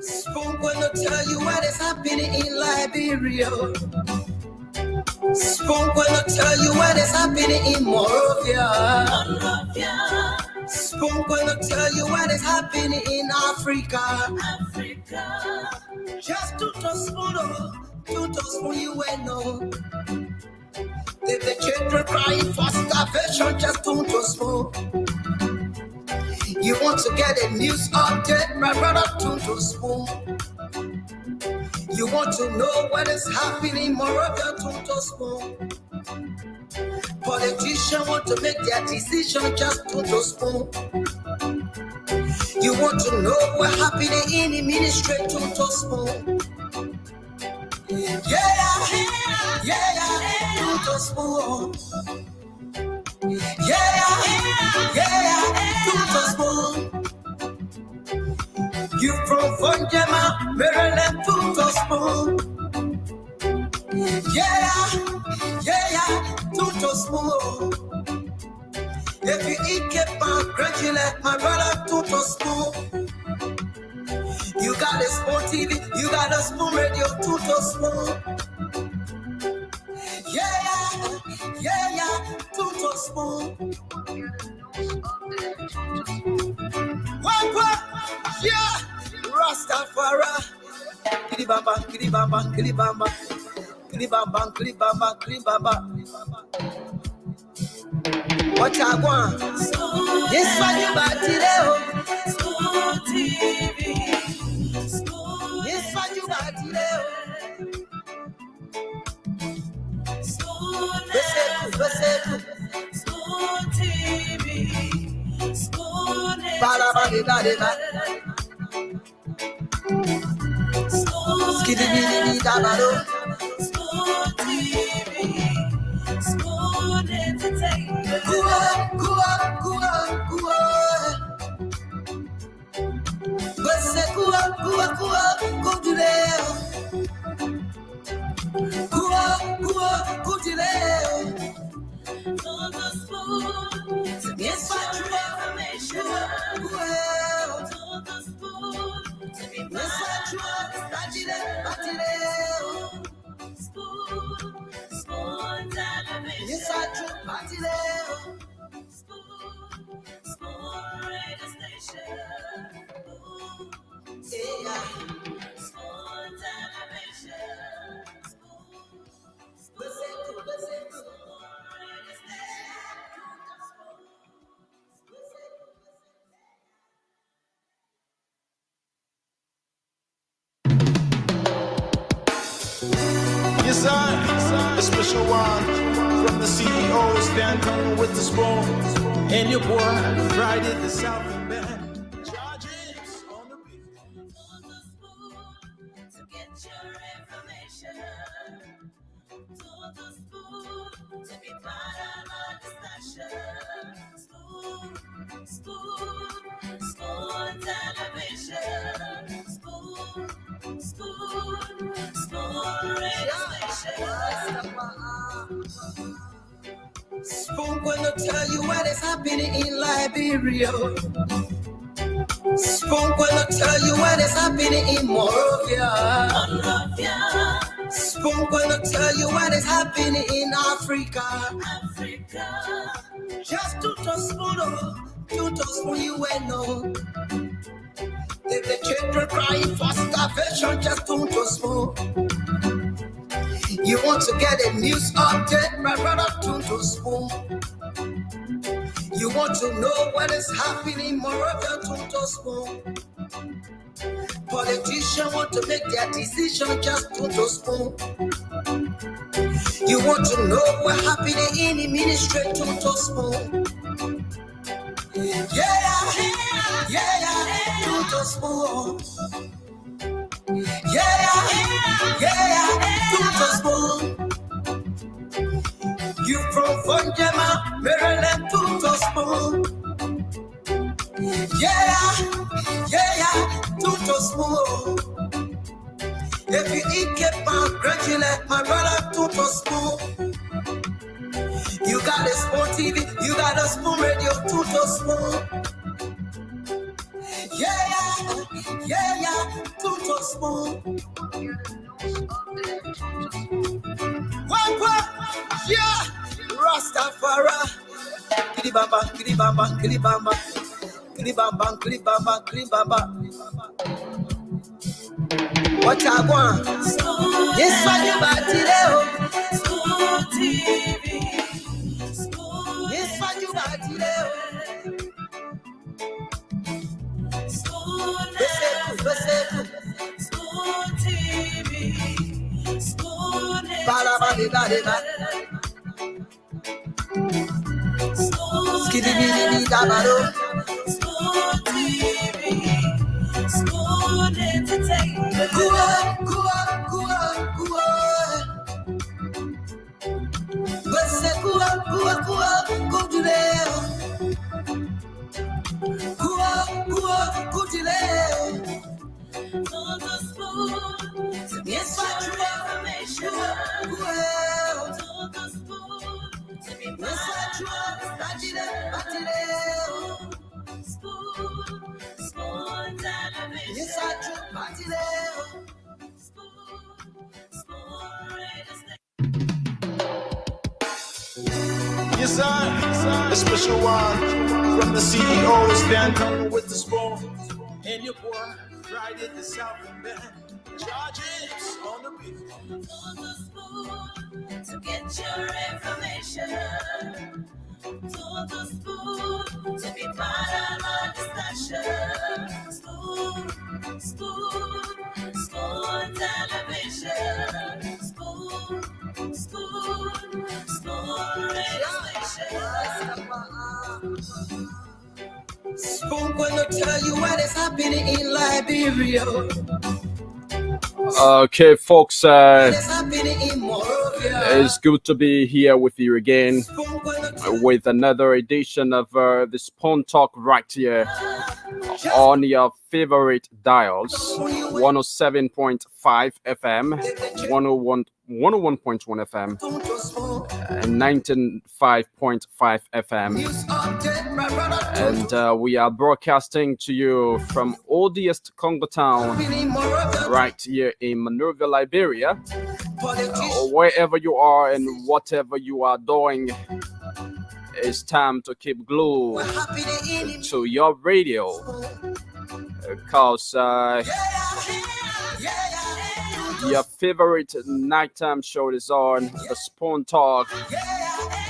Spoon gonna tell you what is happening in Liberia. Spoon gonna tell you what is happening in Morovia. Spoon gonna tell you what is happening in Africa. Just to spoon you will know. If the children crying for starvation, just to spoon. You want to get a news update, my brother, to spoon. You want to know what is happening in Moravia, to spoon. Politicians want to make their decision, just to spoon. You want to know what's happening in the ministry, to spoon. Yeah, to spoon. Yeah, to spoon. You from Funjama, Maryland, to spoon. Yeah, to spoon. If you eat kepa, congratulate my brother, to spoon. You got a spoon TV, you got a spoon radio, to spoon. Yeah, to spoon. What? Yeah, Rastafari. Kilibamba, kilibamba, kilibamba, kilibamba, kilibamba, kilibamba. What I want? This one you got today. Spoon TV. This one you got today. Spoon TV. Spoon. Balabadibadiba. Skidibidi dabado. Spoon TV. Spoon entertainment. Kua. Bese kua, kudileo. Kua, kudileo. On the spoon, to get your information. On the spoon, to be Spoon television. Yes, I true. Spoon radio station. Spoon television. Yes, I, a special one from the CEO, stand home with the spoon. And your boy, Friday the Southern Band. Charges on the beat. On the spoon to get your information. To the spoon to be part of our discussion. Spoon television. Spoon radio station. Spoon gonna tell you what is happening in Liberia. Spoon gonna tell you what is happening in Morovia. Spoon gonna tell you what is happening in Africa. Just to spoon you will know. If the children crying for starvation, just to spoon. You want to get a news update, my brother, to spoon. You want to know what is happening in Moravia, to spoon. Politicians want to make their decision, just to spoon. You want to know what's happening in the ministry, to spoon. Yeah, to spoon. Yeah, to spoon. You from Funjama, Maryland, to spoon. Yeah, to spoon. If you eat kepa, congratulate my brother, to spoon. You got a spoon TV, you got a spoon radio, to spoon. Yeah, Tuto smooth. Yeah, Rastafari. Kilibamba, kilibamba, kilibamba. Kilibamba, kilibamba, kilibamba. What I want? Yes, I do, but today. School TV. Yes, I do, but today. School TV. School Bala, Skiddy Dabaro. School TV. School entertainment. Kua. Você kua, kudileo. Kua, kudileo. On the spoon, to get your information. On the spoon, to be Spoon television. Yes, I do. Yes, sir. A special one from the CEOs, banter with the spoon. And your boy, Friday the South Band. Charges on the beat. On the spoon to get your information. On the spoon to be part of our discussion. Spoon television. Spoon radio station. Spoon gonna tell you what is happening in Liberia. Okay, folks, it's good to be here with you again with another edition of the Spawn Talk right here on your favorite dials, 107.5 FM, 101.1 FM, and 95.5 FM. And we are broadcasting to you from oldest Congo town right here in Monrovia, Liberia. Wherever you are and whatever you are doing, it's time to keep glued to your radio, because your favorite nighttime show is on, the Spawn Talk,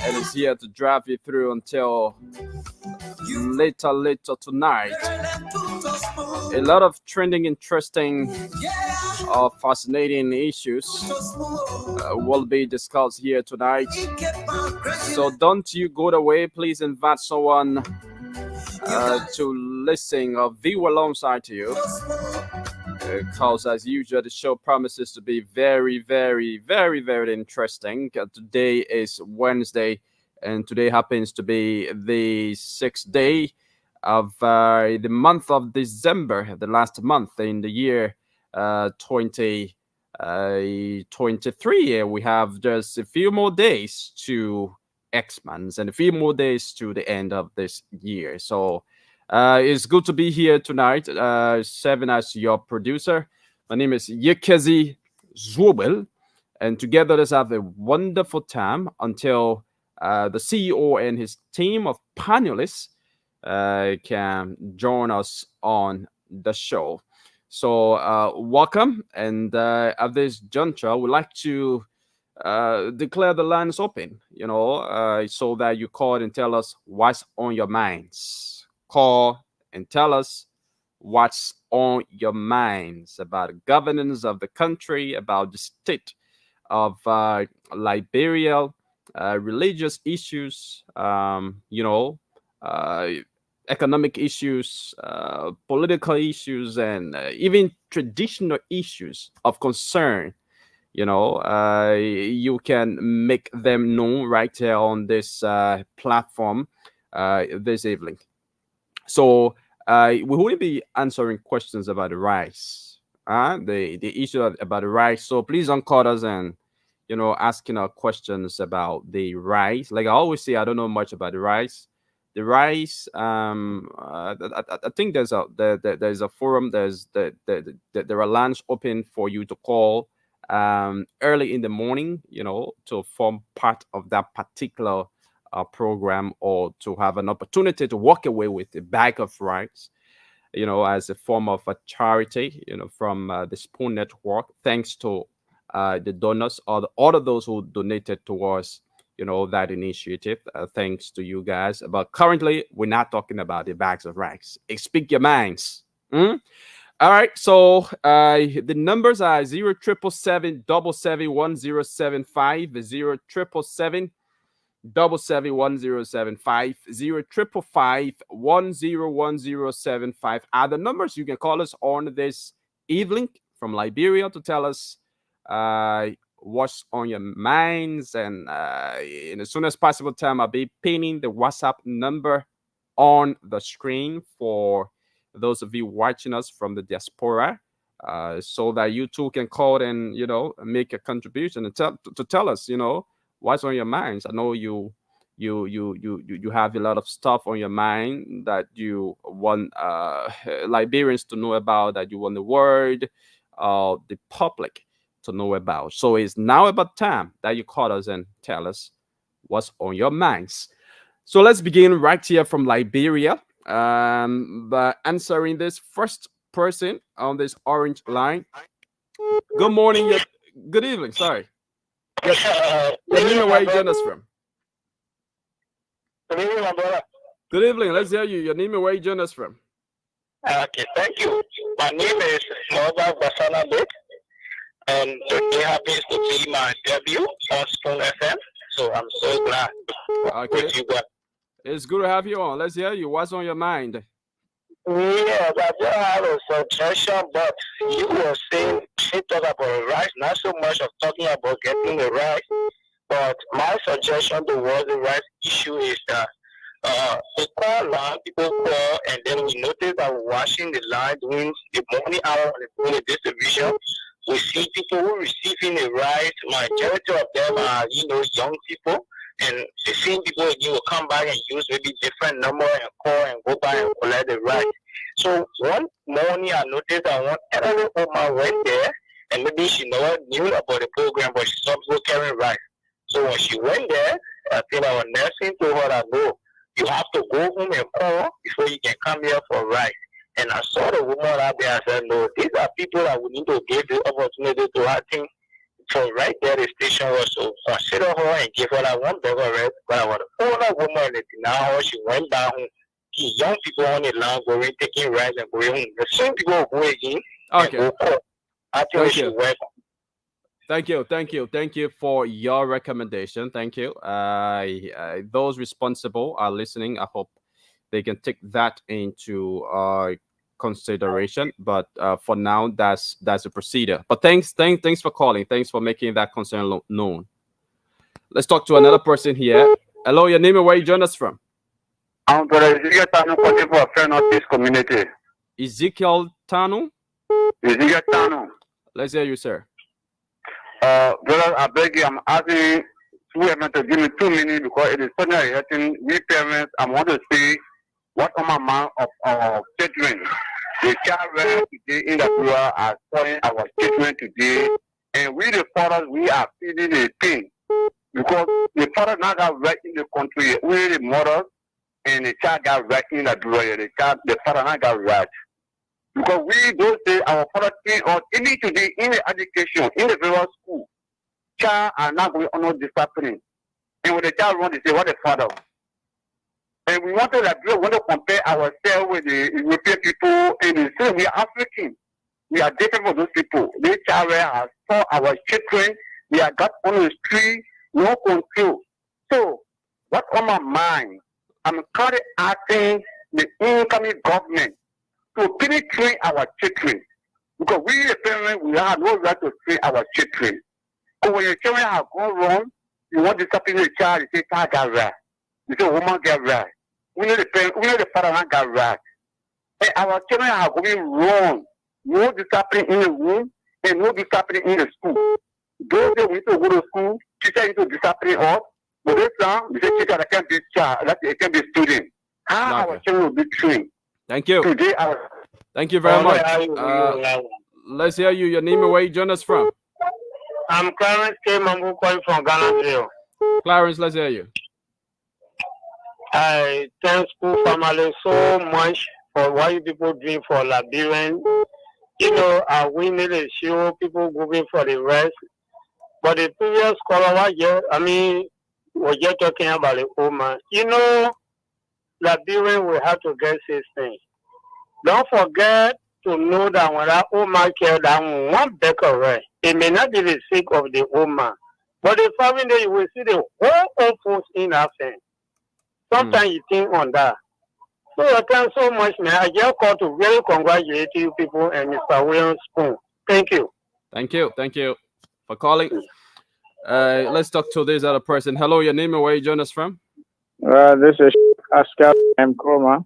and it's here to drive you through until later tonight. A lot of trending, interesting, fascinating issues will be discussed here tonight. So don't you go away. Please invite someone to listen or view alongside to you. Because as usual, the show promises to be very, very, very, very interesting. Today is Wednesday, and today happens to be the 6th day of the month of December, the last month in the year 2023. We have just a few more days to X-Months and a few more days to the end of this year. So it's good to be here tonight, serving as your producer. My name is Yekezi Zwobel, and together let's have a wonderful time until the CEO and his team of panelists can join us on the show. So welcome, and at this juncture, we'd like to declare the lines open, so that you call and tell us what's on your minds. Call and tell us what's on your minds about the governance of the country, about the state of Liberia, religious issues, economic issues, political issues, and even traditional issues of concern. You can make them known right here on this platform this evening. So we will be answering questions about the rice, the issue about the rice. So please don't call us and asking our questions about the rice. Like I always say, I don't know much about the rice. the rights. I think there's a forum. There are lines open for you to call early in the morning, to form part of that particular program, or to have an opportunity to walk away with a bag of rights, as a form of a charity, from the Spoon Network. Thanks to the donors, or all of those who donated towards, that initiative. Thanks to you guys. But currently, we're not talking about the bags of rights. Speak your minds. All right, so the numbers are 0777 771 077 771 055 are the numbers you can call us on this evening from Liberia to tell us what's on your minds, and in as soon as possible time I'll be pinning the WhatsApp number on the screen for those of you watching us from the diaspora, so that you too can call and make a contribution and tell us what's on your minds. I know you have a lot of stuff on your mind that you want Liberians to know about, that you want the world, the public to know about. So it's now about time that you call us and tell us what's on your minds. So let's begin right here from Liberia, by answering this first person on this orange line. Good morning. Good evening. Sorry. Your name and where you join us from? Good evening, my brother. Good evening. Let's hear you. Your name and where you join us from? Okay, thank you. My name is Moba Basana Bit, and today happens to be my debut on Spoon FM. So I'm so glad with you guys. It's good to have you on. Let's hear you. What's on your mind? Yeah, I just have a suggestion, but you were saying talk about the rights, not so much of talking about getting the rights, but my suggestion towards the rights issue is that we call line, people call, and then we notice that we're watching the line during the morning hour during the distribution. We see people who are receiving the rights. Majority of them are, young people. And the same people again will come back and use maybe different number and call and go back and collect the right. So one morning I noticed that one elderly woman went there, and maybe she never knew about the program, but she saw people carrying rice. So when she went there, I think our nursing told her that no, you have to go home and call before you can come here for rice. And I saw the woman out there. I said, no, these are people that we need to give the opportunity to, I think. So right there, the station was to consider her and give her that one burger red. But I was the older woman in the now she went down home. The young people on the line going, taking rides and going home. The same people will go again. Okay. And go I think she went. Thank you for your recommendation. Thank you. Those responsible are listening. I hope they can take that into consideration, but for now that's a procedure. But thanks for calling. Thanks for making that concern known. Let's talk to another person here. Hello, your name and where you join us from? I'm Brother Ezekiel Tano, calling for a friend of this community. Ezekiel Tano. Let's hear you, sir. Brother, I beg you, I'm asking whoever to give me 2 minutes because it is certainly hurting we parents. I want to see what on my mind of our children. The child today in the world are calling our children today, and we the fathers, we are feeling the pain because the father now got right in the country. We the mothers and the child got right in the world. The father now got right because we don't say our father train us even today in the education in the various school. Child are not going on no discipline, and when the child want to say what the father. And we want to compare ourselves with the European people, and they say we are African. We are different from those people. This child has taught our children. We are got on the street, no control. So, what's on my mind? I'm currently asking the incoming government to train our children. Because we, the parents, we have no right to train our children. So when your children have gone wrong, you want to discipline the child, you say, child got right. You say, woman got right. We know the father got right. And our children are going wrong. No discipline in the room and no discipline in the school. Those days we need to go to school, teacher need to discipline us. But this time, we say teacher that can be child, that can be student. how our Okay. children will be trained. Thank you. Today, Thank you very much. Let's hear you. Your name and where you join us from. I'm Clarence K. Mambu calling from Ghana. Clarence, let's hear you. I thank school family so much for what you people doing for Liberian. You know, we need to show people moving for the rest. But the previous caller, we're just talking about the woman. You know, Liberian will have to get 16. Don't forget to know that when that woman killed that one baker, right, it may not be the sake of the woman. But the following day, you will see the whole old folks in that thing. Sometimes you think on that. So I thank so much, man. I just called to really congratulate you people and Mr. William Spoon. Thank you. Thank you. Thank you for calling. Let's talk to this other person. Hello, your name and where you join us from? This is Askari M. Kroma.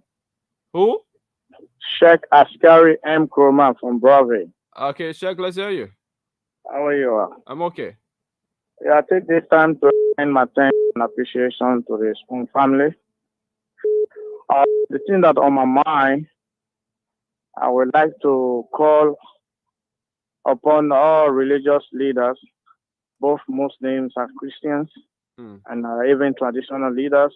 Who? Sheikh Askari M. Kroma from Bravo. Okay, Sheikh, let's hear you. How are you? I'm okay. Yeah, I take this time to extend my thanks and appreciation to the Spoon family. The thing that on my mind, I would like to call upon all religious leaders, both Muslims and Christians, and even traditional leaders.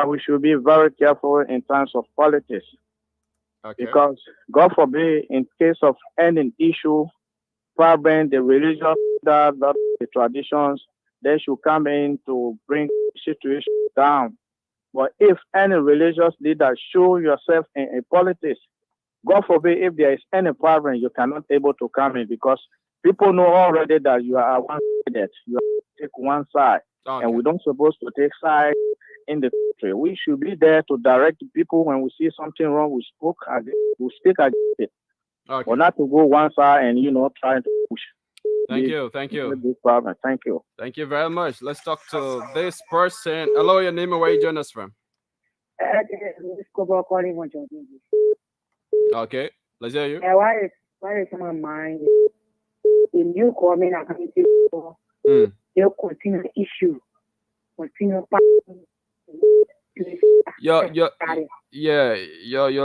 We should be very careful in terms of politics. Okay. Because, God forbid, in case of any issue, problem, the religious leaders, the traditions, they should come in to bring the situation down. But if any religious leader show yourself in politics, God forbid, if there is any problem, you cannot able to come in because people know already that you are one-sided. You take one side, and we don't supposed to take side in the country. We should be there to direct people when we see something wrong. We speak against it, but not to go one side and trying to push. Thank you. Thank you. Big problem. Thank you. Thank you very much. Let's talk to this person. Hello, your name and where you join us from? Okay, let's hear you. Why is my mind? In you coming and coming to your continue issue, continue. Your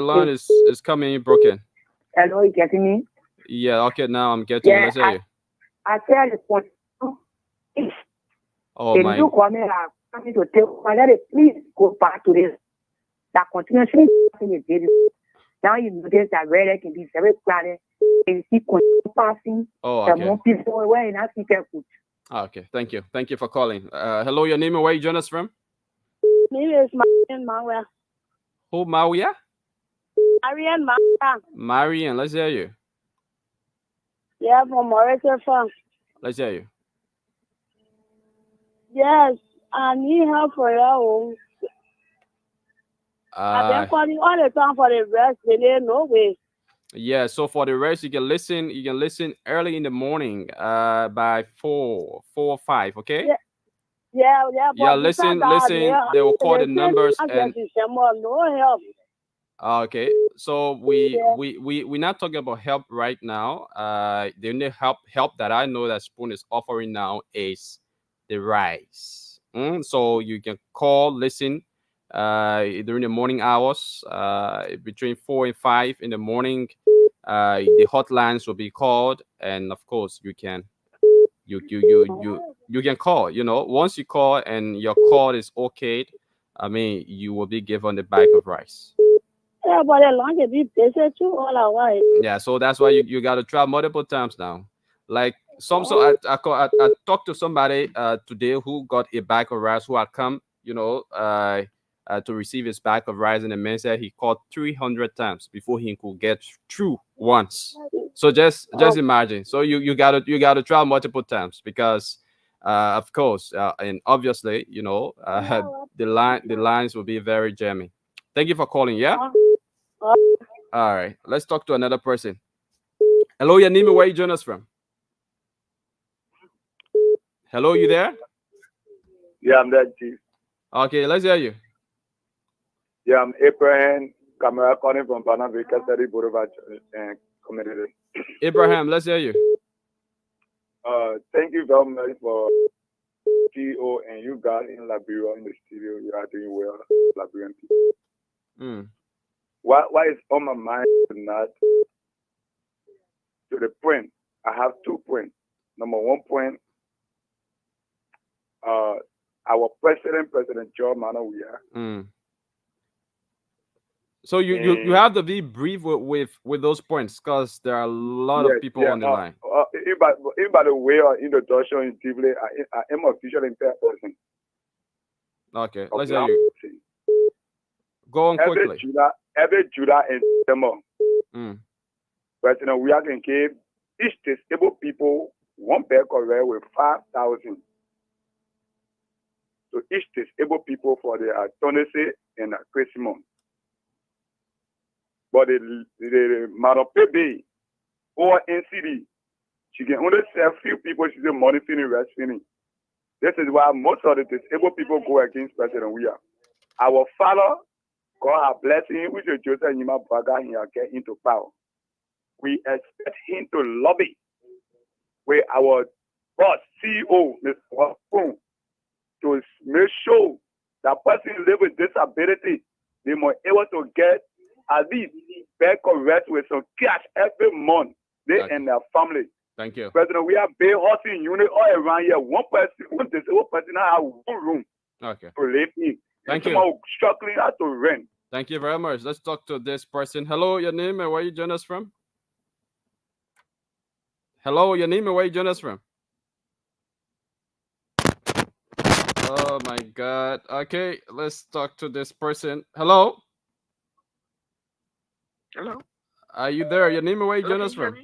line is coming in broken. Hello, you getting me? Yeah, okay, now I'm getting you. Let's hear you. I said the point. Oh my. You coming to tell me, please go back to this. That continuously now you notice that rhetoric can be very clear and see passing. Oh, okay. The more people away and asking careful. Okay, thank you. Thank you for calling. Hello, your name and where you join us from? My name is Marian Mawia. Who, Mawia? Marian Mawia. Marian, let's hear you. Yeah, from Morocco farm. Let's hear you. Yes, I need help for you. I've been calling all the time for the rest. They didn't know way. Yeah, so for the rest, you can listen early in the morning, by 4 or 5, okay? Yeah. Listen. They will call the numbers and. No help. Okay, so we're not talking about help right now. The only help that I know that Spoon is offering now is the rice. So you can call, listen, during the morning hours, between 4 and 5 in the morning. The hotlines will be called, and of course you can call. Once you call and your call is okayed, you will be given the bag of rice. Yeah, but the lunch will be busy too all our while. Yeah, so that's why you got to try multiple times now. Like I talked to somebody today who got a bag of rice, who had come, to receive his bag of rice, and the man said he called 300 times before he could get through once. So just imagine. So you gotta try multiple times because of course and obviously the lines will be very jammy. Thank you for calling. Yeah. All right. Let's talk to another person. Hello, your name and where you join us from? Hello, you there? Yeah, I'm there, Chief. Okay, let's hear you. Yeah, I'm Abraham Kamara calling from Panama Custody Boulevard community. Abraham, let's hear you. Thank you very much for CEO and you guys in Liberia in the studio. You are doing well, Liberian people. What is on my mind tonight? To the point, I have 2 points. Number 1 point, our President John Manawia. So you have to be brief with those points because there are a lot of people on the line. In by the way or introduction in deeply, I am officially impaired person. Okay, let's hear you. Go on quickly. Every Judah and December, President we can give each disabled people 1 bag correct with 5,000. So each disabled people for their Tennessee and Christmas. But the Madam PB or NCD, she can only sell few people. She's a money feeling, rest feeling. This is why most of the disabled people go against President Weah. Our father, God have blessed him, which is Joseph Nima Baga, he get into power. We expect him to lobby with our boss, CEO, Mr. Wapun, to make sure that person live with disability, they must able to get at least back correct with some cash every month, they and their family. Thank you. President, we have big housing unit all around here. One disabled person have 1 room to live in. Thank you. Struggling out to rent. Thank you very much. Let's talk to this person. Hello, your name and where you join us from? Hello, your name and where you join us from? Oh my God. Okay, let's talk to this person. Hello. Hello. Are you there? Your name and where you join us from?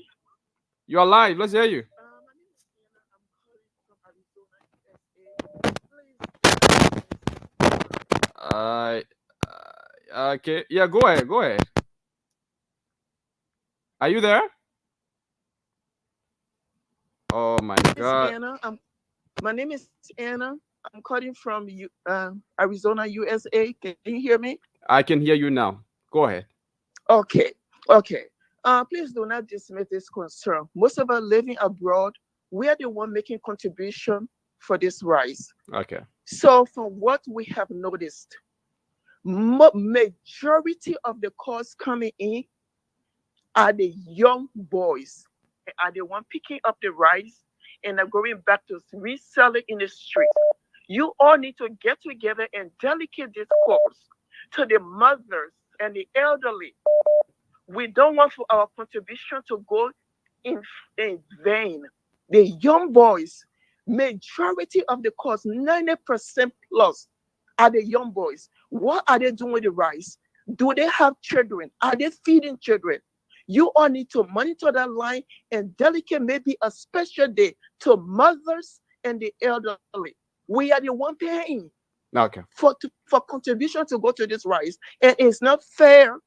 You are live. Let's hear you. Okay. Yeah, go ahead. Go ahead. Are you there? Oh my God. Anna. My name is Anna. I'm calling from Arizona, USA. Can you hear me? I can hear you now. Go ahead. Okay. Please do not dismiss this concern. Most of us living abroad, we are the one making contribution for this rise. Okay. So from what we have noticed, majority of the calls coming in are the young boys, are the one picking up the rice and are going back to reselling in the street. You all need to get together and delegate this course to the mothers and the elderly. We don't want for our contribution to go in vain. The young boys, majority of the cost, 90% plus, are the young boys. What are they doing with the rice? Do they have children? Are they feeding children? You all need to monitor that line and delegate maybe a special day to mothers and the elderly. We are the one paying for contribution to go to this rice. And it's not fair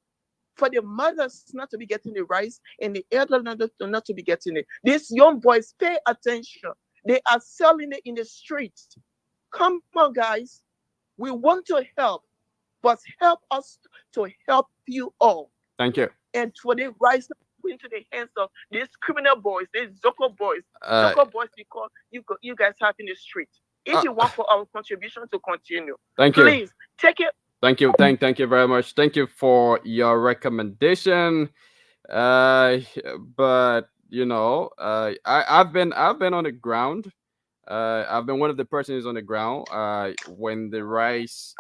for the mothers not to be getting the rice and the elderly not to be getting it. These young boys, pay attention. They are selling it in the streets. Come on, guys. We want to help, but help us to help you all. Thank you. And for the rice into the hands of these criminal boys, these Zoko boys, because you guys have in the street. If you want for our contribution to continue, please take it. Thank you. Thank you very much. Thank you for your recommendation. But you know, I've been on the ground. I've been one of the persons on the ground when the rice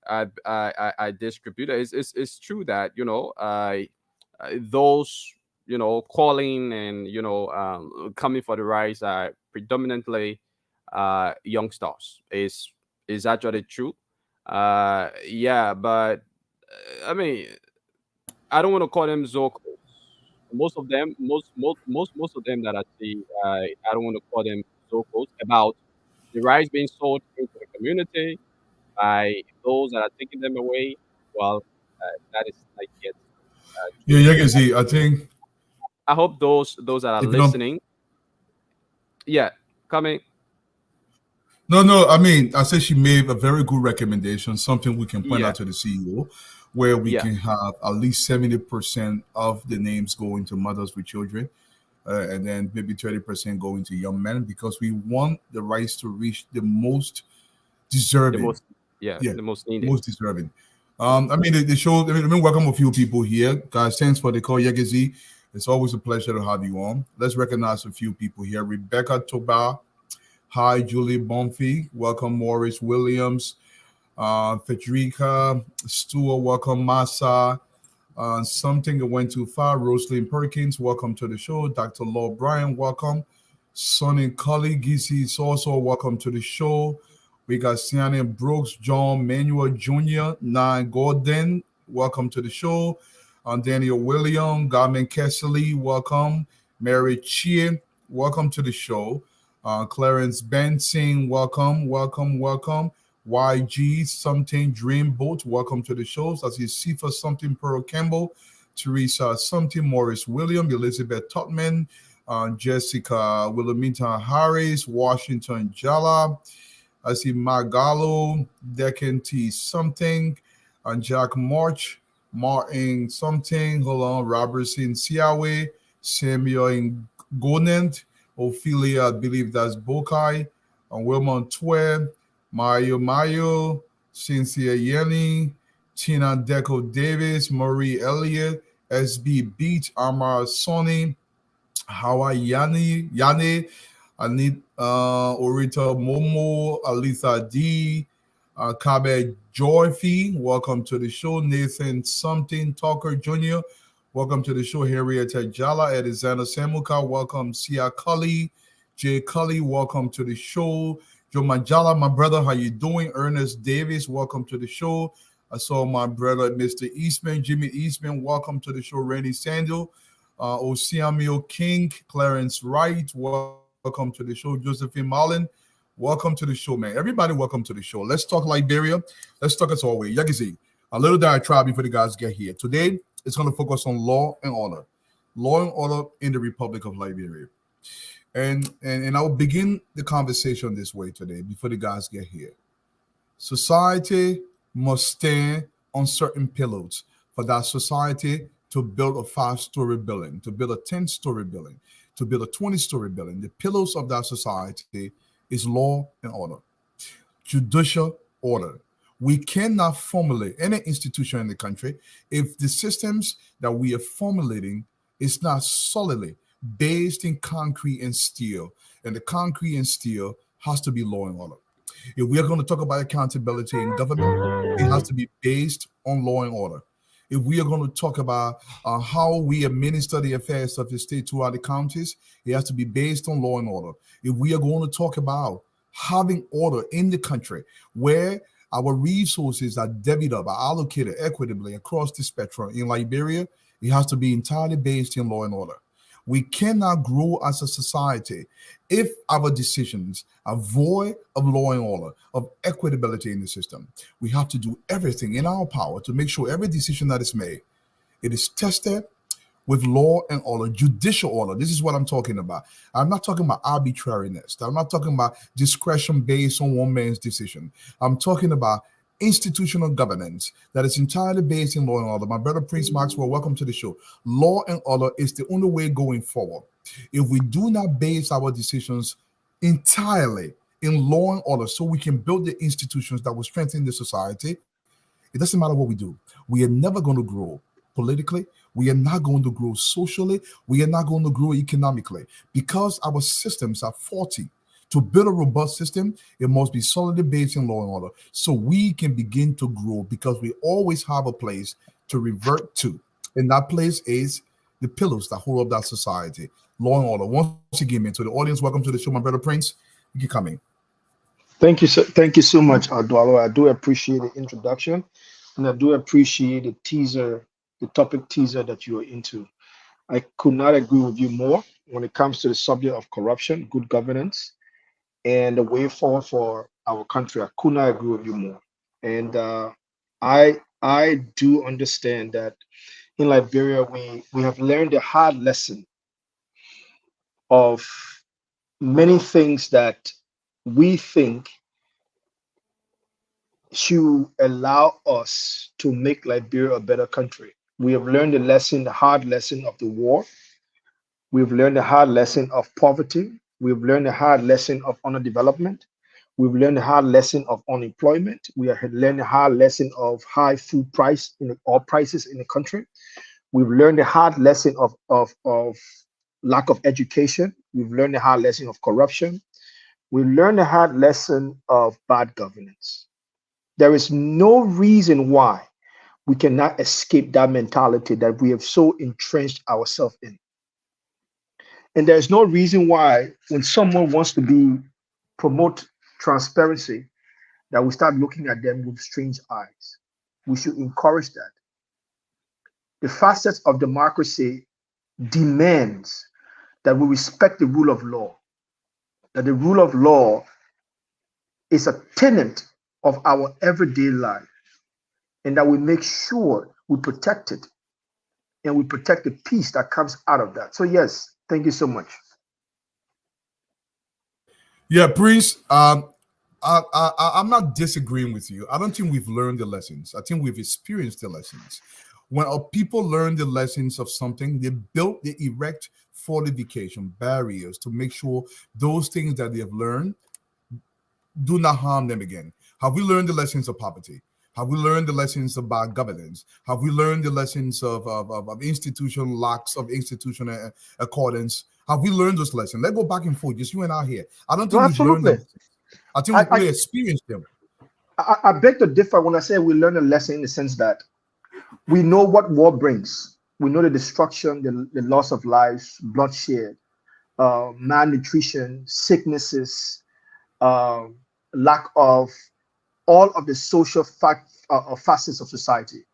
I distribute. It's true that those calling and coming for the rice are predominantly youngsters. Is actually true. Yeah, but I mean, I don't want to call them Zoko. Most of them that I see, I don't want to call them Zokos. About the rice being sold into the community by those that are taking them away. Well, that is like yet. Yeah, you can see. I think. I hope those that are listening. Yeah, coming. No. I mean, I said she made a very good recommendation. Something we can point out to the CEO, where we can have at least 70% of the names going to mothers with children. and then maybe 30% going to young men, because we want the rights to reach the most The deserving. most, yeah, Yeah, the most needed. most deserving. I mean, the show. I mean, welcome a few people here, guys. Thanks for the call, Yegazi. It's always a pleasure to have you on. Let's recognize a few people here. Rebecca Toba, hi, Julie Bonfi, welcome, Morris Williams, Federica Stewart, welcome, Massa. Something that went too far. Roslyn Perkins, welcome to the show. Dr. Law Bryan, welcome. Sonny Cully, Gizi is also welcome to the show. We got Sienna Brooks, John Manuel Jr., Nine Gordon, welcome to the show. Daniel William, Garmin Kessley, welcome. Mary Chia, welcome to the show. Clarence Benson, welcome, welcome, welcome. YG Something Dreamboat, welcome to the show. As you see for Something Pearl Campbell, Teresa Something, Morris William, Elizabeth Totman, Jessica Willamita Harris, Washington Jala. I see Magalo, Decan T Something, and Jack March, Martin Something, hold on, Robertson Siawe, Samuel Gonent, Ophelia, I believe that's Bokai, and Wilmon Twe, Mayo, Cynthia Yenny, Tina Deco Davis, Marie Elliott, SB Beach, Amar Sonny, Hawaii Yane, I need Orita Momo, Alisa D, Kabe Joyfee, welcome to the show. Nathan Something Talker Jr., welcome to the show. Harriet Jala, Edizana Samuka, welcome. Sia Cully, Jay Cully, welcome to the show. Joe Manjala, my brother, how you doing? Ernest Davis, welcome to the show. I saw my brother, Mr. Eastman, Jimmy Eastman, welcome to the show. Randy Sandel, Osiamio King, Clarence Wright, welcome to the show. Josephine Marlin, welcome to the show, man. Everybody, welcome to the show. Let's talk Liberia. Let's talk as always. Yagizi, a little diatribe before the guys get here. Today, it's going to focus on law and order. Law and order in the Republic of Liberia. And I'll begin the conversation this way today before the guys get here. Society must stand on certain pillars for that society to build a 5-story building, to build a 10-story building, to build a 20-story building. The pillars of that society is law and order, judicial order. We cannot formulate any institution in the country if the systems that we are formulating is not solidly based in concrete and steel. And the concrete and steel has to be law and order. If we are going to talk about accountability in government, it has to be based on law and order. If we are going to talk about how we administer the affairs of the state throughout the counties, it has to be based on law and order. If we are going to talk about having order in the country where our resources are divvied up, are allocated equitably across the spectrum in Liberia, it has to be entirely based in law and order. We cannot grow as a society if our decisions are void of law and order, of equitability in the system. We have to do everything in our power to make sure every decision that is made, it is tested with law and order, judicial order. This is what I'm talking about. I'm not talking about arbitrariness. I'm not talking about discretion based on one man's decision. I'm talking about institutional governance that is entirely based in law and order. My brother Prince Maxwell, welcome to the show. Law and order is the only way going forward. If we do not base our decisions entirely in law and order so we can build the institutions that will strengthen the society, it doesn't matter what we do. We are never going to grow politically. We are not going to grow socially. We are not going to grow economically because our systems are faulty. To build a robust system, it must be solidly based in law and order so we can begin to grow, because we always have a place to revert to. And that place is the pillars that hold up that society. Law and order. Once again, man, to the audience, welcome to the show, my brother Prince. You can come in. Thank you so much, Adwalo. I do appreciate the introduction, and I do appreciate the teaser, the topic teaser that you are into. I could not agree with you more when it comes to the subject of corruption, good governance, and the way forward for our country. I could not agree with you more. And I do understand that in Liberia we have learned a hard lesson of many things that we think should allow us to make Liberia a better country. We have learned the lesson, the hard lesson of the war. We've learned the hard lesson of poverty. We've learned the hard lesson of underdevelopment. We've learned the hard lesson of unemployment. We have learned the hard lesson of high food price all prices in the country. We've learned the hard lesson of lack of education. We've learned the hard lesson of corruption. We've learned the hard lesson of bad governance. There is no reason why we cannot escape that mentality that we have so entrenched ourselves in. And there's no reason why when someone wants to promote transparency, that we start looking at them with strange eyes. We should encourage that. The facets of democracy demands that we respect the rule of law, that the rule of law is a tenet of our everyday life, and that we make sure we protect it and we protect the peace that comes out of that. So yes, thank you so much. Yeah, Prince, I'm not disagreeing with you. I don't think we've learned the lessons. I think we've experienced the lessons. When our people learn the lessons of something, they erect fortification barriers to make sure those things that they have learned do not harm them again. Have we learned the lessons of poverty? Have we learned the lessons of bad governance? Have we learned the lessons of institutional lacks of institutional accordance? Have we learned those lessons? Let's go back and forth, just you and I here. I don't think we've learned them. I think we've really experienced them. I beg to differ when I say we learn a lesson in the sense that we know what war brings. We know the destruction, the loss of lives, bloodshed, malnutrition, sicknesses, lack of all of the social facets of society.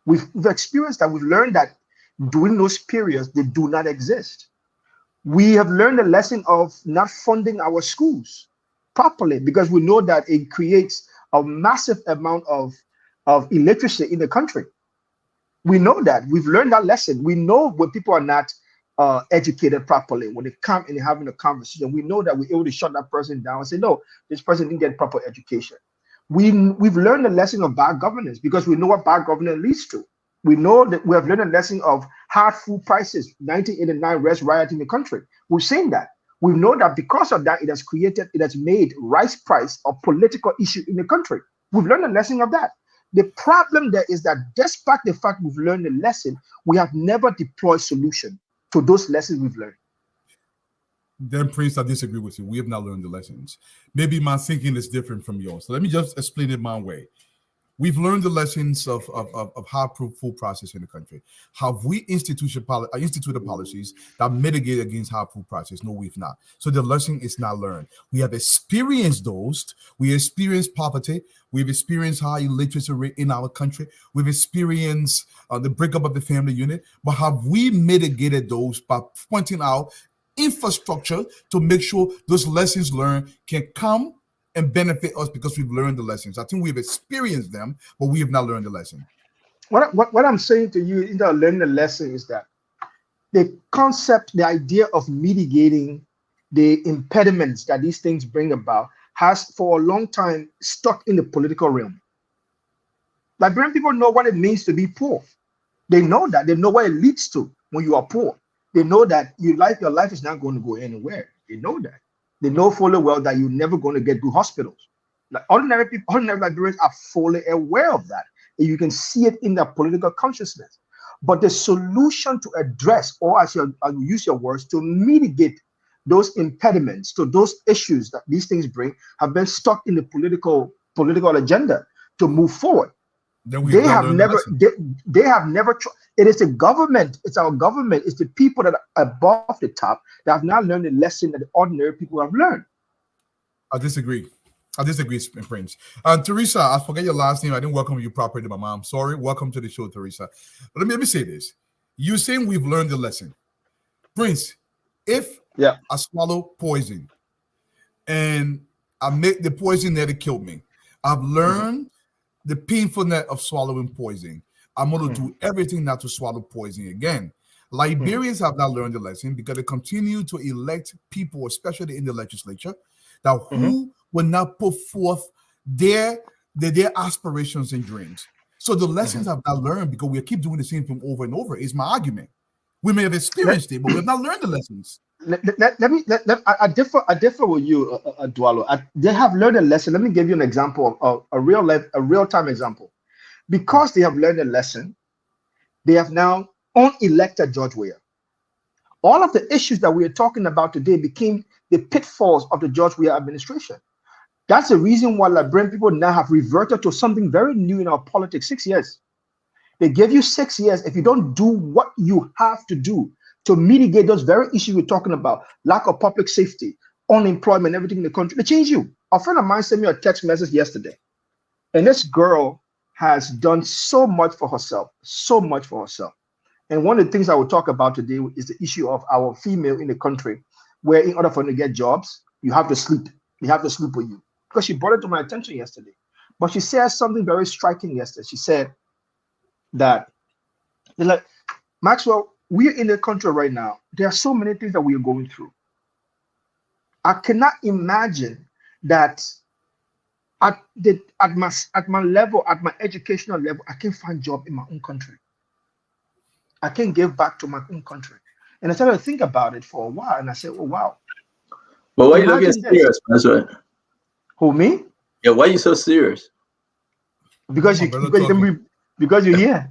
We've experienced that. We've learned that during those periods, they do not exist. We have learned the lesson of not funding our schools properly because we know that it creates a massive amount of illiteracy in the country. We know that. We've learned that lesson. We know when people are not educated properly, when they come and they're having a conversation, we know that we're able to shut that person down and say, no, this person didn't get proper education. We've learned the lesson of bad governance because we know what bad governance leads to. We know that we have learned a lesson of hard food prices, 1989 rice riot in the country. We've seen that. We know that because of that, it has made rice price a political issue in the country. We've learned a lesson of that. The problem there is that despite the fact we've learned the lesson, we have never deployed solution to those lessons we've learned. Then, Prince, I disagree with you. We have not learned the lessons. Maybe my thinking is different from yours. So let me just explain it my way. We've learned the lessons of hard food process in the country. Have we instituted policies that mitigate against hard food prices? No, we've not. So the lesson is not learned. We have experienced those. We experienced poverty. We've experienced high illiteracy rate in our country. We've experienced the breakup of the family unit. But have we mitigated those by pointing out infrastructure to make sure those lessons learned can come and benefit us because we've learned the lessons? I think we've experienced them, but we have not learned the lesson. What I'm saying to you in the learning the lesson is that the concept, the idea of mitigating the impediments that these things bring about has for a long time stuck in the political realm. Liberian people know what it means to be poor. They know that. They know what it leads to when you are poor. They know that your life is not going to go anywhere. They know that. They know fully well that you're never going to get good hospitals. Like ordinary people, ordinary Liberians are fully aware of that. And you can see it in their political consciousness. But the solution to address, or as you use your words, to mitigate those impediments to those issues that these things bring have been stuck in the political agenda to move forward. They have never. It is the government. It's our government. It's the people that are above the top that have not learned the lesson that the ordinary people have learned. I disagree, Prince. Teresa, I forget your last name. I didn't welcome you properly, my mom. Sorry. Welcome to the show, Teresa. But let me say this. You're saying we've learned the lesson. Prince, if I swallow poison and I make the poison that it killed me, I've learned the painfulness of swallowing poison. I'm going to do everything not to swallow poison again. Liberians have not learned the lesson because they continue to elect people, especially in the legislature, that who will not put forth their aspirations and dreams. So the lessons I've not learned because we keep doing the same thing over and over is my argument. We may have experienced it, but we have not learned the lessons. I differ with you, Dwalo. They have learned a lesson. Let me give you an example of a real-time example. Because they have learned a lesson, they have now unelected George Weah. All of the issues that we are talking about today became the pitfalls of the George Weah administration. That's the reason why Liberian people now have reverted to something very new in our politics. 6 years. They give you 6 years. If you don't do what you have to do to mitigate those very issues we're talking about, lack of public safety, unemployment, everything in the country, they change you. A friend of mine sent me a text message yesterday. And this girl has done so much for herself, so much for herself. And one of the things I will talk about today is the issue of our female in the country, where in order for them to get jobs, you have to sleep. They have to sleep with you. Because she brought it to my attention yesterday. But she said something very striking yesterday. She said that, like, Maxwell, we're in the country right now. There are so many things that we are going through. I cannot imagine that at my level, at my educational level, I can't find job in my own country. I can't give back to my own country. And I started to think about it for a while, and I said, "Oh wow." But why are you looking serious? That's right. Who, me? Yeah, why are you so serious? Because you're here.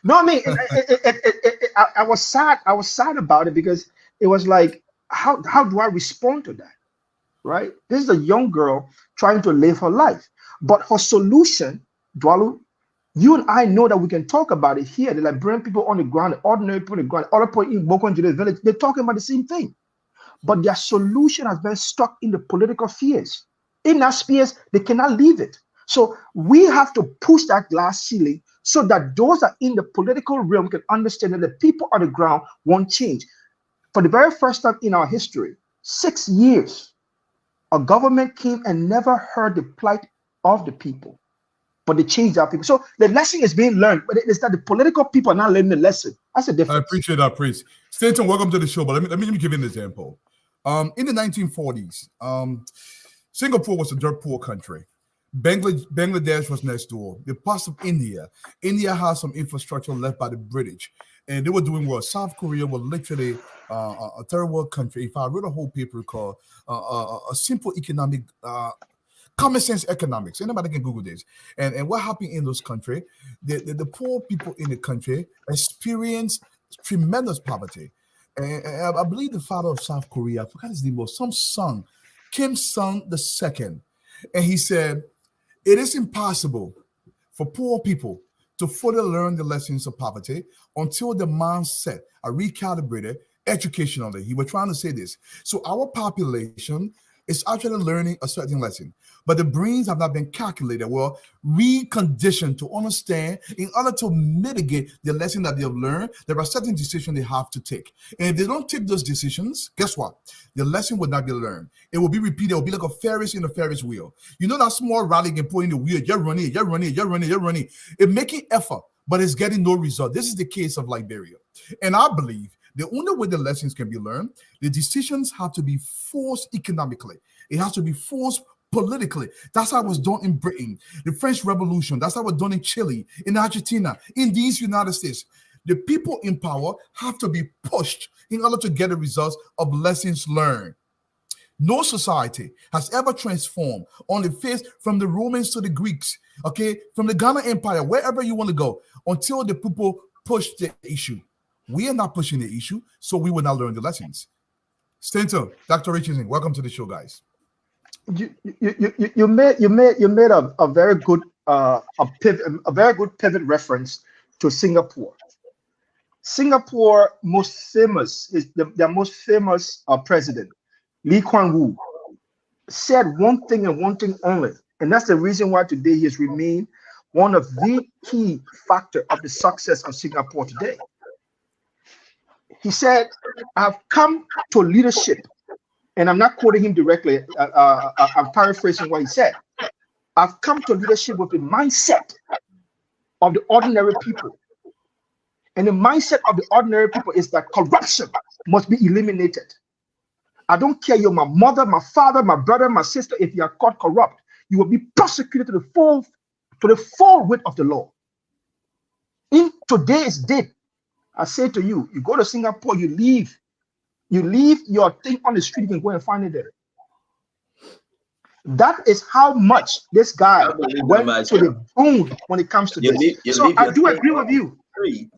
No, I mean, I was sad. I was sad about it because it was like, how do I respond to that? Right? This is a young girl trying to live her life, but her solution, Dwalu, you and I know that we can talk about it here. The Liberian people on the ground, the ordinary people on the ground, other people in Boko village, they're talking about the same thing. But their solution has been stuck in the political spheres. In that spheres, they cannot leave it. So we have to push that glass ceiling so that those that are in the political realm can understand that the people on the ground won't change. For the very first time in our history, 6 years, a government came and never heard the plight of the people. But they changed our people. So the lesson is being learned, but it's that the political people are not learning the lesson. That's the difference. I appreciate that, Prince. Stanton, welcome to the show. But let me give you an example. In the 1940s, Singapore was a dirt poor country. Bangladesh was next door. The parts of India has some infrastructure left by the British, and they were doing well. South Korea was literally a third world country. If I wrote a whole paper called a simple economic common sense economics. Anybody can Google this. And what happened in those countries, the poor people in the country experienced tremendous poverty. And I believe the father of South Korea, I forgot his name, was some son, Kim Sung II. And he said, it is impossible for poor people to fully learn the lessons of poverty until the mindset are recalibrated educationally. He was trying to say this. So our population is actually learning a certain lesson, but the brains have not been calculated, well, reconditioned to understand in order to mitigate the lesson that they have learned. There are certain decisions they have to take. And if they don't take those decisions, guess what? The lesson will not be learned. It will be repeated. It will be like a Ferris in a Ferris wheel. You know that small rally can put in the wheel. You're running. It's making effort, but it's getting no result. This is the case of Liberia. And I believe the only way the lessons can be learned, the decisions have to be forced economically. It has to be forced politically. That's how it was done in Britain, the French Revolution. That's how it was done in Chile, in Argentina, in these United States. The people in power have to be pushed in order to get the results of lessons learned. No society has ever transformed on the face from the Romans to the Greeks, okay, from the Ghana Empire, wherever you want to go, until the people push the issue. We are not pushing the issue, so we will not learn the lessons. Stanton, Dr. Richardson, welcome to the show, guys. You made a very good pivot reference to Singapore. Singapore their most famous president, Lee Kuan Yew, said one thing and one thing only, and that's the reason why today he has remained one of the key factor of the success of Singapore today. He said, "I've come to leadership," and I'm not quoting him directly. I'm paraphrasing what he said. "I've come to leadership with the mindset of the ordinary people. And the mindset of the ordinary people is that corruption must be eliminated. I don't care, you're my mother, my father, my brother, my sister. If you are caught corrupt, you will be prosecuted to the full width of the law." In today's date, I say to you, you go to Singapore, you leave your thing on the street, you can go and find it there. That is how much this guy went to the bone when it comes to this. So I do agree with you.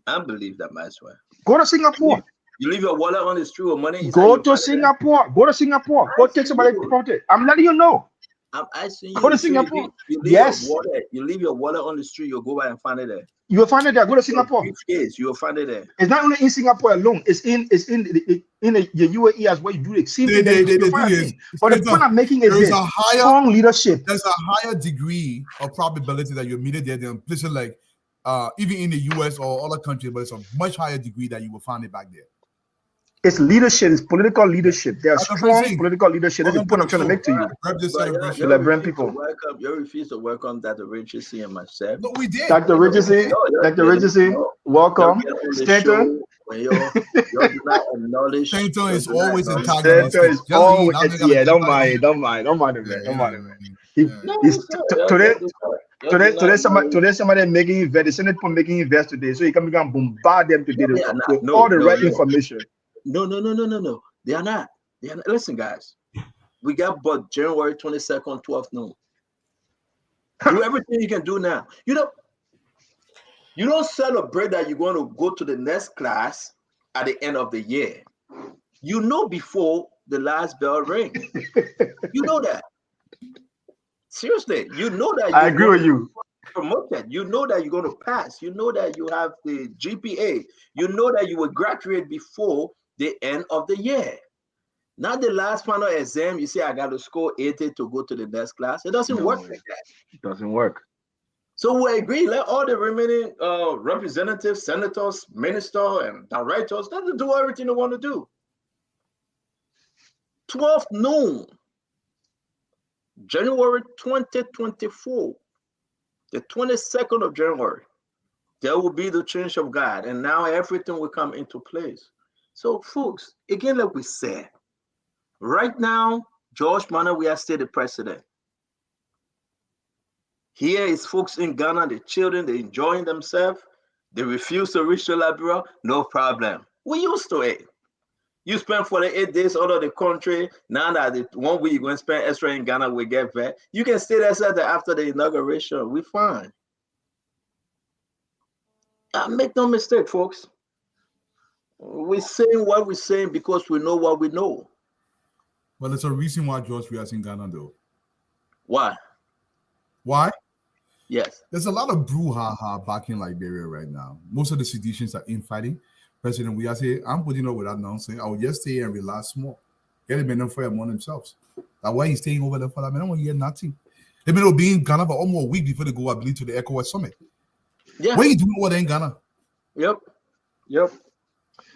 I believe that, Maxwell. Go to Singapore. You leave your wallet on the street or money. Go to Singapore. Go to Singapore. Go take somebody property. I'm letting you know. I'm asking you. Go to Singapore. You leave Yes. your wallet. You leave your wallet on the street. You'll go by and find it there. You will find it there. Go to Singapore. Yes, you will find it there. It's not only in Singapore alone. It's in the UAE as well. You do the same thing. But the point I'm making is this: strong leadership. There's a higher degree of probability that you're meeting there than places like even in the US or other countries, but it's a much higher degree that you will find it back there. It's leadership. It's political leadership. There's strong political leadership. That's the point I'm trying to make to you. The Liberian people. You refuse to welcome Dr. Richardson and myself. No, we did. Dr. Richardson, welcome. Stanton. You're not acknowledged. Stanton is always in target. Don't mind him, man. Don't mind him, man. Today somebody making invest. The Senate making invest today, so you can bombard them today with all the right information. No. They are not. Listen, guys. We got but January 22nd, 12 noon. Do everything you can do now. You don't celebrate that you're going to go to the next class at the end of the year. You know before the last bell rings. You know that. Seriously, you know that. I agree with you. Promoted. You know that you're going to pass. You know that you have the GPA. You know that you will graduate before the end of the year. Not the last final exam. You say I got to score 80 to go to the next class. It doesn't work like that. It doesn't work. So we agree. Let all the remaining representatives, senators, ministers, and directors let them do everything they want to do. 12 noon, January 2024, the 22nd of January, there will be the change of God, and now everything will come into place. So, folks, again, like we said, right now, George Manneh, we are still the president. Here is folks in Ghana, the children, they're enjoying themselves. They refuse to reach the Liberia, no problem. We used to it. You spend 48 days out of the country. Now that the 1 week you're going to spend extra in Ghana, we get back. You can stay there after the inauguration. We're fine. Make no mistake, folks. We're saying what we're saying because we know what we know. Well, there's a reason why George we are in Ghana, though. Why? Why? Yes. There's a lot of brouhaha back in Liberia right now. Most of the seditions are infighting. President we are saying, I'm putting up with that nonsense. I will just stay and relax more. Get a minute for among themselves. That's why he's staying over there for that. I don't hear nothing. They've been being in Ghana for almost a week before they go, I believe, to the ECOWAS summit. Yeah. What are you doing over there in Ghana? Yep.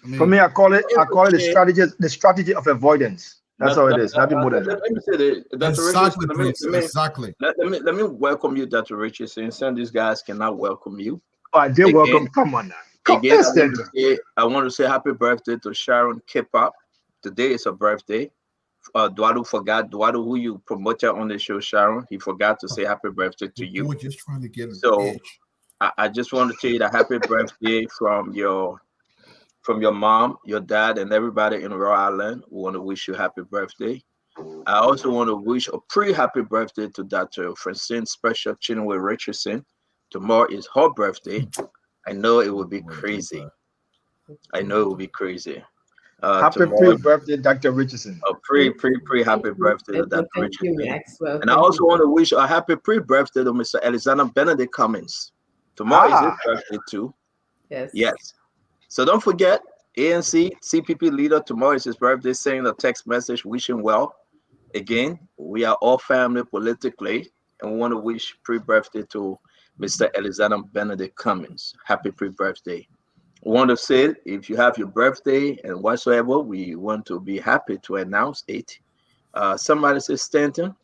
I mean, for me, I call it the strategy of avoidance. That's how it is. Nothing more than that. Let me say that. Exactly. Let me welcome you, Dr. Richardson. Some of these guys cannot welcome you. Oh, they're welcome. Come on now. Again, I want to say happy birthday to Sharon Kipop. Today is her birthday. Duadu forgot. Duadu, who you promoted on the show, Sharon, he forgot to say happy birthday to you. We're just trying to get I just want to tell you that happy birthday from your mom, your dad, and everybody in Rhode Island. We want to wish you happy birthday. I also want to wish a pre-happy birthday to Dr. Francine Special Chinwe Richardson. Tomorrow is her birthday. I know it will be crazy. Happy pre-birthday, Dr. Richardson. A pre-happy birthday to Dr. Richardson. And I also want to wish a happy pre-birthday to Mr. Alexander Benedict Cummings. Tomorrow is his birthday too. Yes. So don't forget, ANC CPP leader, tomorrow is his birthday, sending a text message wishing well. Again, we are all family politically, and we want to wish pre-birthday to Mr. Alexander Benedict Cummings. Happy pre-birthday. We want to say, if you have your birthday and whatsoever, we want to be happy to announce it. Somebody says, Stanton,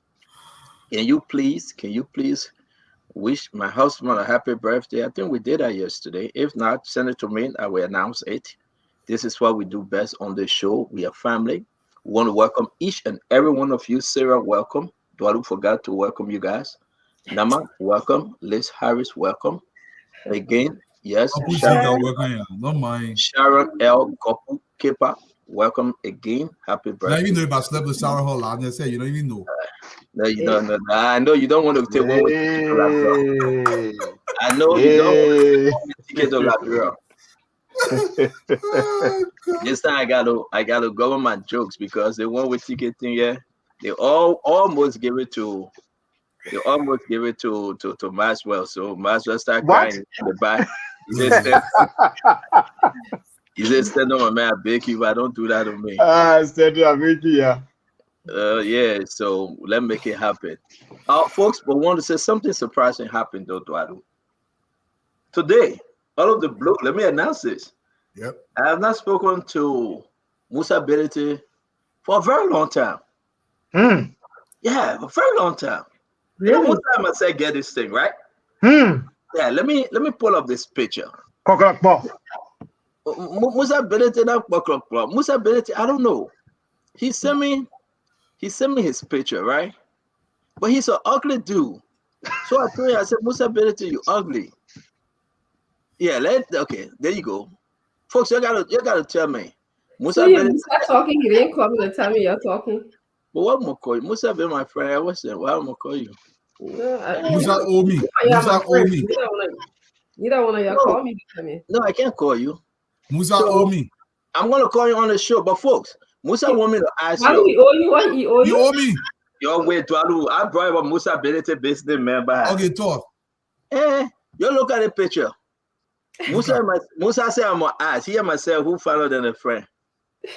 can you please wish my husband a happy birthday? I think we did that yesterday. If not, send it to me. I will announce it. This is what we do best on the show. We are family. We want to welcome each and every one of you. Sarah, welcome. Duadu forgot to welcome you guys. Nama, welcome. Liz Harris, welcome. Again, Yes. Not mine. Sharon L. Gopu Kepa, welcome again. Happy I birthday. even know if I slept with Sarah Hall, I just say you don't even know. No, you don't know. I know you don't want to take one with ticket to Liberia. I know you don't want to take one with ticket to Liberia. This time I gotta go on my jokes because the one with ticket thing, yeah, they almost give it to Maxwell. So Maxwell started crying in the back. He said, stand on my man, I beg you, but don't do that to me. Stand on, yeah. Yeah, so let's make it happen. Folks, but want to say something surprising happened though, Eduardo. Today, out of the blue, let me announce this. Yep. I have not spoken to Musa Ability for a very long time. Yeah, a very long time. Really? You know, most time I say get this thing, right? Yeah, let me pull up this picture. Musa Ability, Musa Ability, I don't know. He sent me his picture, right? But he's an ugly dude. So I told him, I said, Musa Ability, you ugly. Yeah, okay, there you go. Folks, you gotta tell me. Musa So Ability, you start talking, you didn't come to tell me you're talking. But what am I call you? Musa be my friend. I was saying, why am I call you? Musa owe me. Musa owe me. You don't want to call me. No, I can't call you. Musa owe me. I'm gonna call you on the show, but folks, Musa want me to ask you. He owe you what? He owe you? You owe me. Yo, wait, I brought about Musa Ability business member. Okay, talk. You look at the picture. Musa said I'm gonna ask. He and myself who follow than a friend.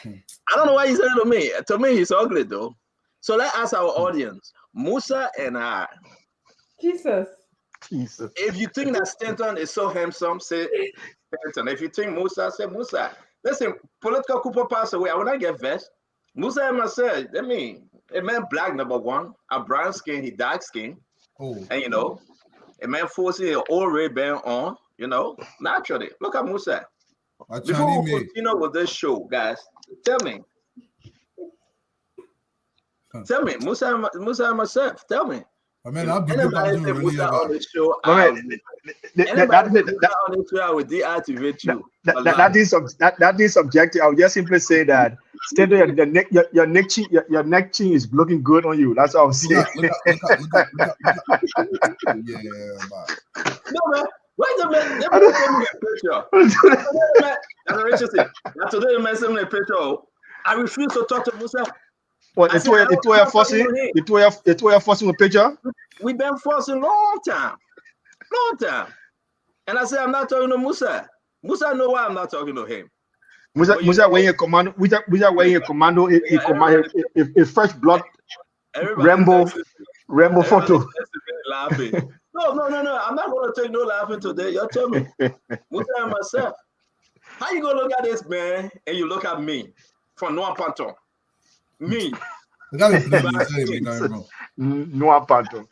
I don't know why he said it to me. To me, he's ugly though. So let's ask our audience, Musa and I. Jesus. If you think that Stanton is so handsome, say Stanton. If you think Musa, say Musa. Listen, political Cooper passed away. I will not get vexed. Musa and myself, I mean, a man black number one, a brown skin, he dark skin. And you know, a man forcing an old red band on, you know, naturally. Look at Musa. Before we continue with this show, guys, tell me, Musa and myself, tell me. I mean, I'll be anybody say Musa on the show, I will deactivate you. That is subjective. I would just simply say that your neck chin is looking good on you. That's what I'm saying. Look No, man. Wait a minute. Let me send me a picture. Today, the man sent me a picture. I refuse to talk to Musa. What? It's where you're forcing. It's where you're forcing a picture. We've been forcing long time, and I said I'm not talking to Musa. Musa know why I'm not talking to him. Musa when you commando, when you commando, a fresh blood, Rambo photo. Laughing. No. I'm not gonna take no laughing today. You tell me, Musa and myself. How you gonna look at this man and you look at me from Noir Panton? Me. Noir Panton.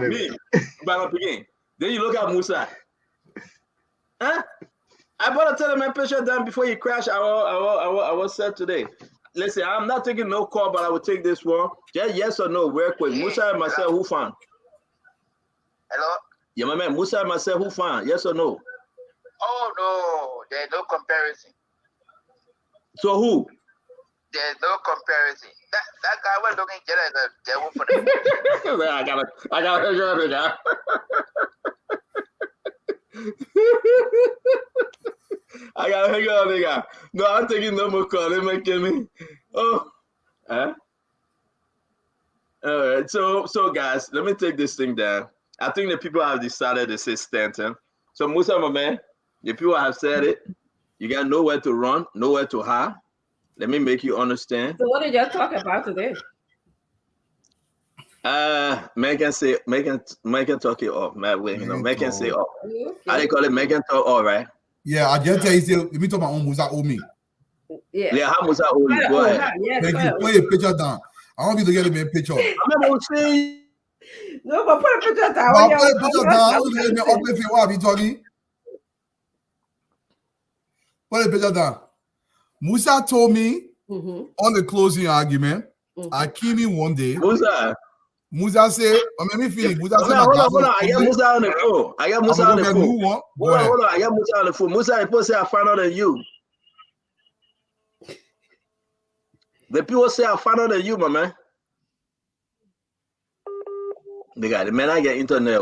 Me. Then you look at Musa. Huh? I better tell him my picture done before you crash. I was said today. Listen, I'm not taking no call, but I will take this one. Just yes or no, real quick. Musa and myself, who found? Hello? Yeah, my man, Musa and myself, who found? Yes or no? Oh, no. There's no comparison. So who? There's no comparison. That guy was looking just as a devil for the I got it. I gotta hang on, nigga. No, I'm taking no more call. They making me. Oh. All right. So guys, let me take this thing down. I think the people have decided to say Stanton. So Musa, my man, the people have said it. You got nowhere to run, nowhere to hide. Let me make you understand. So what did y'all talk about today? Megan talk it off. Megan say off. How they call it? Megan talk all right. Yeah, I just tell you, let me talk about Musa owe me. Yeah, how Musa owe you? Go ahead. Thank you. Put your picture down. I want you to get a picture. No, but put a picture down. Put a picture down. I want you to get me up. What are you talking? Put a picture down. Musa told me on the closing argument, I came in one day. Musa. Musa say, let me finish. Musa say, hold on. I got Musa on the phone. I got Musa on the phone. Hold on. I got Musa on the phone. Musa, people say I finer than you. The people say I finer than you, my man. They got the man. I get internet.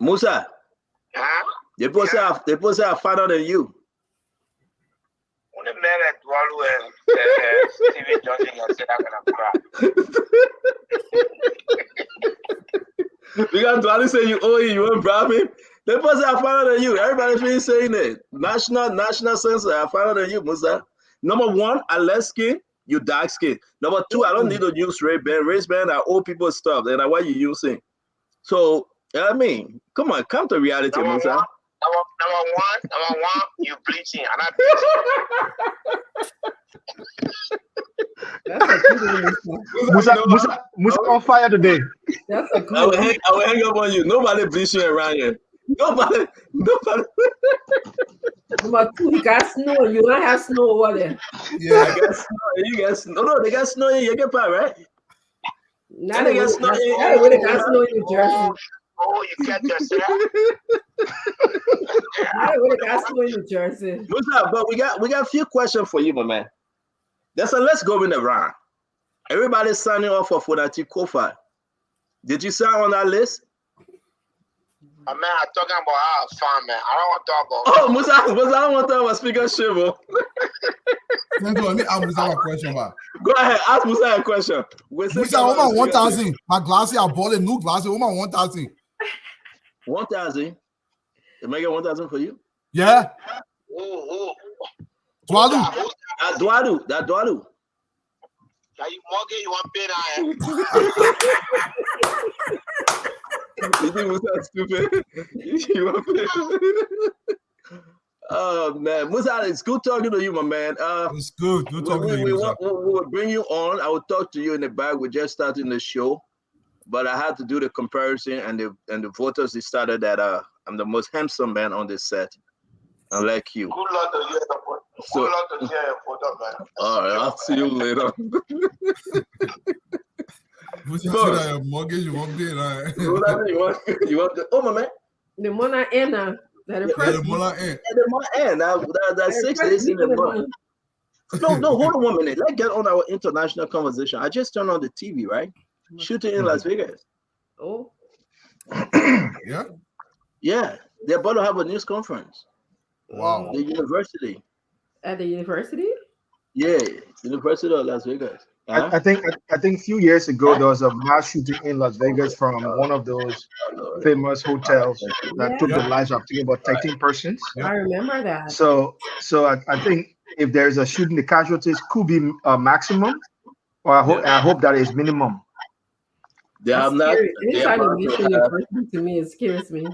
Musa. Huh? The people say I finer than you. When the man at Walu and Stephen Johnson said I'm gonna cry. Because Dwali say you owe you won't bribe him. The people say I finer than you. Everybody been saying it. National censor, I finer than you, Musa. Number one, I less skin, you dark skin. Number two, I don't need to use Ray-Ban. Ray-Ban are old people stuff. And what you using? So I mean, come on, come to reality, Musa. Number one, you bleaching. I'm not bleaching. Musa on fire today. That's a good I will hang up on you. Nobody bleaching around here. Nobody. Number two, you got snow. You don't have snow over there. Yeah, I got snow. You got snow. No, they got snow in your part, right? Not they got snow in New Jersey. Oh, you get yourself. I would have got snow in New Jersey. Musa, but we got a few questions for you, my man. Let's go in the round. Everybody's signing off for Fonati Kofa. Did you sign on that list? Man, I'm talking about how fun, man. I don't want to talk about. Oh, Musa, I don't want to talk about Speakership. Let me ask Musa a question, man. Go ahead, ask Musa a question. Musa, over 1,000. My glasses are balling, new glasses. Over 1,000. 1,000. They make it 1,000 for you? Yeah. Dwalu. Dwalu. Now you mortgage, you want to pay now. You think Musa is stupid? You want to pay? Oh man, Musa, it's good talking to you, my man. It's good talking to you. We will bring you on. I will talk to you in the back. We're just starting the show, but I had to do the comparison, and the voters decided that I'm the most handsome man on this set, unlike you. Good luck to you, so, good luck to you, photo, man. All right, I'll see you later. Mortgage, you won't be right. You want the, oh my man. The Mona Anna. The Mona Anna. That's 6 days in the month. No, hold on 1 minute. Let's get on our international conversation. I just turned on the TV, right? Shooting in Las Vegas. Oh. Yeah? Yeah. They're about to have a news conference. Wow. The university. At the university? Yeah, University of Las Vegas. I think a few years ago there was a mass shooting in Las Vegas from one of those famous hotels that took the lives of about 13 persons. I remember that. So I think if there's a shooting, the casualties could be a maximum, or I hope that is minimum. They have not. Anytime you mention your person to me, it scares me.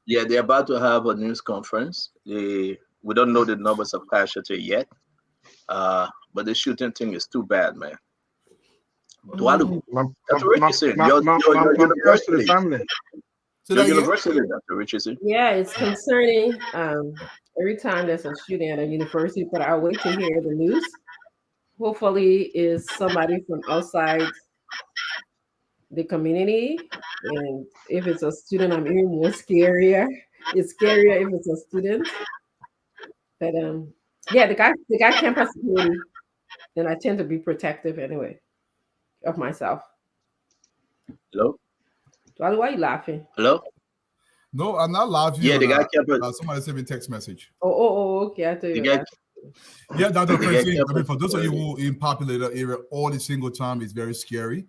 Yeah, they're about to have a news conference. We don't know the numbers of casualties yet, but the shooting thing is too bad, man. Dwalu, that's what you said. Your university. Your university, that's what you said. Yeah, it's concerning. Every time there's a shooting at a university, but I wait to hear the news. Hopefully, is somebody from outside the community, and if it's a student, I'm even more scarier. It's scarier if it's a student. But yeah, the guy campus security, then I tend to be protective anyway of myself. Hello? Why are you laughing? Hello? No, I'm not laughing. Yeah, the guy campus. Somebody sent me a text message. Oh, okay. I thought you were yeah, that's the first thing. I mean, for those of you who in populated area all the single time, it's very scary.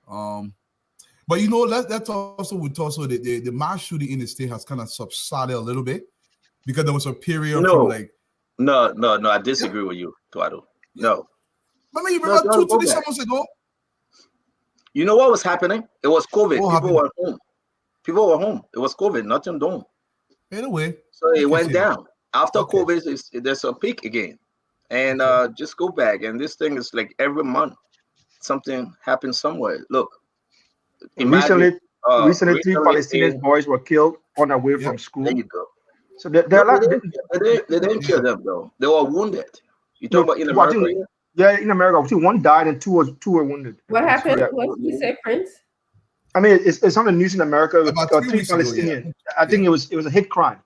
But you know, that's also the mass shooting in the state has kind of subsided a little bit because there was a period from like. No, I disagree with you, Tuado. No. I mean, you remember 2 months ago? You know what was happening? It was COVID. People were home. It was COVID, nothing doing. Anyway. So it went down. After COVID, there's a peak again. And just go back. And this thing is like every month, something happens somewhere. Look. Recently 3 Palestinian boys were killed on their way from school. There you go. So they didn't kill them, though. They were wounded. You talking about in America? Yeah, in America, I think one died and two were wounded. What happened? Yeah. What did you say, Prince? I mean, it's on the news in America. About 3 Three weeks ago, Palestinians. yeah. I think it was a hate crime.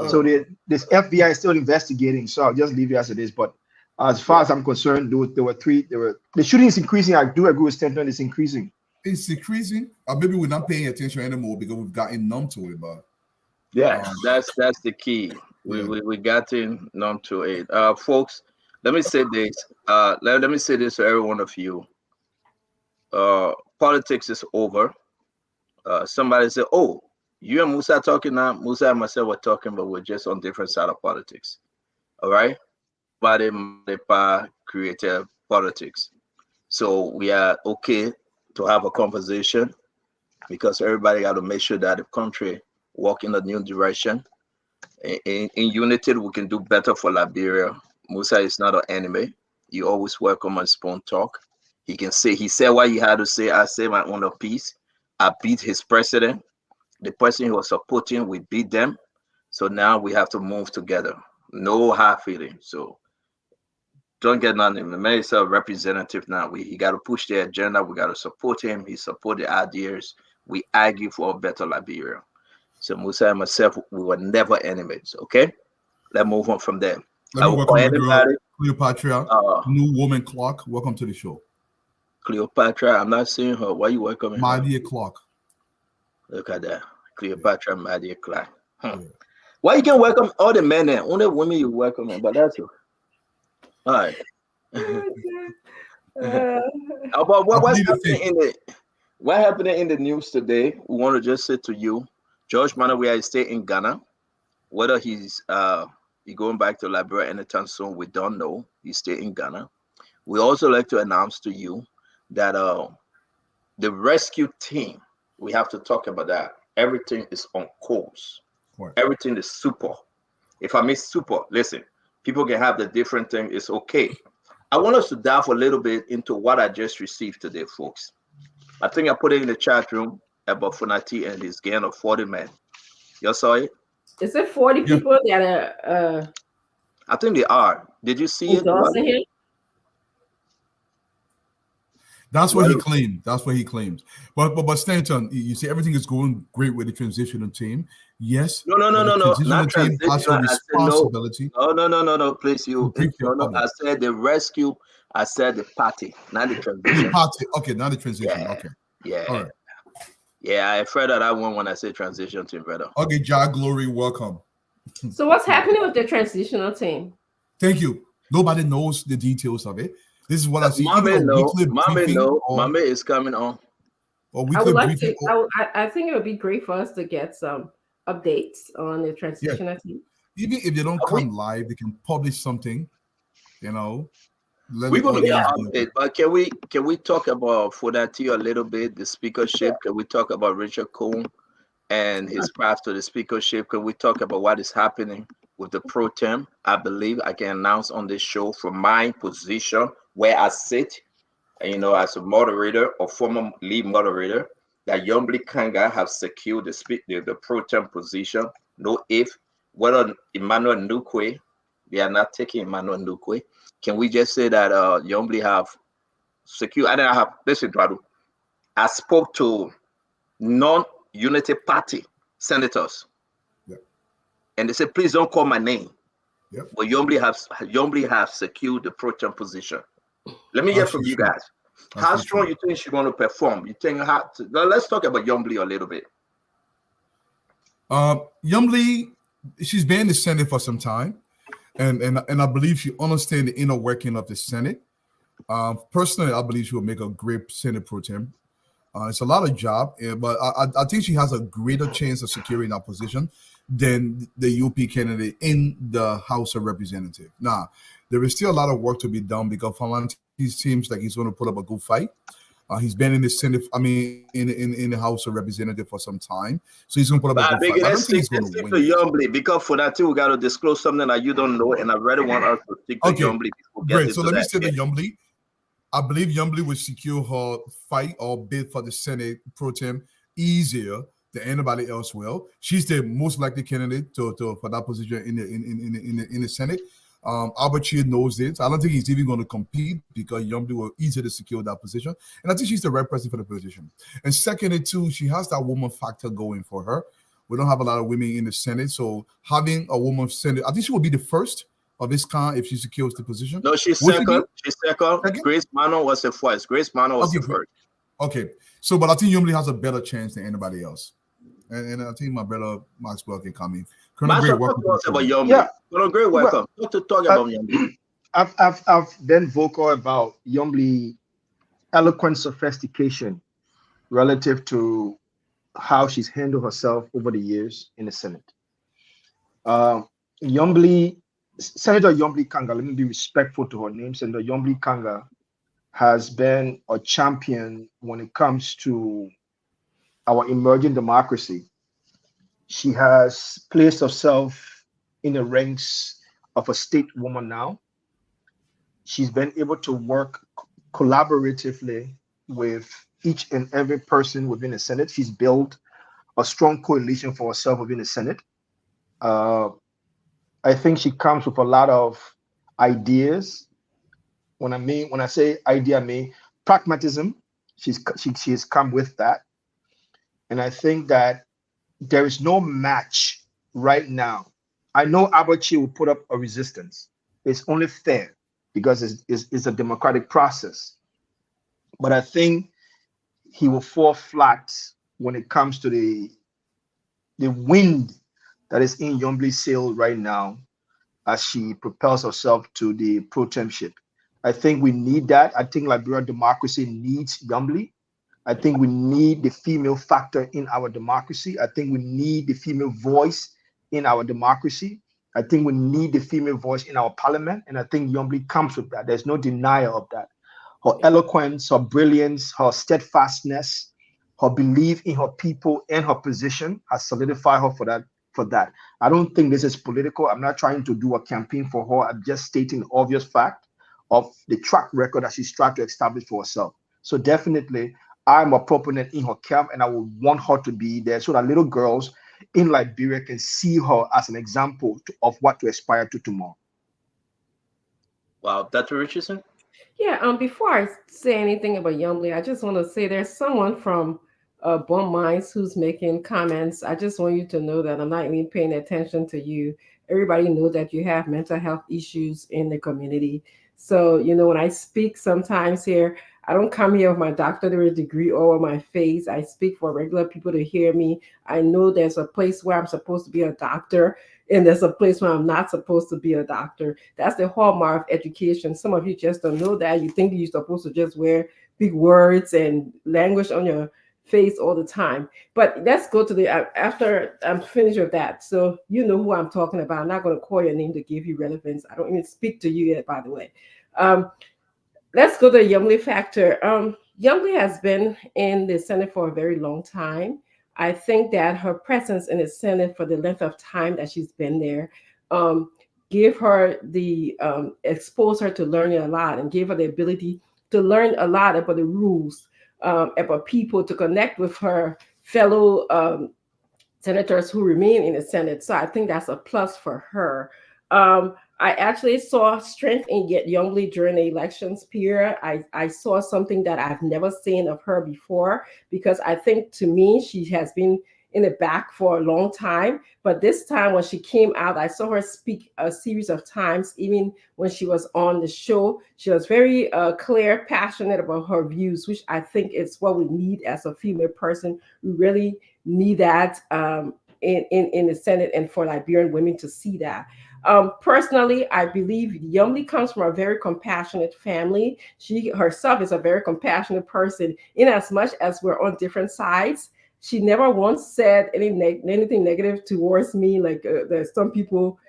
So this FBI is still investigating. So I'll just leave it as it is. But as far as I'm concerned, there were three. The shooting is increasing. I do agree with Stanton. It's increasing. It's decreasing. Or maybe we're not paying attention anymore because we've gotten numb to it. But yeah, that's the key. We gotten numb to it. Folks, let me say this. Let me say this to every one of you. Politics is over. Somebody said, "Oh, you and Musa talking now." Musa and myself were talking, but we're just on different side of politics. All right, but they created politics, so we are okay to have a conversation because everybody got to make sure that the country walk in a new direction. In unity, we can do better for Liberia. Musa is not an enemy. You always welcome on Spoon Talk. He said what he had to say. I say my own piece. I beat his president. The person he was supporting, we beat them. So now we have to move together. No hard feeling. So don't get nothing. The man is a representative now. He got to push the agenda. We got to support him. He support the ideas. We argue for a better Liberia. So Musa and myself, we were never enemies. Okay, let's move on from there. Let me welcome anybody. Cleopatra, new woman clock. Welcome to the show. Cleopatra, I'm not seeing her. Why are you welcoming my her? dear clock. Look at that. Cleopatra, my dear clock. Why you can welcome all the men there? Only women you welcome, but that's you. All right. About what's happening what happened in the news today? We want to just say to you, George Manawia is staying in Ghana. Whether he's going back to Liberia anytime soon, we don't know. He's staying in Ghana. We also like to announce to you that the rescue team, we have to talk about that. Everything is on course. Right. Everything is super. If I miss super, listen, people can have the different thing. It's okay. I want us to dive a little bit into what I just received today, folks. I think I put it in the chat room about Funati and his gang of 40 men. You saw it? Is it 40 people that are I think they are. Did you see it? That's what he claimed. That's what he claims. But Stanton, you see everything is going great with the transitional team. Yes. No. Not team has a responsibility. No. Please, I said the rescue. I said the party, not the transition. The party. Okay, not the transition. Yeah. Okay. Yeah. All right. Yeah, I afraid that I won when I say transition team, brother. Okay, Jah Glory, welcome. So what's happening with the transitional team? Thank you. Nobody knows the details of it. This is what I see. Mame is coming on. I would like to. I think it would be great for us to get some updates on the transitional team. Even if they don't come live, they can publish something. You know, we're going to get an update. But can we talk about Funati a little bit? The speakership. Can we talk about Richard Cohn and his path to the speakership? Can we talk about what is happening with the pro tem? I believe I can announce on this show from my position where I sit, as a moderator or former lead moderator, that Yombli Kangar have secured the pro tem position. No if, whether Emmanuel Nukwe, they are not taking Emmanuel Nukwe. Can we just say that Yombli have secured? And I have, listen, Radu, I spoke to non-unity party senators. And they said, please don't call my name. Yep. But Yombli have secured the pro tem position. Let me hear from you guys. How strong you think she's going to perform? You think let's talk about Yombli a little bit. Yombli, she's been in the Senate for some time, and I believe she understands the inner working of the Senate. Personally, I believe she will make a great Senate pro tem. It's a lot of job, but I think she has a greater chance of securing that position than the UP candidate in the House of Representatives. Now, there is still a lot of work to be done because Falante seems like he's going to put up a good fight. He's been in the Senate, in the House of Representatives for some time, so he's going to put up a good fight. I don't think he's going to win. Yombli, because for that too, we got to disclose something that you don't know, and I really want us to stick to Yombli. Great. So let me say that Yombli. I believe Yombli will secure her fight or bid for the Senate pro tem easier than anybody else will. She's the most likely candidate for that position in the Senate. Albert knows it. I don't think he's even going to compete because Yombi will easy to secure that position. And I think she's the right person for the position. And secondly, too, she has that woman factor going for her. We don't have a lot of women in the Senate. So having a woman Senate, I think she will be the first of this kind if she secures the position. No, she's second. She's second. Grace Mano was the first. Grace Mano was the first. Okay. So, but I think Yombi has a better chance than anybody else. And I think my brother Maxwell can come in. Colonel Gray, welcome. Yeah. Colonel Gray, welcome. To talk about Yombi. I've been vocal about Yombi eloquent sophistication relative to how she's handled herself over the years in the Senate. Senator Yombli Kangar, let me be respectful to her name. Senator Yombli Kangar has been a champion when it comes to our emerging democracy. She has placed herself in the ranks of a state woman now. She's been able to work collaboratively with each and every person within the Senate. She's built a strong coalition for herself within the Senate. I think she comes with a lot of ideas. When I say idea, I mean pragmatism. She has come with that. And I think that there is no match right now. I know Abachi will put up a resistance. It's only fair because it's a democratic process. But I think he will fall flat when it comes to the wind that is in Yombli's sail right now as she propels herself to the pro-tempship. I think we need that. I think Liberian democracy needs Yombli. I think we need the female factor in our democracy. I think we need the female voice in our democracy. I think we need the female voice in our parliament. And I think Yombli comes with that. There's no denial of that. Her eloquence, her brilliance, her steadfastness, her belief in her people and her position has solidified her for that. I don't think this is political. I'm not trying to do a campaign for her. I'm just stating the obvious fact of the track record that she's tried to establish for herself. So definitely, I'm a proponent in her camp, and I would want her to be there so that little girls in Liberia can see her as an example of what to aspire to tomorrow. Wow, Dr. Richardson? Yeah, before I say anything about Yombli, I just want to say there's someone from Bon Minds who's making comments. I just want you to know that I'm not even paying attention to you. Everybody knows that you have mental health issues in the community. So, when I speak sometimes here, I don't come here with my doctorate degree over my face. I speak for regular people to hear me. I know there's a place where I'm supposed to be a doctor, and there's a place where I'm not supposed to be a doctor. That's the hallmark of education. Some of you just don't know that. You think you're supposed to just wear big words and language on your face all the time. But let's go to after I'm finished with that. So you know who I'm talking about. I'm not going to call your name to give you relevance. I don't even speak to you yet, by the way. Let's go to the Yombli factor. Yombli has been in the Senate for a very long time. I think that her presence in the Senate for the length of time that she's been there gave her expose her to learning a lot and gave her the ability to learn a lot about the rules, about people, to connect with her fellow senators who remain in the Senate. So I think that's a plus for her. I actually saw strength in Yombli during the elections period. I saw something that I've never seen of her before, because I think, to me, she has been in the back for a long time. But this time when she came out, I saw her speak a series of times. Even when she was on the show, she was very clear, passionate about her views, which I think is what we need as a female person. We really need that in the Senate, and for Liberian women to see that. Personally, I believe Yombli comes from a very compassionate family. She herself is a very compassionate person, in as much as we're on different sides. She never once said anything negative towards me. Like there's some people,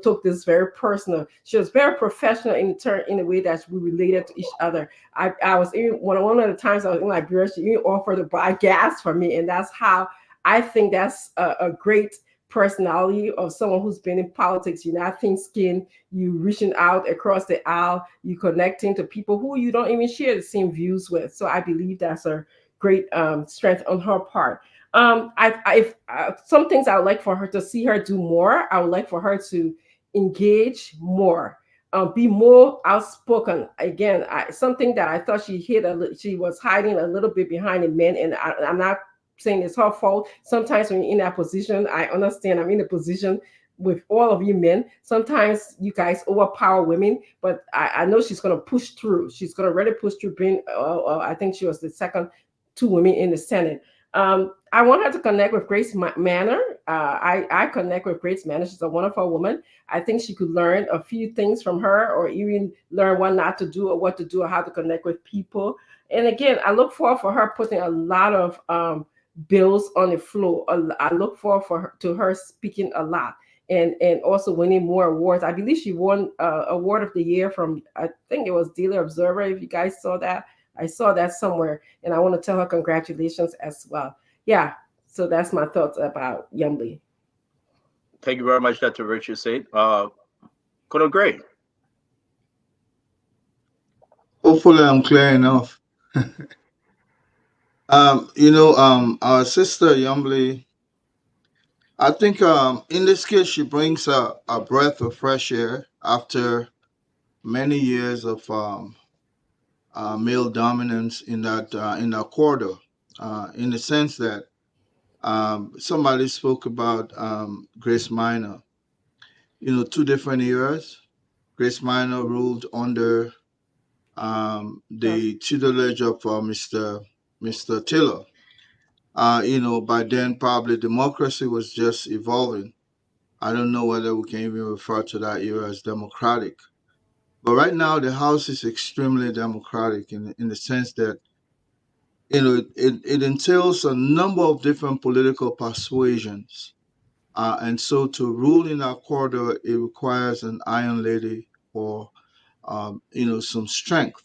took this very personal. She was very professional in the way that we related to each other. I was even one of the times I was in Liberia, she even offered to buy gas for me, and that's how I think that's a great personality of someone who's been in politics. You're not thin skinned, you reaching out across the aisle, you connecting to people who you don't even share the same views with. So I believe that's a great strength on her part. Some things I would like for her to see her do more. I would like for her to engage more, be more outspoken. Again, something that I thought she was hiding a little bit behind the men, and I'm not saying it's her fault. Sometimes when you're in that position, I understand I'm in a position with all of you men. Sometimes you guys overpower women, but I know she's going to push through. She's going to really push through. Being, I think she was the second 2 women in the Senate. I want her to connect with Grace Manner. I connect with Grace Manner. She's a wonderful woman. I think she could learn a few things from her, or even learn what not to do, or what to do, or how to connect with people. And again, I look forward for her putting a lot of bills on the floor. I look forward to her speaking a lot, and also winning more awards. I believe she won Award of the Year from, I think it was Daily Observer. If you guys saw that, I saw that somewhere, and I want to tell her congratulations as well. Yeah, so that's my thoughts about Yumbly. Thank you very much, Dr. Richard Said. Colonel Gray. Hopefully, I'm clear enough. Our sister Yumbly, I think in this case, she brings a breath of fresh air after many years of male dominance in that corridor. In the sense that somebody spoke about Grace Minor. 2 different eras. Grace Minor ruled under the tutelage of Mr. Taylor. By then probably democracy was just evolving. I don't know whether we can even refer to that era as democratic. But right now, the House is extremely democratic in the sense that it entails a number of different political persuasions. And so to rule in our corridor, it requires an iron lady or, some strength.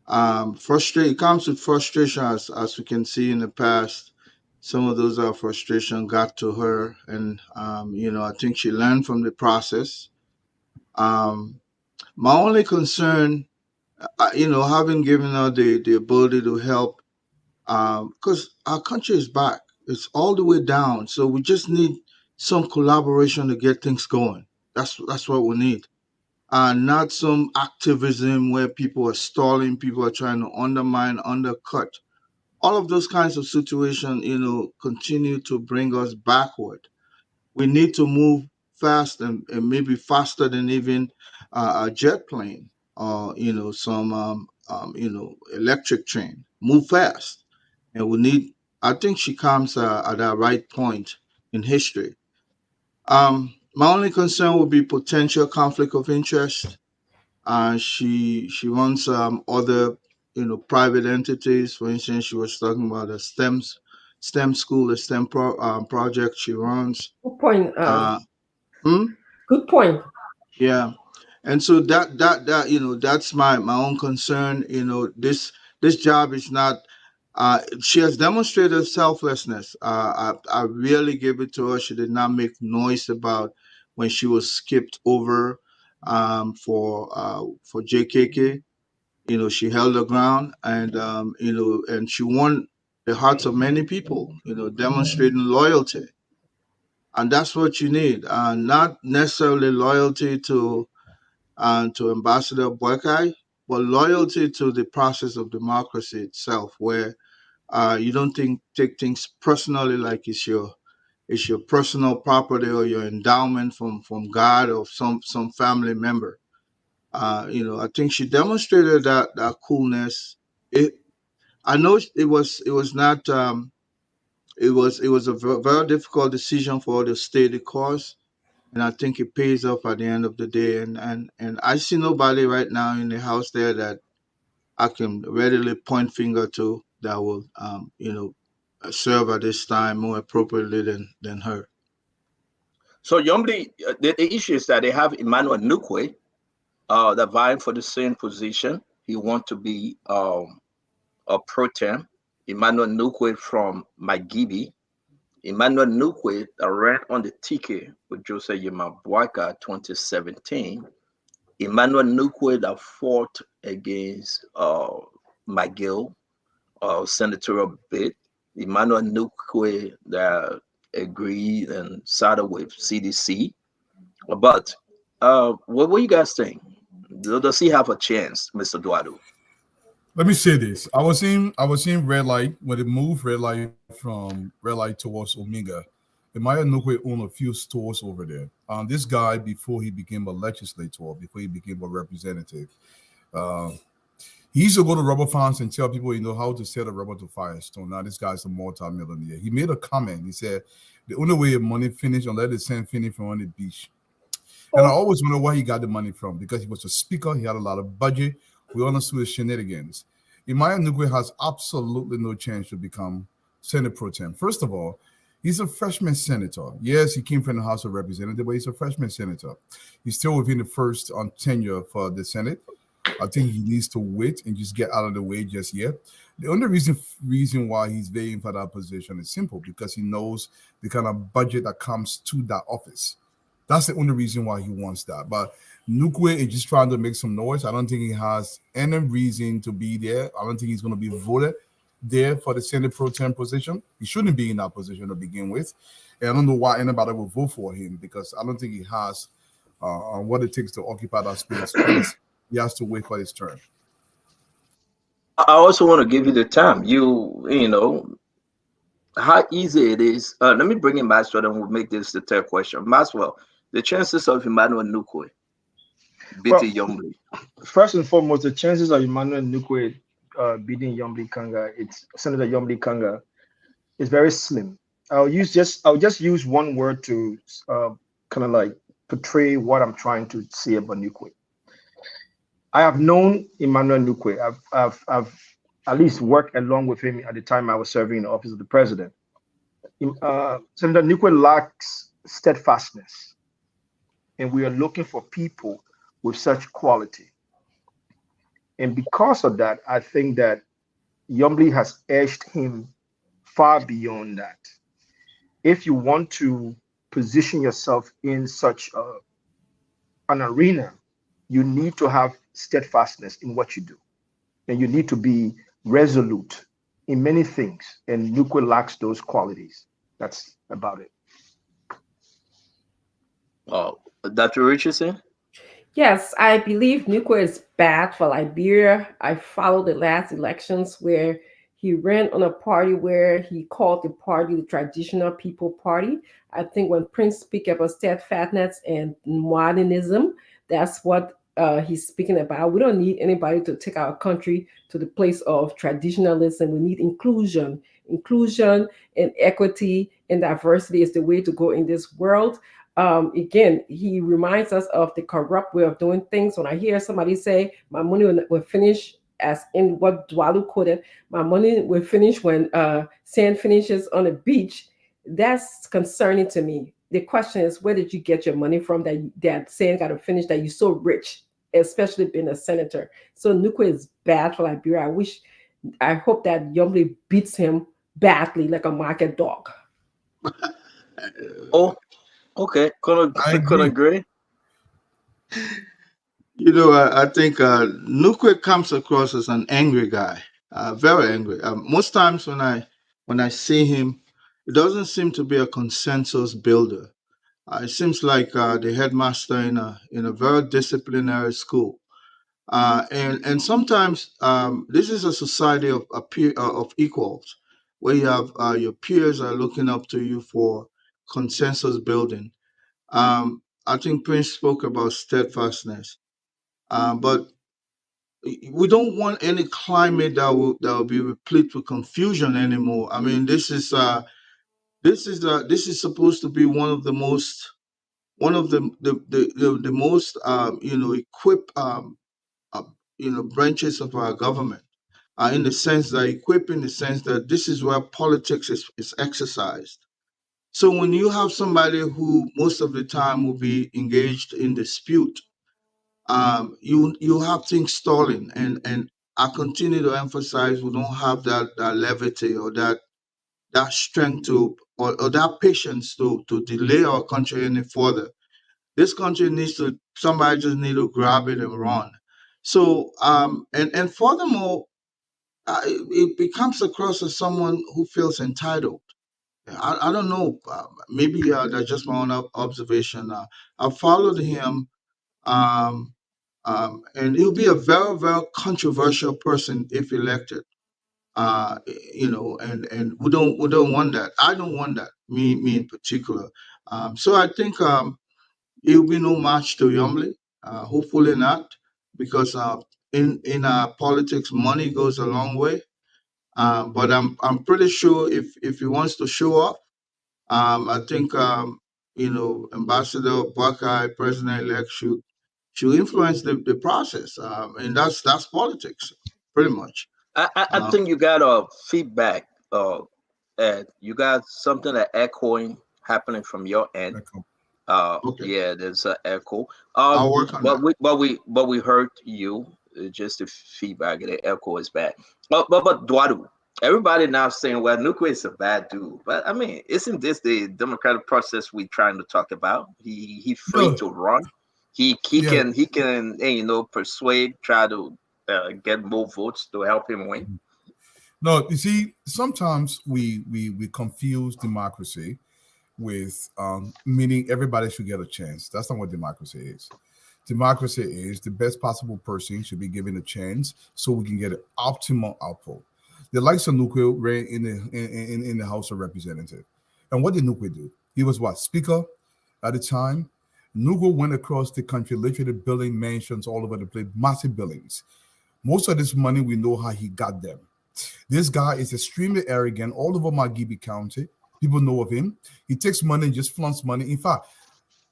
It comes with frustration, as we can see in the past. Some of those frustration got to her, and I think she learned from the process. My only concern, having given her the ability to help, because our country is back, it's all the way down. So we just need some collaboration to get things going. That's what we need. Not some activism where people are stalling, people are trying to undermine, undercut. All of those kinds of situations, continue to bring us backward. We need to move fast, and maybe faster than even a jet plane or, some, electric train. Move fast. And I think she comes at that right point in history. My only concern would be potential conflict of interest. She runs other private entities. For instance, she was talking about a STEM school, a STEM project she runs. Good point. Hmm? Good point. Yeah, and so that's my own concern. This job is not. She has demonstrated selflessness. I really give it to her. She did not make noise about when she was skipped over for JKK. She held her ground, and and she won the hearts of many people. Demonstrating loyalty, and that's what you need. Not necessarily loyalty to Ambassador Boykai, but loyalty to the process of democracy itself, where you don't take things personally, like it's your personal property or your endowment from God or some family member. I think she demonstrated that coolness. I know it was not it was a very difficult decision for her to stay the course, and I think it pays off at the end of the day. And I see nobody right now in the house there that I can readily point finger to that will serve at this time more appropriately than her. So Yumbly, the issue is that they have Emmanuel Nukwe, that vying for the same position. He wants to be a pro tem. Emmanuel Nukwe from Magibi. Emmanuel Nukwe that ran on the ticket with Jose Yemabwaka 2017. Emmanuel Nukwe that fought against McGill, senatorial bid. Emmanuel Nukwe that agreed and sided with CDC. But What you guys think? Does he have a chance, Mr. Duadu? Let me say this. I was in red light when it moved red light from red light towards Omega. The Maya Nukwe owned a few stores over there. This guy, before he became a legislator, before he became a representative, uh, he used to go to rubber farms and tell people, how to set a rubber to Firestone. Now this guy's a multi-millionaire. He made a comment. He said, the only way your money finish unless the sand finish from on the beach. And I always wonder where he got the money from because he was a speaker. He had a lot of budget. We all know his shenanigans. Imaya Nugwe has absolutely no chance to become Senate Pro Tem. First of all, he's a freshman senator. Yes, he came from the House of Representatives, but he's a freshman senator. He's still within the first tenure for the Senate. I think he needs to wait and just get out of the way just yet. The only reason why he's vying for that position is simple because he knows the kind of budget that comes to that office. That's the only reason why he wants that. But Nukwe is just trying to make some noise. I don't think he has any reason to be there. I don't think he's going to be voted there for the Senate Pro Tem position. He shouldn't be in that position to begin with. And I don't know why anybody will vote for him because I don't think he has what it takes to occupy that space. He has to wait for his turn. I also want to give you the time. You know how easy it is. Let me bring in Maxwell and we'll make this the third question. Maxwell, the chances of Emmanuel Nukwe beating Yombli. First and foremost, the chances of Emmanuel Nukwe beating Yombli Kangar, it's Senator Yombli Kangar, is very slim. I'll just use one word to kind of like portray what I'm trying to say about Nukwe. I have known Emmanuel Nukwe. I've at least worked along with him at the time I was serving in the office of the president. Senator Nukwe lacks steadfastness, and we are looking for people with such quality. And because of that, I think that Yombli has edged him far beyond that. If you want to position yourself in such an arena, you need to have steadfastness in what you do. And you need to be resolute in many things. And Nukwe lacks those qualities. That's about it. Oh, Dr. Richardson? Yes, I believe Nukwe is bad for Liberia. I followed the last elections where he ran on a party where he called the party the Traditional People Party. I think when Prince speak about steadfastness and modernism, that's what he's speaking about. We don't need anybody to take our country to the place of traditionalism. We need inclusion. Inclusion and equity and diversity is the way to go in this world. Again, he reminds us of the corrupt way of doing things. When I hear somebody say, my money will finish, as in what Dwalu quoted, my money will finish when sand finishes on a beach, that's concerning to me. The question is, where did you get your money from that sand got to finish, that you're so rich, especially being a senator? So Nukwe is bad for Liberia. I hope that Yombli beats him badly like a market dog. Oh, okay. Couldn't agree. I think Nukwe comes across as an angry guy, very angry. Most times when I see him, it doesn't seem to be a consensus builder. It seems like the headmaster in a very disciplinary school. And sometimes this is a society of equals, where you have your peers are looking up to you for consensus building. I think Prince spoke about steadfastness, but we don't want any climate that will be replete with confusion anymore. I mean, this is supposed to be one of the most equipped branches of our government, in the sense that equipped in the sense that this is where politics is exercised. So when you have somebody who most of the time will be engaged in dispute, you have things stalling, and I continue to emphasize we don't have that levity or that strength or that patience to delay our country any further. This country somebody just need to grab it and run. So and furthermore, it comes across as someone who feels entitled. I don't know. Maybe that's just my own observation. I followed him And he'll be a very, very controversial person if elected. And we don't want that. I don't want that. Me in particular. So I think it will be no match to Yomley. Hopefully not, because in politics, money goes a long way. But I'm pretty sure if he wants to show up, I think Ambassador Buckeye, President-elect, should influence the process, and that's politics, pretty much. I think you got a feedback. Ed, you got something that echoing happening from your end. Okay. Yeah, there's an echo. I'll work on that. But we heard you. Just the feedback. The echo is bad. But Dwadu, everybody now saying, well, Nuku is a bad dude. But I mean, isn't this the democratic process we're trying to talk about? He's free to run. He can persuade, try to get more votes to help him win. No, you see, sometimes we confuse democracy with meaning everybody should get a chance. That's not what democracy is. Democracy is the best possible person should be given a chance so we can get an optimal output. The likes of Nuku ran in the House of Representatives. And what did Nuku do? He was what? Speaker at the time. Nuku went across the country, literally building mansions all over the place, massive buildings. Most of this money, we know how he got them. This guy is extremely arrogant all over Magibi County. People know of him. He takes money and just flaunts money. In fact,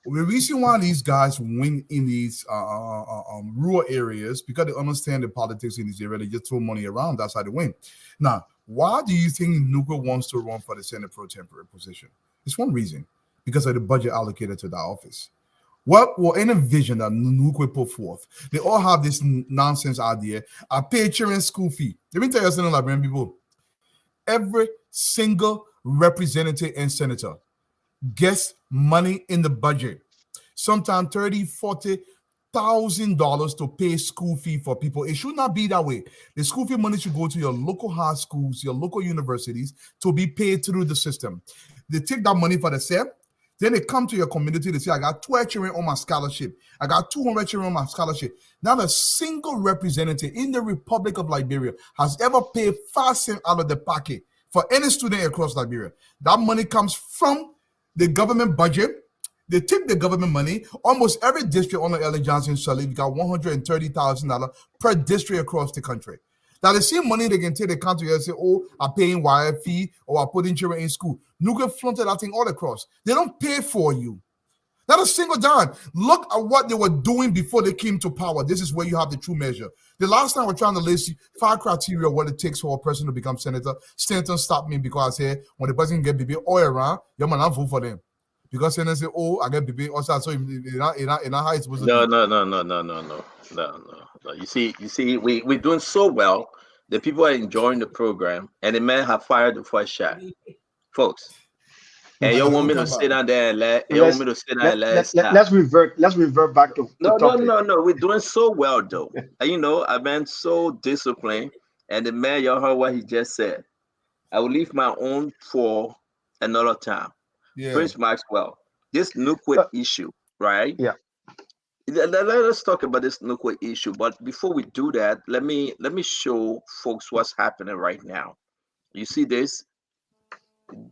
the reason why these guys win in these rural areas, because they understand the politics in this area, they just throw money around. That's how they win. Now, why do you think Nuku wants to run for the Senate pro tempore position? It's one reason, because of the budget allocated to that office. What will any vision that Nuku put forth? They all have this nonsense idea. I pay children's school fee. Let me tell you something, Liberian people. Every single representative and senator gets money in the budget, sometimes $30,000-$40,000 to pay school fee for people. It should not be that way. The school fee money should go to your local high schools, your local universities, to be paid through the system. They take that money for themselves. Then they come to your community. They say, I got 12 children on my scholarship. I got 200 children on my scholarship. Not a single representative in the Republic of Liberia has ever paid 5 cents out of the pocket for any student across Liberia. That money comes from the government budget. They take the government money. Almost every district under Ellen Johnson Sullivan got $130,000 per district across the country. Now, the same money they can take the country and say, oh, I'm paying wire fee or I'm putting children in school. Nuku flaunted that thing all across. They don't pay for you. Not a single dime. Look at what they were doing before they came to power. This is where you have the true measure. The last time we're trying to list 5 criteria what it takes for a person to become senator, Stanton stopped me because I said, when the person get BB all around, you're going to vote for them. Because then they say, oh, I get BB also, so it's not how it's supposed to be. No. You see, we're doing so well. The people are enjoying the program, and the men have fired the first shot, folks. And you want me to sit down there and let's revert back to topic. No. We're doing so well, though. I've been so disciplined, and the man, you heard what he just said. I will leave my own for another time. Yeah. Prince Maxwell, this Nuku issue, right? Yeah. Let us talk about this Nuku issue, but before we do that, let me show folks what's happening right now. You see this?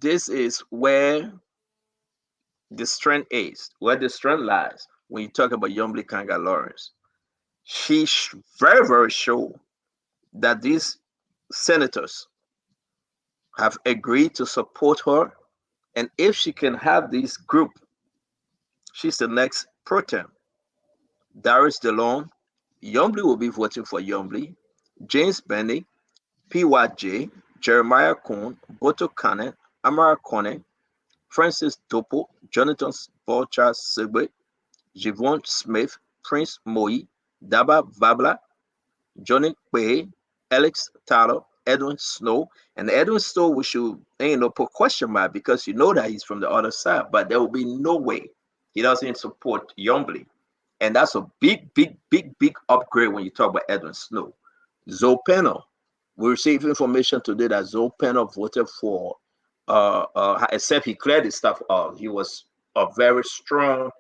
This is where the strength is, where the strength lies. When you talk about Yombly Kangar Lawrence, she's very, very sure that these senators have agreed to support her, and if she can have this group, she's the next pro tem. Darius DeLone, Yombly will be voting for Yombly, James Benny, PYJ, Jeremiah Kuhn, Boto Kanen, Amara Kone, Francis Dopo, Jonathan Bolcha Sigbe, Javon Smith, Prince Moi, Daba Vabla, Johnny Kwe, Alex Tyler, Edwin Snow. And Edwin Snow, we should put question mark because you know that he's from the other side, but there will be no way he doesn't support Yombly. And that's a big upgrade when you talk about Edwin Snow. Zoe Penner, we received information today that Zoe Penner voted for, except he cleared his stuff out. He was a very strong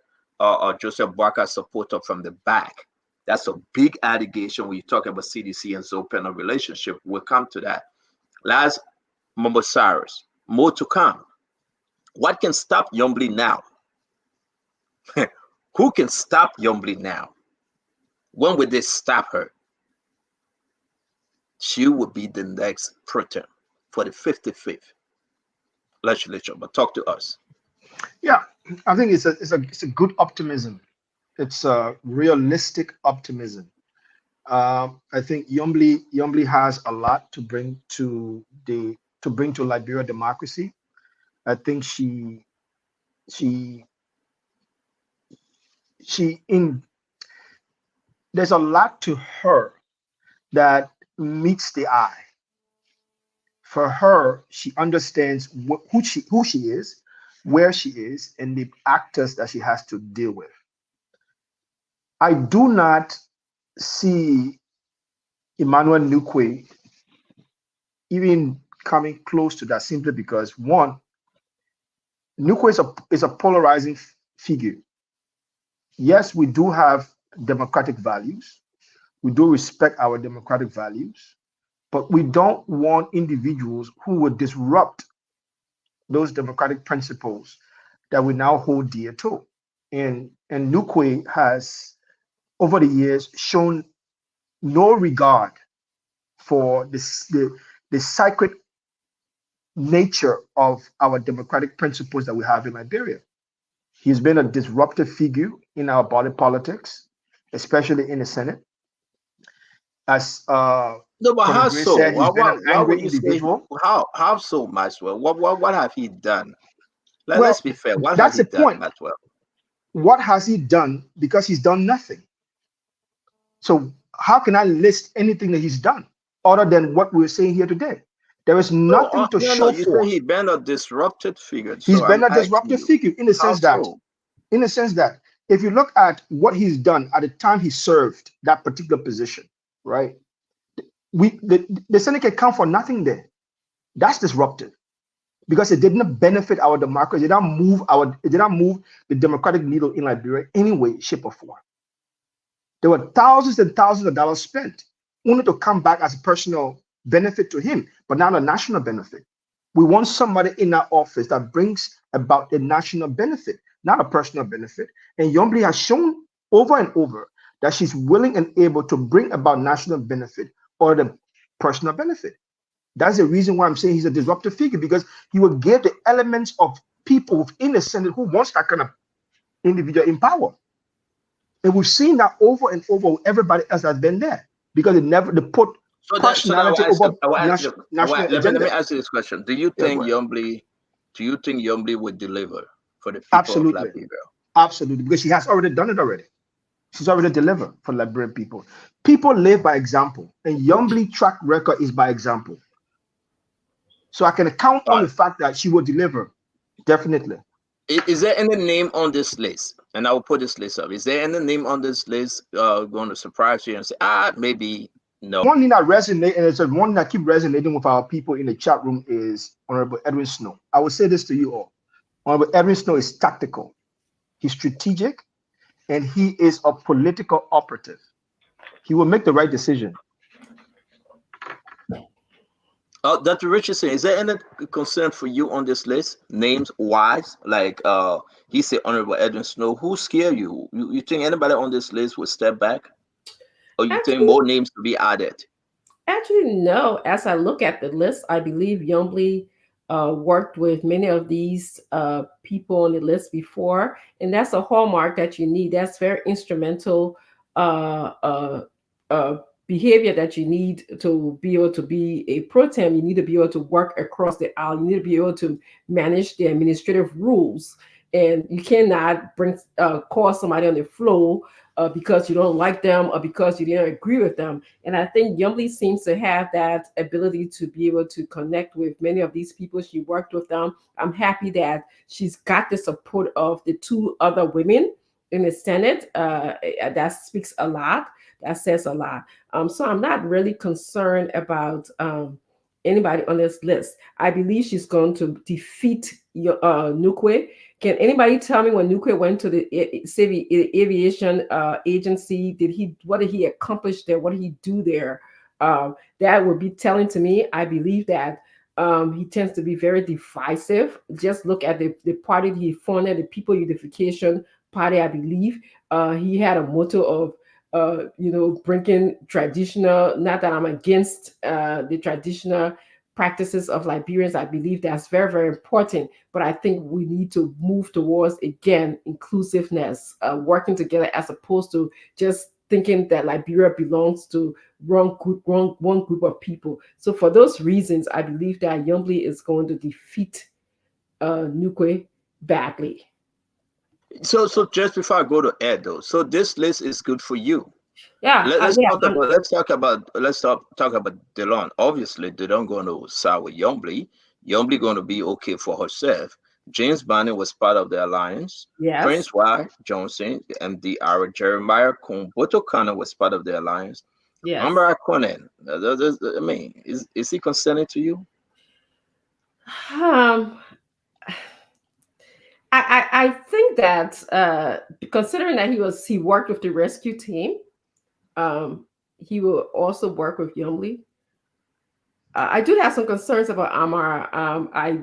Joseph Barker supporter from the back. That's a big allegation when you talk about CDC and Zopena relationship. We'll come to that. Last, Mambo Cyrus. More to come. What can stop Yombly now? Who can stop Yombly now? When would they stop her? She would be the next pro-tem for the 55th legislature. But talk to us. Yeah, I think it's a good optimism. It's a realistic optimism. I think Yombly has a lot to bring to Liberia democracy. I think there's a lot to her that meets the eye. For her, she understands who she is, where she is, and the actors that she has to deal with. I do not see Emmanuel Nukwe even coming close to that, simply because, one, Nukwe is a polarizing figure. Yes, we do have democratic values. We do respect our democratic values, but we don't want individuals who would disrupt those democratic principles that we now hold dear to. And Nukwe has, over the years, shown no regard for the sacred nature of our democratic principles that we have in Liberia. He's been a disruptive figure in our body politics, especially in the Senate. As no, but how so? said, he's been an angry individual. How so, Maxwell? What have he done? Let's be fair. What that's has he the point. done, Maxwell? What has he done? Because he's done nothing. So how can I list anything that he's done other than what we're saying here today? There is nothing to show you for. He's been a disrupted figure. He's been a disruptive figure in the sense that if you look at what he's done at the time he served that particular position, right? The Senate can count for nothing there. That's disruptive because it didn't benefit our democracy. It did not move the democratic needle in Liberia any way, shape, or form. There were thousands and thousands of dollars spent only to come back as a personal benefit to him, but not a national benefit. We want somebody in that office that brings about a national benefit, not a personal benefit. And Yombly has shown over and over that she's willing and able to bring about national benefit or the personal benefit. That's the reason why I'm saying he's a disruptive figure, because he will give the elements of people within the Senate who wants that kind of individual in power. And we've seen that over and over with everybody else that's been there, because they put personality over national agenda. Let me ask you this question: Do you think Yombly would deliver for the people Absolutely. of Liberia? Absolutely, because she has already done it already. She's already delivered for Liberian people. People live by example, and Yombly track record is by example. So I can count on the fact that she will deliver, definitely. Is there any name on this list? And I will put this list up. Is there any name on this list going to surprise you and say, maybe no? One thing that resonates, and it's one that keeps resonating with our people in the chat room, is Honorable Edwin Snow. I will say this to you all. Honorable Edwin Snow is tactical. He's strategic, and he is a political operative. He will make the right decision. Dr. Richardson, is there any concern for you on this list? Names wise, like he said, Honorable Edwin Snow. Who scare you? You think anybody on this list would step back, or you think more names to be added? Actually, no. As I look at the list, I believe Yombly worked with many of these people on the list before, and that's a hallmark that you need. That's very instrumental behavior that you need to be able to be a pro tem. You need to be able to work across the aisle. You need to be able to manage the administrative rules, and you cannot call somebody on the floor because you don't like them or because you didn't agree with them. And I think Yombly seems to have that ability to be able to connect with many of these people. She worked with them. I'm happy that she's got the support of the two other women in the Senate. That speaks a lot. That says a lot. So I'm not really concerned about anybody on this list. I believe she's going to defeat Nuid. Can anybody tell me when Nuid went to the civil aviation agency? What did he accomplish there? What did he do there? That would be telling to me. I believe that he tends to be very divisive. Just look at the party he founded, the People Unification Party. I believe he had a motto of bringing traditional. Not that I'm against the traditional practices of Liberians. I believe that's very, very important. But I think we need to move towards, again, inclusiveness, working together, as opposed to just thinking that Liberia belongs to one group of people. So for those reasons, I believe that Yombly is going to defeat Nuid badly. So just before I go to Ed, though, so this list is good for you. Yeah. Let's talk about Delon. Obviously, they don't going to side with Yombly. Yombly going to be okay for herself. James Barney was part of the alliance. Yes. Prince Y. Johnson, MDR, Jeremiah Kumboto Kana was part of the alliance. Yes. Amber Conan, I mean, is he concerning to you? I think that considering that he worked with the rescue team, he will also work with Yombly. I do have some concerns about Amar. I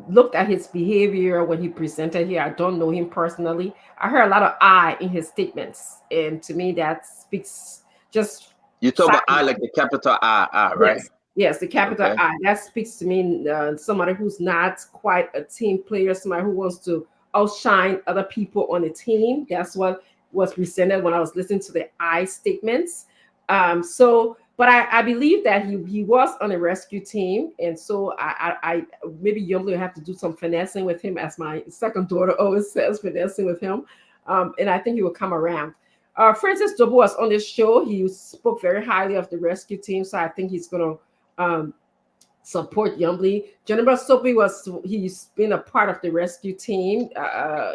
looked at his behavior when he presented here. I don't know him personally. I heard a lot of I in his statements, and to me that speaks just. You talk about I like the capital I, right? Yes, the capital I. That speaks to me somebody who's not quite a team player, somebody who wants to outshine other people on the team. That's what was presented when I was listening to the I statements. But I believe that he was on a rescue team, and so I maybe Yombly will have to do some finessing with him, as my second daughter always says, finessing with him, and I think he will come around. Francis Dobo was on this show. He spoke very highly of the rescue team, so I think he's going to support Yombly. Jennifer Soapy he's been a part of the rescue team.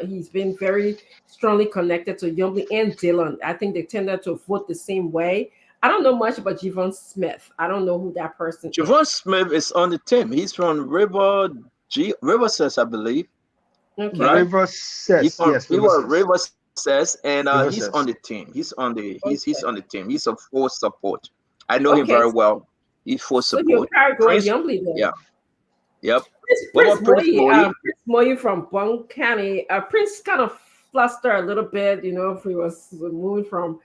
He's been very strongly connected to Yombly and Dylan. I think they tended to vote the same way. I don't know much about Javon Smith. I don't know who that person is. Javon Smith is on the team. He's from Riverside, I believe. Okay. Right? Riverside, yes. Riverside, and he's on the team. He's on the team. He's a full support. I know him very well. He's full support. So you're going Yombly then. Yeah. Yep. Prince Moyi from Bung County. Prince kind of flustered a little bit, if he was moving from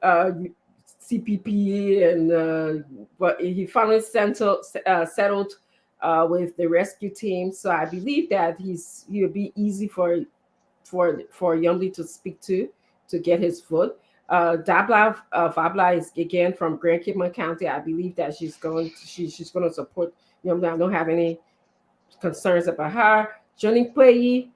CPP, and but he finally settled with the rescue team. So I believe that he'll be easy for Yombly to speak to get his vote. Vabla is again from Grand Cayman County. I believe that she's going to support Yombly. I don't have any concerns about her. Johnny Pei.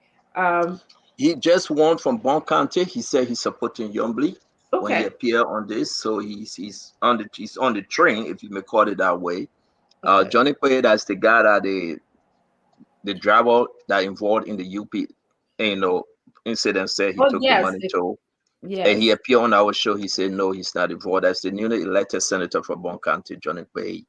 He just won from Bon County. He said he's supporting Yombly when he appeared on this. So he's on the train, if you may call it that way. Johnny Pei, that's the guy that the driver that involved in the UP incident, said he took the money to. Yes. And he appeared on our show. He said no, he's not involved. That's the newly elected senator from Bon County, Johnny Pei.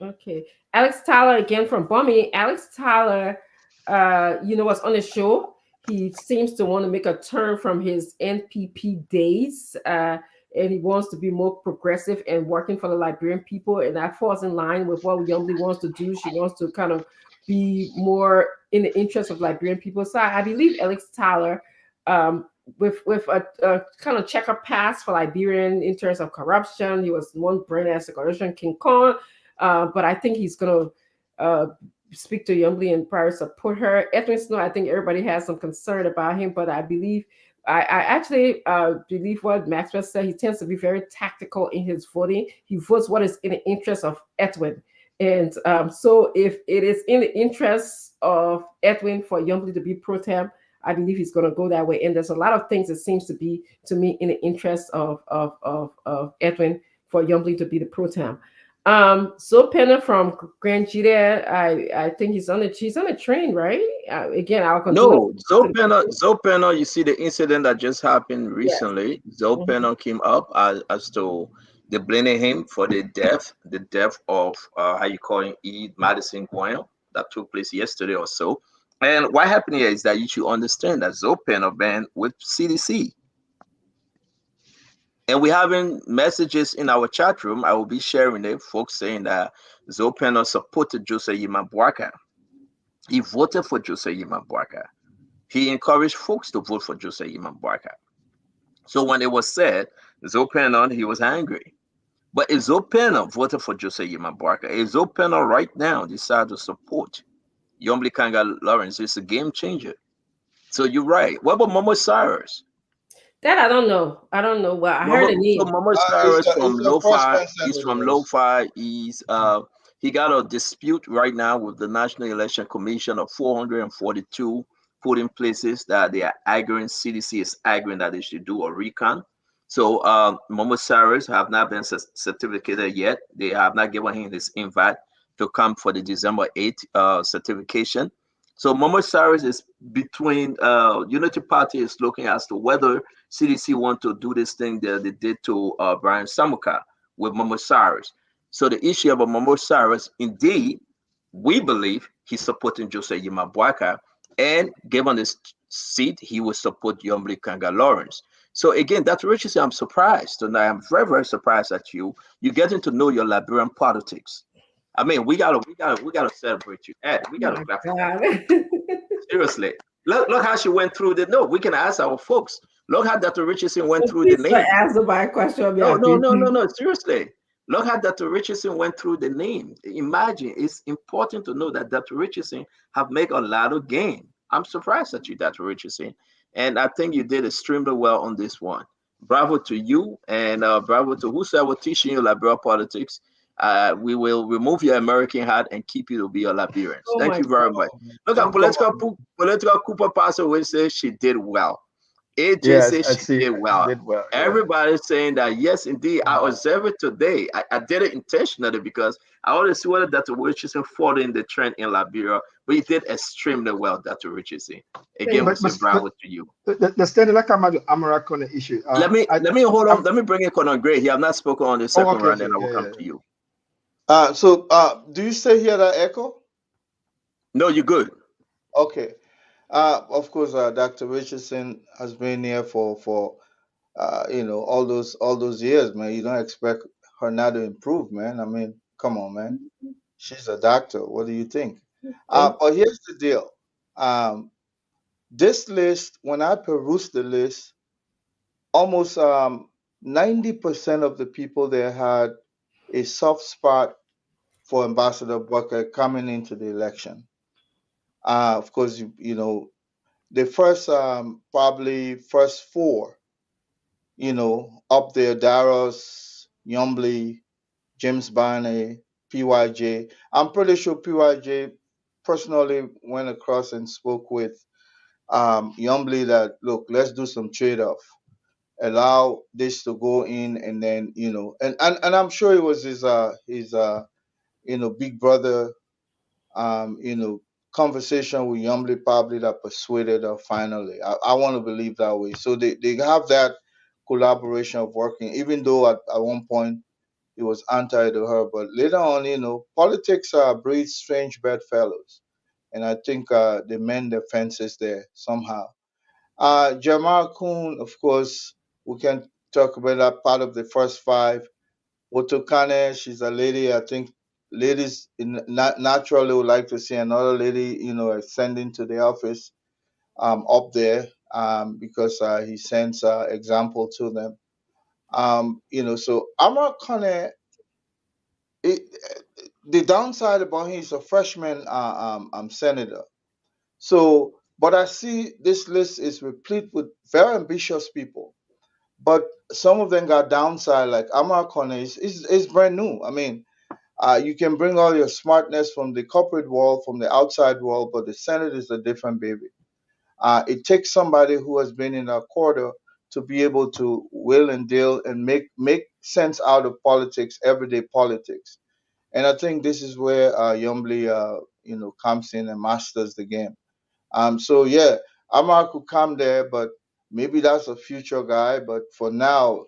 Okay. Alex Tyler again from Bummy. Alex Tyler, was on the show. He seems to want to make a turn from his NPP days, and he wants to be more progressive and working for the Liberian people. And that falls in line with what Yombly wants to do. She wants to kind of be more in the interest of Liberian people. So I believe Alex Tyler, with a kind of checker pass for Liberian in terms of corruption. He was one brand as a corruption King Kong. But I think he's going to speak to Yombly and probably support her. Edwin Snow, I think everybody has some concern about him, but I believe, I actually believe what Maxwell said. He tends to be very tactical in his voting. He votes what is in the interest of Edwin. And so if it is in the interest of Edwin for Yombly to be pro-tem, I believe he's going to go that way. And there's a lot of things that seems to be, to me, in the interest of Edwin for Yombly to be the pro-tem. So Penna from Grand Jita, I think she's on the train, right? Again, I'll continue. No, Zopena, you see the incident that just happened recently. Yes. Zopena came up as to they blaming him for the death of how you call him, Madison Guayam, that took place yesterday or so. And what happened here is that you should understand that Zoe panel band with CDC. And we having messages in our chat room. I will be sharing it. Folks saying that Zoe panel supported Jose Yimabwaka. He voted for Jose Yimabwaka. He encouraged folks to vote for Jose Yimabwaka. So when it was said, Zoe panel, he was angry. But if Zoe panel voted for Jose Yimabwaka, if Zoe panel right now decide to support Yombli Kangar Lawrence, it's a game changer. So you're right. What about Momo Cyrus? That I don't know. I don't know. Well, I heard a name. So Momo Cyrus from Lo-Fi. He's from Lo-Fi. He got a dispute right now with the National Election Commission of 442 polling places that they are arguing. CDC is arguing that they should do a recount. So Momo Cyrus have not been certificated yet. They have not given him this invite to come for the December 8th certification. So Momo Cyrus is between Unity Party is looking as to whether CDC want to do this thing that they did to Brian Samuka with Momo Cyrus. So the issue about Momo Cyrus, indeed, we believe he's supporting Jose Yimabwaka, and given this seat, he will support Yombli Kangar Lawrence. So again, Dr. Richardson, I'm surprised, and I am very, very surprised at you. You're getting to know your Liberian politics. I mean, we gotta celebrate you. Ed, we gotta clap for that. Seriously. Look how she went through the no. We can ask our folks. Look how Dr. Richardson went through the name. Answer my question. No. Seriously. Look how Dr. Richardson went through the name. Imagine, it's important to know that Dr. Richardson have made a lot of gain. I'm surprised at you, Dr. Richardson. And I think you did extremely well on this one. Bravo to you, and bravo to whosoever teaching you Liberian politics. We will remove your American hat and keep you to be a Liberian. Thank you very much. Look at political Cooper Pastor will say she did well. AJ says she did well. Everybody's saying that yes, indeed. I observed it today. I did it intentionally because I want to see whether Dr. Richardson following the trend in Liberia, but he did extremely well, Dr. Richardson. Again, we say bravo to you. The stand like American issue. Let me hold on. Let me bring in Conan Gray. He have not spoken on the second round, and I will come to you. Do you still hear that echo? No, you're good. Okay. Of course, Dr. Richardson has been here for all those years, man. You don't expect her not to improve, man. I mean, come on, man. She's a doctor. What do you think? But here's the deal. This list, when I perused the list, almost 90% of the people there had a soft spot for Ambassador Booker coming into the election. Of course, the first probably first four, up there, Daros, Yombly, James Barney, PYJ. I'm pretty sure PYJ personally went across and spoke with Yombly that, look, let's do some trade-off. Allow this to go in, and then and I'm sure it was his big brother conversation with Yombly probably that persuaded her finally. I want to believe that way. So they have that collaboration of working, even though at one point it was anti to her, but later on, politics breeds strange bedfellows, and I think they mend the fences there somehow. Jamal Kuhn, of course, we can talk about that part of the first five. Otokane, she's a lady. I think ladies naturally would like to see another lady, ascending to the office up there because he sends example to them. So Amar Kane, the downside about him is a freshman senator. So, but I see this list is replete with very ambitious people. But some of them got downside, like Amar Kane is brand new. I mean, you can bring all your smartness from the corporate world, from the outside world, but the Senate is a different baby. It takes somebody who has been in a quarter to be able to will and deal and make sense out of politics, everyday politics. And I think this is where Yombly, comes in and masters the game. So yeah, Amar could come there, but maybe that's a future guy. But for now,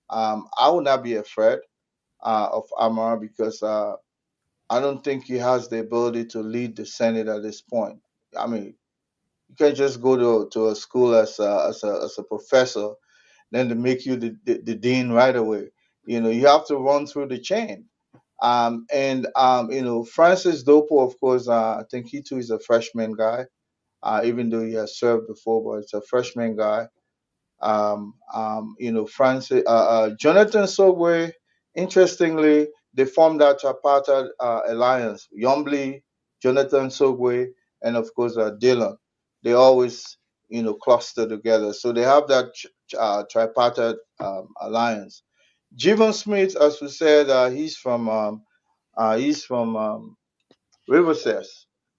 I would not be afraid of Amar because I don't think he has the ability to lead the Senate at this point. I mean, you can't just go to a school as a professor, then to make you the dean right away. You have to run through the chain. Francis Dopo, of course, I think he too is a freshman guy, even though he has served before, but it's a freshman guy. Francis, Jonathan Sogwe, interestingly, they formed that tripartite alliance. Yombly, Jonathan Sogwe, and of course Dylan. They always, cluster together. So they have that tripartite alliance. Jivan Smith, as we said, he's from Riverset,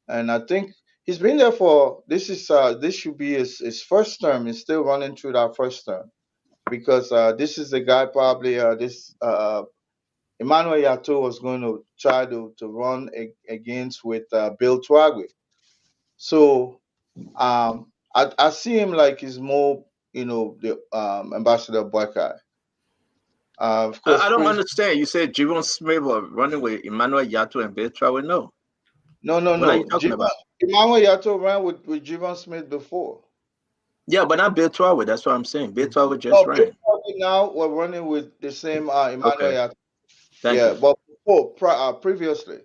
and I think he's been there for this should be his first term. He's still running through that first term because this is the guy probably Emmanuel Yato was going to try to run against with Bill Twagwe. So I see him like he's more the Ambassador Boykai. Of course, I don't understand. You said Javon Smith was running with Emmanuel Yato and Bill Traore. No. No. What are you talking about? Emmanuel Yato ran with Javon Smith before. Yeah, but not Bill Traore. That's what I'm saying. Bill Traore just ran. Bill Traore now we're running with the same Emmanuel Yato. Thank you. But before, previously.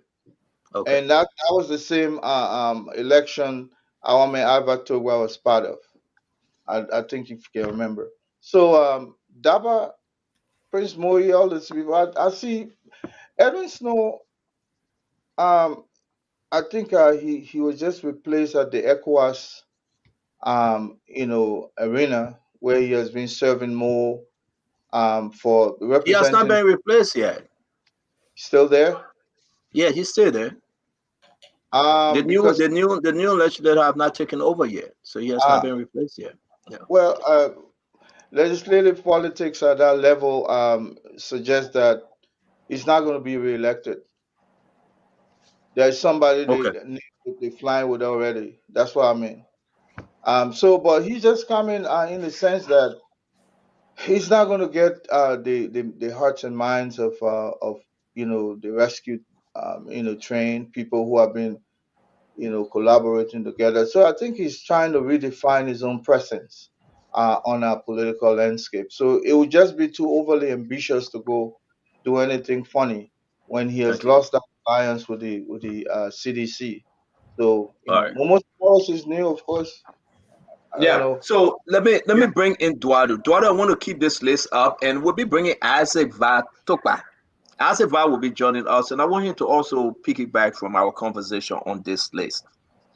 Okay. And that was the same election Awame Avatogwa was part of. I think if you can remember. So Daba, Prince Moyi, all these people. I see Edwin Snow. I think he was just replaced at the ECOWAS arena where he has been serving more for representing. He has not been replaced yet. Still there? Yeah, he's still there. The new legislature have not taken over yet, so he has not been replaced yet. Yeah. Well, legislative politics at that level suggests that he's not going to be reelected. There's somebody they flying with already. That's what I mean. But he's just coming in the sense that he's not going to get the hearts and minds of the rescue trained people who have been collaborating together. So I think he's trying to redefine his own presence on our political landscape. So it would just be too overly ambitious to go do anything funny when he has lost that alliance with the CDC. So Momo Morris is new, of course. I don't know. So let me bring in Eduardo. Eduardo, I want to keep this list up, and we'll be bringing Isaac Vatokpa. Isaac Va will be joining us, and I want him to also piggyback from our conversation on this list.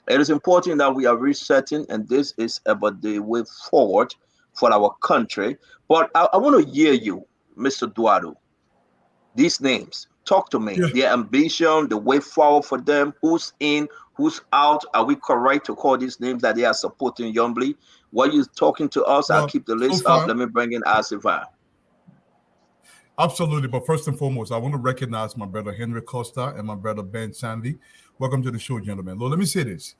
It is important that we are resetting, and this is about the way forward for our country. But I want to hear you, Mr. Eduardo. These names, talk to me. Their ambition, the way forward for them, who's in, who's out. Are we correct to call these names that they are supporting Yombly? While you're talking to us, I'll keep the list up. Let me bring in Isaac Va. Absolutely. But first and foremost, I want to recognize my brother Henry Costa and my brother Ben Sandy. Welcome to the show, gentlemen. Lord, let me say this.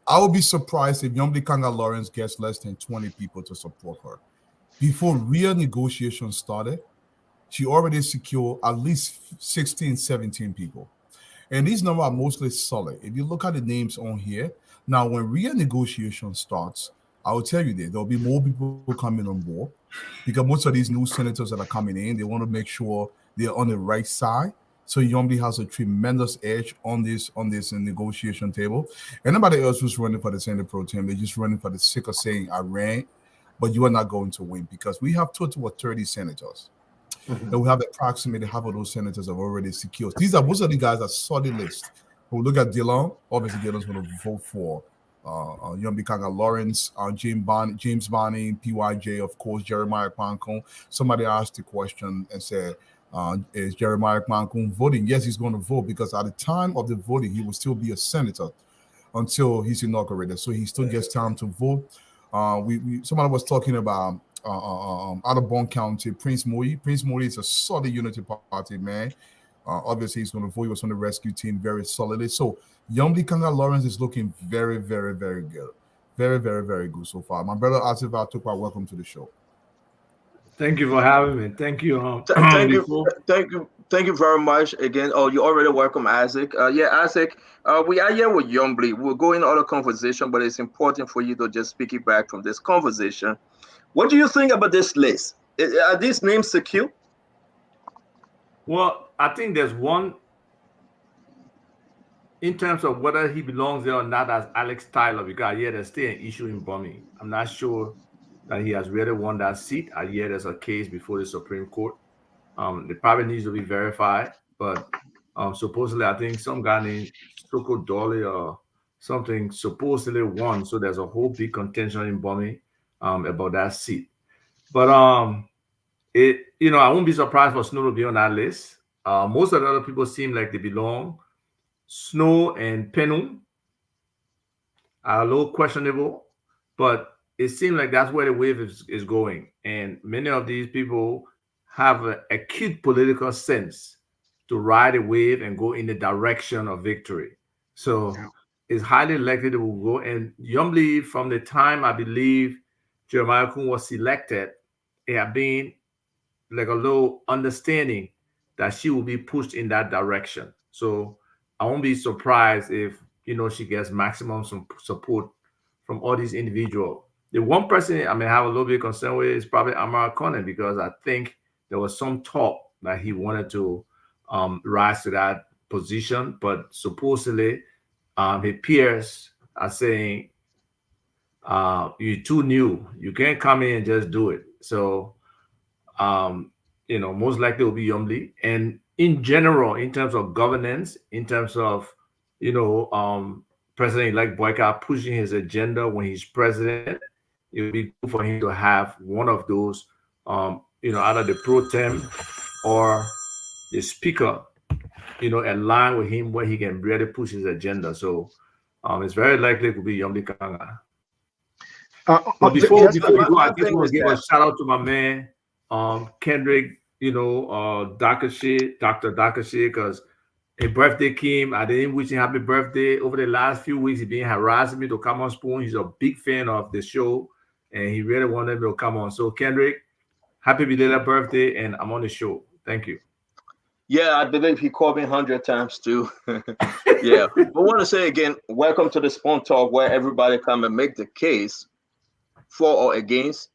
I would be surprised if Yombly Kangar Lawrence gets less than 20 people to support her. Before real negotiations started, she already secured at least 16, 17 people. And these numbers are mostly solid. If you look at the names on here, now when real negotiation starts, I will tell you that there'll be more people coming on board because most of these new senators that are coming in, they want to make sure they're on the right side. So Yombly has a tremendous edge on this negotiation table. And nobody else who's running for the Senate pro tem, they're just running for the sake of saying I ran, but you are not going to win because we have total of 30 senators. Mm-hmm. And we have approximately half of those senators have already secured. Most of the guys are solid list. When we look at Dillon, obviously Dillon's going to vote for Yombly Kangar Lawrence, James Bonny, PYJ, of course, Jeremiah Kwankun. Somebody asked the question and said, is Jeremiah Kwankun voting? Yes, he's going to vote because at the time of the voting, he will still be a senator until he's inaugurated. So he still gets time to vote. Somebody was talking about out of Bond County, Prince Moyi. Prince Moyi is a solid Unity Party man. Obviously, he's going to vote. He was on the rescue team very solidly. So Yombly Kangar Lawrence is looking very, very, very good. Very, very, very good so far. My brother Asif Atukwa, welcome to the show. Thank you for having me. Thank you. Thank you. Thank you very much again. Oh, you already welcome Isaac. Yeah, Isaac, we are here with Youngblee. We'll go in other conversation, but it's important for you to just speak it back from this conversation. What do you think about this list? Are these names secure? Well, I think there's one in terms of whether he belongs there or not as Alex Tyler, because yeah, there's still an issue in Birmingham. I'm not sure that he has really won that seat. I hear there's a case before the Supreme Court. It probably needs to be verified, but supposedly I think some guy named Soko Dolly or something supposedly won. So there's a whole big contention in Birmingham about that seat. But I won't be surprised for Snow to be on that list. Most of the other people seem like they belong. Snow and Penum are a little questionable, but it seems like that's where the wave is going. And many of these people have an acute political sense to ride a wave and go in the direction of victory. So it's highly likely they will go. And Youngblee, from the time I believe Jeremiah Kun was selected, it had been like a little understanding that she will be pushed in that direction. So I won't be surprised if she gets maximum support from all these individuals. The one person I may have a little bit concern with is probably Amara Conan, because I think there was some talk that he wanted to rise to that position, but supposedly his peers are saying you're too new. You can't come in and just do it. So most likely it will be Youngblee. And in general, in terms of governance, in terms of President-elect Boyka pushing his agenda when he's president, it would be good for him to have one of those, either the pro tem or the speaker, align with him where he can really push his agenda. So it's very likely it could be Youngblee Kangar. But before we go, I just want to give a shout out to my man, Kendrick, Dr. Dakashe, because his birthday came. I didn't wish him happy birthday. Over the last few weeks, he's been harassing me to come on Spoon. He's a big fan of the show, and he really wanted me to come on. So, Kendrick, happy belated birthday, and I'm on the show. Thank you. Yeah, I believe he called me 100 times too. Yeah, but I want to say again, welcome to the Spoon Talk, where everybody come and make the case for or against.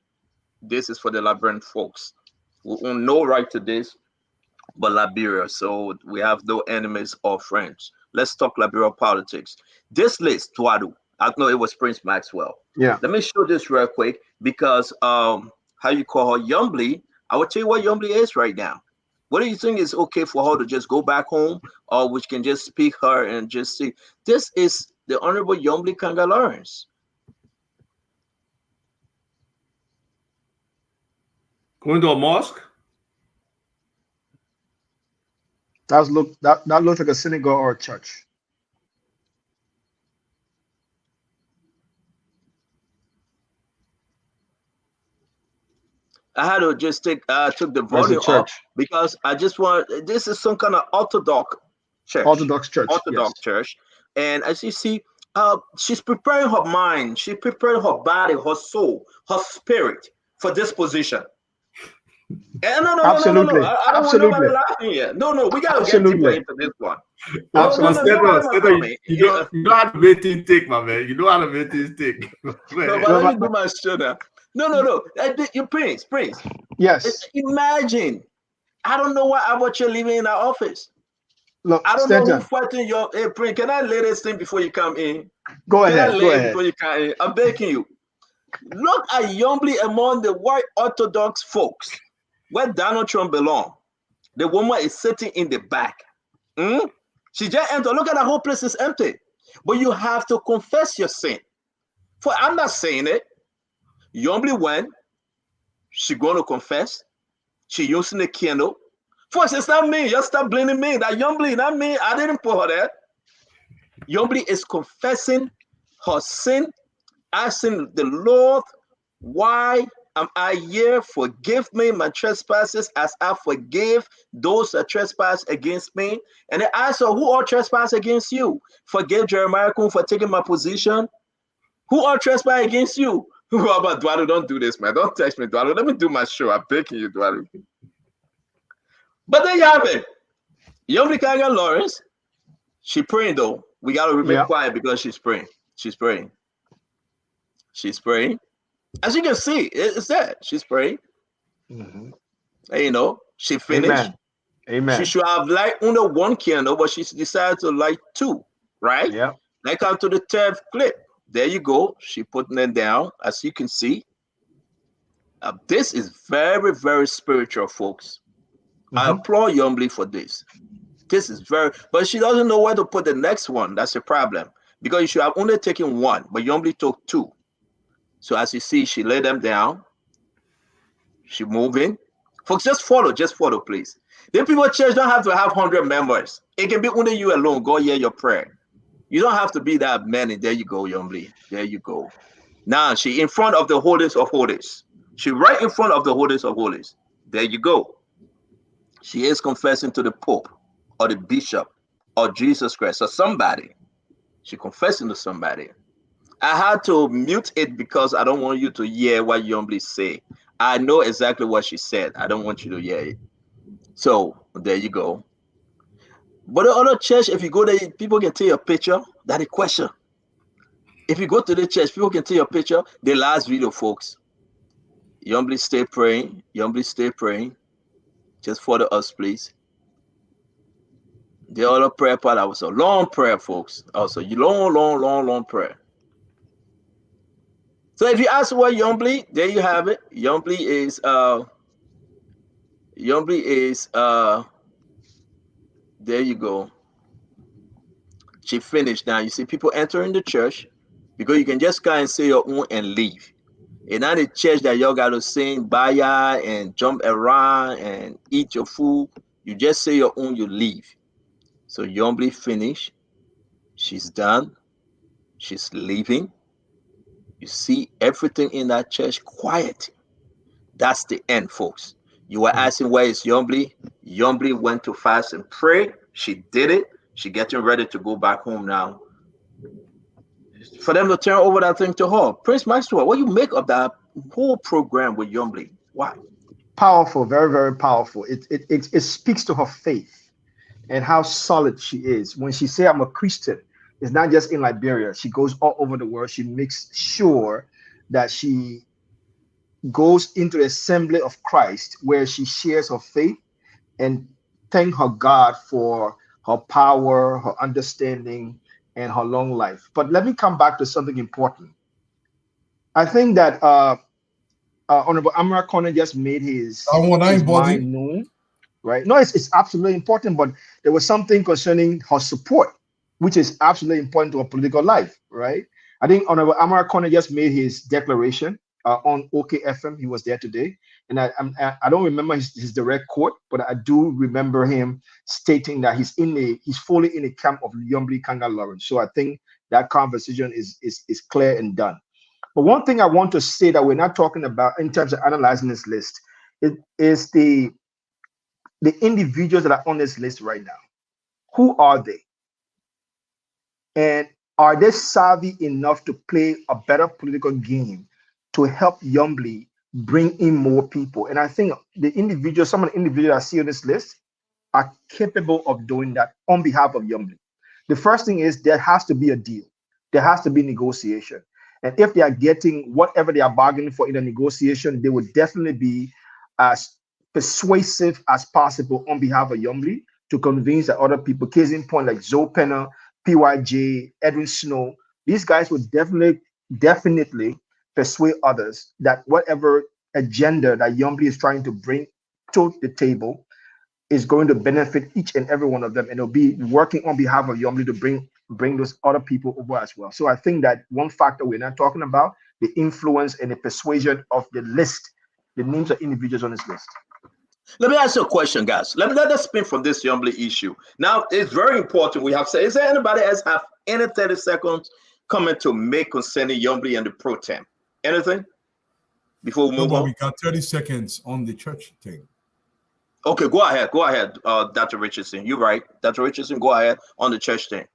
This is for the Liberian folks. We own no right to this but Liberia, so we have no enemies or friends. Let's talk Liberia politics. This list, Tuadu, I know it was Prince Maxwell. Yeah. Let me show this real quick because how you call her Youngblee, I will tell you what Youngblee is right now. What do you think is okay for her to just go back home, or which can just speak her and just see? This is the Honorable Youngblee Kangar Lawrence. Going to a mosque? That looks like a synagogue or a church. I had to just took the volume off because I just want, this is some kind of Orthodox church. Orthodox church. Church. And as you see, she's preparing her mind, she's preparing her body, her soul, her spirit for this position. And no. I don't want nobody laughing here. No, we gotta get deeper into this one. You know how to make things tick, my man. You know how to make things tick. No, but let me do my show now. No. You Prince. Yes. Imagine. I don't know why about you living in our office. Look, I don't know who fighting your. Hey, Prince, can I lay this thing before you come in? Go ahead. Before you come in? I'm begging you. Look at Youngblee among the white Orthodox folks, where Donald Trump belongs. The woman is sitting in the back. She just entered. Look at the whole place is empty. But you have to confess your sin. For I'm not saying it. Youngblee went. She going to confess. She using the candle. First, it's not me. Just stop blaming me. That Youngblee, not me. I didn't put her there. Youngblee is confessing her sin, asking the Lord, why am I here? Forgive me my trespasses as I forgive those that trespass against me. And they ask her, who all trespass against you? Forgive Jeremiah Kun for taking my position. Who all trespass against you? How about Dwado? Don't do this, man. Don't text me, Dwado. Let me do my show. I'm begging you, Dwado. But there you have it. Yombly Kangar Lawrence, she praying though. We gotta remain quiet because she's praying. She's praying. She's praying. As you can see, it's there. She's praying. And, you know, she finished. Amen. She should have light under one candle, but she decided to light two, right? Yeah. Now come to the third clip. There you go. She putting it down, as you can see. This is very, very spiritual, folks. I applaud Yombly for this. This is very, but she doesn't know where to put the next one. That's the problem. Because you should have only taken one, but Yombly took two. So as you see, she laid them down. She moving. Folks, just follow, please. The people at church don't have to have 100 members. It can be only you alone. Go hear your prayer. You don't have to be that many. There you go, Yombly. There you go. Now she in front of the holies of holies. She right in front of the holies of holies. There you go. She is confessing to the Pope or the Bishop or Jesus Christ or somebody. She confessing to somebody. I had to mute it because I don't want you to hear what Yombly say. I know exactly what she said. I don't want you to hear it. So there you go. But the other church, if you go there, people can take a picture. That's the question. If you go to the church, people can take a picture. The last video, folks. Yombly stay praying. Yombly stay praying. Just follow us, please. The other prayer part, that was a long prayer, folks. Also, long prayer. So if you ask what Yombly, there you have it. Yombly is there you go. She finished. Now you see people entering the church because you can just go and say your own and leave. And not the church that y'all got to sing baya and jump around and eat your food. You just say your own, you leave. So Yombly finished. She's done. She's leaving. You see everything in that church quiet. That's the end, folks. You were asking where is Yombly? Yombly went to fast and pray. She did it. She getting ready to go back home now. For them to turn over that thing to her. Prince Maxwell, what you make of that whole program with Yombly? Why? Powerful, very, very powerful. It speaks to her faith and how solid she is. When she say I'm a Christian, it's not just in Liberia. She goes all over the world. She makes sure that she goes into the assembly of Christ where she shares her faith and thank her God for her power, her understanding, and her long life. But let me come back to something important. I think that Honorable Amara Corner just made his mind known, right? No, it's absolutely important, but there was something concerning her support, which is absolutely important to her political life, right? I think Honorable Amara Corner just made his declaration on OKFM. He was there today, and I don't remember his direct quote, but I do remember him stating that he's fully in the camp of Yombly Kangar Lawrence. So I think that conversation is clear and done. But one thing I want to say that we're not talking about in terms of analyzing this list is the individuals that are on this list right now. Who are they? And are they savvy enough to play a better political game to help Yombly bring in more people? And I think some of the individuals I see on this list are capable of doing that on behalf of Yombly. The first thing is there has to be a deal. There has to be negotiation. And if they are getting whatever they are bargaining for in a negotiation, they would definitely be as persuasive as possible on behalf of Yombly to convince the other people. Case in point, like Zoe Penner, PYJ, Edwin Snow, these guys would definitely persuade others that whatever agenda that Yombly is trying to bring to the table is going to benefit each and every one of them, and it'll be working on behalf of Yombly to bring those other people over as well. So I think that one factor we're not talking about, the influence and the persuasion of the list, the names of individuals on this list. Let me ask you a question, guys. Let us spin from this Yombly issue. Now, it's very important. We have said, is there anybody else have any 30 seconds comment to make concerning Yombly and the pro tem? Anything before we move on? We got 30 seconds on the church thing. Okay, go ahead, Dr. Richardson. You're right. Dr. Richardson, go ahead on the church thing.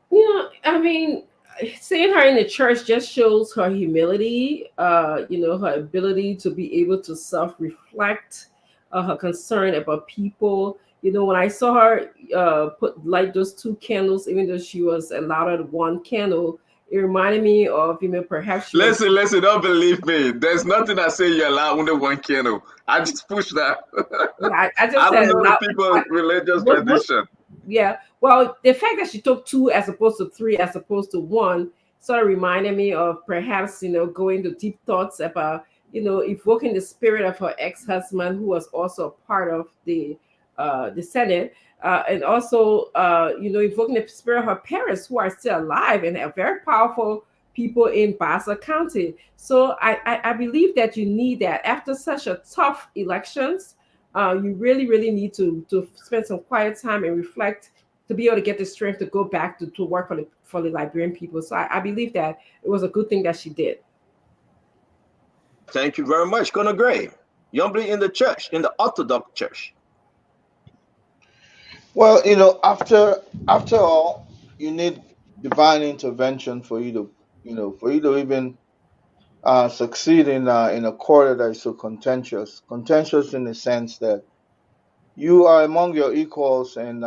Yeah, I mean, seeing her in the church just shows her humility, her ability to be able to self-reflect, her concern about people. when I saw her light those 2 candles, even though she was allowed 1 candle, it reminded me of, perhaps she listen, don't believe me. There's nothing I say you're allowed only 1 candle. I just push that. I just I said don't know the people religious tradition. Yeah. Well, the fact that she took 2 as opposed to 3 as opposed to 1 sort of reminded me of perhaps, going to deep thoughts about, evoking the spirit of her ex-husband, who was also a part of the Senate, and also, evoking the spirit of her parents, who are still alive and are very powerful people in Bassa County. So I believe that you need that after such a tough elections. You really, really need to spend some quiet time and reflect to be able to get the strength to go back to work for the Liberian people. So I believe that it was a good thing that she did. Thank you very much, Conor Gray. You believe in the church, in the Orthodox Church? Well, after all, you need divine intervention for you to even succeed in a quarter that is so contentious. Contentious in the sense that you are among your equals, and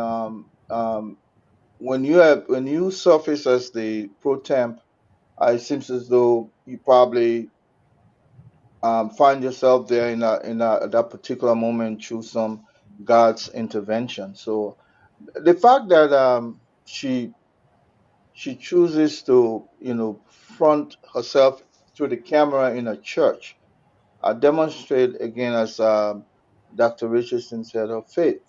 when you surface as the pro temp, it seems as though you probably find yourself there at that particular moment through some God's intervention. So the fact that she chooses to front herself through the camera in a church demonstrate again, as Dr. Richardson said, her faith.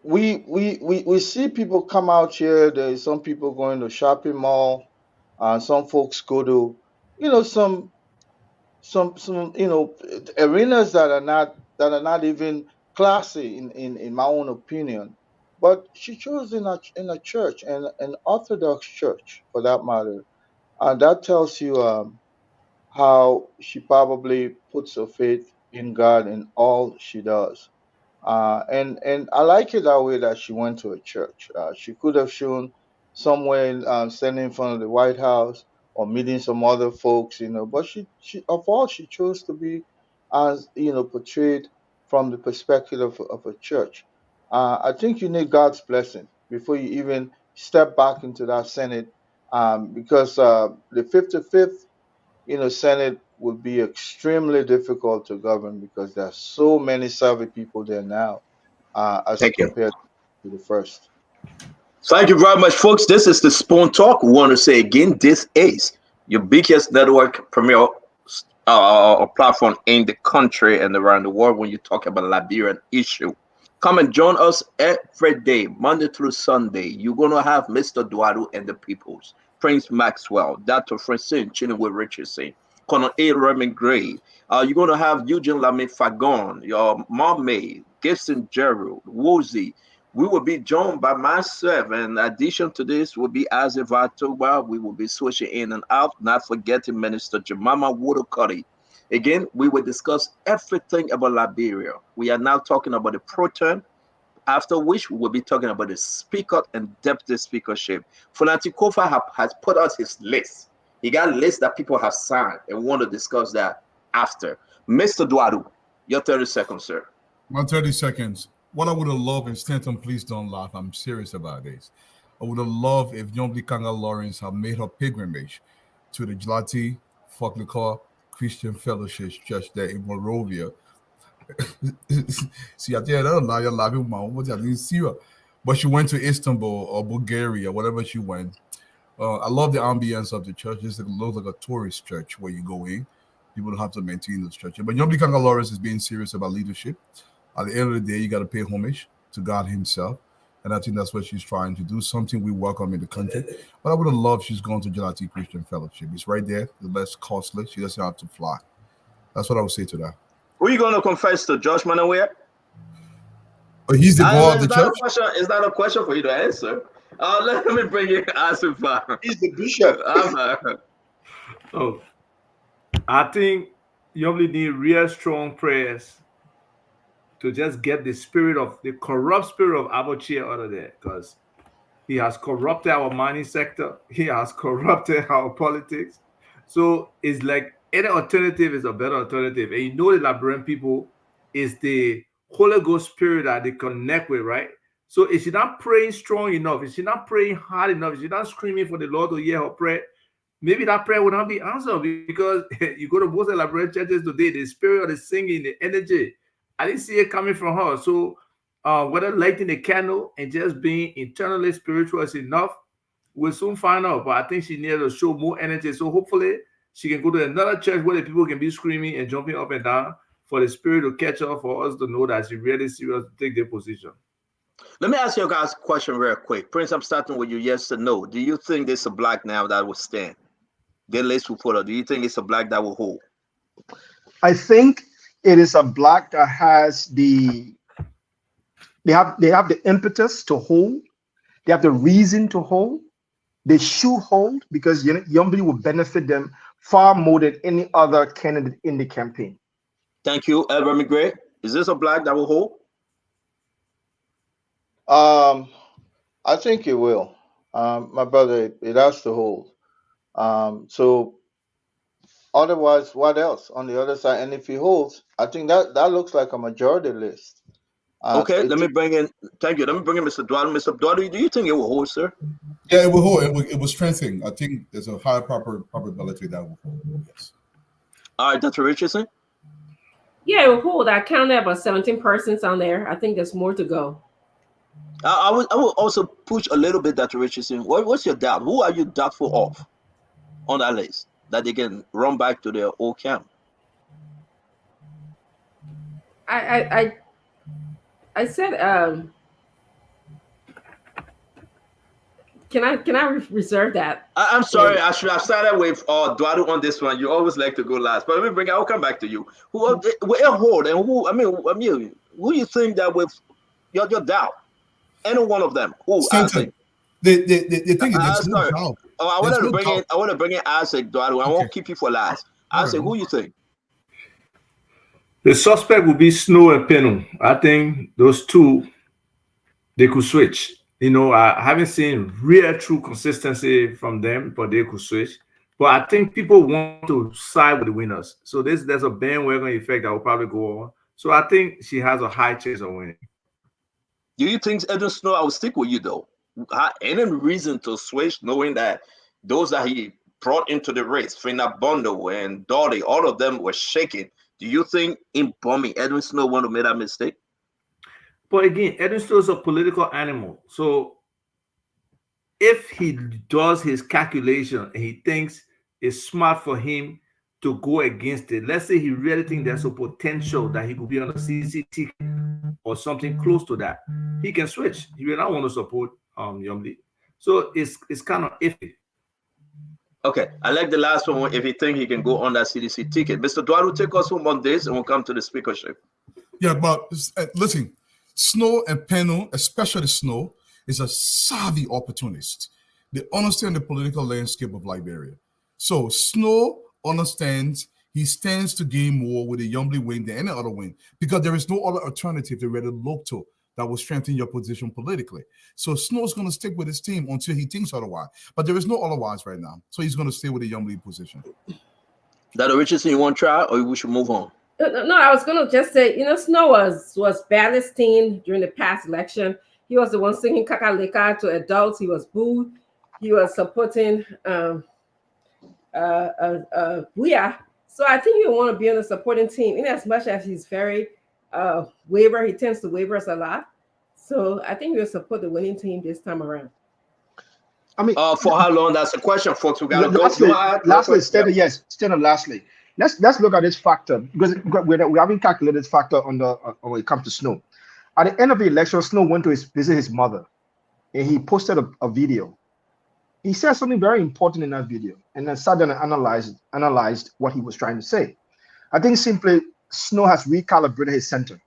We see people come out here. There's some people going to shopping mall, some folks go to some arenas that are not even classy in my own opinion. But she chose in a church, and an Orthodox church for that matter. And that tells you how she probably puts her faith in God in all she does. And I like it that way that she went to a church. She could have shown somewhere standing in front of the White House or meeting some other folks, but she chose to be as portrayed from the perspective of a church. I think you need God's blessing before you even step back into that Senate, because the 55th Senate would be extremely difficult to govern because there are so many savvy people there now, as compared to the first. Thank you very much, folks. This is the Spoon Talk. We want to say again, this is your biggest network premier platform in the country and around the world when you talk about Liberian issue. Come and join us every day, Monday through Sunday. You're going to have Mr. Duadu and the Peoples, Prince Maxwell, Dr. Francine Chinwe Richardson, Colonel A. Raymond Gray. You're going to have Eugene Lame Fagon, your mom May, Gibson Gerald, Wozy. We will be joined by myself. In addition to this, will be Azif Atoba. We will be switching in and out, not forgetting Minister Jemima Woodokari. Again, we will discuss everything about Liberia. We are now talking about the pro-term, after which we will be talking about the speaker and deputy speakership. Funati Kofa has put out his list. He got a list that people have signed, and we want to discuss that after. Mr. Duadu, your 30 seconds, sir. My 30 seconds. What I would have loved, and Stanton, please don't laugh, I'm serious about this. I would have loved if Yombi Kangar Lawrence had made her pilgrimage to the Jalati Folklore Christian Fellowship Church there in Morovia. See, I tell you, that lie, you're laughing, I didn't see her. But she went to Istanbul or Bulgaria, whatever she went. I love the ambience of the church. It looks like a tourist church where you go in. People don't have to maintain the structure. But Yombi Kangar Lawrence is being serious about leadership. At the end of the day, you got to pay homage to God himself. And I think that's what she's trying to do, something we welcome in the country. But I would have loved she's gone to Jalati Christian Fellowship. It's right there, the less costly. She doesn't have to fly. That's what I would say to that. Who are you going to confess to, Josh Manaware? Oh, he's the God of the church? It's not a question for you to answer. Let me bring you Asifa. He's the bishop. Oh, I think you only need real strong prayers to just get the corrupt spirit of Abochie out of there, because he has corrupted our mining sector. He has corrupted our politics. So it's like any alternative is a better alternative. And you know the Liberian people is the Holy Ghost spirit that they connect with, right? So if she's not praying strong enough, if she's not praying hard enough, if she's not screaming for the Lord to hear her prayer, maybe that prayer will not be answered, because you go to most elaborate churches today, the spirit of the singing, the energy, I didn't see it coming from her. So whether lighting the candle and just being internally spiritual is enough, we'll soon find out. But I think she needs to show more energy. So hopefully she can go to another church where the people can be screaming and jumping up and down, for the spirit to catch up, for us to know that she's really serious to take their position. Let me ask you guys a question real quick. Prince, I'm starting with you. Yes or no? Do you think there's a black now that will stand? Get list reporter. Do you think it's a black that will hold? I think it is a black that has they have the impetus to hold. They have the reason to hold. They should hold, because Yombly will benefit them far more than any other candidate in the campaign. Thank you, Remy Gray. Is this a black that will hold? I think it will. My brother, it has to hold. So otherwise, what else on the other side? And if he holds, I think that looks like a majority list. Okay, let me bring in. Thank you. Let me bring in Mr. Duarte. Mr. Duarte, do you think it will hold, sir? Yeah, it will hold. It will strengthen. I think there's a high probability that will hold. Yes. All right, Dr. Richardson. Yeah, it will hold. I counted about 17 persons on there. I think there's more to go. I will also push a little bit, Dr. Richardson. What's your doubt? Who are you doubtful of on that list that they can run back to their old camp? I said, can I reserve that? I'm sorry. I should have started with Duarte on this one. You always like to go last, but let me I'll come back to you. Who hold and who? I mean, who do you think that with your doubt? Any one of them? Who? Isaac. The thing is, there's no doubt. Oh, I want to bring in Isaac Duarte. I won't keep you for last. Isaac, who you think? The suspect will be Snow and Peno. I think those two, they could switch. I haven't seen real true consistency from them, but they could switch. But I think people want to side with the winners. So there's a bandwagon effect that will probably go on. So I think she has a high chance of winning. Do you think Edwin Snow? I will stick with you though. Any reason to switch, knowing that those that he brought into the race, Fina Bondo and Dottie, all of them were shaking. Do you think in bombing Edwin Snow would have made that mistake? But again, Edwin Snow is a political animal. So if he does his calculation and he thinks it's smart for him to go against it, let's say he really thinks there's a potential that he could be on a CC ticket or something close to that, he can switch. He will not want to support Yombly. So it's kind of iffy. Okay, I like the last one. If he think he can go on that CDC ticket, Mr. Duarte will take us home on this, and we'll come to the speakership. Yeah, but listen, Snow and Peno, especially Snow, is a savvy opportunist. They understand the political landscape of Liberia. So Snow understands he stands to gain more with a Yombly win than any other win, because there is no other alternative to really look to that will strengthen your position politically. So Snow's going to stick with his team until he thinks otherwise. But there is no otherwise right now. So he's going to stay with the Yombly position. That Richardson, you want to try, or we should move on? No, I was going to just say, Snow was Palestine during the past election. He was the one singing Kakaleka to adults. He was booed. He was supporting Booyah. So I think you want to be on the supporting team, in as much as he's very waver. He tends to waver us a lot. So I think we'll support the winning team this time around. I mean, for how long? That's the question, folks. We got to lastly, lastly, let's look at this factor, because we haven't calculated this factor on when it comes to Snow. At the end of the election, Snow went to visit his mother, and he posted a video. He said something very important in that video, and then sat down and analyzed what he was trying to say. I think simply Snow has recalibrated his center.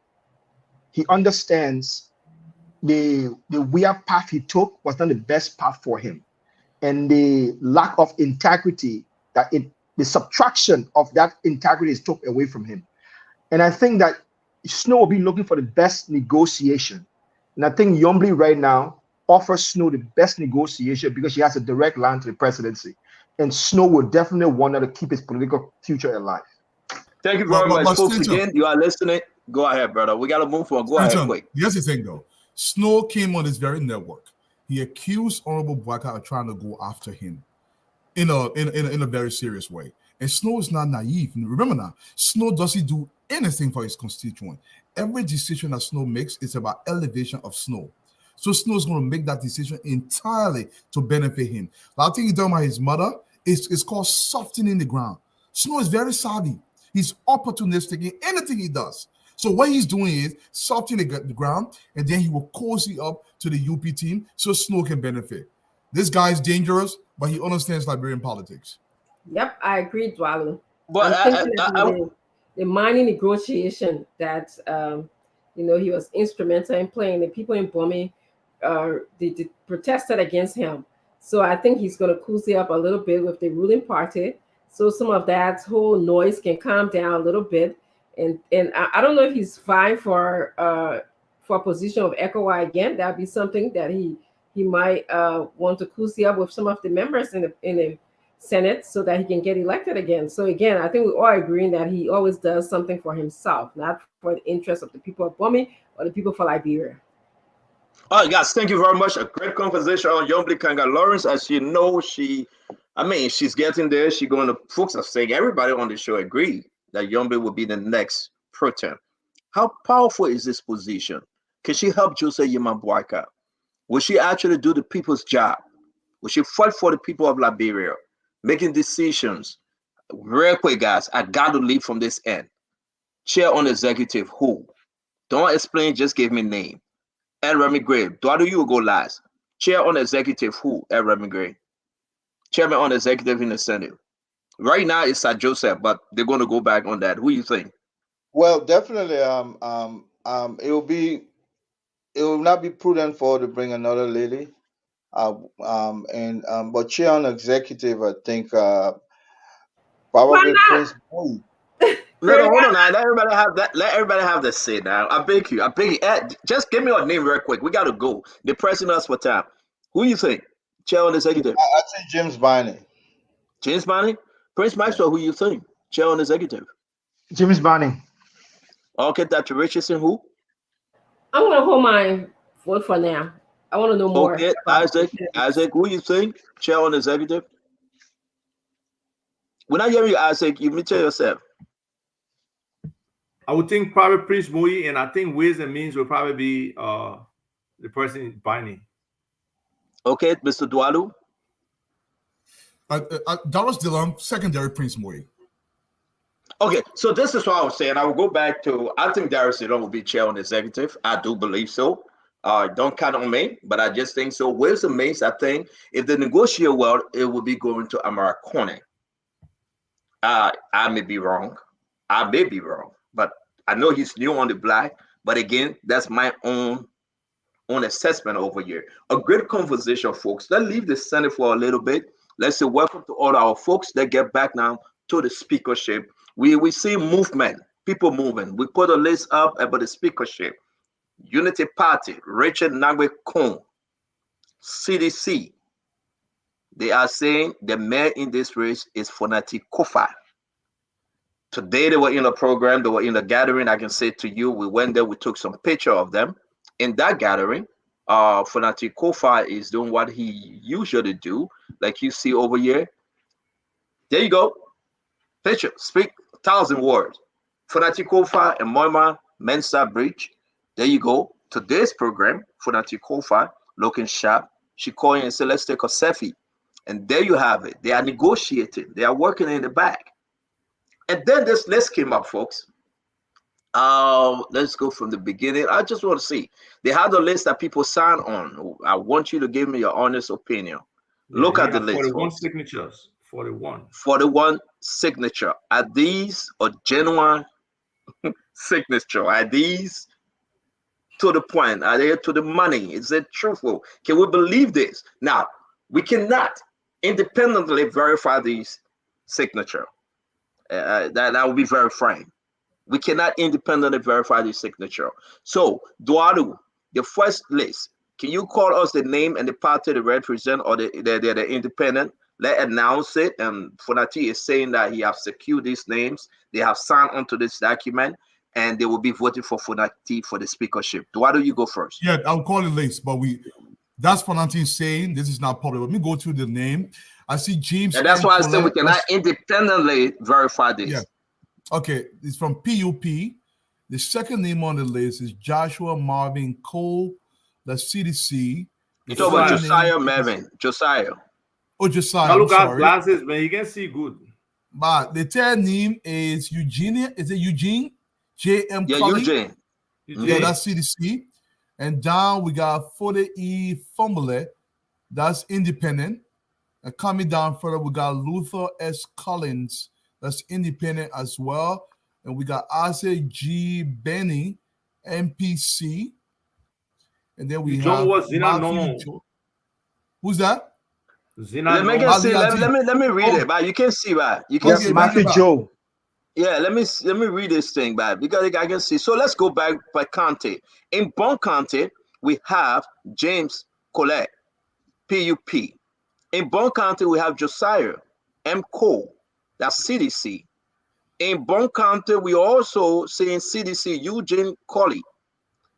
He understands the weird path he took was not the best path for him, and the lack of integrity the subtraction of that integrity is took away from him. And I think that Snow will be looking for the best negotiation, and I think Yombly right now offers Snow the best negotiation because she has a direct line to the presidency, and Snow will definitely want her to keep his political future alive. Thank you very much, folks. Again, you are listening. Go ahead, brother. We got to move on. Go ahead, quick. Here's the thing, though. Snow came on this very network. He accused Honorable Bwaka of trying to go after him in a very serious way. And Snow is not naive. Remember now, Snow doesn't do anything for his constituent. Every decision that Snow makes is about elevation of Snow. So Snow is going to make that decision entirely to benefit him. I think he's talking about his mother. It's called softening the ground. Snow is very savvy. He's opportunistic in anything he does. So what he's doing is softening the ground, and then he will cozy up to the UP team so Snow can benefit. This guy is dangerous, but he understands Liberian politics. Yep, I agree, Dwalu. But I'm thinking about the mining negotiation that he was instrumental in playing. The people in Bomi they protested against him. So I think he's going to cozy up a little bit with the ruling party, so some of that whole noise can calm down a little bit. And I don't know if he's fine for a position of ECOWA again. That'd be something that he might want to cozy up with some of the members in the Senate so that he can get elected again. So again, I think we are agreeing that he always does something for himself, not for the interest of the people of Bomi or the people for Liberia. All right, guys, thank you very much. A great conversation on Yombli Kangar Lawrence. As you know, she's getting there. She's going to, folks are saying, everybody on the show agree that Yombli will be the next pro-tem. How powerful is this position? Can she help Joseph Yimabwaka? Will she actually do the people's job? Will she fight for the people of Liberia? Making decisions. Real quick, guys, I got to leave from this end. Chair on executive, who? Don't explain, just give me name. Ed Remy Gray. Do you go last? Chair on executive, who? Ed Remy Gray. Chairman on executive in the Senate. Right now it's Sir Joseph, but they're going to go back on that. Who do you think? Well, definitely. It will not be prudent for her to bring another lady. But chair on executive, I think probably Prince Boy. No, hold on now. Let everybody have that. Let everybody have the say now. I beg you. Ed, just give me your name real quick. We got to go. They're pressing us for time. Who do you think? Chair on executive. I think James Barney. James Barney? Prince Maxwell, who you think? Chair on executive. James Barney. Okay, Dr. Richardson, who? I'm going to hold my vote for now. I want to know more. Okay, Isaac, who you think? Chair on executive? When I hear you, Isaac, you may tell yourself. I would think probably Prince Moyi, and I think Ways and Means will probably be the person binding. Okay, Mr. Dwalu. Dallas Dillon, secondary Prince Moyi. Okay, so this is what I was saying. I will go back to, I think Darius Dillon will be chair on the executive. I do believe so. Don't count on me, but I just think so. Ways and Means, I think, if they negotiate well, it will be going to Amara Kone. I may be wrong. But I know he's new on the block. But again, that's my own assessment over here. A great conversation, folks. Let's leave the Senate for a little bit. Let's say welcome to all our folks that get back now to the speakership. We see movement, people moving. We put a list up about the speakership. Unity Party, Richard Nagwe Kong, CDC. They are saying the mayor in this race is Fonati Kofa. Today they were in a program, they were in a gathering. I can say to you, we went there, we took some picture of them. In that gathering, Fonati Kofa is doing what he usually do, like you see over here. There you go. Picture, speak 1,000 words. Fonati Kofa and Moima Mensa Bridge. There you go. Today's program, Fonati Kofa, looking sharp. She called in and said, let's take a selfie. And there you have it. They are negotiating. They are working in the back. And then this list came up, folks. Let's go from the beginning. I just want to see. They had a list that people signed on. I want you to give me your honest opinion. Yeah, look at the list. 41 signatures. 41. 41 signature. Are these a genuine signature? Are these to the point? Are they to the money? Is it truthful? Can we believe this? Now, we cannot independently verify these signature. That would be very frank. We cannot independently verify the signature. So, Duaru, the first list, can you call us the name and the party they represent, or the independent? Let's announce it. And Fonati is saying that he has secured these names. They have signed onto this document. and they will be voting for Fonati for the speakership. Why don't you go first? Yeah, I'll call it late, but that's Fonati saying this is not public. Let me go through the name. I see James. And that's why I said we cannot independently verify this. Yeah. Okay, it's from PUP. The second name on the list is Joshua Marvin Cole, the CDC. You talk about Josiah Marvin. Josiah. Oh, Josiah. Now look at glasses, man. You can see good. But the third name is Eugenia. Is it Eugene? J.M. Yeah, Cully? Eugene. Yeah, that's CDC. And down we got Fode E. Fumbler. That's independent. And coming down further, we got Luther S. Collins. That's independent as well. And we got Asa G. Benny, MPC. And then we have Matthew. Who's that? Let me read it, but you can see, but you can see Matthew Joe. Yeah, let me read this thing back because I can see. So let's go back by county. In Bon County, we have James Colette, PUP. In Bon County, we have Josiah M. Cole, that's CDC. In Bon County, we also see in CDC Eugene Colley.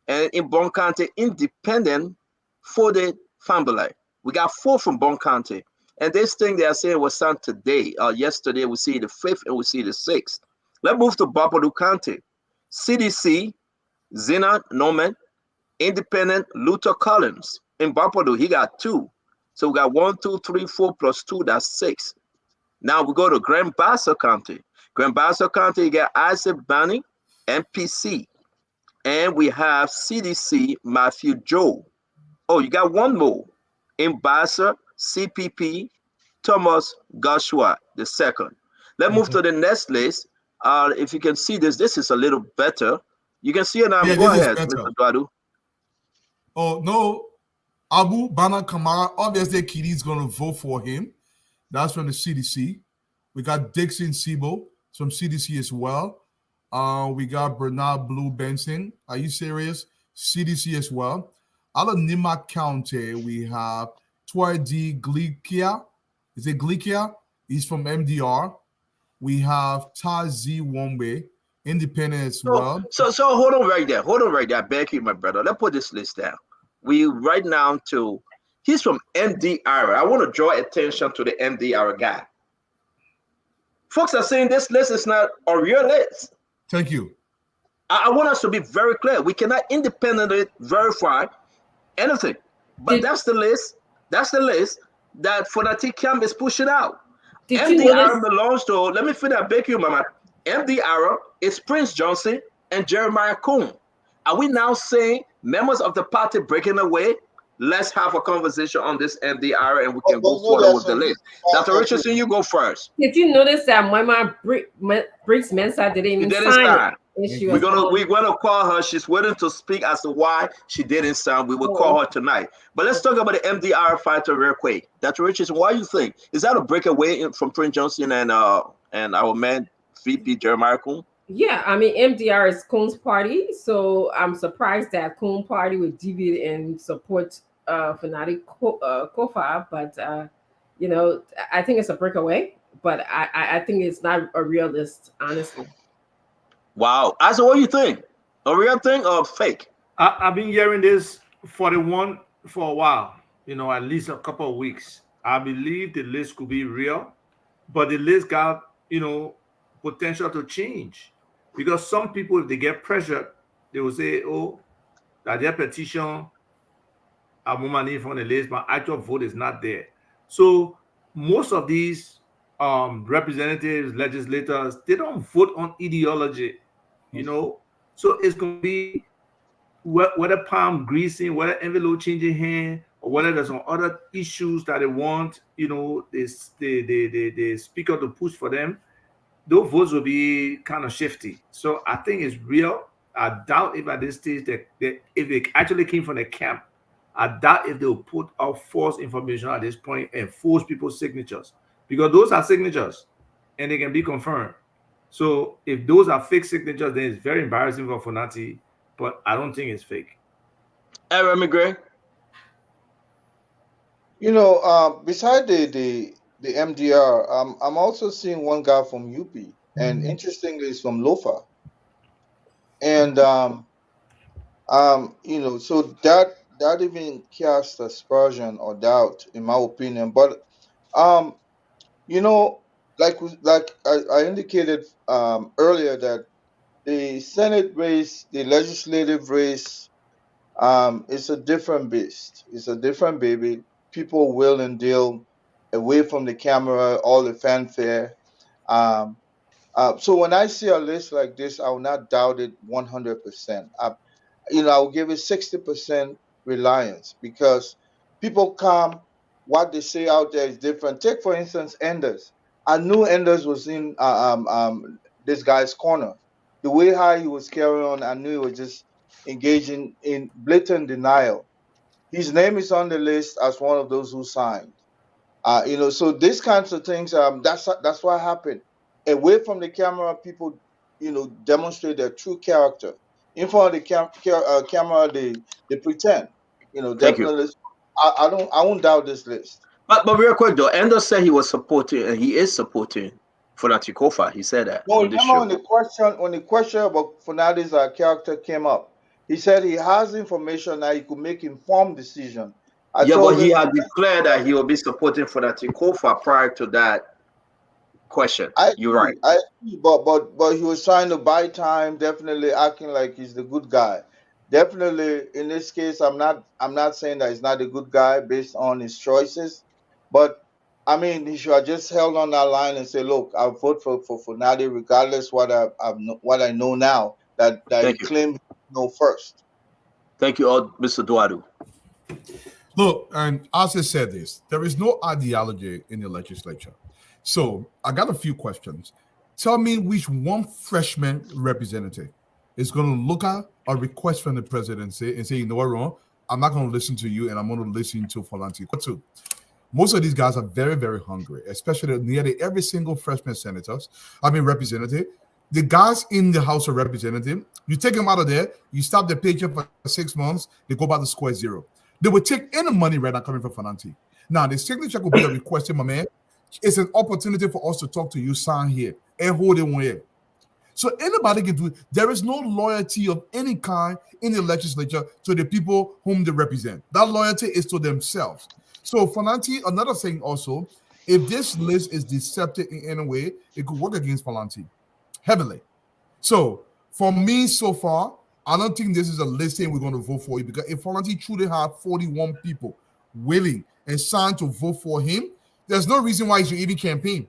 And in Bon County, independent for the family. We got 4 from Bon County. And this thing they are saying was sent today. Yesterday, we see the 5th and we see the 6th. Let's move to Bapadu County. CDC, Zina Norman, independent Luther Collins. In Bapadu, he got 2. So we got 1, 2, 3, 4 plus 2, that's 6. Now we go to Grand Bassa County. Grand Bassa County, you got Isaac Bani, MPC. And we have CDC Matthew Joe. Oh, you got 1 more. In Bassa, CPP, Thomas Joshua the second. Let's move to the next list. If you can see this is a little better. You can see it now. Go ahead, Mr. Dwadu. Oh, no. Abu Bana Kamara, obviously Kidi's going to vote for him. That's from the CDC. We got Dixon Sibo from CDC as well. We got Bernard Blue Benson. Are you serious? CDC as well. Out of Nima County, we have Twardi Glikia. Is it Glikia? He's from MDR. We have Tazi Wombe, independent as well. So hold on right there. I beg you, my brother. Let's put this list down. We right now to, he's from MDR. I want to draw attention to the MDR guy. Folks are saying this list is not a real list. Thank you. I want us to be very clear. We cannot independently verify anything. But that's the list. That's the list that Fonati Camp is pushing out. MDR belongs to, let me finish, I beg you, Mama. MDR is Prince Johnson and Jeremiah Coon. Are we now saying members of the party breaking away? Let's have a conversation on this MDR and we can go forward with the list. Dr. Richardson, you go first. Did you notice that Moima Briggs Mensa didn't even sign it? We're gonna call her. She's waiting to speak as to why she didn't sign. We will call her tonight. But let's talk about the MDR fighter real quick. Dr. Richardson, what do you think? Is that a breakaway from Prince Johnson and our man VP Jeremiah Coon? Yeah, I mean MDR is Coon's party, so I'm surprised that Coon party would deviate and support Fanatic Kofa, but I think it's a breakaway, but I think it's not a real list, honestly. Wow. Asa, what do you think? A real thing or fake? I've been hearing this for a while, at least a couple of weeks. I believe the list could be real, but the list got, potential to change. Because some people, if they get pressured, they will say, that their petition are more money from the list, but actual vote is not there. So most of these representatives, legislators, they don't vote on ideology, So it's going to be whether palm greasing, whether envelope changing hand, or whether there's some other issues that they want, the speaker to push for them. Those votes will be kind of shifty. So I think it's real. I doubt if at this stage that if it actually came from the camp, I doubt if they'll put out false information at this point and force people's signatures, because those are signatures and they can be confirmed. So if those are fake signatures, then it's very embarrassing for Fonati, but I don't think it's fake. Aaron McGray? Beside the MDR, I'm also seeing one guy from UP, and interestingly, it's from Lofa. And so that even casts aspersion or doubt, in my opinion. But um, like I indicated earlier, that the Senate race, the legislative race, it's a different beast. It's a different baby. People will and deal away from the camera, all the fanfare. Um, so when I see a list like this, I will not doubt it 100%. I will give it 60% reliance, because people come, what they say out there is different. Take, for instance, Enders. I knew Enders was in this guy's corner. The way how he was carrying on, I knew he was just engaging in blatant denial. His name is on the list as one of those who signed. So these kinds of things, that's what happened. Away from the camera, people, demonstrate their true character. In front of the camera, they pretend. Thank you. Definitely. I won't doubt this list. But real quick though, Endo said he was supporting, and he is supporting Fonati Kofa. He said that No, on this remember show. when the question about Funadi's character came up, he said he has information that he could make informed decision. I Yeah, told but he him, had declared that he will be supporting Fonati Kofa prior to that question. You're right. I agree, but he was trying to buy time, definitely acting like he's the good guy. Definitely, in this case, I'm not saying that he's not a good guy based on his choices, but I mean, he should have just held on that line and say, "Look, I'll vote for Nadi regardless what what I know now that he claimed to know first." Thank you, Mr. Duadu. Look, and as I said this, there is no ideology in the legislature. So I got a few questions. Tell me which one freshman representative is going to look at a request from the presidency and say, you know what, Ron, I'm not going to listen to you and I'm going to listen to Falanti. Two, most of these guys are very, very hungry, especially nearly every single freshman representative. The guys in the House of Representatives, you take them out of there, you stop the paycheck for 6 months, they go back to square zero. They would take any money right now coming from Fananti. Now, the signature could be a request, my man. It's an opportunity for us to talk to you, sign here, and hold it one here. So anybody can do it. There is no loyalty of any kind in the legislature to the people whom they represent. That loyalty is to themselves. So Fananti, another thing also, if this list is deceptive in any way, it could work against Fananti heavily. So for me so far, I don't think this is a list saying we're going to vote for you, because if Fananti truly had 41 people willing and signed to vote for him, there's no reason why he should even campaign.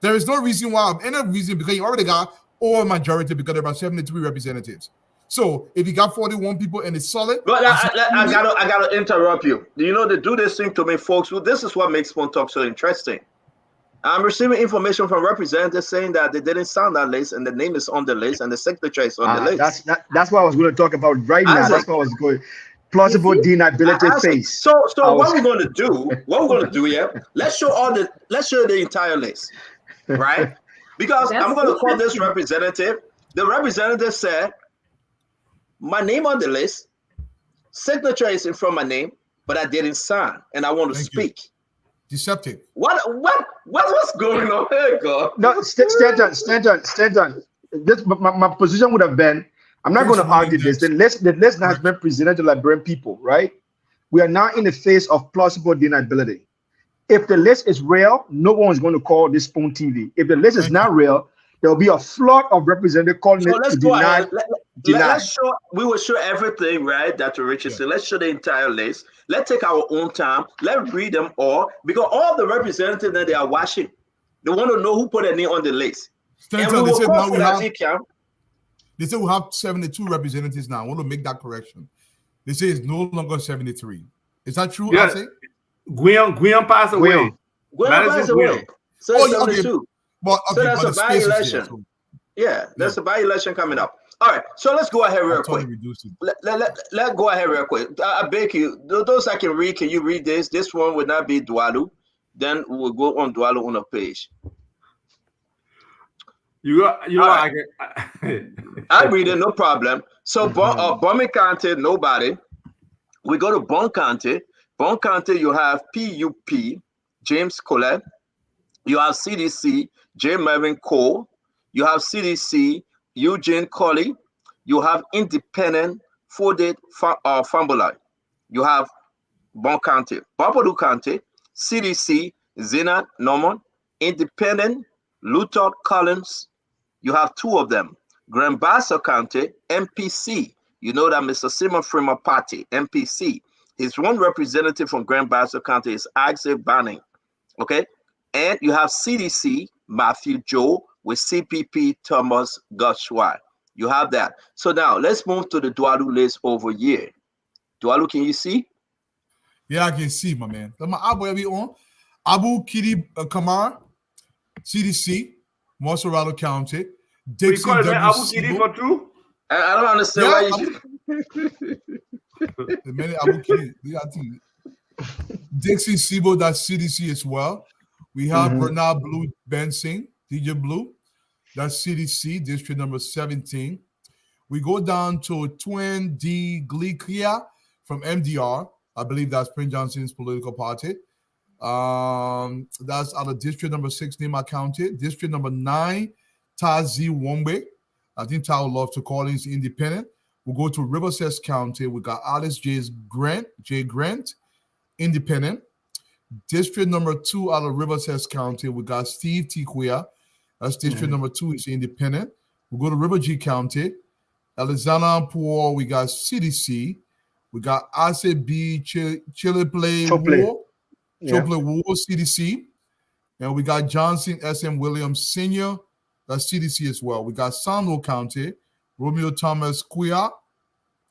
There is no reason why, any reason, because you already got all majority, because there are about 73 representatives. So if you got 41 people and it's solid. But I gotta interrupt you. You know, they do this thing to me, folks. Well, this is what makes Phone Talk so interesting. I'm receiving information from representatives saying that they didn't sign that list and the name is on the list and the secretary is on the list. That's what I was going to talk about right now. That's what I was going. Plausible deniability phase. So what we're going to do, yeah, let's show the entire list, right? Because I'm going to call this representative. The representative said, my name on the list, signature is in front of my name, but I didn't sign and I want to speak. Deceptive. What's going on here, God? No, Stanton. My position would have been, I'm not going to argue this. The list now has been presented to Liberian people, right? We are now in the phase of plausible deniability. If the list is real, no one is going to call this Spoon TV. If the list is not real, there will be a flood of representatives calling it to deny. We will show everything, right? Dr. Richardson. Let's show the entire list. Let's take our own time. Let's read them all, because all the representatives that they are watching, they want to know who put their name on the list. Stanton, they say we have 72 representatives now. I want to make that correction. They say it's no longer 73. Is that true? Yeah. Guillaume passed away. Guillaume passed away. So it's 72. Okay. Well, okay, so that's a by-election. Yeah, there's a by-election coming up. All right, so let's go ahead real quick. Let's go ahead real quick. I beg you, those I can read, can you read this? This one would not be Dualu. Then we'll go on Dualu on a page. I read it, no problem. So Bomikante, nobody. We go to Bonkante. Bonkante, you have PUP, James Collette. You have CDC, J. Mervyn Cole. You have CDC, Eugene Colley. You have independent Forded Fambulai. You have Bon County, Barbado County, CDC, Zena Norman, Independent, Luther Collins. You have two of them. Grand Bassa County, MPC. You know that Mr. Simon Freeman Party, MPC. His one representative from Grand Bassa County is Isaac Banning. Okay. And you have CDC, Matthew Joe, with CPP Thomas Gotchwa. You have that. So now let's move to the Dwalu list over here. Dwalu, can you see? Yeah, I can see, my man. My Abu every on. Abu Kidi Kamar, CDC, Monserrato County. Dixie Abu W. Kidi for true? I don't understand why you the many Abu Kidi. Dixie Sibo, that's CDC as well. We have Bernard Blue Benson, DJ Blue. That's CDC, district number 17. We go down to Twin D. Glikia from MDR. I believe that's Prince Johnson's political party. That's out of district number 6, Nima County. District number 9, Tazi Wombe. I think Ta would love to call him independent. We'll go to Riverside County. We got Alice J. Grant, independent. District number 2 out of Riverside County. We got Steve Tiquia. That's district number 2 is independent. We'll go to River G County. Alexander Poor, we got CDC. We got ACB Chiliplay War, CDC. And we got Johnson S.M. Williams Sr., that's CDC as well. We got Sandal County, Romeo Thomas Quia,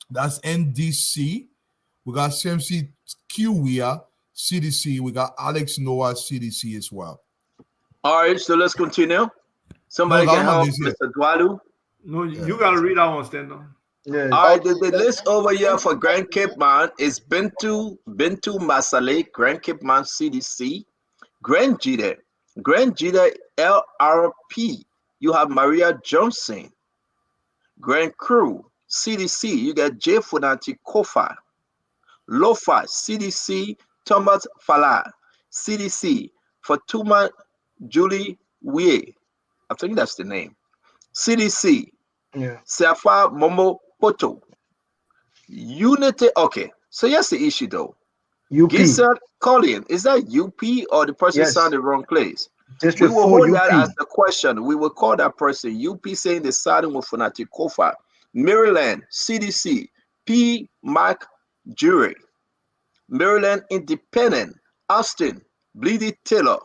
that's NDC. We got CMC Kiwia, CDC. We got Alex Noah, CDC as well. All right, so let's continue. Somebody can help Mr. Dwalu. No, you got to read that one, Stendo. Yeah. All right, the list over here for Grand Cape Man is Bintu Masale, Grand Cape Man CDC, Grand Jida LRP. You have Maria Johnson, Grand Crew CDC. You got J Funanti Kofa, Lofa CDC, Thomas Fala CDC, Fatuma Julie Wee. I think that's the name. CDC. Yeah. Safa Momo Poto. Unity. Okay. So here's the issue though. UP. Giselle Colin. Is that UP or the person signed the wrong place? District we will 4 hold UP. that as the question. We will call that person UP saying they're siding with Funati Kofa. Maryland CDC. P. Mark Jury. Maryland Independent. Austin Bleedy Taylor.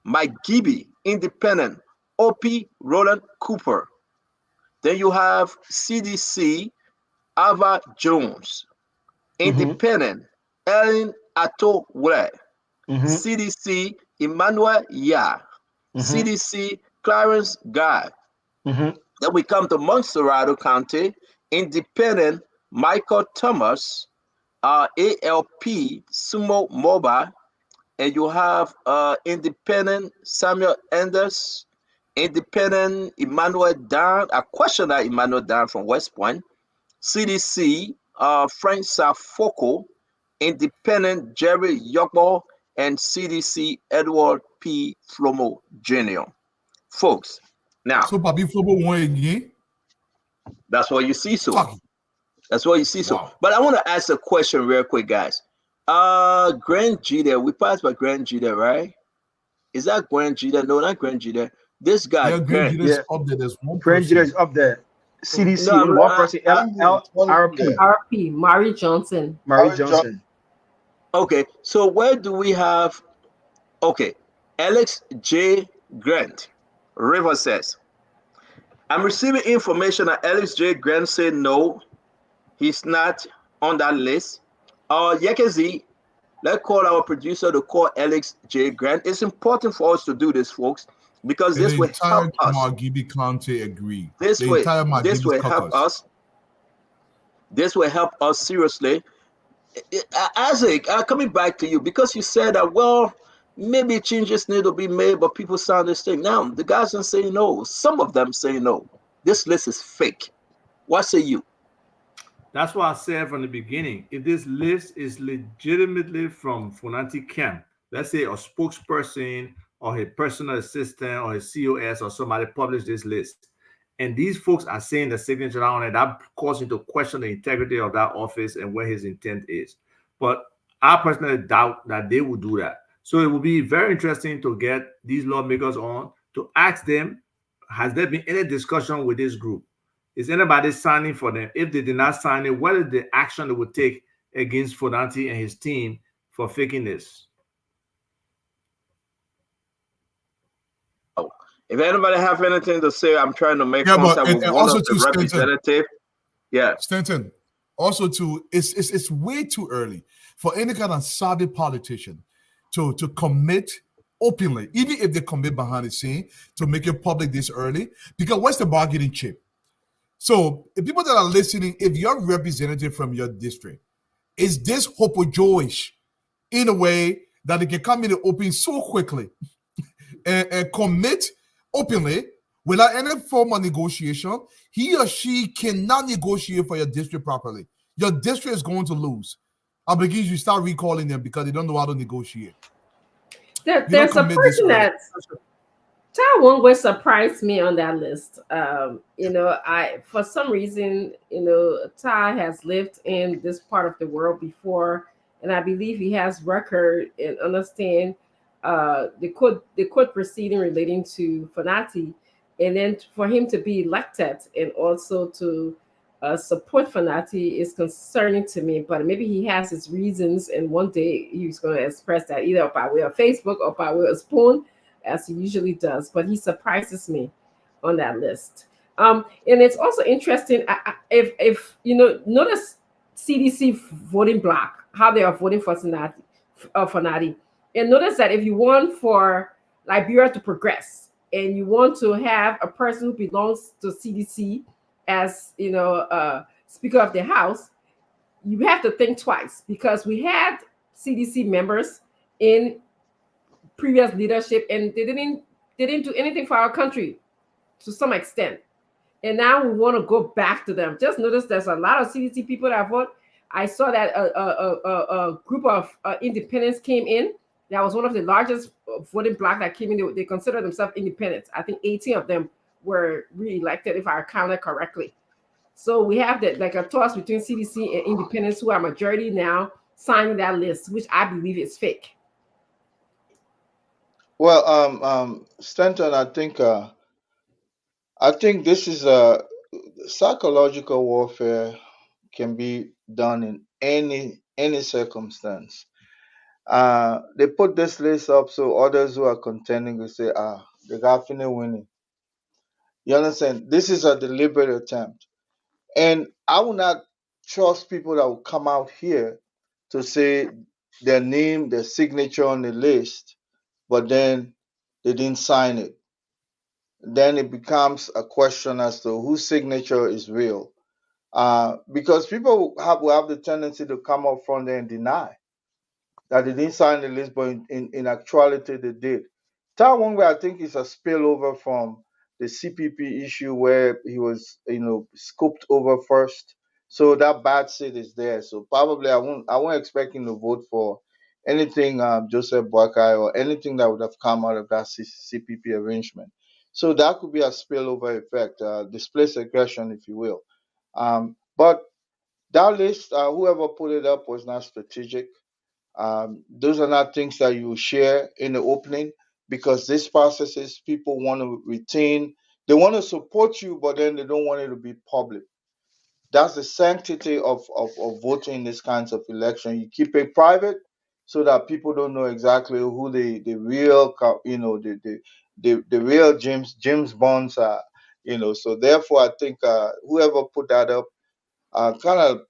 Mike Gibby Independent. OP Roland Cooper. Then you have CDC, Ava Jones, Independent, Ellen Atto Wule, CDC, Emmanuel Ya, CDC, Clarence Guy. Then we come to Monserrato County, Independent, Michael Thomas, ALP, Sumo Moba, and you have Independent, Samuel Anders, Independent Emmanuel Dan, I question that Emmanuel Dan from West Point, CDC, Frank Safoco, Independent Jerry Yokbo, and CDC Edward P. Flomo Jr. Folks, now. So Papi Flomo won again? That's what you see, so. That's what you see, so. But I want to ask a question real quick, guys. Grand G there, we passed by Grand G there, right? Is that Grand G there? No, not Grand G there. This guy, Grand G is up there. There's one Grand G is up there. CDC, one person, LRP. RP, Mary Johnson. Mary Johnson. Okay, so where do we have, okay, Alex J. Grant, River says, I'm receiving information that Alex J. Grant said no, he's not on that list. Yekezi, let's call our producer to call Alex J. Grant. It's important for us to do this, folks, because this will help us. Margibi County agree. This will help us. This will help us seriously. Isaac, coming back to you, because you said that, well, maybe changes need to be made, but people sound this thing. Now, the guys are saying no. Some of them say no. This list is fake. What say you? That's what I said from the beginning. If this list is legitimately from Funanti camp, let's say a spokesperson or a personal assistant or a COS or somebody published this list, and these folks are saying the signature on it, that causes you to question the integrity of that office and what his intent is. But I personally doubt that they will do that. So it will be very interesting to get these lawmakers on to ask them, has there been any discussion with this group? Is anybody signing for them? If they did not sign it, what is the action they would take against Fonati and his team for faking this? If anybody have anything to say, I'm trying to make contact with one of the representatives. Yeah, Stanton. Also, too, it's way too early for any kind of savvy politician to commit openly, even if they commit behind the scene, to make it public this early. Because what's the bargaining chip? So, the people that are listening, if your representative from your district is this hopo-Joyish in a way that they can come in the open so quickly and commit openly without any form of negotiation, he or she cannot negotiate for your district properly. Your district is going to lose. I begin you start recalling them because they don't know how to negotiate. There's a person that Taiwan will surprise me on that list. For some reason, Tai has lived in this part of the world before, and I believe he has record and understand the court proceeding relating to Fonati, and then for him to be elected and also to support Fonati is concerning to me. But maybe he has his reasons, and one day he's going to express that either by way of Facebook or by way of spoon, as he usually does. But he surprises me on that list. And it's also interesting if notice CDC voting block, how they are voting for Fonati. And notice that if you want for Liberia to progress and you want to have a person who belongs to CDC as Speaker of the House, you have to think twice, because we had CDC members in previous leadership and they didn't do anything for our country to some extent. And now we want to go back to them. Just notice there's a lot of CDC people that vote. I saw that a group of independents came in. That was one of the largest voting bloc that came in. They consider themselves independents. I think 18 of them were re-elected, if I counted correctly. So we have like a toss between CDC and independents, who are majority now, signing that list, which I believe is fake. Well, Stanton, I think this is a psychological warfare can be done in any circumstance. They put this list up so others who are contending will say, they got finna winning. You understand? This is a deliberate attempt. And I will not trust people that will come out here to say their name, their signature on the list, but then they didn't sign it. Then it becomes a question as to whose signature is real. Because people will have the tendency to come up front there and deny that they didn't sign the list, but in actuality they did. One way I think is a spillover from the CPP issue where he was, scooped over first. So that bad seed is there. So probably I won't expect him to vote for anything Joseph Boakai or anything that would have come out of that CPP arrangement. So that could be a spillover effect, displaced aggression, if you will. But that list, whoever put it up was not strategic. Those are not things that you share in the opening, because this process is people want to retain, they want to support you, but then they don't want it to be public. That's the sanctity of voting in these kinds of election. You keep it private so that people don't know exactly who the real, the real James Bonds are, So therefore, I think whoever put that up kind of,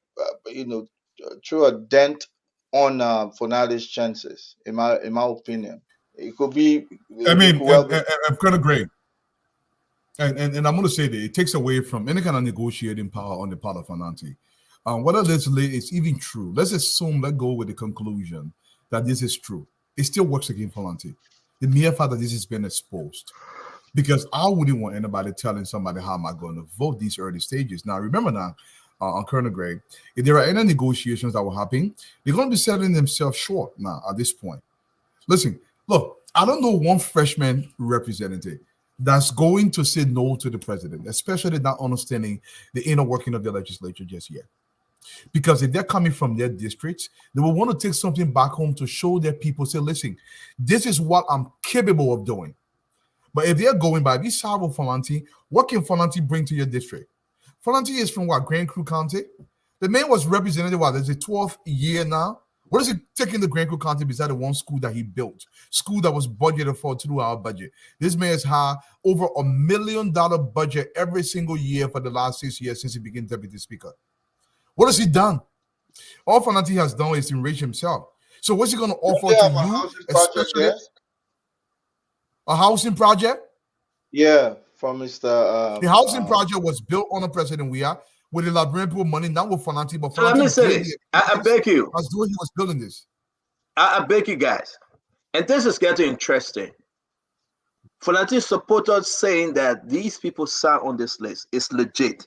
threw a dent on Fonati's chances, in my opinion. It could be. I'm kind of great. And I'm going to say that it takes away from any kind of negotiating power on the part of Fonati. Whether this is even true, let's go with the conclusion that this is true. It still works against Fonati. The mere fact that this has been exposed. Because I wouldn't want anybody telling somebody how am I going to vote these early stages. Now, remember now, on Colonel Gray, if there are any negotiations that will happen, they're going to be selling themselves short now at this point. Listen, look, I don't know one freshman representative that's going to say no to the president, especially not understanding the inner working of the legislature just yet. Because if they're coming from their districts, they will want to take something back home to show their people, say, listen, this is what I'm capable of doing. But if they're going by this Sabo Falanti, what can Falanti bring to your district? Falanti is from what, Grand Crew County? The man was represented, what, is it 12th year now? What is he taking the Grand Crew County beside the one school that he built? School that was budgeted for through our budget. This man has had over $1 million budget every single year for the last 6 years since he became deputy speaker. What has he done? All Falanti has done is enrich himself. So what's he going to offer to you? Especially a housing project? Yeah, from Mr. The housing project was built on a President Weah with the Liberian people money, not with Falanti, but So let me Falanti say this. I beg you. as though he was building this. I beg you guys. And this is getting interesting. Falanti supporters saying that these people signed on this list is legit.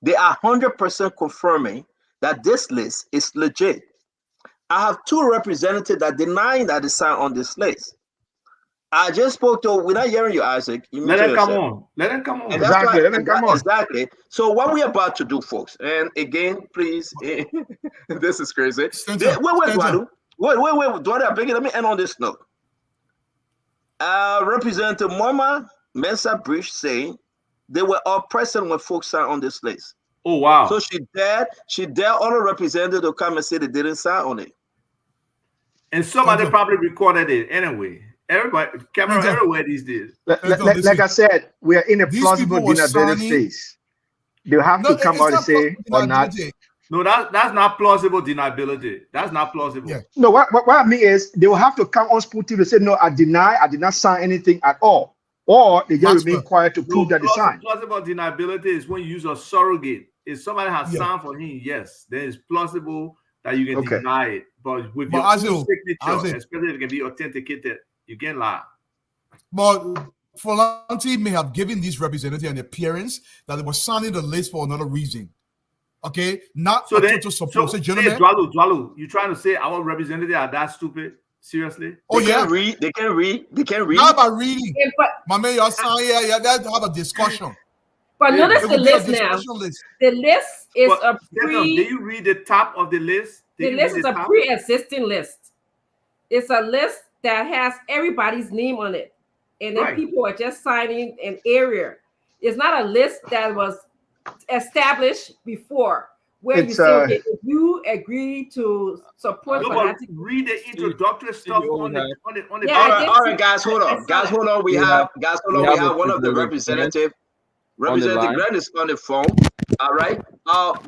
They are 100% confirming that this list is legit. I have 2 representatives that denying that they signed on this list. I just spoke to, without hearing you, Isaac. You let them come on. Let them come on. Exactly. Let them come on. Exactly. So what we're about to do, folks, and again, please, this is crazy. Wait, Duadu. Wait, Duadu, I beg you, let me end on this note. Representative Moima Mensa Bridge saying they were all present when folks signed on this list. Oh, wow. So she dared other representatives to come and say they didn't sign on it. And somebody probably recorded it anyway. Everybody, camera everywhere these days. Like I said, we are in a plausible deniability phase. They'll have to come out and say or not. No, that's not plausible deniability. That's not plausible. Yeah. No, what I mean is they will have to come on Spoon TV to say, no, I did not sign anything at all. Or they just remain quiet to prove that they signed. Plausible deniability is when you use a surrogate. If somebody has signed for him, yes, then it's plausible that you can deny it. But with your signature, especially if it can be authenticated, you can lie. But Falanti may have given this representative an appearance that they were signing the list for another reason. Okay, not so total support. So, gentlemen, Dwalu, you trying to say our representatives are that stupid? Seriously? They can't read. They can't read. Not about reading. Yeah, my man, you're saying, yeah, let's have a discussion. But notice the list now. The list is a pre. Do you read the top of the list? The list is a pre-existing list. It's a list that has everybody's name on it, and then people are just signing an area. It's not a list that was established before, where you say, okay, if you agree to support. Read the introductory stuff on the. All right, guys, hold on. We have one of the representatives. Representative Grant is on the phone. All right.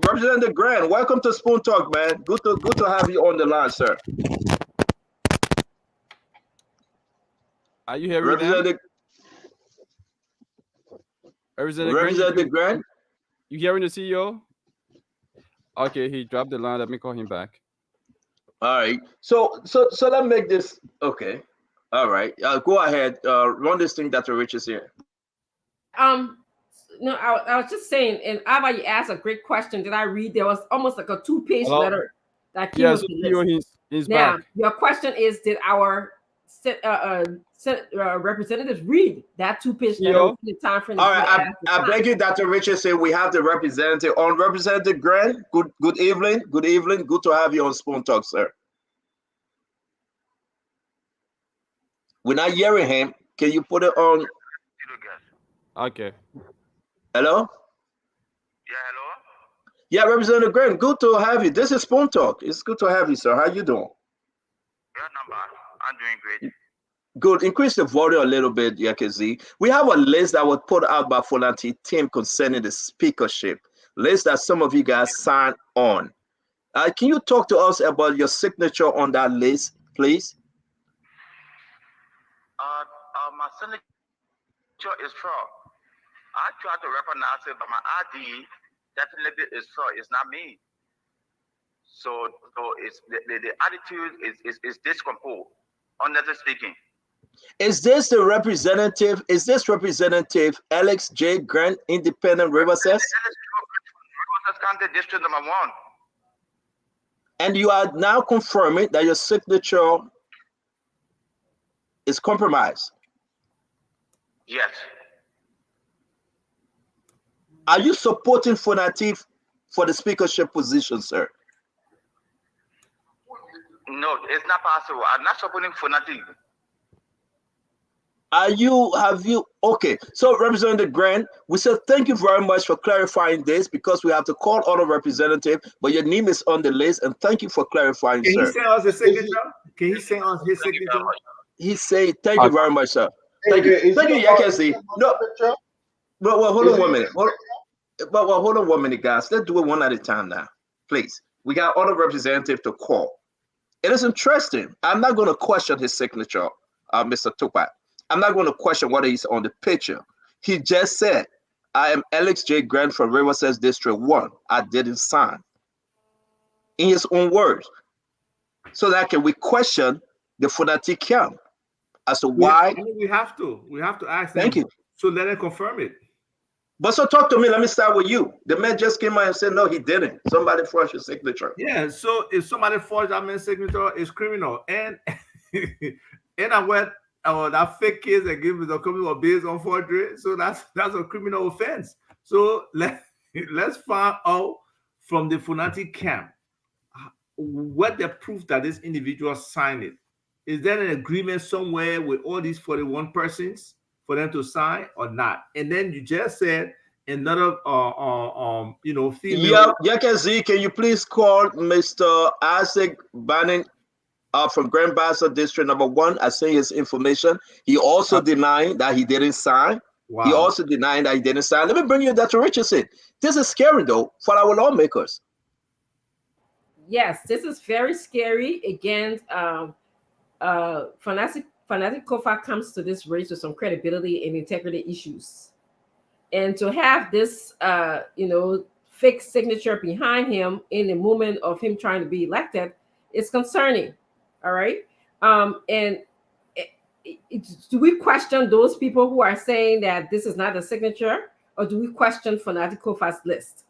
Representative Grant, welcome to Spoon Talk, man. Good to have you on the line, sir. Are you hearing Representative Grant? You hearing the CEO? Okay, he dropped the line. Let me call him back. All right. So let's make this okay. All right. Go ahead. Run this thing that Rich is here. No, I was just saying, and Ava, you asked a great question. Did I read? There was almost like a 2-page letter that came with the list. He's now, back. your question is, did our representatives read that 2-page letter? The time frame. All right, I beg you, Dr. Richard, say we have the representative on. Representative Grant, good evening. Good evening. Good to have you on Spoon Talk, sir. We're not hearing him. Can you put it on? Okay. Hello? Yeah, hello? Yeah, Representative Grant, good to have you. This is Spoon Talk. It's good to have you, sir. How you doing? Yeah, not bad. I'm doing great. Good. Increase the volume a little bit, Yakezi. We have a list that was put out by Falanti team concerning the speakership. List that some of you guys signed on. Can you talk to us about your signature on that list, please? My signature is for. I try to recognize it, but my ID definitely is for. It's not me. So it's the attitude is discomposed, honestly speaking. Is this the representative? Is this Representative Alex J. Grant, Independent Riverside? Riverside County District number 1. And you are now confirming that your signature is compromised. Yes. Are you supporting Fonatif for the speakership position, sir? No, it's not possible. I'm not supporting Fonatif. Okay, so Representative Grant, we said thank you very much for clarifying this because we have to call other representative, but your name is on the list, and thank you for clarifying, Can sir. he send us his signature? Can he send us his signature? He say thank you very much, sir. Thank you. Thank you, Yakenzi. No, well, hold on 1 minute. Hold on 1 minute, guys. Let's do it one at a time now, please. We got other representative to call. It is interesting. I'm not going to question his signature, Mr. Tupac. I'm not going to question whether he's on the picture. He just said, I am Alex J. Grant from Riverside District 1. I didn't sign. In his own words. So that can we question the Fonatic camp as to why. We have to ask them. Thank you. So let him confirm it. But so talk to me. Let me start with you. The man just came out and said, no, he didn't. Somebody forged his signature. Yeah, so if somebody forged that man's signature, it's criminal. And I went that fake case and gave me the copy of based on forgery. So that's a criminal offense. So let's find out from the Fonatic camp what the proof that this individual signed it. Is there an agreement somewhere with all these 41 persons for them to sign or not? And then you just said another female. Yeah, can you please call Mr. Isaac Banning from Grand Bassa District number 1? I sent his information. He also denied that he didn't sign. Wow. He also denied that he didn't sign. Let me bring you Dr. Richardson. This is scary though for our lawmakers. Yes, this is very scary. Again, Fanatic Kofa comes to this race with some credibility and integrity issues. And to have this, fake signature behind him in the moment of him trying to be elected is concerning. All right. Do we question those people who are saying that this is not a signature, or do we question Fanatic Kofa's list?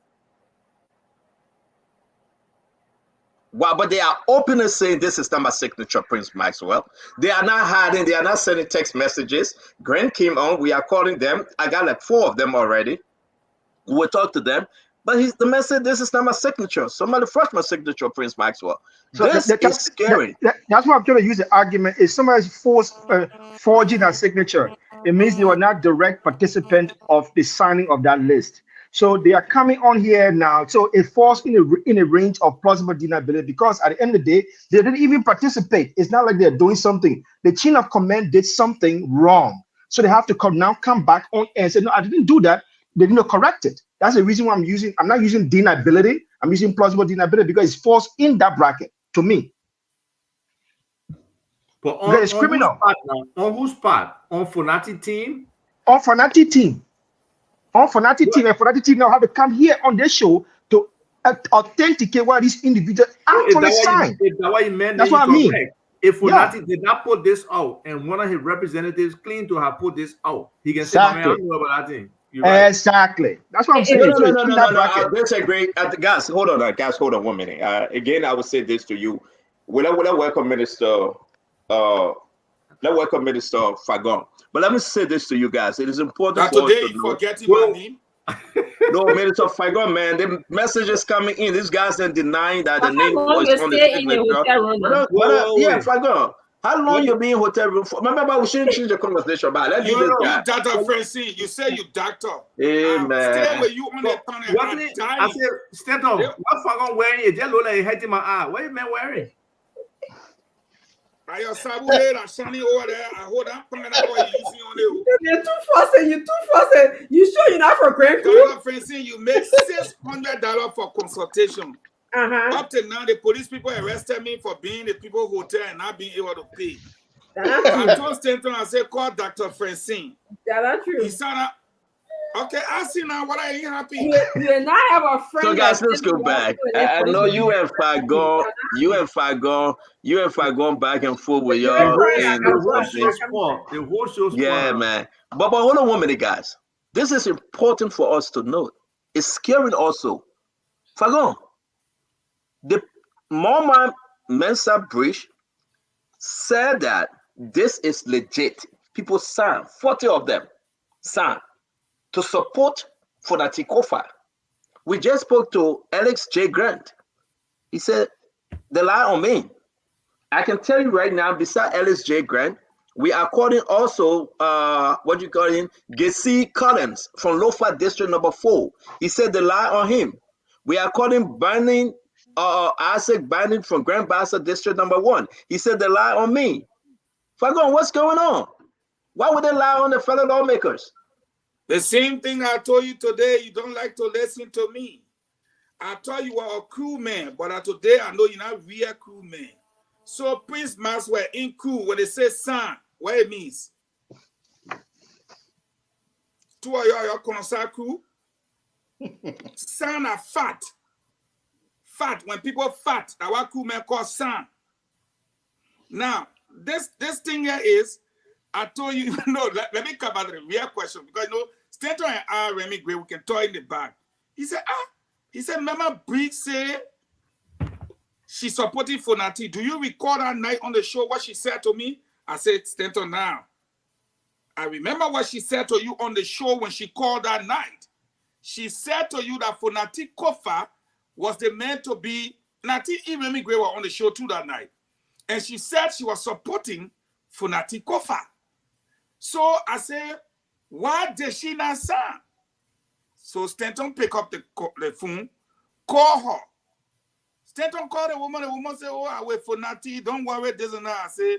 Wow, but they are openly saying this is not my signature, Prince Maxwell. They are not hiding. They are not sending text messages. Grant came on. We are calling them. I got like 4 of them already. We'll talk to them. But the man said, this is not my signature. Somebody forged my signature, Prince Maxwell. So this is scary. That's why I'm trying to use the argument. If somebody's forging a signature, it means they were not direct participant of the signing of that list. So they are coming on here now. So it falls in a range of plausible deniability because at the end of the day, they didn't even participate. It's not like they're doing something. The chain of command did something wrong. So they have to come back on and say, no, I didn't do that. They didn't correct it. That's the reason why I'm not using deniability. I'm using plausible deniability because it falls in that bracket to me. But it's criminal. On whose part? On Fonatic team? On Fonatic team. On Fonatic team, and Fonatic team now have to come here on this show to authenticate what these individuals actually signed. That's what I mean. If Fonatic did not put this out, and one of his representatives claimed to have put this out, he can say, "Man, I don't know about that thing." Right. Exactly. That's what I'm saying. No. There's a great guys. Hold on, guys. Hold on 1 minute. Again, I would say this to you. Will I welcome Minister? Let's welcome Minister Fagon. But let me say this to you guys. It is important for us to know. Today you forgetting my name? No, Minister Fagon, man. The messages coming in. These guys are denying that the name was on the signature. Yeah, Fagon. How long you been in hotel room for? Remember, we shouldn't change the conversation. But let's do this guy. You Dr. Francine, you say you doctor. Hey, man. Stay with you on the tunnel. I said, stand up. What Fagon wearing? It just look like head in my eye. What you man wearing? I your sabu head and shiny over there. I hold on. You're too fussy. You sure you're not for Grand Dr. Francine, you make $600 for consultation. Up to now, the police people arrested me for being the people hotel and not being able to pay. I told Stanton, I said, call Dr. Francine. That's true. He said, okay, I see now what I ain't happy. You not have a friend. So guys, let's go back. I know you and Fagon back and forth with y'all. The whole show's yeah, man. But hold on 1 minute, guys. This is important for us to know. It's scary also. Fagon, the Mormon Mensa Bridge said that this is legit. People signed, 40 of them. San, to support Fonati Kofa. We just spoke to Alex J. Grant. He said, they lie on me. I can tell you right now, beside Alex J. Grant, we are calling also, what you call him, Gessie Collins from Lofa District number 4. He said they lie on him. We are calling Binding, Isaac Binding from Grand Bassa District number 1. He said they lie on me. Fagon, what's going on? Why would they lie on the fellow lawmakers? The same thing I told you today, you don't like to listen to me. I thought you were a crew man, but today I know you're not real crew man. So Prince Maxwell in crew, when they say son, what it means? Two of y'all concerned crew. Son are fat. Fat. When people fat, that's what crew men call son. Now, this thing here is, I told you, no, let me come back to the real question, because you know, Stanton and I, Remy Gray, we can talk in the back. He said, remember Briggs said she's supporting Fonati. Do you recall that night on the show what she said to me? I said, Stanton, now. I remember what she said to you on the show when she called that night. She said to you that Fonati Kofa was the man to be, Nati and Remy Gray were on the show too that night. And she said she was supporting Fonati Kofa. So I said, why did she not sign? So Stanton pick up the phone, call her. Stanton called the woman said, oh, I wait for Nati, don't worry, this and that. I said,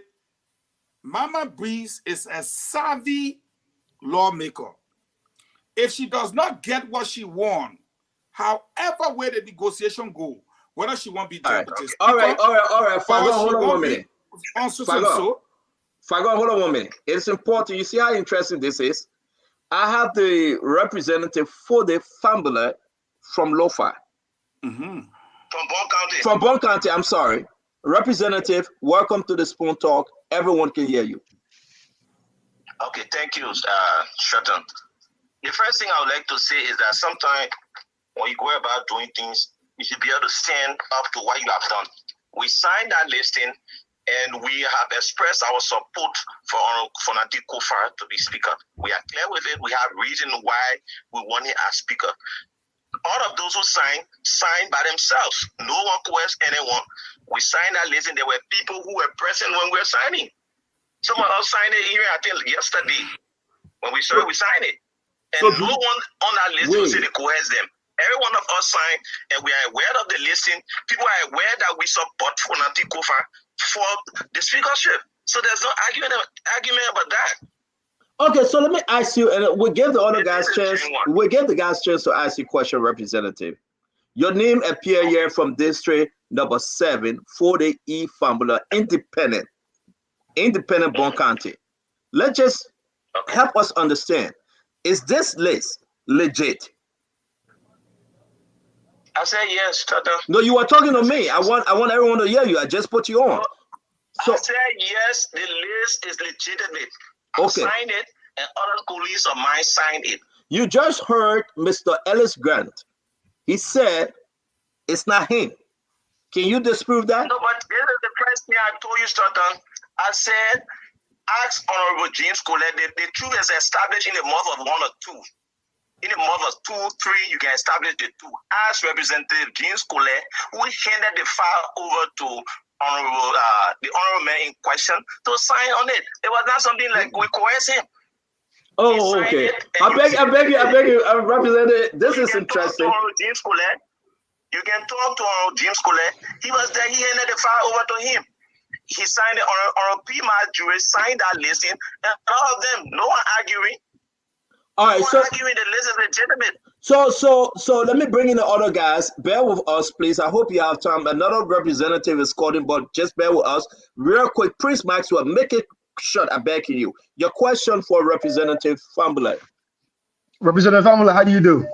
Mama Breeze is a savvy lawmaker. If she does not get what she wants, however way the negotiation go, whether she won't be deputy speaker, all right. Fagon, hold on 1 minute. Fagon, hold on 1 minute. It's important. You see how interesting this is? I have the representative for the Fambler from Lofa. From Bon County. From Bon County, I'm sorry. Representative, welcome to the Spoon Talk. Everyone can hear you. Okay, thank you, Stratton. The first thing I would like to say is that sometimes when you go about doing things, you should be able to stand up to what you have done. We signed that listing, and we have expressed our support for Nati Kofa to be speaker. We are clear with it. We have reason why we want him as speaker. All of those who signed by themselves. No one coerced anyone. We signed that listing. There were people who were present when we were signing. Some of us signed it here, I think, yesterday. When we saw it, we signed it. And no one on that list will say they coerced them. Every one of us signed, and we are aware of the listing. People are aware that we support Fonati Kofa for the speakership. So there's no argument about that. Okay, so let me ask you, and we'll give the other guys chance. We'll give the guys chance to ask you a question, Representative. Your name appear here from District number 7, 40 E Fambula, Independent Bon County. Let's just help us understand. Is this list legit? I said yes, Tata. No, you were talking to me. I want everyone to hear you. I just put you on. I said yes, the list is legitimate. I signed it, and other colleagues of mine signed it. You just heard Mr. Ellis Grant. He said it's not him. Can you disprove that? No, but this is the first thing I told you, Stratton. I said, ask Honorable James Colette. The truth is established in the month of 1 or 2. In the month of 2, 3, you can establish the 2. Ask Representative James Colette, who handed the file over to the honorable man in question to sign on it. It was not something like we coerce him. Oh, okay. I beg you, Representative. This is interesting. James Colette. You can talk to James Colette. He was there. He handed the file over to him. He signed it. P. Marjorie signed that listing, and all of them, no one arguing. All right, so arguing the list is legitimate. So let me bring in the other guys. Bear with us, please. I hope you have time. Another representative is calling, but just bear with us. Real quick, Prince Maxwell, make it short. I'm begging you. Your question for Representative Fambula. Representative Fambula, how do you do?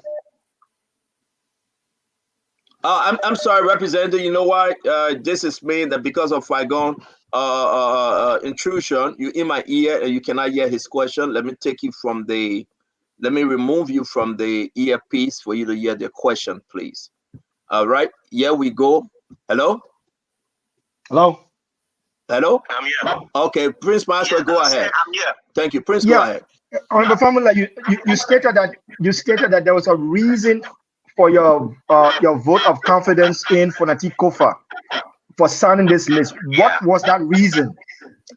I'm sorry, Representative. You know why? This is mean that because of Fagon intrusion, you in my ear and you cannot hear his question. Let me remove you from the earpiece for you to hear the question, please. All right, here we go. Hello? Hello? Hello? I'm here. Okay, Prince Maxwell, go ahead. I'm here. Thank you. Prince, go ahead. Honorable Famula, you stated that there was a reason for your vote of confidence in Fonati Kofa for signing this list. What was that reason?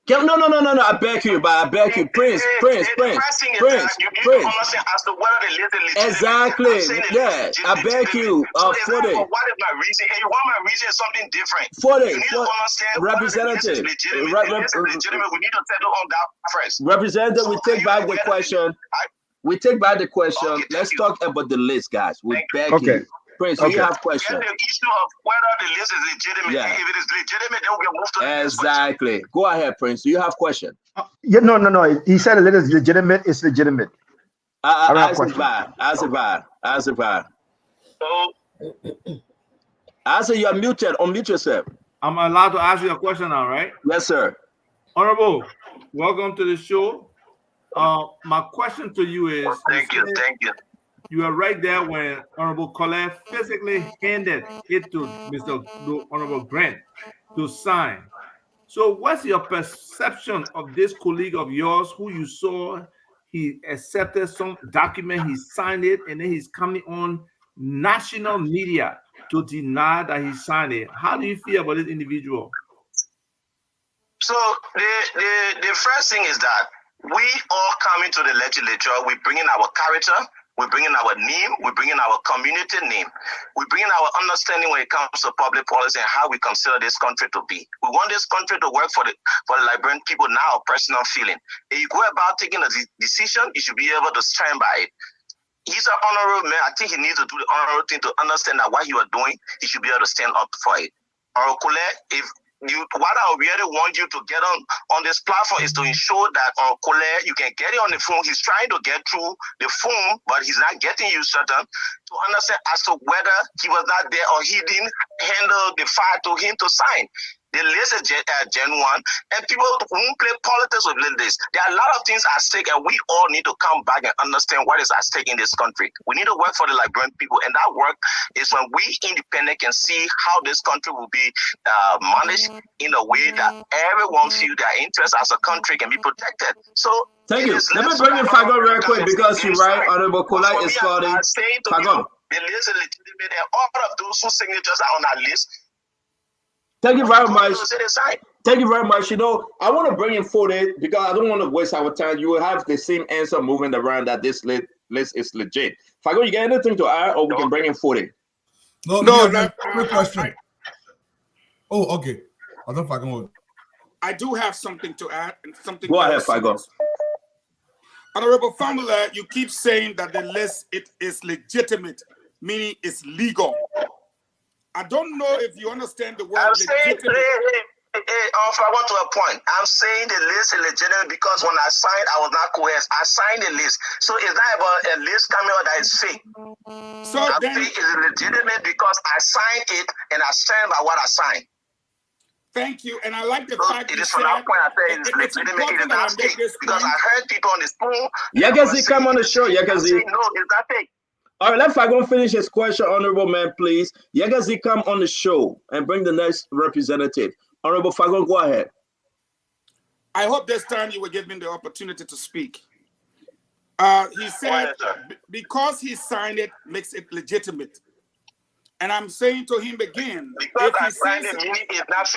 No, I beg you, Prince. You need to understand as to whether the list is legitimate. Exactly. Yeah, I beg you. So it's not for what is my reason, and you want my reason is something different. You need to understand Representative. whether the list is legitimate. If the list is legitimate, we need to settle on that first. Representative, we take back the question. Okay, let's talk about the list, guys. We beg you. Prince, you have questions. The issue of whether the list is legitimate. Yeah. If it is legitimate, then we can move to the next question. Exactly. Go ahead, Prince. Do you have question? No. He said it is legitimate. It's legitimate. I have question. Asa, you are muted. Unmute yourself. I'm allowed to ask you a question now, right? Yes, sir. Honorable, welcome to the show. My question to you is: Thank you. You are right there when Honorable Colette physically handed it to Mr. Honorable Grant to sign. So what's your perception of this colleague of yours who you saw, he accepted some document, he signed it, and then he's coming on national media to deny that he signed it? How do you feel about this individual? So the first thing is that we all come into the legislature, we bring in our character, we bring in our name, we bring in our community name, we bring in our understanding when it comes to public policy and how we consider this country to be. We want this country to work for the Liberian people now, personal feeling. If you go about taking a decision, you should be able to stand by it. He's an honorable man. I think he needs to do the honorable thing to understand that what you are doing, he should be able to stand up for it. Or what I really want you to get on this platform is to ensure that Colette, you can get it on the phone. He's trying to get through the phone, but he's not getting you certain to understand as to whether he was not there or he didn't handle the file to him to sign. The list is genuine, and people won't play politics with this. There are a lot of things at stake, and we all need to come back and understand what is at stake in this country. We need to work for the Liberian people, and that work is when we independent can see how this country will be managed in a way that everyone feels their interests as a country can be protected. So thank you. Let me bring in Fagon real quick because you're right. Honorable Colette is calling. Fagon. The list is legitimate, and all of those whose signatures are on that list. Thank you very much. Thank you very much. You know, I want to bring in 40 because I don't want to waste our time. You will have the same answer moving around that this list is legit. Fago, you got anything to add, or we can bring in 40? No, quick question. Oh, okay. I don't Fago. I do have something to add and something. Go ahead, Fago. Honorable Famula, you keep saying that the list it is legitimate, meaning it's legal. I don't know if you understand the word legitimate. If I want to a point, I'm saying the list is legitimate because when I signed, I was not coerced. I signed the list. So it's not about a list coming out that is fake. So I'm saying it's legitimate because I signed it and I stand by what I signed. Thank you. And I like the fact it is from that point I say it's legitimate. It is not fake. Because I heard people on this phone. Yagazi, come on the show. Yagazi. No, it's not fake. All right, let Fagon finish his question, honorable man, please. Yagazi, come on the show and bring the next representative. Honorable Fagon, go ahead. I hope this time you will give me the opportunity to speak. He said because he signed it makes it legitimate. And I'm saying to him again, if he says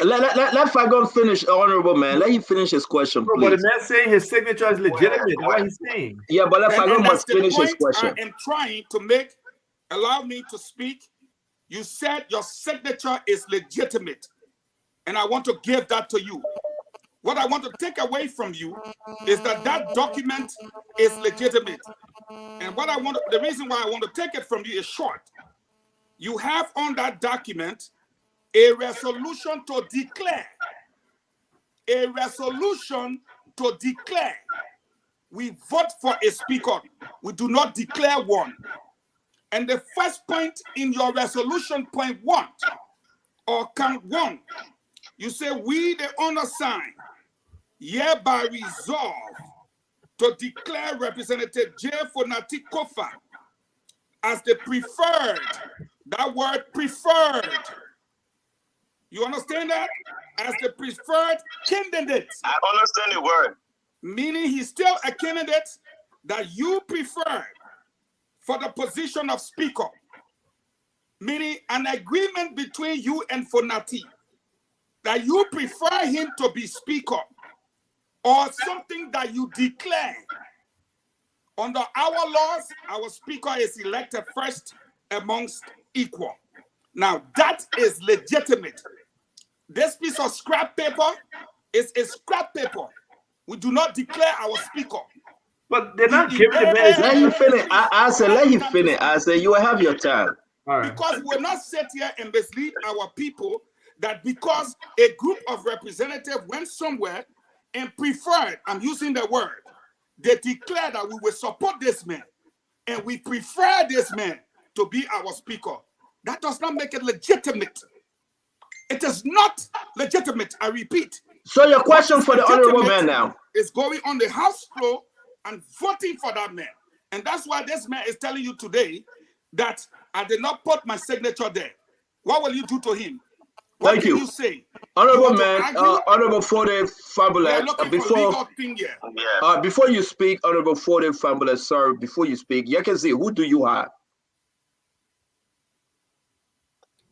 let Fagon finish, honorable man. Let him finish his question, please. But the man saying his signature is legitimate. What he's saying? Yeah, but let Fagon must finish his question. I am trying to make. Allow me to speak. You said your signature is legitimate, and I want to give that to you. What I want to take away from you is that that document is legitimate, and the reason why I want to take it from you is short. You have on that document a resolution to declare. A resolution to declare. We vote for a speaker. We do not declare one. And the first point in your resolution, point 1, or count 1, you say, we, the undersigned, hereby resolve to declare Representative J. Fonati Kofa as the preferred. That word preferred You understand that? As the preferred candidate. I understand the word. Meaning he's still a candidate that you prefer for the position of speaker. Meaning an agreement between you and Fonati that you prefer him to be speaker, or something that you declare. Under our laws, our speaker is elected first amongst equal. Now that is legitimate. This piece of scrap paper is a scrap paper. We do not declare our speaker. But they're not giving the man. Let him finish. I said, let him finish. I said, you will have your time. Because we're not sit here and mislead our people that because a group of representatives went somewhere and preferred, I'm using the word, they declared that we will support this man and we prefer this man to be our speaker. That does not make it legitimate. It is not legitimate, I repeat. So your question for the honorable man now is going on the House floor and voting for that man. And that's why this man is telling you today that I did not put my signature there. What will you do to him? What Thank can you. you say? Honorable man, Honorable Fode Fabulous, before you speak, Honorable Fode Fabulous, sorry, before you speak, you can say, who do you have?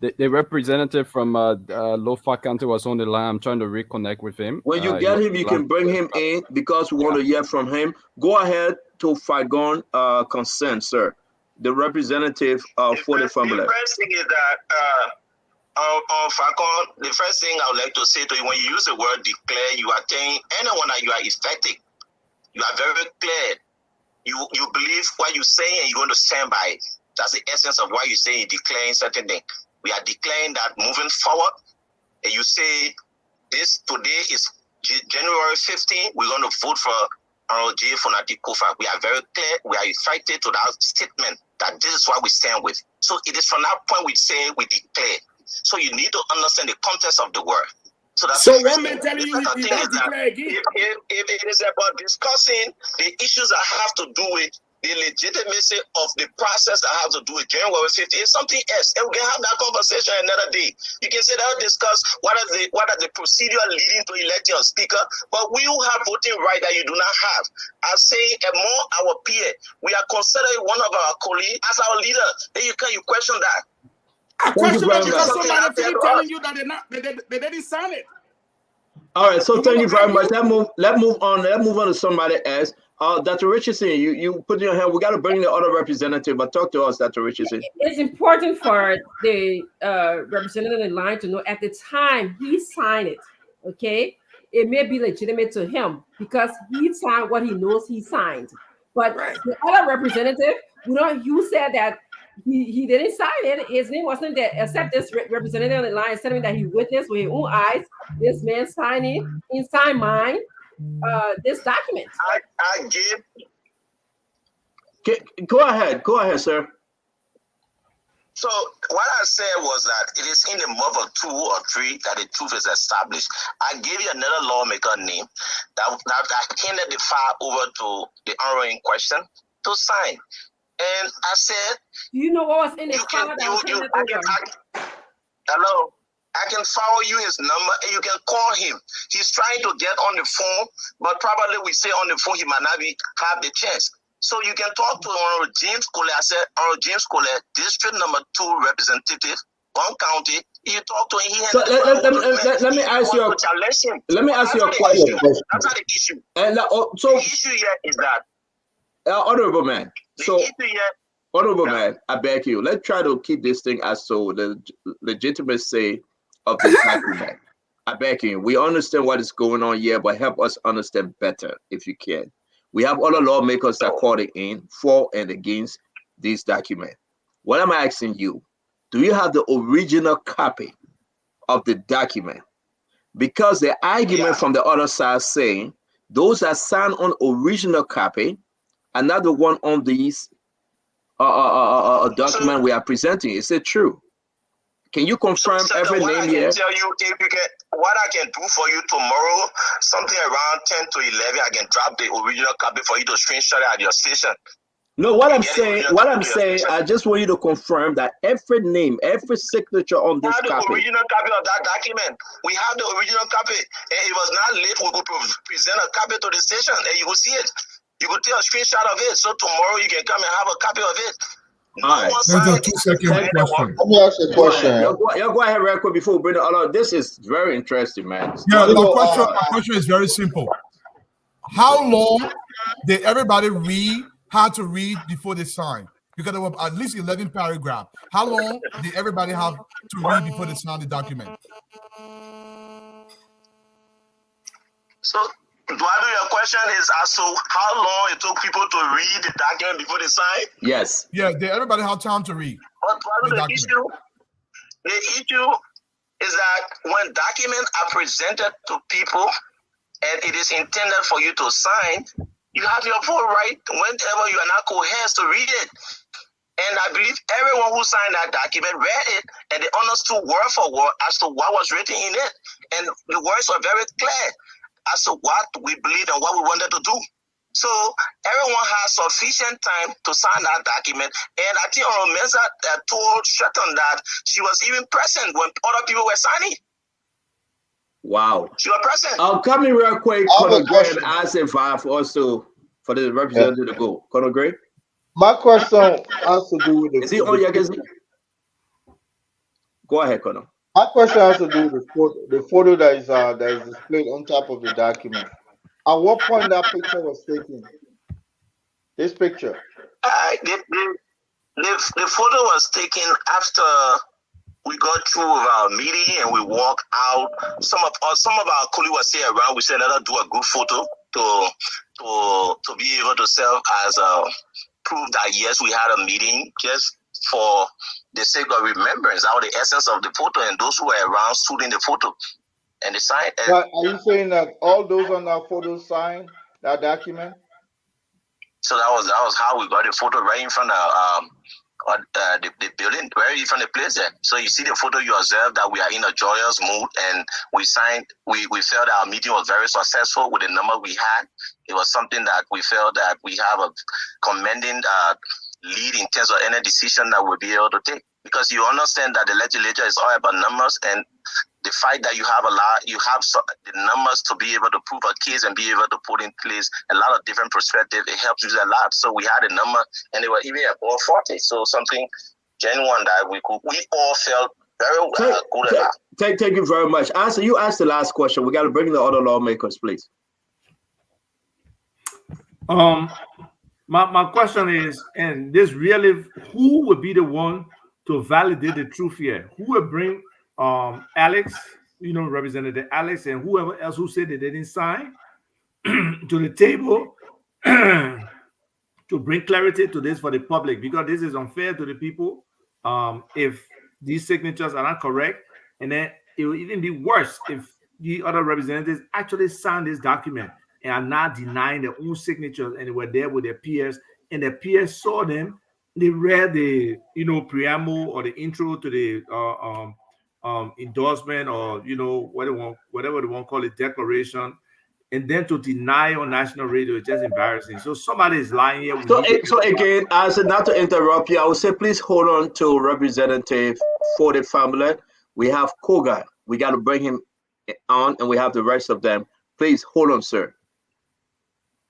The representative from Lofa County was on the line. I'm trying to reconnect with him. When you get him, you can bring him in because we want to hear from him. Go ahead to Fagon consent, sir. The representative for the family. The first thing is that, Fagon, the first thing I would like to say to you, when you use the word declare, you are telling anyone that you are effective. You are very clear. You believe what you say and you're going to stand by it. That's the essence of what you say, you're declaring certain things. We are declaring that moving forward, and you say this today is January 15th, we're going to vote for ROJ Fonati Kofa. We are very clear, we are effective to that statement that this is what we stand with. So it is from that point we say we declare. So you need to understand the context of the word. So that's one man telling you he doesn't declare again. If it is about discussing the issues that have to do with the legitimacy of the process that has to do with January 50th, it's something else. And we can have that conversation another day. You can say that discuss what are the procedure leading to elect your speaker, but we will have voting right that you do not have. I say among our peer, we are considered one of our colleagues as our leader. Then you question that. I question that because somebody telling you that they didn't sign it. All right, so thank you very much. Let's move on to somebody else. Dr. Richardson, you put your hand. We got to bring the other representative, but talk to us, Dr. Richardson. It's important for the representative in line to know at the time he signed it, okay? It may be legitimate to him because he signed what he knows he signed. But the other representative, you said that he didn't sign it. His name wasn't there, except this representative on the line is telling me that he witnessed with his own eyes this man signing inside mine this document. I give. Go ahead, sir. So what I said was that it is in the month of 2 or 3 that the truth is established. I gave you another lawmaker name that handed the file over to the honorable in question to sign. And I said, you know what was in the file? Hello. I can forward you his number and you can call him. He's trying to get on the phone, but probably we say on the phone he might not have the chance. So you can talk to Honorable James Colette. I said, Honorable James Colette, District number 2 representative, one county. You talk to him. So let me ask you a question. That's not the issue. And the issue here is that honorable man. Honorable man, I beg you. Let's try to keep this thing as so the legitimacy of the document. I beg you. We understand what is going on here, but help us understand better if you can. We have other lawmakers that called it in for and against this document. What am I asking you? Do you have the original copy of the document? Because the argument from the other side saying those that signed on original copy are not the one on these document we are presenting. Is it true? Can you confirm every name here? Tell you, if you can, what I can do for you tomorrow, something around 10 to 11, I can drop the original copy for you to screenshot it at your station. No, what I'm saying, I just want you to confirm that every name, every signature on this copy. We have copy. the original copy of that document. We have the original copy, and it was not late. We could present a copy to the station, and you will see it. You could take a screenshot of it, so tomorrow you can come and have a copy of it. No one There's a 2-second question. Let me ask a question. Go ahead real quick before we bring it all. This is very interesting, man. Yeah, my question is very simple. How long did everybody had to read before they signed? Because there were at least 11 paragraphs. How long did everybody have to read before they signed the document? So, do I know your question is as to how long it took people to read the document before they sign? Yes. Yeah, did everybody have time to read? But the issue is that when documents are presented to people and it is intended for you to sign, you have your full right whenever you are not coerced to read it. And I believe everyone who signed that document read it and they understood word for word as to what was written in it. And the words were very clear as to what we believed and what we wanted to do. So everyone has sufficient time to sign that document. And I think Mensa told Stratton that she was even present when other people were signing. Wow. She was present. I'll come in real quick, Conor Gray, and ask if I have also for the representative to go. Conor Gray? My question has to do with the. Is he on your Go ahead, Conor. My question has to do with the photo that is displayed on top of the document. At what point that picture was taken? This picture. The photo was taken after we got through with our meeting and we walked out. Some of our colleagues were still around. We said, let us do a group photo to be able to serve as proof that yes, we had a meeting, just for the sake of remembrance. That was the essence of the photo, and those who were around stood in the photo and they signed. But are you saying that all those on that photo signed that document? So that was how we got the photo right in front of the building, right in front of the place there. So you see the photo, you observe that we are in a joyous mood, and we signed. We felt our meeting was very successful with the number we had. It was something that we felt that we have a commending lead in terms of any decision that we'll be able to take. Because you understand that the legislature is all about numbers, and the fact that you have the numbers to be able to prove a case and be able to put in place a lot of different perspectives, it helps you a lot. So we had a number, and they were even above 40. So something genuine that we all felt very good about. Thank you very much. You asked the last question. We got to bring the other lawmakers, please. My question is, and this really, who would be the one to validate the truth here? Who would bring Alex, Representative Alex, and whoever else who said they didn't sign to the table to bring clarity to this for the public? Because this is unfair to the people if these signatures are not correct, and then it will even be worse if the other representatives actually signed this document and are not denying their own signatures, and they were there with their peers, and their peers saw them. They read the preamble or the intro to the endorsement, or whatever they want to call it, declaration, and then to deny on national radio is just embarrassing. So somebody is lying here. So again, I said not to interrupt you. I would say please hold on to Representative for the family. We have Kangar. We got to bring him on, and we have the rest of them. Please hold on, sir.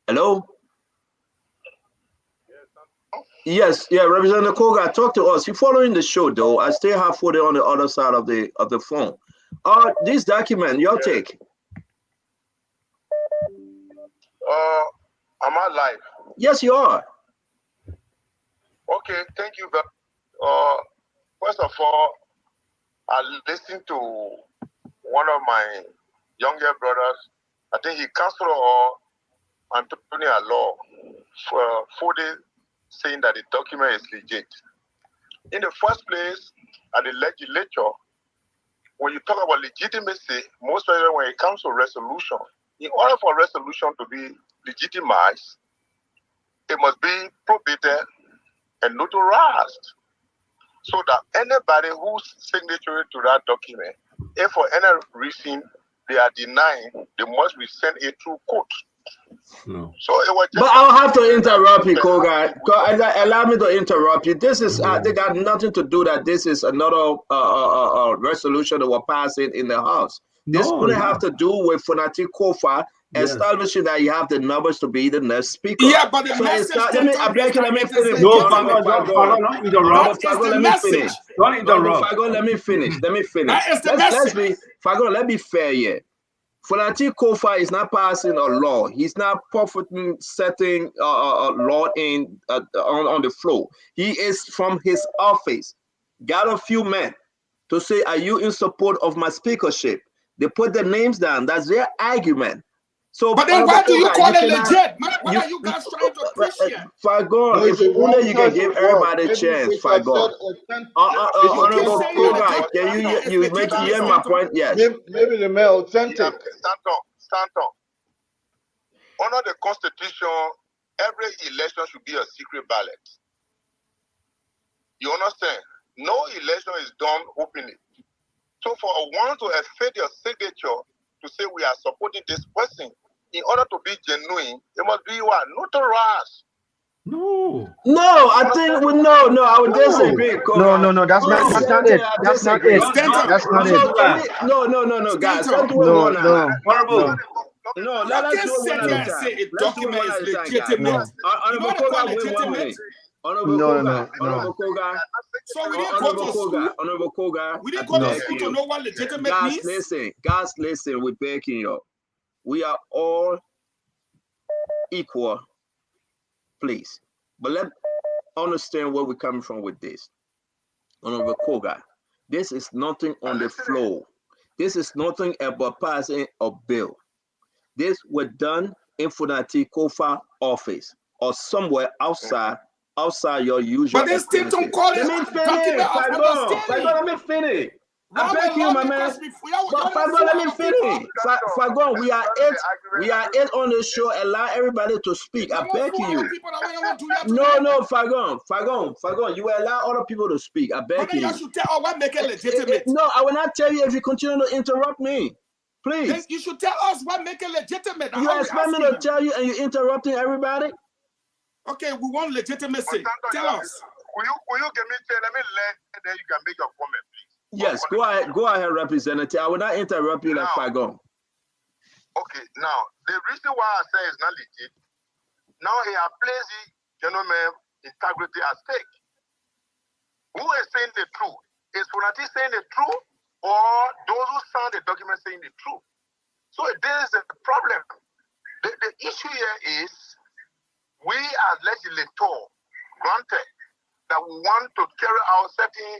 Hello? Yes, Representative Kangar, talk to us. You're following the show, though. I still have Fode on the other side of the phone. This document, your take. Am I live? Yes, you are. Okay, thank you. First of all, I listened to one of my younger brothers. I think he counseled Antonia Law for Fode saying that the document is legit. In the first place, at the legislature, when you talk about legitimacy, most especially when it comes to resolution, in order for resolution to be legitimized, it must be probated and notarized, so that anybody who's signatory to that document, if for any reason they are denying, they must be sent it through court. No. So it was just. But I'll have to interrupt you, Koga. Allow me to interrupt you. This is they got nothing to do that. This is another resolution that we're passing in the House. This only have to do with Funati Kofa establishing that you have the numbers to be the next speaker. Yeah, but the so message. Let me finish. No, don't interrupt. Let me finish. Don't interrupt. Fago, let me finish. That is the message. Let me fair here. Fulati Kofa is not passing a law. He's not profiting setting a law in on the floor. He is from his office. Got a few men to say, are you in support of my speakership? They put their names down. That's their argument. So, but then why do you call it legit? What are you guys trying to push here? Fagon, if only you can give everybody a chance, Fagon. Honorable Koga, can you make hear my point? Yes. Maybe the more authentic. Stanton. Under the Constitution, every election should be a secret ballot. You understand? No election is done openly. So for one to effect your signature to say we are supporting this person, in order to be genuine, it must be what? Notarized. No, I think I would disagree. No, that's not it. That's not it. That's not it. No, guys. No, let's do one at a time. Say a document is legitimate. Honorable Koga. So we didn't go to school. Honorable Koga. We didn't go to school to know what legitimate means. Guys, listen. We're backing you up. We are all equal, please. But let's understand where we're coming from with this. Honorable Koga, this is nothing on the floor. This is nothing about passing a bill. This was done in Funati Kofa office or somewhere outside your usual. But they still don't call it. Let me finish. I beg you, my man. Fagon, let me finish. Fagon, we are eight on the show. Allow everybody to speak. I beg you. No, Fagon. You will allow other people to speak. I beg you. You should tell what make it legitimate. No, I will not tell you if you continue to interrupt me. Please. Then you should tell us what make it legitimate. You expect me to tell you and you're interrupting everybody? Okay, we want legitimacy. Tell us. Will you give me let me learn and then you can make your comment, please. Yes, go ahead, Representative. I will not interrupt you like Fagon. Okay, now, the reason why I say it's not legit, now he has placed the gentleman integrity at stake. Who is saying the truth? Is Funati saying the truth or those who signed the document saying the truth? So there is a problem. The issue here is we as legislators granted that we want to carry out certain,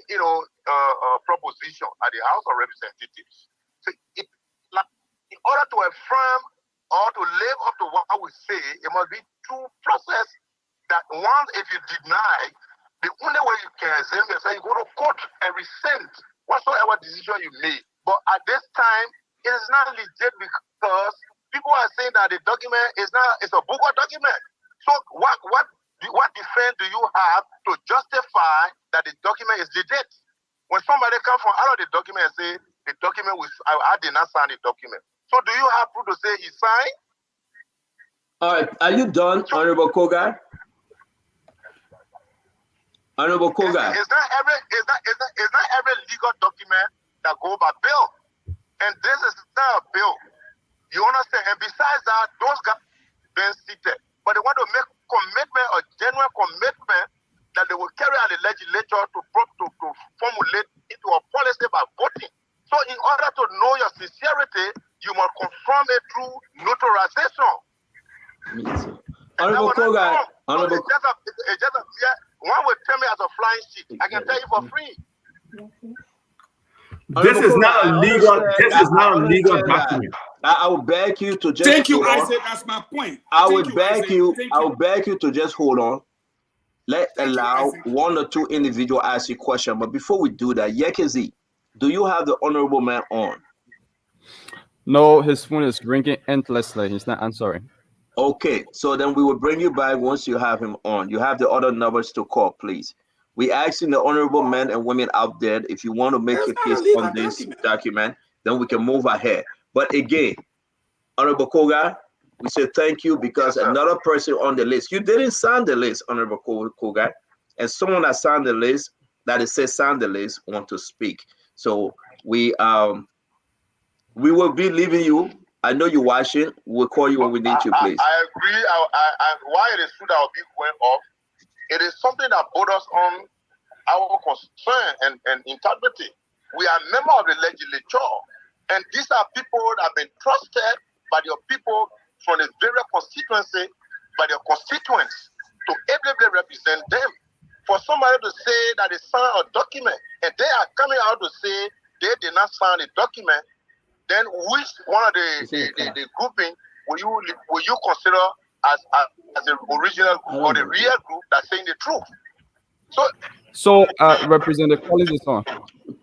proposition at the House of Representatives. So in order to affirm or to live up to what we say, it must be through process that once if you deny, the only way you can exempt yourself, you go to court and rescind whatsoever decision you made. But at this time, it is not legit because people are saying that the document it's a bogus document. So what defense do you have to justify that the document is legit? When somebody comes from out of the document and say the document I did not sign the document. So do you have proof to say he signed? All right, are you done, Honorable Koga? Honorable Koga. It's not every legal document that go by bill. And this is not a bill. You understand? And besides that, those guys been seated. But they want to make commitment, a genuine commitment that they will carry out the legislature to formulate into a policy by voting. So in order to know your sincerity, you must confirm it through notarization. Honorable Koga. One would tell me as a flying sheet. I can tell you for free. This is not a legal document. I will beg you to just thank you, Isaac. That's my point. I would beg you to just hold on. Allow one or two individuals ask you question. But before we do that, Yekezi, do you have the honorable man on? No, his phone is ringing endlessly. He's not answering. Okay, so then we will bring you back once you have him on. You have the other numbers to call, please. We asking the honorable men and women out there, if you want to make your case on this document, then we can move ahead. But again, Honorable Koga, We say thank you because another person on the list, you didn't sign the list, Honorable Koga, and someone that signed the list, that it says sign the list, want to speak. So we will be leaving you. I know you're watching. We'll call you when we need you, please. I agree. Why it is true that will be going off, it is something that borders on our concern and integrity. We are members of the legislature, and these are people that have been trusted by your people from the various constituency, by their constituents, to ably represent them. For somebody to say that they signed a document, and they are coming out to say they did not sign the document, then which one of the grouping will you consider as the original or the real group that's saying the truth? So Representative Collins is on.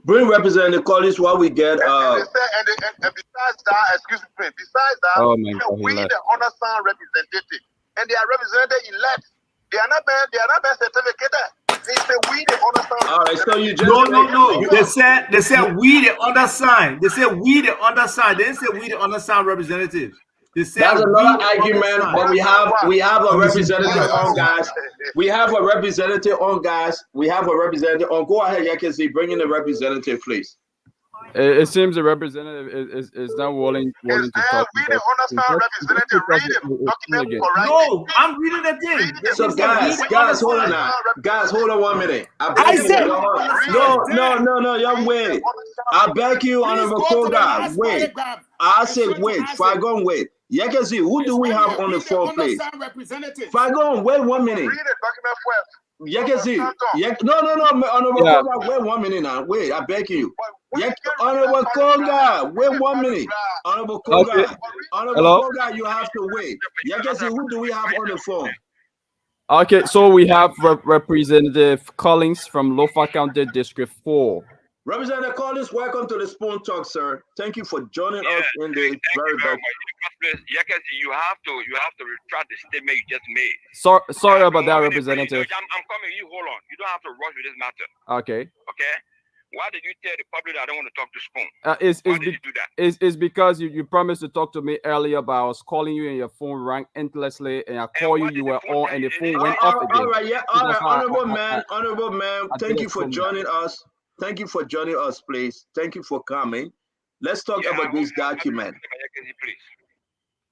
Bring Representative Collins while we get and besides that, excuse me, besides that, oh my God, we the undersigned representative, and they are represented elect. They are not been certificated. They say we the undersigned. All right, so you just no. They said we the undersigned. They said we the undersigned. They didn't say we the undersigned representatives. That's another argument, but we have a representative on, guys. We have a representative on, guys. We have a representative on. Go ahead, Yakezi, bring in the representative, please. It seems the representative is not willing to talk. No, I'm reading the thing. So guys, hold on now. Guys, hold on 1 minute. I said no, young wait. I beg you, Honorable Koga, wait. I said wait. Fagon, wait. Yakezi, who do we have on the phone, please? Fagon, wait 1 minute. Yakezi, no, Honorable Koga, wait 1 minute now. Wait, I beg you. Honorable Koga, wait 1 minute. Honorable Koga, Honorable Koga, you have to wait. Yakezi, who do we have on the phone? Okay, so we have Representative Collins from Lofa County District 4. Representative Collins, welcome to the Spoon Talk, sir. Thank you for joining us in the very best. Yakezi, you have to retract the statement you just made. Sorry about that, Representative. I'm coming. You hold on. You don't have to rush with this matter. Okay. Okay. Why did you tell the public that I don't want to talk to Spoon? Why did you do that? It's because you promised to talk to me earlier, but I was calling you and your phone rang endlessly, and I called you were on, and the phone went off again. All right, yeah, all right, honorable man. Thank you for joining us. Thank you for joining us, please. Thank you for coming. Let's talk about this document.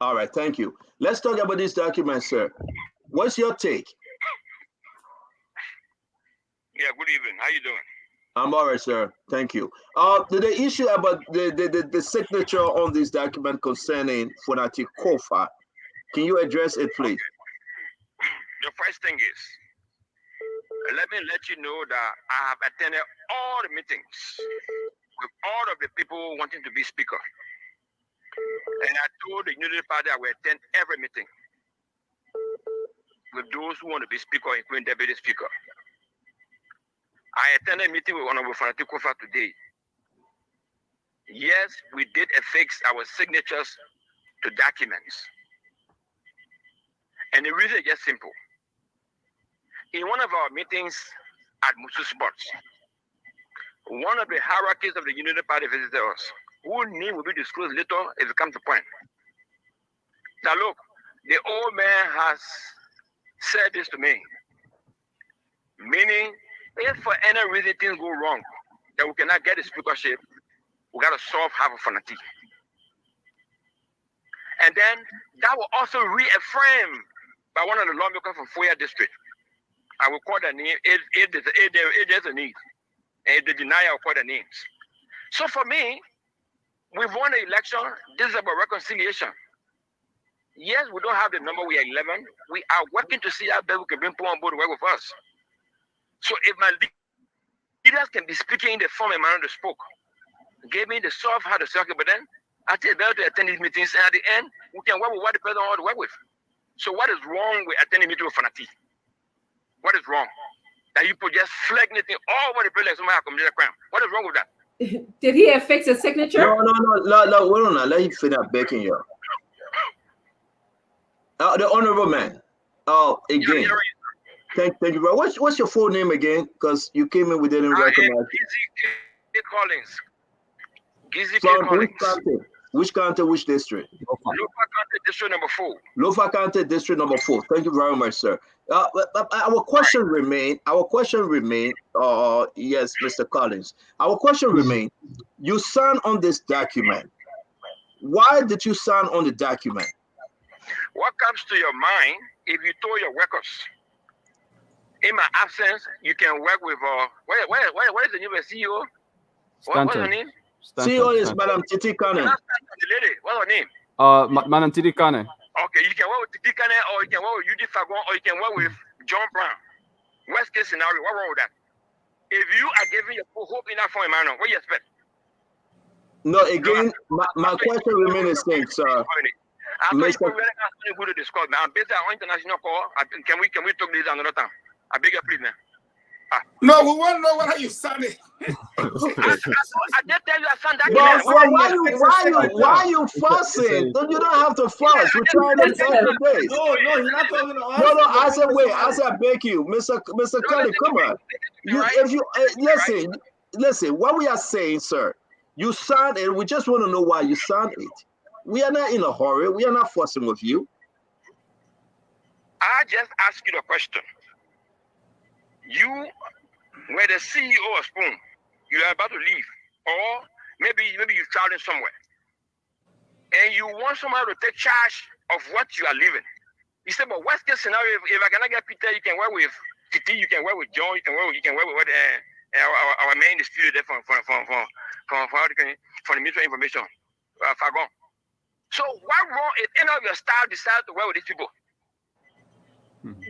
All right, thank you. Let's talk about this document, sir. What's your take? Yeah, good evening. How you doing? I'm all right, sir. Thank you. The issue about the signature on this document concerning Fonati Kofa, can you address it, please? The first thing is, let me let you know that I have attended all the meetings with all of the people wanting to be speaker. And I told the Unity Party I will attend every meeting with those who want to be speaker, including deputy speaker. I attended a meeting with Honorable Fonati Kofa today. Yes, we did affix our signatures to documents. And the reason is just simple. In one of our meetings at Musu Sports, one of the hierarchies of the Unity Party visited us, whose name will be disclosed later if it comes to point. Now look, the old man has said this to me, meaning if for any reason things go wrong, that we cannot get the speakership, we got to solve half of Fonati. And then that will also reaffirmed by one of the lawmakers from Foya District. I will call the name if there's a need. And if they deny, I will call the names. So for me, we've won the election. This is about reconciliation. Yes, we don't have the number. We are 11. We are working to see how best we can bring people on board to work with us. So if my leaders can be speaking in the form and manner they spoke, gave me the soft how to circle, but then I tell them to attend these meetings, and at the end, we can work with what the president wants to work with. So what is wrong with attending a meeting with Fonati? What is wrong? That you put just flag anything all over the place like somebody has committed a crime. What is wrong with that? Did he affix a signature? No, wait on. Let him finish begging you. The honorable man. Again. Thank you, bro. What's your full name again? Because you came in, we didn't recognize you. Gizzy K. Collins. Which county, which district? Lofa County, district number 4. Lofa County, district number 4. Thank you very much, sir. Our question remain. Yes, Mr. Collins. Our question remain. You signed on this document. Why did you sign on the document? What comes to your mind if you told your workers, in my absence, you can work with what is the name of the CEO? What's her name? CEO is Madam Titi Kane. The lady, what's her name? Madam Titi Kane. Okay, you can work with Titi Kane, or you can work with Udi Fagon, or you can work with John Brown. Worst case scenario, what wrong with that? If you are giving your hope in that form, Emmanuel, what do you expect? No, again, my question remains the same, sir. I thought you really asked me who to discuss, man. I'm based on international call. Can we talk this another time? I beg you, please, man. No, we want to know what are you signing. I did tell you I signed that. Why you fussing? You don't have to fuss. We're trying to take the base. No, you're not talking to us. No, I said wait. I said beg you, Mr. Kelly, come on. Listen. What we are saying, sir, you signed it. We just want to know why you signed it. We are not in a hurry. We are not fussing with you. I just asked you the question. You were the CEO of Spoon. You are about to leave, or maybe you're traveling somewhere, and you want somebody to take charge of what you are leaving. He said, "But worst case scenario, if I cannot get Peter, you can work with Titi, you can work with John, you can work with our man in the studio there for the mutual information, Fagon." So what wrong if any of your staff decide to work with these people?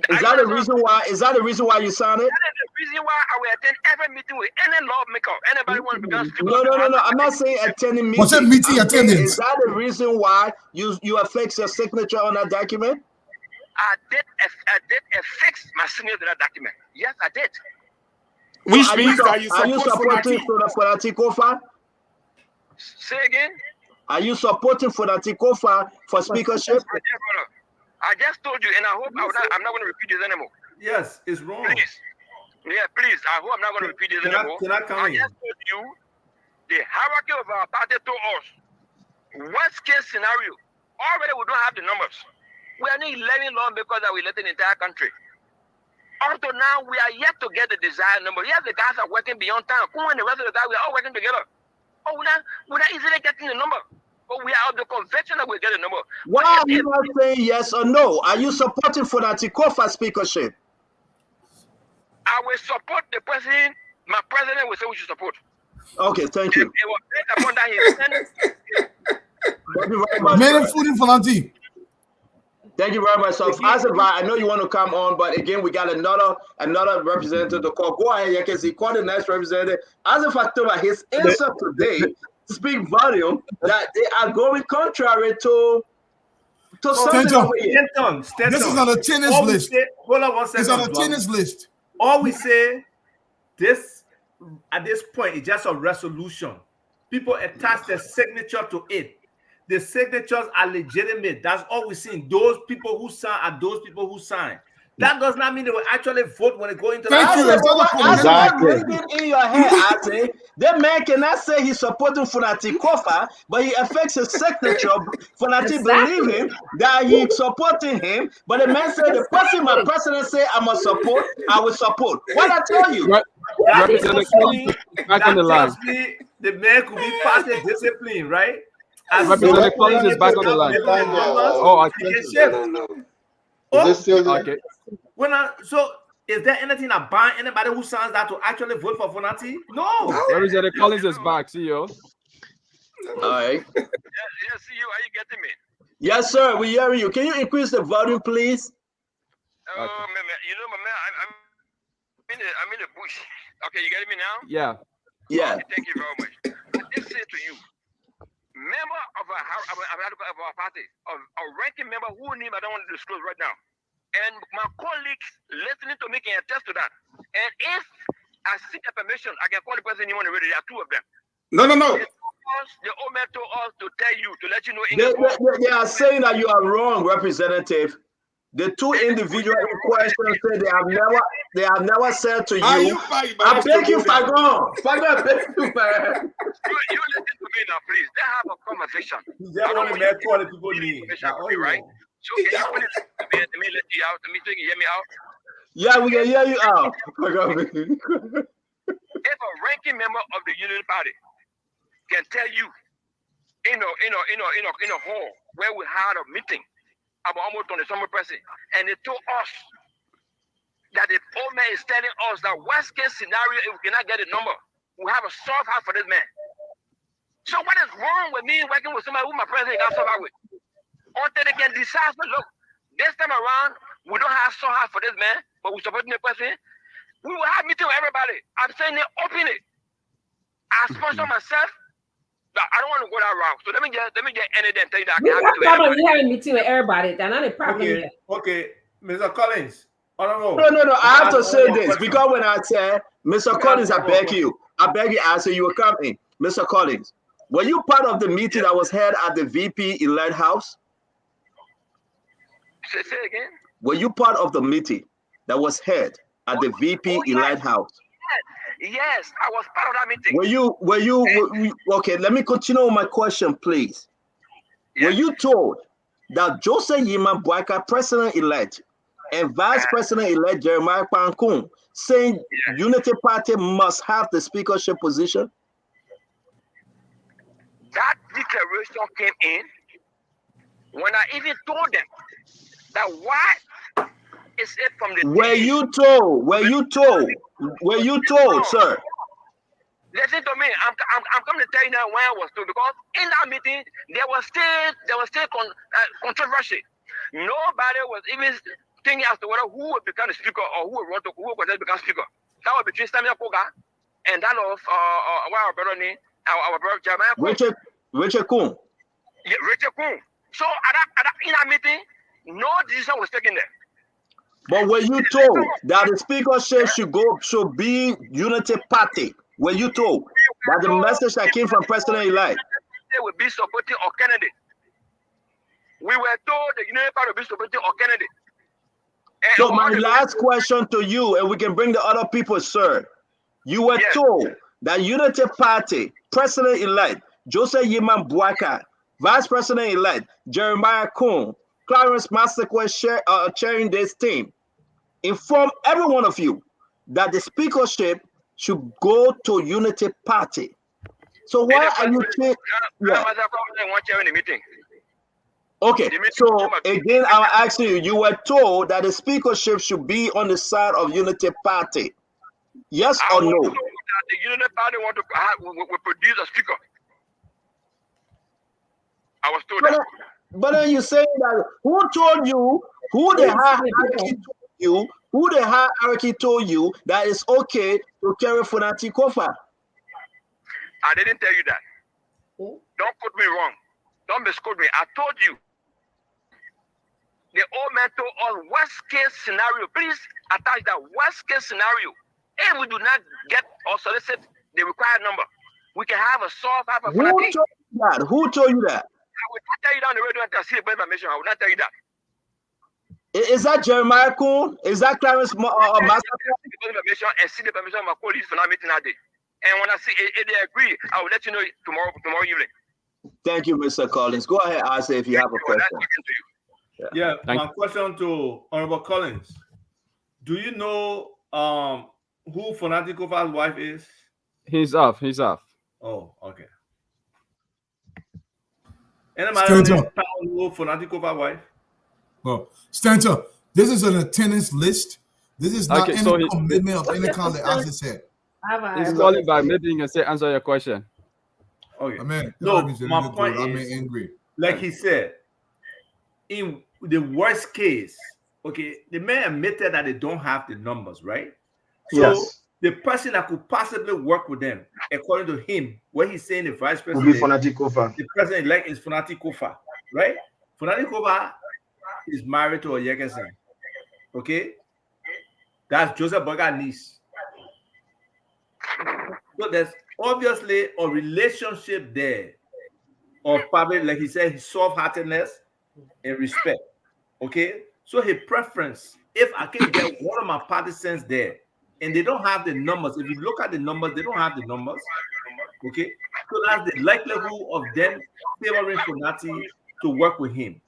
Is that the reason why? Is that the reason why you signed it? That is the reason why I will attend every meeting with any lawmaker. Anybody want to become No. I'm not saying attending meeting. What's that meeting attendance? Is that the reason why you affix your signature on that document? I did affix my signature to that document. Yes, I did. Which so means that you supporting Fonati Kofa? Say again. Are you supporting Fonati Kofa for speakership? I just told you, and I hope I'm not going to repeat this anymore. Yes, it's wrong. Please. Yeah, please. I hope I'm not going to repeat this anymore. I just told you, the hierarchy of our party told us, worst case scenario, already we don't have the numbers. We are not 11 lawmakers that we let in the entire country. Up to now, we are yet to get the desired number. Yes, the guys are working beyond time. Who and the rest of the guys, we are all working together. Oh, we're not easily getting the number. But we are of the convention that we get a number. Why are you not saying yes or no? Are you supporting Fonati Kofa speakership? I will support the president. My president will say we should support. Okay, thank you. It was based upon that Thank you very much. Fonati. Thank you very much. So, I know you want to come on, but again, we got another representative to call. Go ahead, you can see. Call the next representative. As a fact, his answer today speak volume that they are going contrary to something. This is on a tennis list. Hold on 1 second. It's on a tennis list. All we say at this point is just a resolution. People attach their signature to it. The signatures are legitimate. That's all we're seeing. Those people who sign are those people who sign. That does not mean they will actually vote when they go into the Exactly. In your head, I say, that man cannot say he's supporting Fonati Kofa, but he affects his signature. Fonati believe him that he's supporting him, but the man said the person my president say I must support, I will support. What I tell you? That tells me the man could be party discipline, right? Representative Collins is back on the line. I can okay. So is there anything that bind anybody who signs that to actually vote for Fonati? No. Representative Collins is back, CEO. All right. Yes, CEO, are you getting me? Yes, sir. We hear you. Can you increase the volume, please? Oh, man, you know, my man, I'm in the bush. Okay, you getting me now? Yeah. Yeah. Okay, thank you very much. I just say to you, member of our party, a ranking member who name I don't want to disclose right now, and my colleagues listening to me can attest to that. And if I seek a permission, I can call the person you want to read it. There are 2 of them. No. The old man told us to tell you, to let you know. They are saying that you are wrong, Representative. The 2 individuals in question say they have never said to you, I beg you, Fagon. Fagon, I beg you, man. You listen to me now, please. Let's have a conversation. You just want to make all the people need. Right? So can you put it let me let you out? Let me think you hear me out. Yeah, we can hear you out. If a ranking member of the Union Party can tell you in a hall where we had a meeting about almost on the summer person, and they told us that the old man is telling us that worst case scenario, if we cannot get a number, we have a soft heart for this man. So what is wrong with me working with somebody who my president got soft heart with? Until they can decide, look, this time around, we don't have soft heart for this man, but we're supporting the president. We will have meeting with everybody. I'm saying it openly. I sponsor myself. But I don't want to go that route. So let me get any and tell you that I can have meeting with everybody. We have a meeting with everybody. That's not a problem. Okay, Mr. Collins. No. I have to say this because when I say, Mr. Collins, I beg you, I say you will come in. Mr. Collins, were you part of the meeting that was held at the VP Elite House? Say again. Were you part of the meeting that was held at the VP Elite House? Yes, I was part of that meeting. Were you okay, let me continue with my question, please. Yes. Were you told that Joseph Yima Boyka, president-elect, and vice president-elect Jeremiah Pankun saying Unity Party must have the speakership position? That declaration came in when I even told them that why is it from the Were you told, sir? Listen to me. I'm coming to tell you now why I was told, because in that meeting there was still controversy. Nobody was even thinking as to whether who would become the speaker or who would become speaker. That was between Samuel Koga and that of our brother Jeremiah Richard Kuhn. Yeah, Richard Kuhn. So in that meeting, no decision was taken there. But were you told that the speakership should be Unity Party? Were you told that the message that came from President-elect? They would be supporting our candidate. We were told the Unity Party would be supporting our candidate. So my last question to you, and we can bring the other people, sir. You were told that Unity Party, President-elect, Joseph Yiman Boyka, Vice President-elect, Jeremiah Kuhn, Clarence Massaquoi chairing this team, inform every one of you that the speakership should go to Unity Party. So why are you changing? Okay, so again, I'm asking you, you were told that the speakership should be on the side of Unity Party. Yes or no? The Unity Party want to produce a speaker. I was told that. But then you say that who told you, who the hierarchy told you, who the hierarchy told you that it's okay to carry Funati Kofa? I didn't tell you that. Don't put me wrong. Don't misquote me. I told you. The old man told us worst case scenario. Please attach that worst case scenario. If we do not get or solicit the required number, we can have a soft half of Who told you that? Who told you that? I will not tell you down the radio until I see the information. I will not tell you that. Is that Jeremiah Kuhn? Is that Clarence information and see the permission of my colleagues for that meeting that day. And when I see if they agree, I will let you know tomorrow evening. Thank you, Mr. Collins. Go ahead, Asa, if you have a question. Yeah, my question to Honorable Collins. Do you know who Fanatikova's wife is? He's off. Oh, okay. Anybody know Fanatikova's wife? Oh, Stanton, this is an attendance list. This is not any commitment of any kind that Asa said. He's calling back. Maybe you can say answer your question. Okay. I mean, no, my point is, angry. Like he said, in the worst case, okay, the man admitted that they don't have the numbers, right? So the person that could possibly work with them, according to him, what he's saying, the vice president, will be Funati Kofa. The president-elect is Funati Kofa, right? Funati Kofa is married to a Yekesen, okay? That's Joseph Boyka's niece. So there's obviously a relationship there of probably, like he said, soft-heartedness and respect, okay? So his preference, if I can get one of my partisans there, and they don't have the numbers, if you look at the numbers, they don't have the numbers, okay? So that's the likelihood of them favoring Fonati to work with him.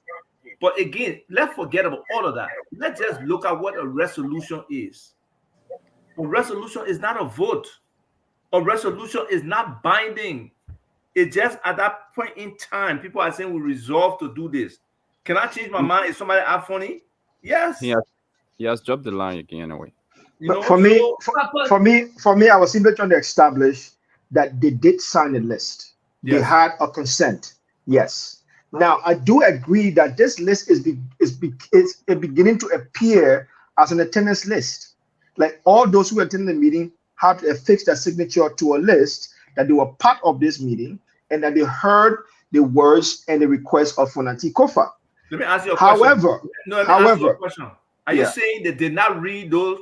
But again, let's forget about all of that. Let's just look at what a resolution is. A resolution is not a vote. A resolution is not binding. It's just at that point in time, people are saying we resolve to do this. Can I change my mind if somebody act funny? Yes. He has dropped the line again anyway. You know, for me, I was simply trying to establish that they did sign a list. They Yes. had a consent. Yes. Now, I do agree that this list is beginning to appear as an attendance list. Like all those who attended the meeting had to affix their signature to a list that they were part of this meeting and that they heard the words and the request of Fonati Kofa. Let me ask you a However, question. No, let me ask you a question. Are you saying they did not read those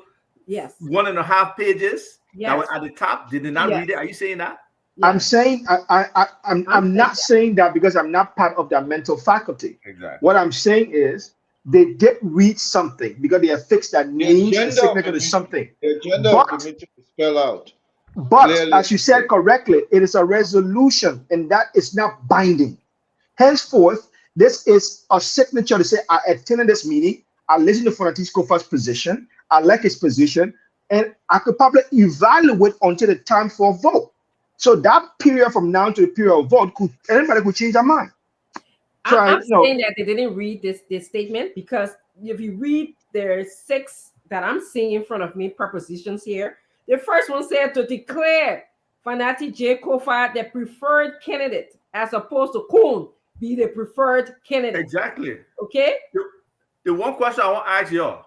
1.5 pages that were at the top? Did they not read it? Are you saying that? I'm saying I'm not saying that because I'm not part of their mental faculty. Exactly. What I'm saying is they did read something because they affixed their names and signature to something. The agenda of the meeting is spelled out. But clearly. as you said correctly, it is a resolution and that is not binding. Henceforth, this is a signature to say I attended this meeting, I listened to Fonati Kofa's position, I like his position, and I could probably evaluate until the time for a vote. So that period from now to the period of vote, anybody could change their mind. So I'm saying that they didn't read this statement because if you read, there's 6 that I'm seeing in front of me, propositions here. The first one said to declare Fonati J. Kofa the preferred candidate as opposed to Kuhn be the preferred candidate. Exactly. Okay? The one question I want to ask y'all,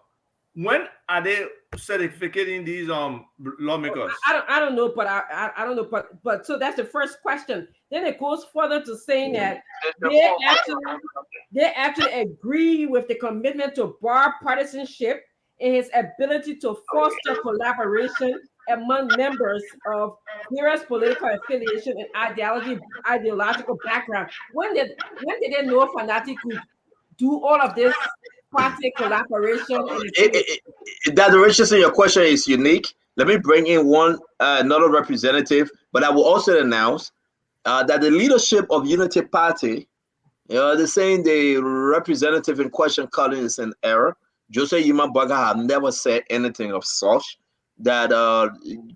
when are they certificating these lawmakers? I don't know, but I don't know, but so that's the first question. Then it goes further to saying that they actually agree with the commitment to bar partisanship and his ability to foster collaboration among members of various political affiliation and ideological background. When did they know Fonati could do all of this party collaboration? That the richness in your question is unique. Let me bring in another representative, but I will also announce that the leadership of Unity Party, they're saying the representative in question calling is an error. Jose Yumabaga have never said anything of such that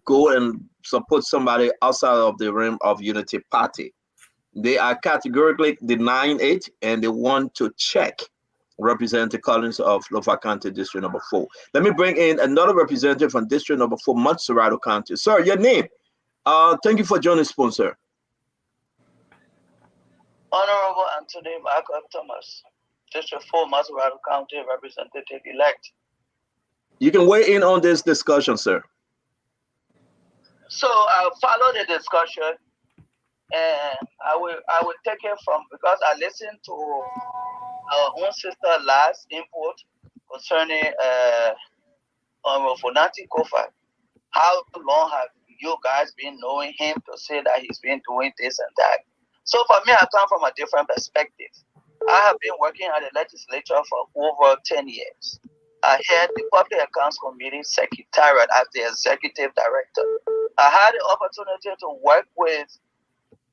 go and support somebody outside of the realm of Unity Party. They are categorically denying it, and they want to check Representative Collins of Lofa County, District Number 4. Let me bring in another representative from District Number 4, Montserrado County. Sir, your name. Thank you for joining, sponsor. Honorable Anthony Michael Thomas, District 4, Montserrado County, Representative-elect. You can weigh in on this discussion, sir. So I'll follow the discussion, and I will take it from, because I listened to our own sister last input concerning Fonati Kofa. How long have you guys been knowing him to say that he's been doing this and that? So for me, I come from a different perspective. I have been working at the legislature for over 10 years. I had the Public Accounts Committee Secretariat as the executive director. I had the opportunity to work with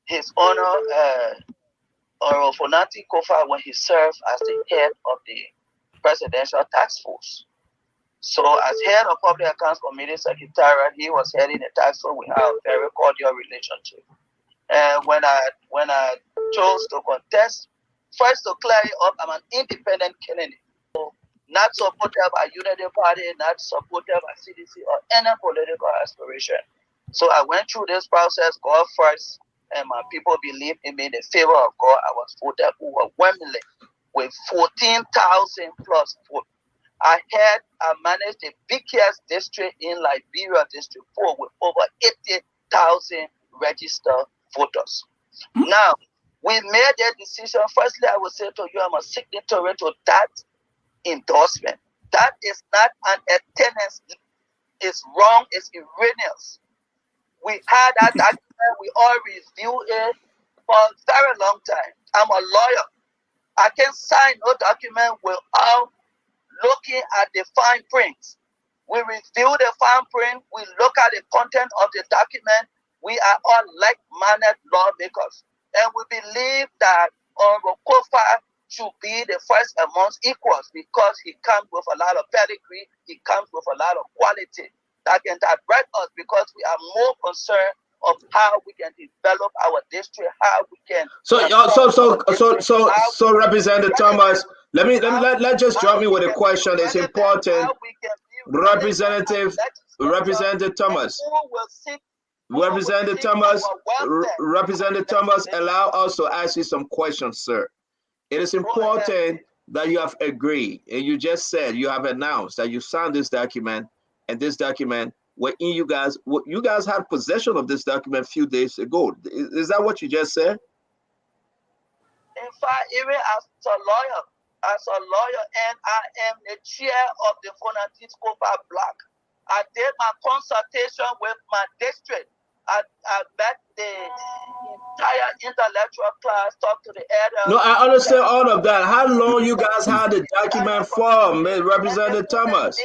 His Honor Fonati Kofa when he served as the head of the Presidential Task Force. So as head of Public Accounts Committee Secretariat, he was heading the task force. We have a very cordial relationship. And when I chose to contest, first to clear it up, I'm an independent candidate. So not supported by Unity Party, not supported by CDC or any political aspiration. So I went through this process, God first, and my people believed in me in the favor of God. I was voted overwhelmingly with 14,000 plus votes. I managed the biggest district in Liberia, District 4, with over 80,000 registered voters. Now, we made that decision. Firstly, I will say to you, I'm a signatory to that endorsement. That is not an attendance. It's wrong. It's erroneous. We had that document. We all reviewed it for a very long time. I'm a lawyer. I can sign no document without looking at the fine print. We review the fine print. We look at the content of the document. We are all like-minded lawmakers, and we believe that Honorable Kofa should be the first amongst equals because he comes with a lot of pedigree, he comes with a lot of quality that can direct us because we are more concerned of how we can develop our district, how we can. So Representative Thomas, let just drop me with a question. It's important. Representative Thomas. Representative Thomas, allow us to ask you some questions, sir. It is important that you have agreed, and you just said you have announced that you signed this document, and this document, you guys had possession of this document a few days ago. Is that what you just said? In fact, even as a lawyer, and I am the chair of the Phonetics Copa Block, I did my consultation with my district. I met the entire intellectual class, talked to the elders. No, I understand all of that. How long you guys had the document for, Representative Thomas?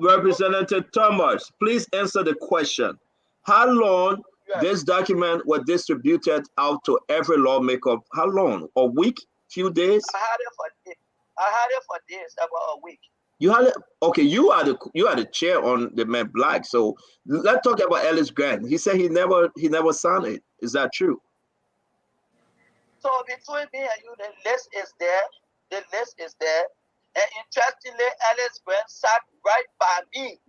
Representative Thomas, please answer the question. How long this document was distributed out to every lawmaker? How long? A week? Few days? I had it for days, about a week. You had it. Okay, you are the chair on the Men Black. So let's talk about Ellis Grant. He said he never signed it. Is that true? So between me and you, the list is there. The list is there. And interestingly, Ellis Grant sat right by me.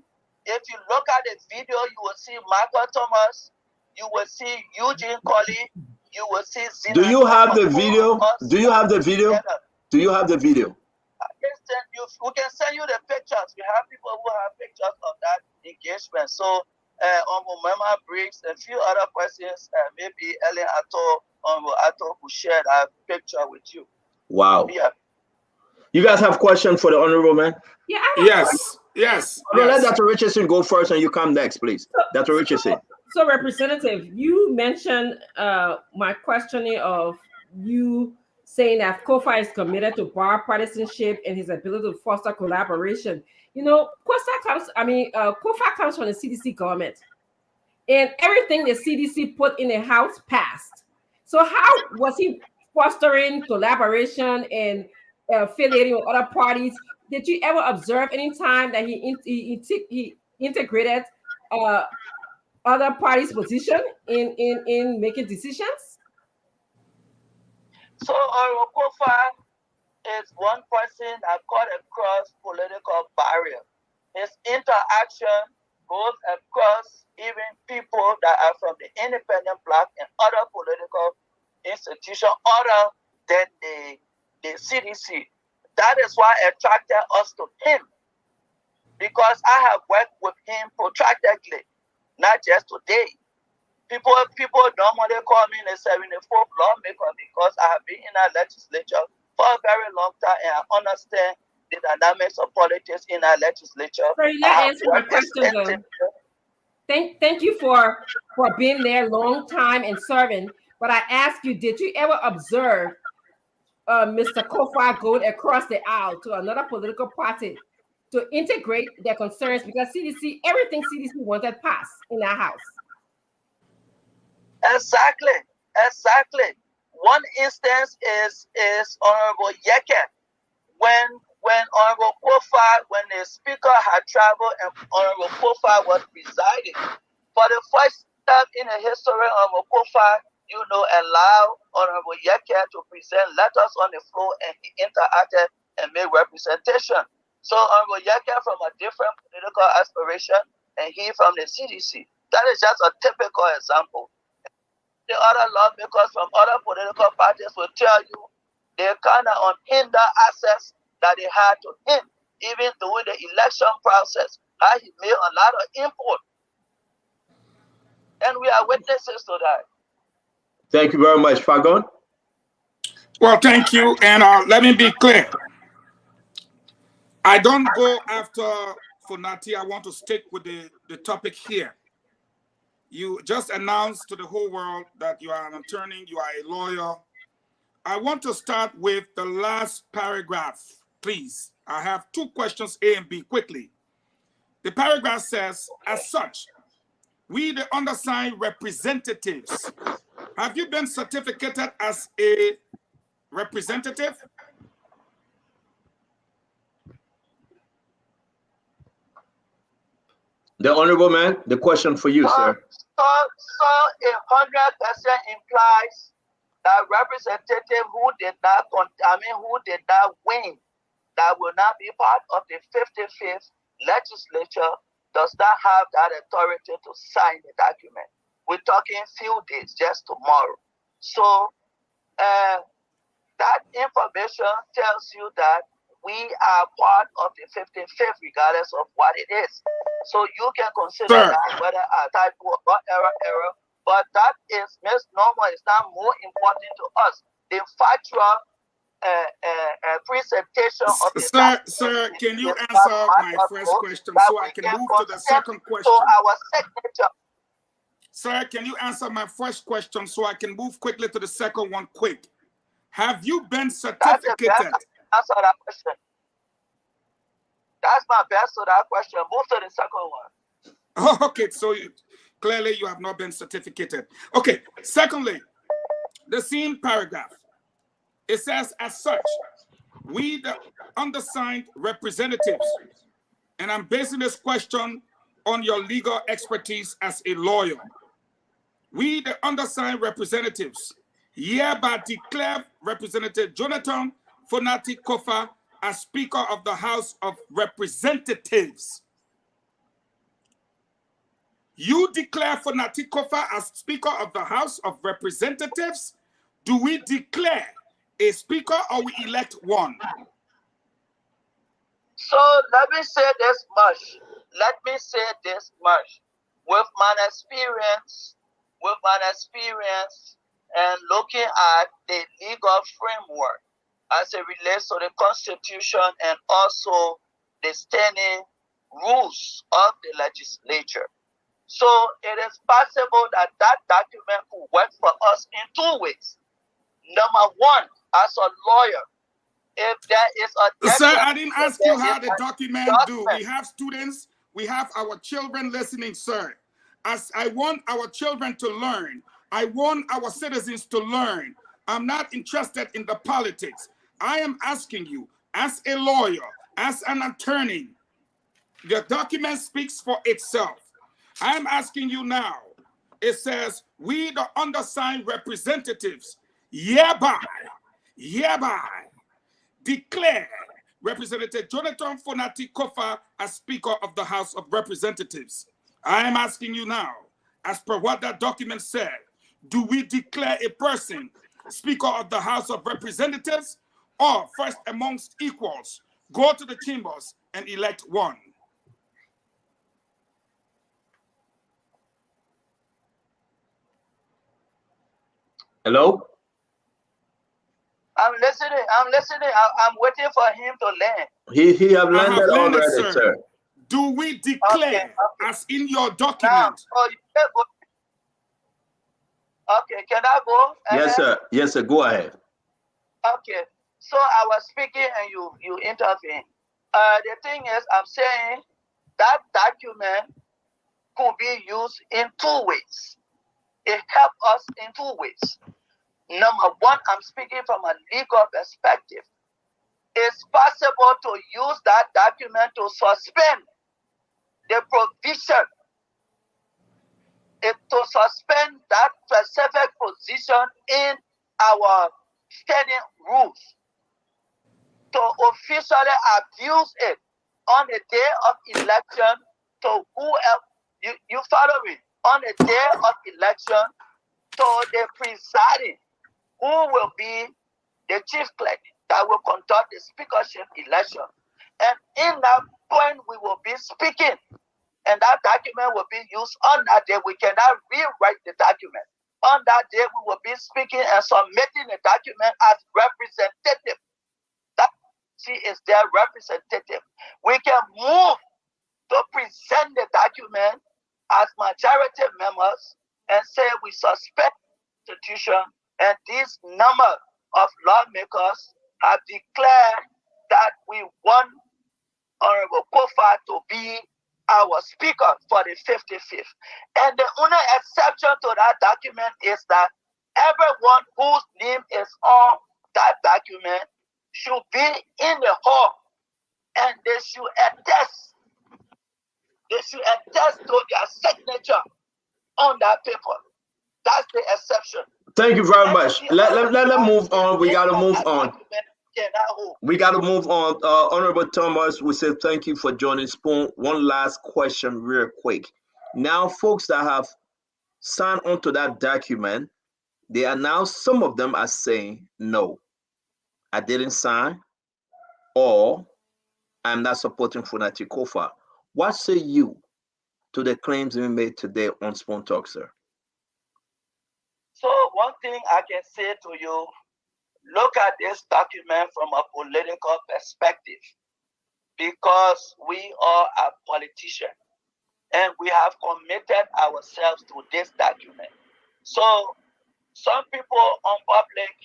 If you look at the video, you will see Michael Thomas. You will see Eugene Colley. You will see Zina. Do you have the video? Do you have the video? Do you have the video? We can send you the pictures. We have people who have pictures of that engagement. So, Mama Briggs, a few other persons, maybe Ellen Ato who shared a picture with you. Wow. Yeah. You guys have questions for the honorable man? Yeah. Yes. Let Dr. Richardson go first, and you come next, please. Dr. Richardson. So, Representative, you mentioned my questioning of you saying that Kofa is committed to bar partisanship and his ability to foster collaboration. You know, Kofa comes from the CDC government, and everything the CDC put in the House passed. So how was he fostering collaboration and affiliating with other parties? Did you ever observe any time that he integrated other parties' position in making decisions? So Kofa is one person that cut across political barrier. His interaction goes across even people that are from the independent bloc and other political institutions other than the CDC. That is why it attracted us to him, because I have worked with him protractedly, not just today. People normally call me the 74th lawmaker because I have been in our legislature for a very long time and I understand the dynamics of politics in our legislature. So you didn't answer my question though. Thank you for being there a long time and serving. But I asked you, did you ever observe Mr. Kofa go across the aisle to another political party to integrate their concerns? Because everything CDC wanted passed in our house. Exactly. One instance is Honorable Yeke. When Honorable Kofa, when the speaker had traveled and Honorable Kofa was presiding, for the first time in the history of Honorable Kofa, allow Honorable Yeke to present letters on the floor, and he interacted and made representation. So Honorable Yeke from a different political aspiration, and he from the CDC. That is just a typical example. The other lawmakers from other political parties will tell you they kind of unhinder access that they had to him, even during the election process, how he made a lot of input. And we are witnesses to that. Thank you very much, Fagon. Well, thank you. And let me be clear. I don't go after Funati. I want to stick with the topic here. You just announced to the whole world that you are an attorney, you are a lawyer. I want to start with the last paragraph, please. I have two questions, A and B, quickly. The paragraph says, as such, we the undersigned representatives. Have you been certificated as a representative? The honorable man, the question for you, sir. So 100% implies that representative who did not win, that will not be part of the 55th legislature, does not have that authority to sign the document. We're talking few days, just tomorrow. So that information tells you that we are part of the 55th, regardless of what it is. So you can consider that whether a typo or error, but that is misnomer. It's not more important to us. The factual presentation of the Sir, can you answer my first question so I can move to the second question? So our signature. Sir, can you answer my first question so I can move quickly to the second one quick? Have you been certificated? Answer that question. That's my best to that question. Move to the second one. Oh, okay, so clearly you have not been certificated. Okay, secondly, the same paragraph. It says, as such, we the undersigned representatives, and I'm basing this question on your legal expertise as a lawyer. We the undersigned representatives hereby declare Representative Jonathan Fonati Kofa as Speaker of the House of Representatives. You declare Fonati Kofa as Speaker of the House of Representatives. Do we declare a speaker or we elect one? So let me say this much. With my experience and looking at the legal framework as it relates to the Constitution and also the standing rules of the legislature. So it is possible that that document could work for us in two ways. Number one, as a lawyer, if there is a... Sir, I didn't ask you how the document do. We have students, we have our children listening, sir. As I want our children to learn, I want our citizens to learn. I'm not interested in the politics. I am asking you, as a lawyer, as an attorney, the document speaks for itself. I am asking you now. It says, we the undersigned representatives hereby declare Representative Jonathan Fonati Kofa as Speaker of the House of Representatives. I am asking you now, as per what that document said, do we declare a person Speaker of the House of Representatives, or first amongst equals, go to the chambers and elect one? Hello? I'm listening. I'm waiting for him to land. He have landed already, sir. Do we declare, as in your document? Okay, can I go? Yes, sir. Yes, sir. Go ahead. Okay. So I was speaking and you intervene. The thing is, I'm saying that document could be used in two ways. It helps us in two ways. Number one, I'm speaking from a legal perspective. It's possible to use that document to suspend the provision, to suspend that specific position in our standing rules, to officially abuse it on the day of election to whoever, you follow me, on the day of election to the presiding, who will be the chief clerk that will conduct the speakership election. And in that point, we will be speaking, and that document will be used on that day. We cannot rewrite the document. On that day, we will be speaking and submitting the document as representative. That she is their representative. We can move to present the document as majority members and say we suspect the institution, and this number of lawmakers have declared that we want Honorable Kofa to be our speaker for the 55th. And the only exception to that document is that everyone whose name is on that document should be in the hall, and they should attest. They should attest to their signature on that paper. That's the exception. Thank you very much. Let move on. We got to move on. We got to move on. Honorable Thomas, we say thank you for joining Spoon. One last question real quick. Now, folks that have signed onto that document, they are now, some of them are saying, no, I didn't sign, or I'm not supporting Funati Kofa. What say you to the claims we made today on Spoon Talk, sir? So one thing I can say to you, look at this document from a political perspective, because we are a politician and we have committed ourselves to this document. So some people on public,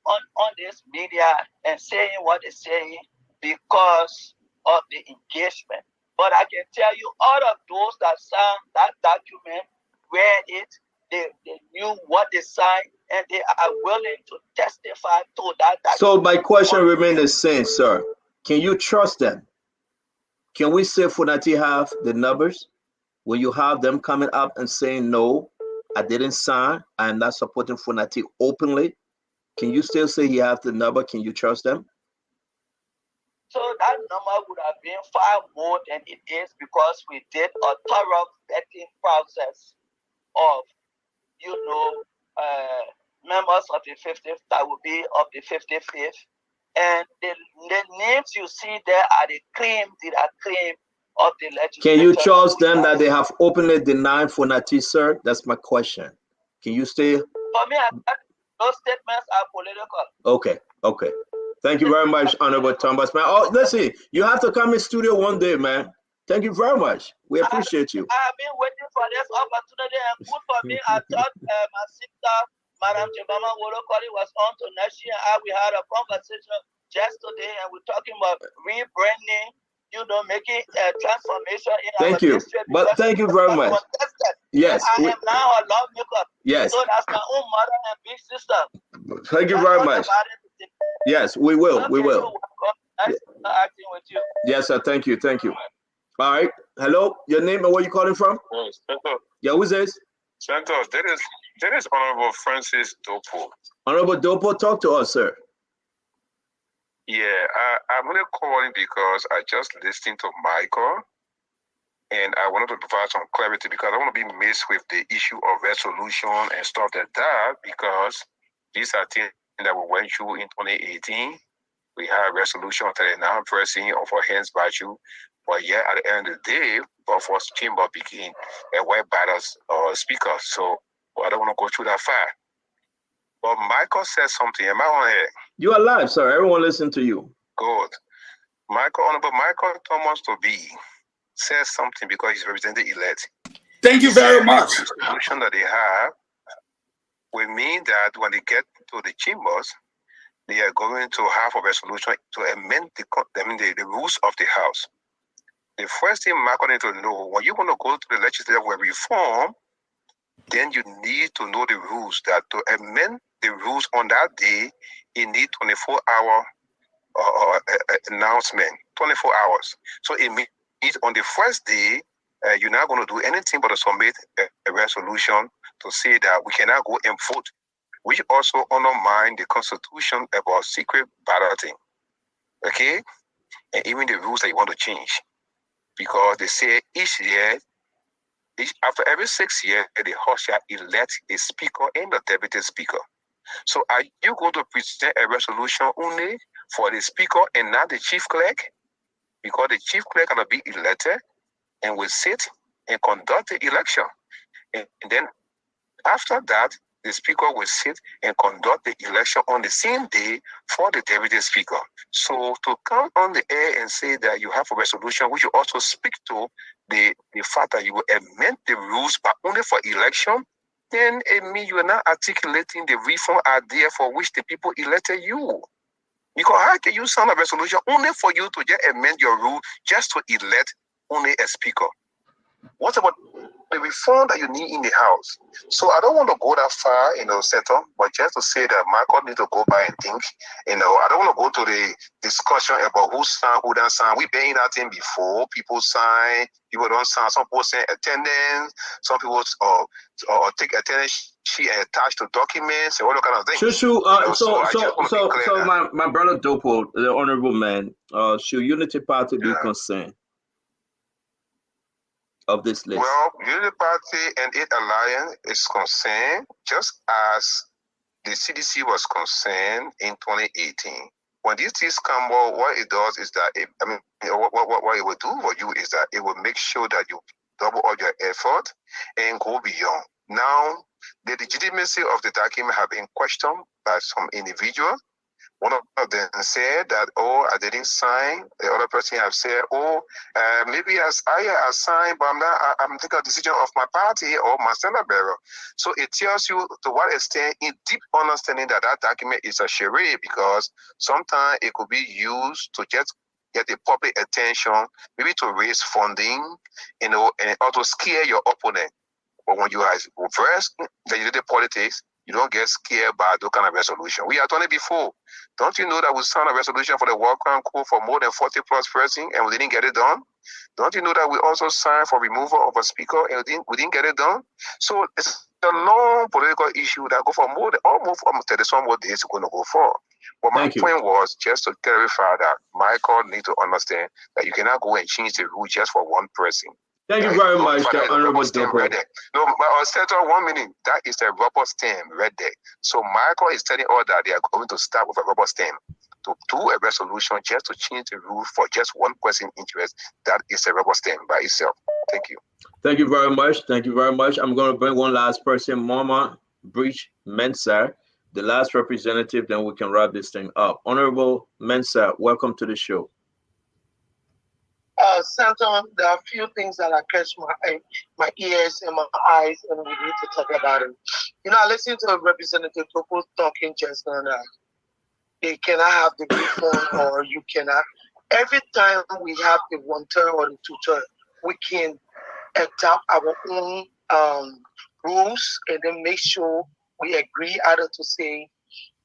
on this media, and saying what they're saying because of the engagement. But I can tell you, all of those that signed that document, read it, they knew what they signed, and they are willing to testify to that document. So my question remains the same, sir. Can you trust them? Can we say Funati have the numbers? Will you have them coming up and saying, no, I didn't sign, I am not supporting Funati openly? Can you still say he has the number? Can you trust them? So that number would have been far more than it is, because we did a thorough vetting process of, members of the 50th that will be of the 55th. And the names you see there are the claim of the legislature. Can you trust them that they have openly denied Funati, sir? That's my question. Can you stay? For me, those statements are political. Okay. Thank you very much, Honorable Thomas, man. Oh, listen, you have to come in studio one day, man. Thank you very much. We appreciate you. I have been waiting for this opportunity, and good for me. I thought my sister, Madam Chibama Wolokoli, was on to next year. We had a conversation just today, and we're talking about rebranding, making a transformation in our district. But thank you very much. Yes. I am now a lawmaker. Yes. So that's my own mother and big sister. Thank you very much. Yes, we will. We will. Nice acting with you. Yes, sir. Thank you. All right. Hello. Your name and where you calling from? Santos. Yeah, who's this? Santos. That is Honorable Francis Dopo. Honorable Dopo, talk to us, sir. Yeah, I'm only calling because I just listened to Michael, and I wanted to provide some clarity, because I want to be mixed with the issue of resolution and stuff like that, because these are things that we went through in 2018. We had resolution 39 pressing of our hands by you. But yeah, at the end of the day, both of us chamber became a white batters speaker. So I don't want to go through that far. But Michael said something. Am I on here? You are live, sir. Everyone listen to you. Good. Honorable Michael Thomas to be says something because he's represented elect. Thank you very much. The solution that they have will mean that when they get to the chambers, they are going to have a resolution to amend the rules of the House. The first thing Michael need to know, when you're going to go to the legislature with reform, then you need to know the rules. That to amend the rules on that day, you need 24-hour announcement, 24 hours. So it means on the first day, you're not going to do anything but to submit a resolution to say that we cannot go and vote, which also undermine the Constitution about secret balloting. Okay? And even the rules that you want to change. Because they say after every 6 years, the House shall elect a speaker and a deputy speaker. So are you going to present a resolution only for the speaker and not the chief clerk? Because the chief clerk can be elected and will sit and conduct the election. And then after that, the speaker will sit and conduct the election on the same day for the deputy speaker. So to come on the air and say that you have a resolution which you also speak to the fact that you will amend the rules but only for election, then it means you are not articulating the reform idea for which the people elected you. Because how can you sign a resolution only for you to just amend your rule just to elect only a speaker? What about the reform that you need in the house? So I don't want to go that far, settle, but just to say that Michael need to go by and think, I don't want to go to the discussion about who signed, who didn't sign. We've been in that thing before. People sign, people don't sign. Some people send attendance, some people take attendance sheet and attach to documents and all that kind of things. So my brother Dopo, the honorable man, should Unity Party be concerned of this list? Well, Unity Party and its alliance is concerned, just as the CDC was concerned in 2018. When these things come out, what it does is that what it will do for you is that it will make sure that you double all your effort and go beyond. Now, the legitimacy of the document have been questioned by some individuals. One of them said that, I didn't sign. The other person have said, maybe I signed, but I'm taking a decision of my party or my standard bearer. So it tells you to what extent in deep understanding that document is a charade, because sometimes it could be used to just get the public attention, maybe to raise funding, and also scare your opponent. But when you are versed in the politics, you don't get scared by those kind of resolution. We have done it before. Don't you know that we signed a resolution for the War Crime Code for more than 40 plus persons and we didn't get it done? Don't you know that we also signed for removal of a speaker and we didn't get it done? So it's a long political issue that go for more than almost 30 some more days going to go for. But my point was just to clarify that Michael need to understand that you cannot go and change the rule just for one person. Thank you very much, the honorable right there. No, but I'll settle 1 minute. That is a rubber stamp right there. So Michael is telling all that they are going to start with a rubber stamp to do a resolution just to change the rule for just one person interest. That is a rubber stamp by itself. Thank you. Thank you very much. Thank you very much. I'm going to bring one last person, Mama Breach Mensah, the last representative, then we can wrap this thing up. Honorable Mensah, welcome to the show. Senator, there are a few things that catch my ears and my eyes, and we need to talk about it. I listened to Representative Topo talking just now that they cannot have the reform or you cannot. Every time we have the 1/3 or the 2/3, we can adopt our own rules and then make sure we agree either to say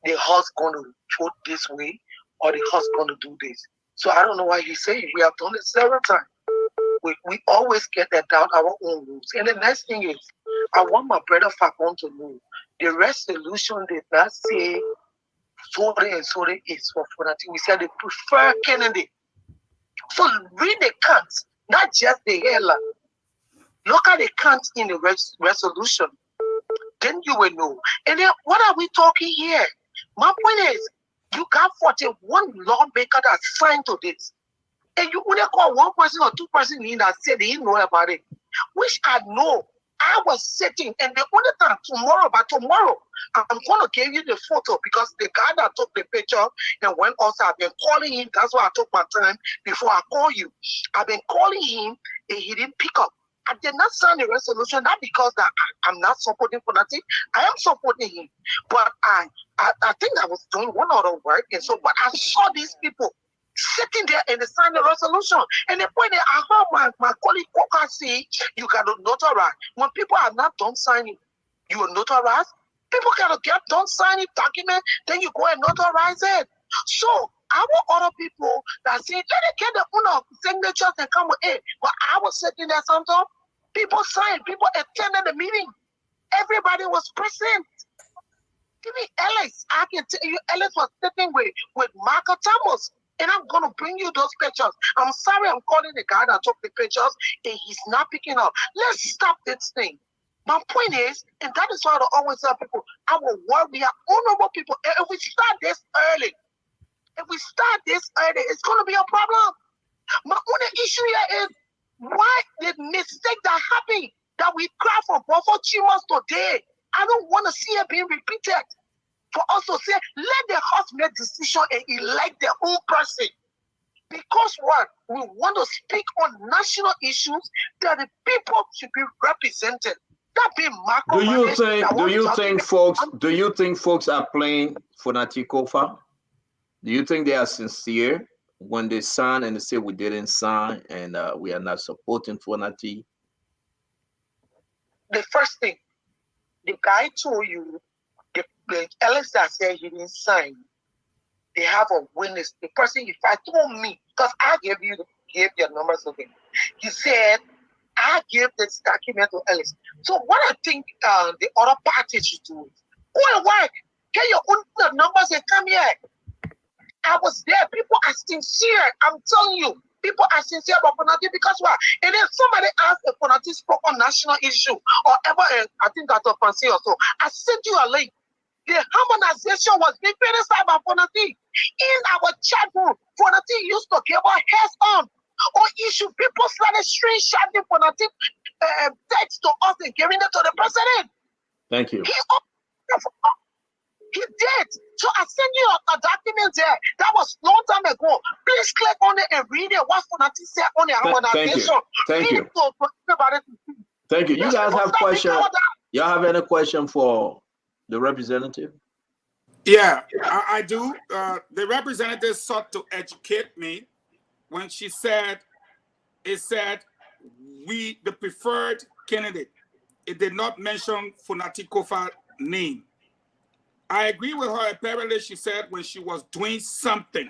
the House going to vote this way or the House going to do this. So I don't know why he's saying we have done it several times. We always get adopt our own rules. And the next thing is, I want my brother Fakon to know the resolution did not say Sore and Sore is for Funati. We said they prefer Kennedy. So read the counts, not just the headline. Look at the counts in the resolution. Then you will know. And then what are we talking here? My point is, you got 41 lawmakers that signed to this. And you only call one person or two person in that said they didn't know about it. Which I know. I was sitting, and the only time tomorrow, I'm going to give you the photo because the guy that took the picture and went also, I've been calling him. That's why I took my time before I call you. I've been calling him, and he didn't pick up. I did not sign the resolution, not because that I'm not supporting Funati. I am supporting him. But I think I was doing one other work, and so, but I saw these people sitting there and they signed the resolution. And the point is, I heard my colleague Koka say, you cannot notarize. When people are not done signing, you will notarize. People cannot get done signing document, then you go and notarize it. So I want other people that say, let it get the owner signatures and come with it. But I was sitting there sometimes, people signed, people attended the meeting. Everybody was present. Give me Alex. I can tell you, Alex was sitting with Marco Thomas. And I'm going to bring you those pictures. I'm sorry I'm calling the guy that took the pictures and he's not picking up. Let's stop this thing. My point is, and that is why I always tell people, our world, we are honorable people. And if we start this early, it's going to be a problem. My only issue here is why the mistake that happened that we cry for Buffalo Chimas today, I don't want to see it being repeated. For us to say, let the House make decision and elect their own person. Because what? We want to speak on national issues that the people should be represented. That be Marco. Do you think folks are playing Funati Kofa? Do you think they are sincere when they sign and they say we didn't sign and we are not supporting Funati? the first thing, the guy told you, the Alex that said he didn't sign, they have a witness. The person, if I told me, because I gave your numbers to him, he said, I gave this document to Alex. So what I think the other party should do is, go and work, get your own numbers and come here. I was there. People are sincere. I'm telling you, people are sincere about Fonati because what? And then somebody asked if Fonati spoke on national issue or ever, I think that's a fancy or so. I sent you a link. The harmonization was being finished by Fonati. In our chat room, Fonati used to give our heads on or issue. People started screenshotting Fonati text to us and giving it to the president. Thank you. He did. So I sent you a document there. That was a long time ago. Please click on it and read it. What Fonati said on the harmonization. Thank you. Thank you. You guys have questions? Y'all have any question for the representative? Yeah, I do. The representative sought to educate me when she said, it said, we, the preferred candidate. It did not mention Fonati Kofa's name. I agree with her. Apparently, she said when she was doing something,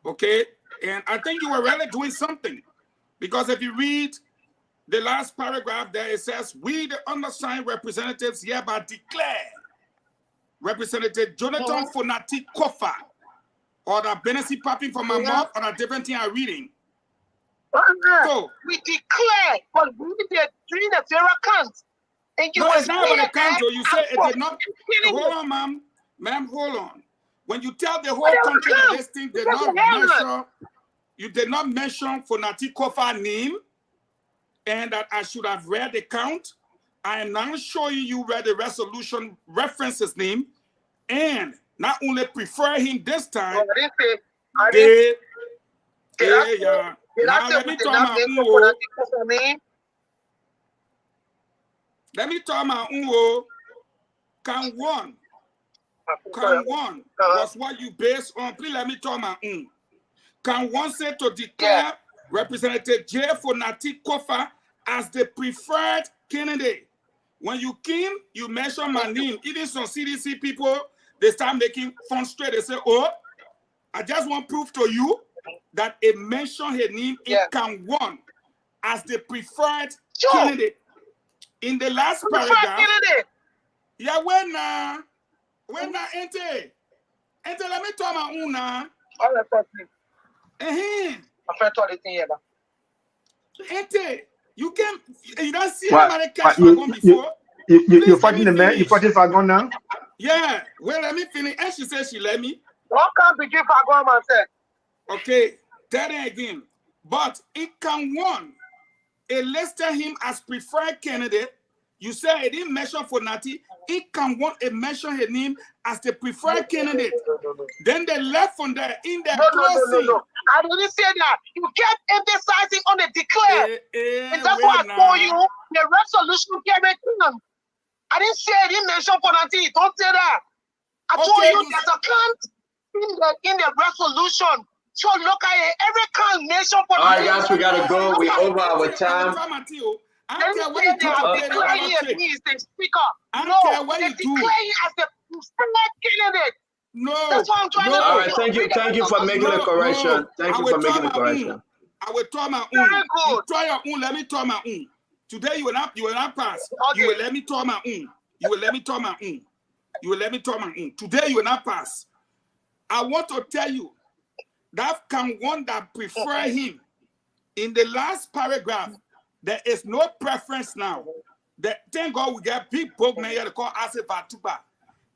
okay? And I think you were really doing something. Because if you read the last paragraph there, it says, we, the undersigned representatives, hereby declare Representative Jonathan Fonati Kofa, or the Benesi popping from my mouth, or a different thing I'm reading. So, we declare, but we did during the Vera count. No, it's not about the country. You say it did not. Hold on, ma'am. Ma'am, hold on. When you tell the whole country that this thing did not mention, you did not mention Fonati Kofa's name, and that I should have read the count. I am now showing you where the resolution references name, and not only prefer him this time. Let me talk my own. Can one was what you based on. Please let me talk my own. Can one say to declare Representative J. Fonati Kofa as the preferred candidate? When you came, you mentioned my name. Even some CDC people, they start making fun straight. They say, oh, I just want proof to you that it mentioned her name in Can one as the preferred candidate. In the last paragraph, when ente, let me talk my own now. Ente, you don't see how many cash Fagon before. You're fighting the man. You're fighting Fagon now. Yeah. Well, let me finish. And she said she let me. What can't begin Fagon myself? Okay. Tell it again. But it can one. It listed him as preferred candidate. You said it didn't mention Fonati. It can want a mention her name as the preferred candidate. Then they left from there in their closing. No. I didn't say that. You kept emphasizing on the declare. And that's why I told you the resolution came in. I didn't say I didn't mention Fonati. Don't say that. I told you there's a count in the resolution. So look at it. Every count mention Fonati. All right, guys, we gotta go. We over our time. I don't care what you do. I don't care what you do. As the candidate. No. That's what I'm trying to do. All right, thank you for making the correction. Thank you for making the correction. I will talk my own. You try your own. Let me talk my own. Today you will not pass. Okay. You will let me talk my own. You will let me talk my own. You will let me talk my own. Today you will not pass. I want to tell you that can one that prefer him in the last paragraph. There is no preference now. Thank God we get big book man here to call Asif Atuba.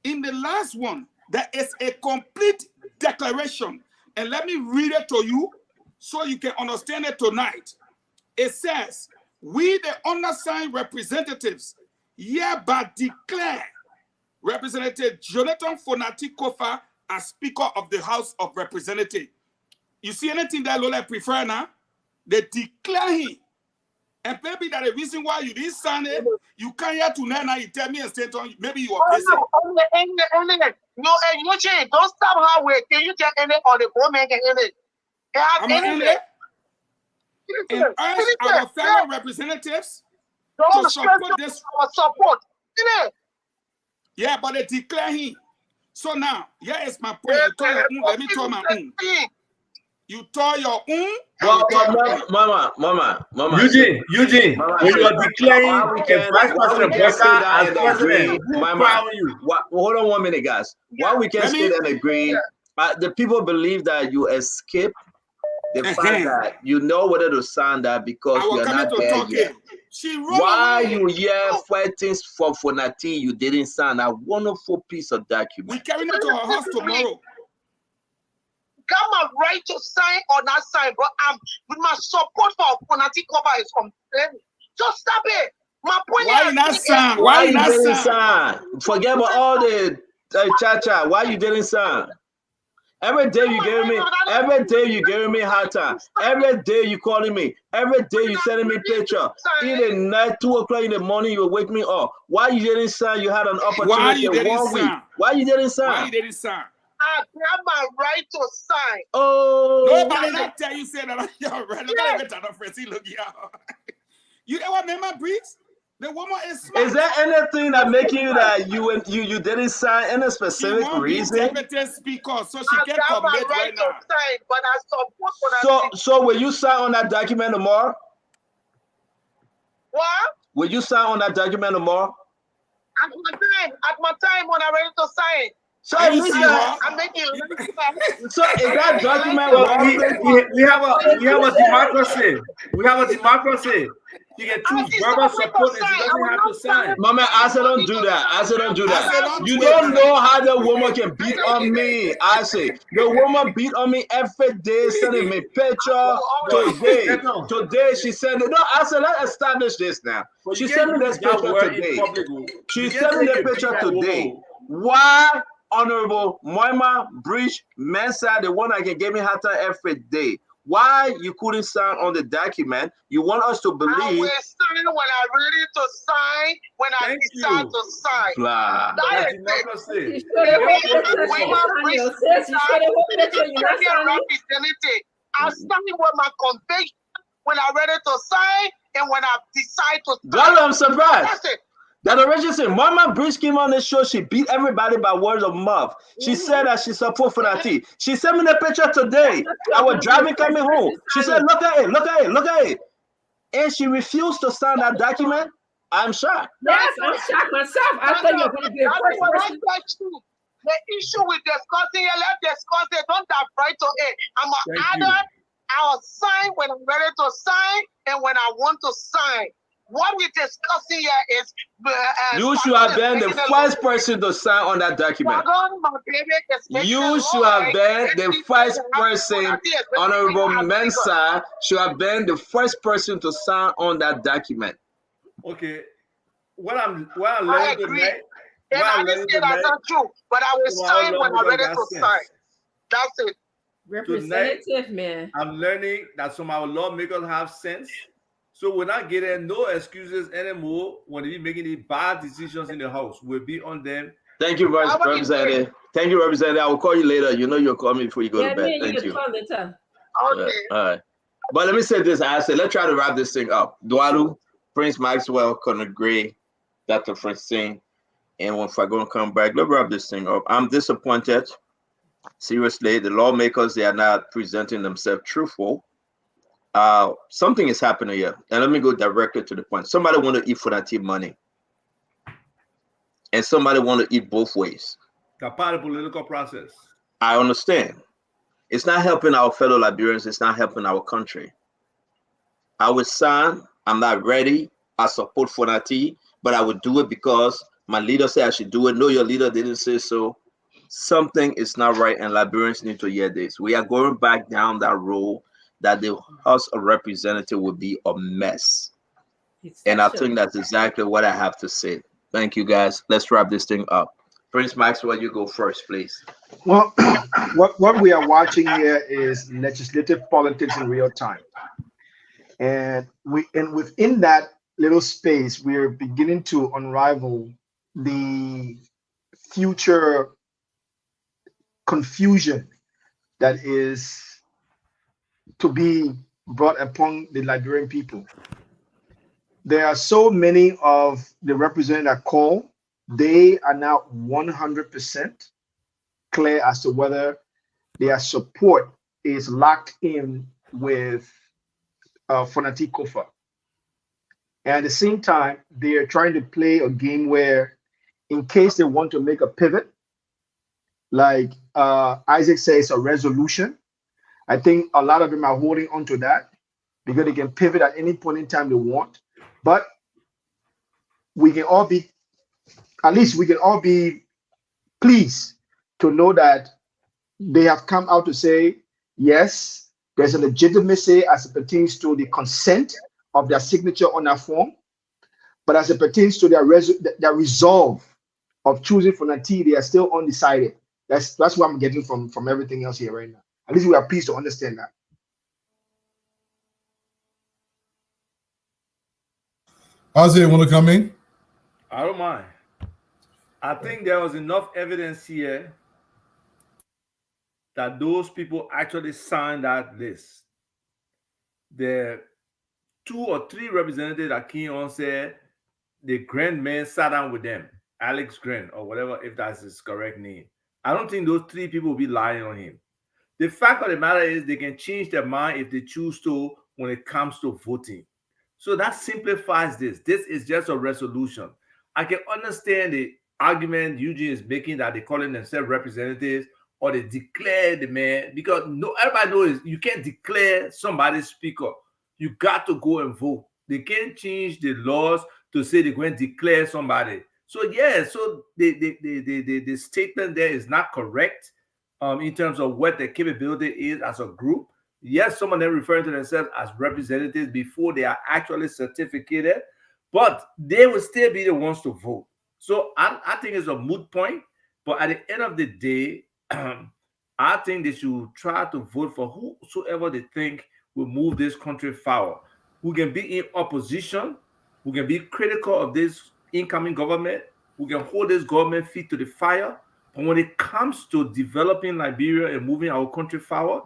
In the last one, there is a complete declaration. And let me read it to you so you can understand it tonight. It says, we the undersigned representatives hereby declare Representative Jonathan Fonati Kofa as Speaker of the House of Representatives. You see anything that Lola prefer now? They declare him. And maybe that the reason why you didn't sign it, you can't hear tonight. Now you tell me and stay on. Maybe you are busy. No, you change. Don't stop her way. Can you get in it or the woman can in it? I'm in it. And urge our fellow representatives to support this. Support. Yeah, but they declare him. So now, here is my point. You tell your own, let me tell my own. You tell your own. Mama. Eugene, when you are declaring a vice president Becca as president, hold on 1 minute, guys. Why we can't sit and agree? The people believe that you escape the fact that you know whether to sign that because you are not there yet. Why you here fighting for Fonati you didn't sign a wonderful piece of document? We carry it to her house tomorrow. Got my right to sign or not sign, but with my support for Fonati cover is complaining. Just stop it. My point Why is not sign? Why you didn't sign? Forget about all the cha-cha. Why you didn't sign? Every day you giving me hard time. Every day you calling me. Every day you sending me picture. Even night 2 o'clock in the morning you wake me up. Why you didn't sign? You had an opportunity 1 week. Why you didn't sign? Why you didn't sign? I have my right to sign. Oh, nobody not tell you say that you're right. Look at the friends. Look here. You ever remember Breeze? The woman is smart. Is there anything that making you that you didn't sign any specific reason? She won't be speaker, so she can't commit right now. Sign, but I support so will you sign on that document tomorrow? What? Will you sign on that document tomorrow? At my time when I'm ready to sign. So I'm making so is that document we have a democracy. We have a democracy. You can choose verbal support and she doesn't have to sign. Mama, I said don't do that. You don't know how the woman can beat on me. I say the woman beat on me every day, sending me picture. Today she sent it. No, I said let's establish this now. She sent me this picture today. She sent me the picture today. Why? Honorable Moima Bridge Mensa, the one that can give me hard time every day. Why you couldn't sign on the document? You want us to believe? I will sign when I'm ready to sign. When I decide to sign. Blah. That is it. I'm starting with my conviction when I'm ready to sign and when I decide to sign. God, I'm surprised. That's it. That original said, Mama Bridge came on the show. She beat everybody by words of mouth. She said that she support Fonati. She sent me the picture today. I was driving coming home. She said, look at it. And she refused to sign that document. I'm shocked. Yes, I'm shocked myself. I thought you were going to be a first person. The issue with discussing, let's discuss it. Don't have right to it. I'm an adult. I'll sign when I'm ready to sign and when I want to sign. What we're discussing here is you should have been the first person to sign on that document. You should have been the first person. Honorable Mensa should have been the first person to sign on that document. Okay, what I'm learning tonight. I didn't say that's not true, but I will sign when I'm ready to sign. That's it. Representative, man. I'm learning that some of our lawmakers have sense. So we're not getting no excuses anymore when they're making these bad decisions in the House. We'll be on them. Thank you, Representative. Thank you, Representative. I will call you later. You know you'll call me before you go to bed. Thank you. Okay. All right. But let me say this. I said, let's try to wrap this thing up. Dwalu, Prince Maxwell, Conor Gray, Dr. Francine, and if I'm going to come back, let's wrap this thing up. I'm disappointed. Seriously, the lawmakers, they are not presenting themselves truthful. Something is happening here, and let me go directly to the point. Somebody want to eat for that team money, and somebody want to eat both ways. The part of the political process. I understand. It's not helping our fellow Liberians. It's not helping our country. I would sign. I'm not ready. I support Fonati, but I would do it because my leader said I should do it. No, your leader didn't say so. Something is not right, and Liberians need to hear this. We are going back down that road that the House of Representatives will be a mess. And I think that's exactly what I have to say. Thank you, guys. Let's wrap this thing up. Prince Maxwell, you go first, please. Well, what we are watching here is legislative politics in real time. And within that little space, we're beginning to unravel the future confusion that is to be brought upon the Liberian people. there are so many of the representatives that call, they are now 100% clear as to whether their support is locked in with Fonati Kofa. And at the same time, they're trying to play a game where, in case they want to make a pivot, like Isaac says, a resolution, I think a lot of them are holding on to that because they can pivot at any point in time they want. But we can all be, at least we can all be pleased to know that they have come out to say, yes, there's a legitimacy as it pertains to the consent of their signature on that form, but as it pertains to their resolve of choosing Fonati, they are still undecided. That's what I'm getting from everything else here right now. At least we are pleased to understand that. Isaiah, want to come in? I don't mind. I think there was enough evidence here that those people actually signed that list. The 2 or 3 representatives that came on said the grand man sat down with them, Alex Grant or whatever, if that's his correct name. I don't think those 3 people will be lying on him. The fact of the matter is they can change their mind if they choose to when it comes to voting. So that simplifies this. This is just a resolution. I can understand the argument Eugene is making that they calling themselves representatives or they declare the man, because everybody knows you can't declare somebody speaker. You got to go and vote. They can't change the laws to say they're going to declare somebody. So yeah, so the statement there is not correct in terms of what their capability is as a group. Yes, some of them referring to themselves as representatives before they are actually certificated, but they will still be the ones to vote. So I think it's a moot point, but at the end of the day, I think they should try to vote for whosoever they think will move this country forward, who can be in opposition, who can be critical of this incoming government, who can hold this government feet to the fire. But when it comes to developing Liberia and moving our country forward,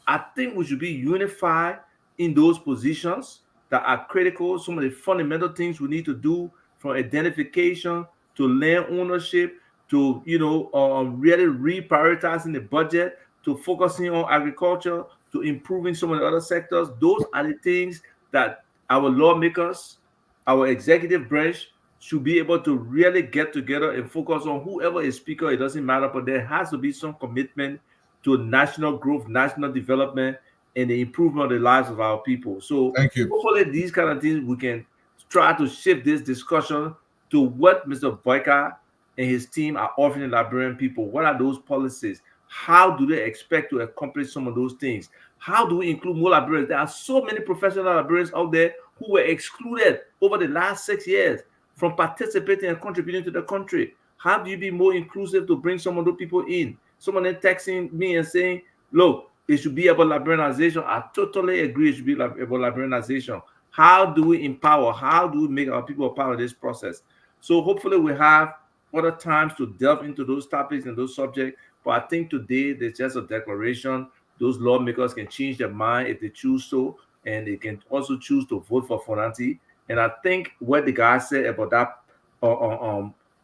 I think we should be unified in those positions that are critical. Some of the fundamental things we need to do, from identification to land ownership to really reprioritizing the budget, to focusing on agriculture, to improving some of the other sectors. Those are the things that our lawmakers, our executive branch should be able to really get together and focus on. Whoever is speaker, it doesn't matter, but there has to be some commitment to national growth, national development, and the improvement of the lives of our people. So hopefully these kind of things, we can try to shift this discussion to what Mr. Boyka and his team are offering the Liberian people. What are those policies? How do they expect to accomplish some of those things? How do we include more Liberians? There are so many professional Liberians out there who were excluded over the last 6 years from participating and contributing to the country. How do you be more inclusive to bring some of those people in? Someone then texting me and saying, look, it should be about liberalization. I totally agree, it should be about liberalization. How do we empower? How do we make our people a part of this process? So hopefully we have other times to delve into those topics and those subjects. But I think today there's just a declaration. Those lawmakers can change their mind if they choose to, and they can also choose to vote for Fonati. And I think what the guy said about that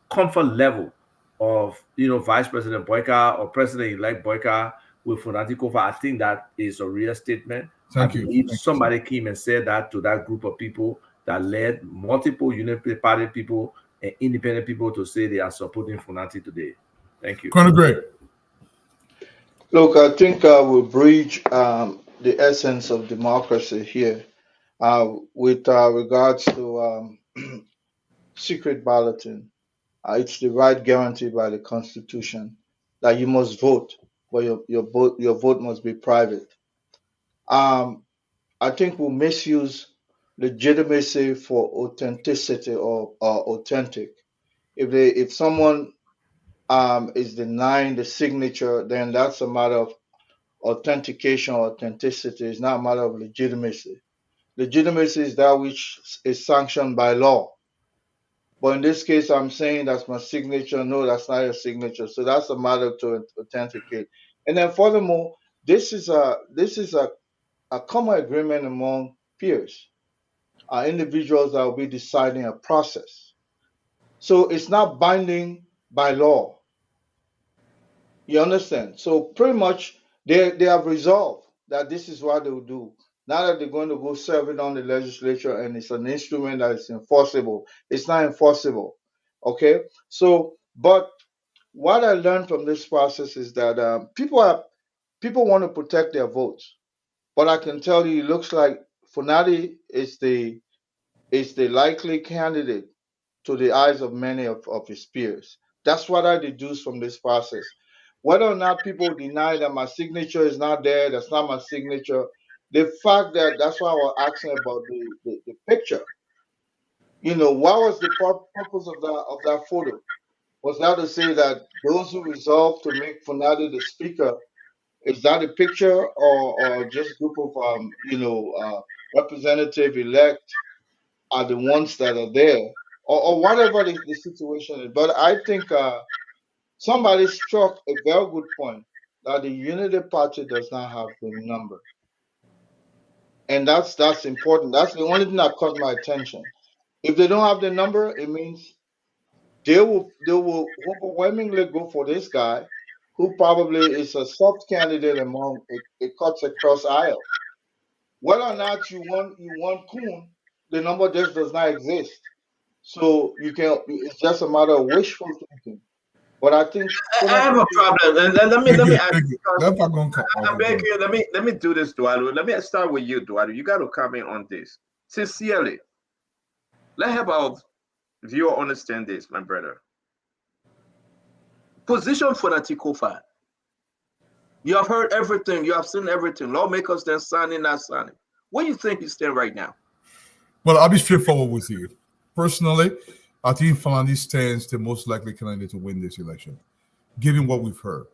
comfort level of Vice President Boyka or President-elect Boyka with Fonati Kofa, I think that is a real statement. I believe somebody came and said that to that group of people that led multiple Unity Party people and independent people to say they are supporting Fonati today. Thank you. Colonel Greg. Look, I think we'll bridge the essence of democracy here with regards to secret balloting. It's the right guaranteed by the Constitution that you must vote, but your vote must be private. I think we'll misuse legitimacy for authenticity or authentic. If someone is denying the signature, then that's a matter of authentication or authenticity. It's not a matter of legitimacy. Legitimacy is that which is sanctioned by law. But in this case, I'm saying that's my signature. No, that's not your signature. So that's a matter to authenticate. And then furthermore, this is a common agreement among peers. are individuals that will be deciding a process. So it's not binding by law. You understand? So pretty much they have resolved that this is what they will do. Now that they're going to go serve it on the legislature and it's an instrument that is enforceable, it's not enforceable. Okay? So, but what I learned from this process is that people want to protect their votes. But I can tell you, it looks like Funadi is the likely candidate to the eyes of many of his peers. That's what I deduce from this process. Whether or not people deny that my signature is not there, that's not my signature. The fact that that's why I was asking about the picture. You know, what was the purpose of that photo? Was that to say that those who resolved to make Funadi the speaker, is that a picture or just group of representative elect are the ones that are there, or whatever the situation is. But I think somebody struck a very good point that the Unity Party does not have the number, and that's important. That's the only thing that caught my attention. If they don't have the number, it means they will overwhelmingly go for this guy, who probably is a soft candidate among it cuts across aisle. Whether or not you want Kuhn, the number just does not exist. So you can. It's just a matter of wishful thinking. But I think I have a problem, and let me ask. I'm begging. Let me do this, Dualu. Let me start with you, Dualu. You got to comment on this sincerely. Let's have our viewer understand this, my brother. Position for Natikofa. You have heard everything. You have seen everything. Lawmakers then signing, not signing. Where do you think you stand right now? Well, I'll be straightforward with you. Personally, I think Falani stands the most likely candidate to win this election, given what we've heard.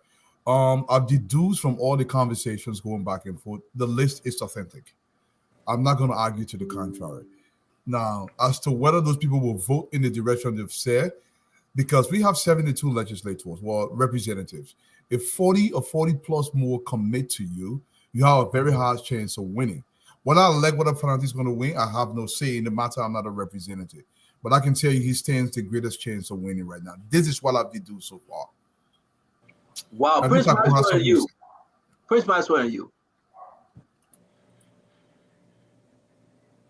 I've deduced from all the conversations going back and forth, the list is authentic. I'm not going to argue to the contrary. Now, as to whether those people will vote in the direction they've said, because we have 72 legislators, well, representatives. If 40 or 40 plus more commit to you, you have a very high chance of winning. Whether I elect whether Fanati is going to win, I have no say in the matter. I'm not a representative. But I can tell you he stands the greatest chance of winning right now. This is what I've deduced so far. Wow, Prince Maxwell and you. Prince Maxwell and you.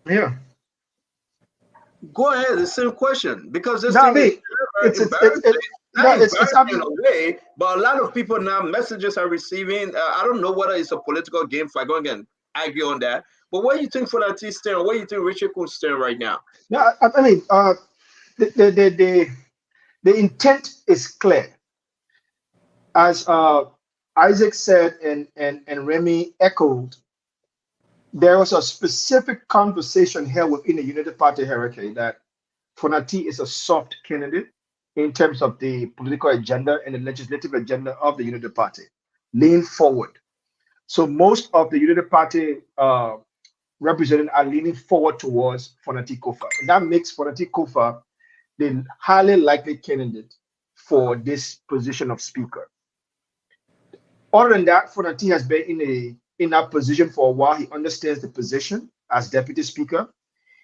Yeah. Go ahead, the same question, because this No, thing it's embarrassing. it's In a way, but a lot of people now messages are receiving. I don't know whether it's a political game fight. Go and argue on that. But what do you think for that stand? What do you think Richard could stand right now? No, I mean, the intent is clear, as Isaac said and Remy echoed. There was a specific conversation held within the Unity Party hierarchy that Fonati is a soft candidate in terms of the political agenda and the legislative agenda of the Unity Party. Lean forward. So most of the Unity Party representatives are leaning forward towards Fonati Kofa. And that makes Fonati Kofa the highly likely candidate for this position of speaker. Other than that, Fonati has been in that position for a while. He understands the position as deputy speaker.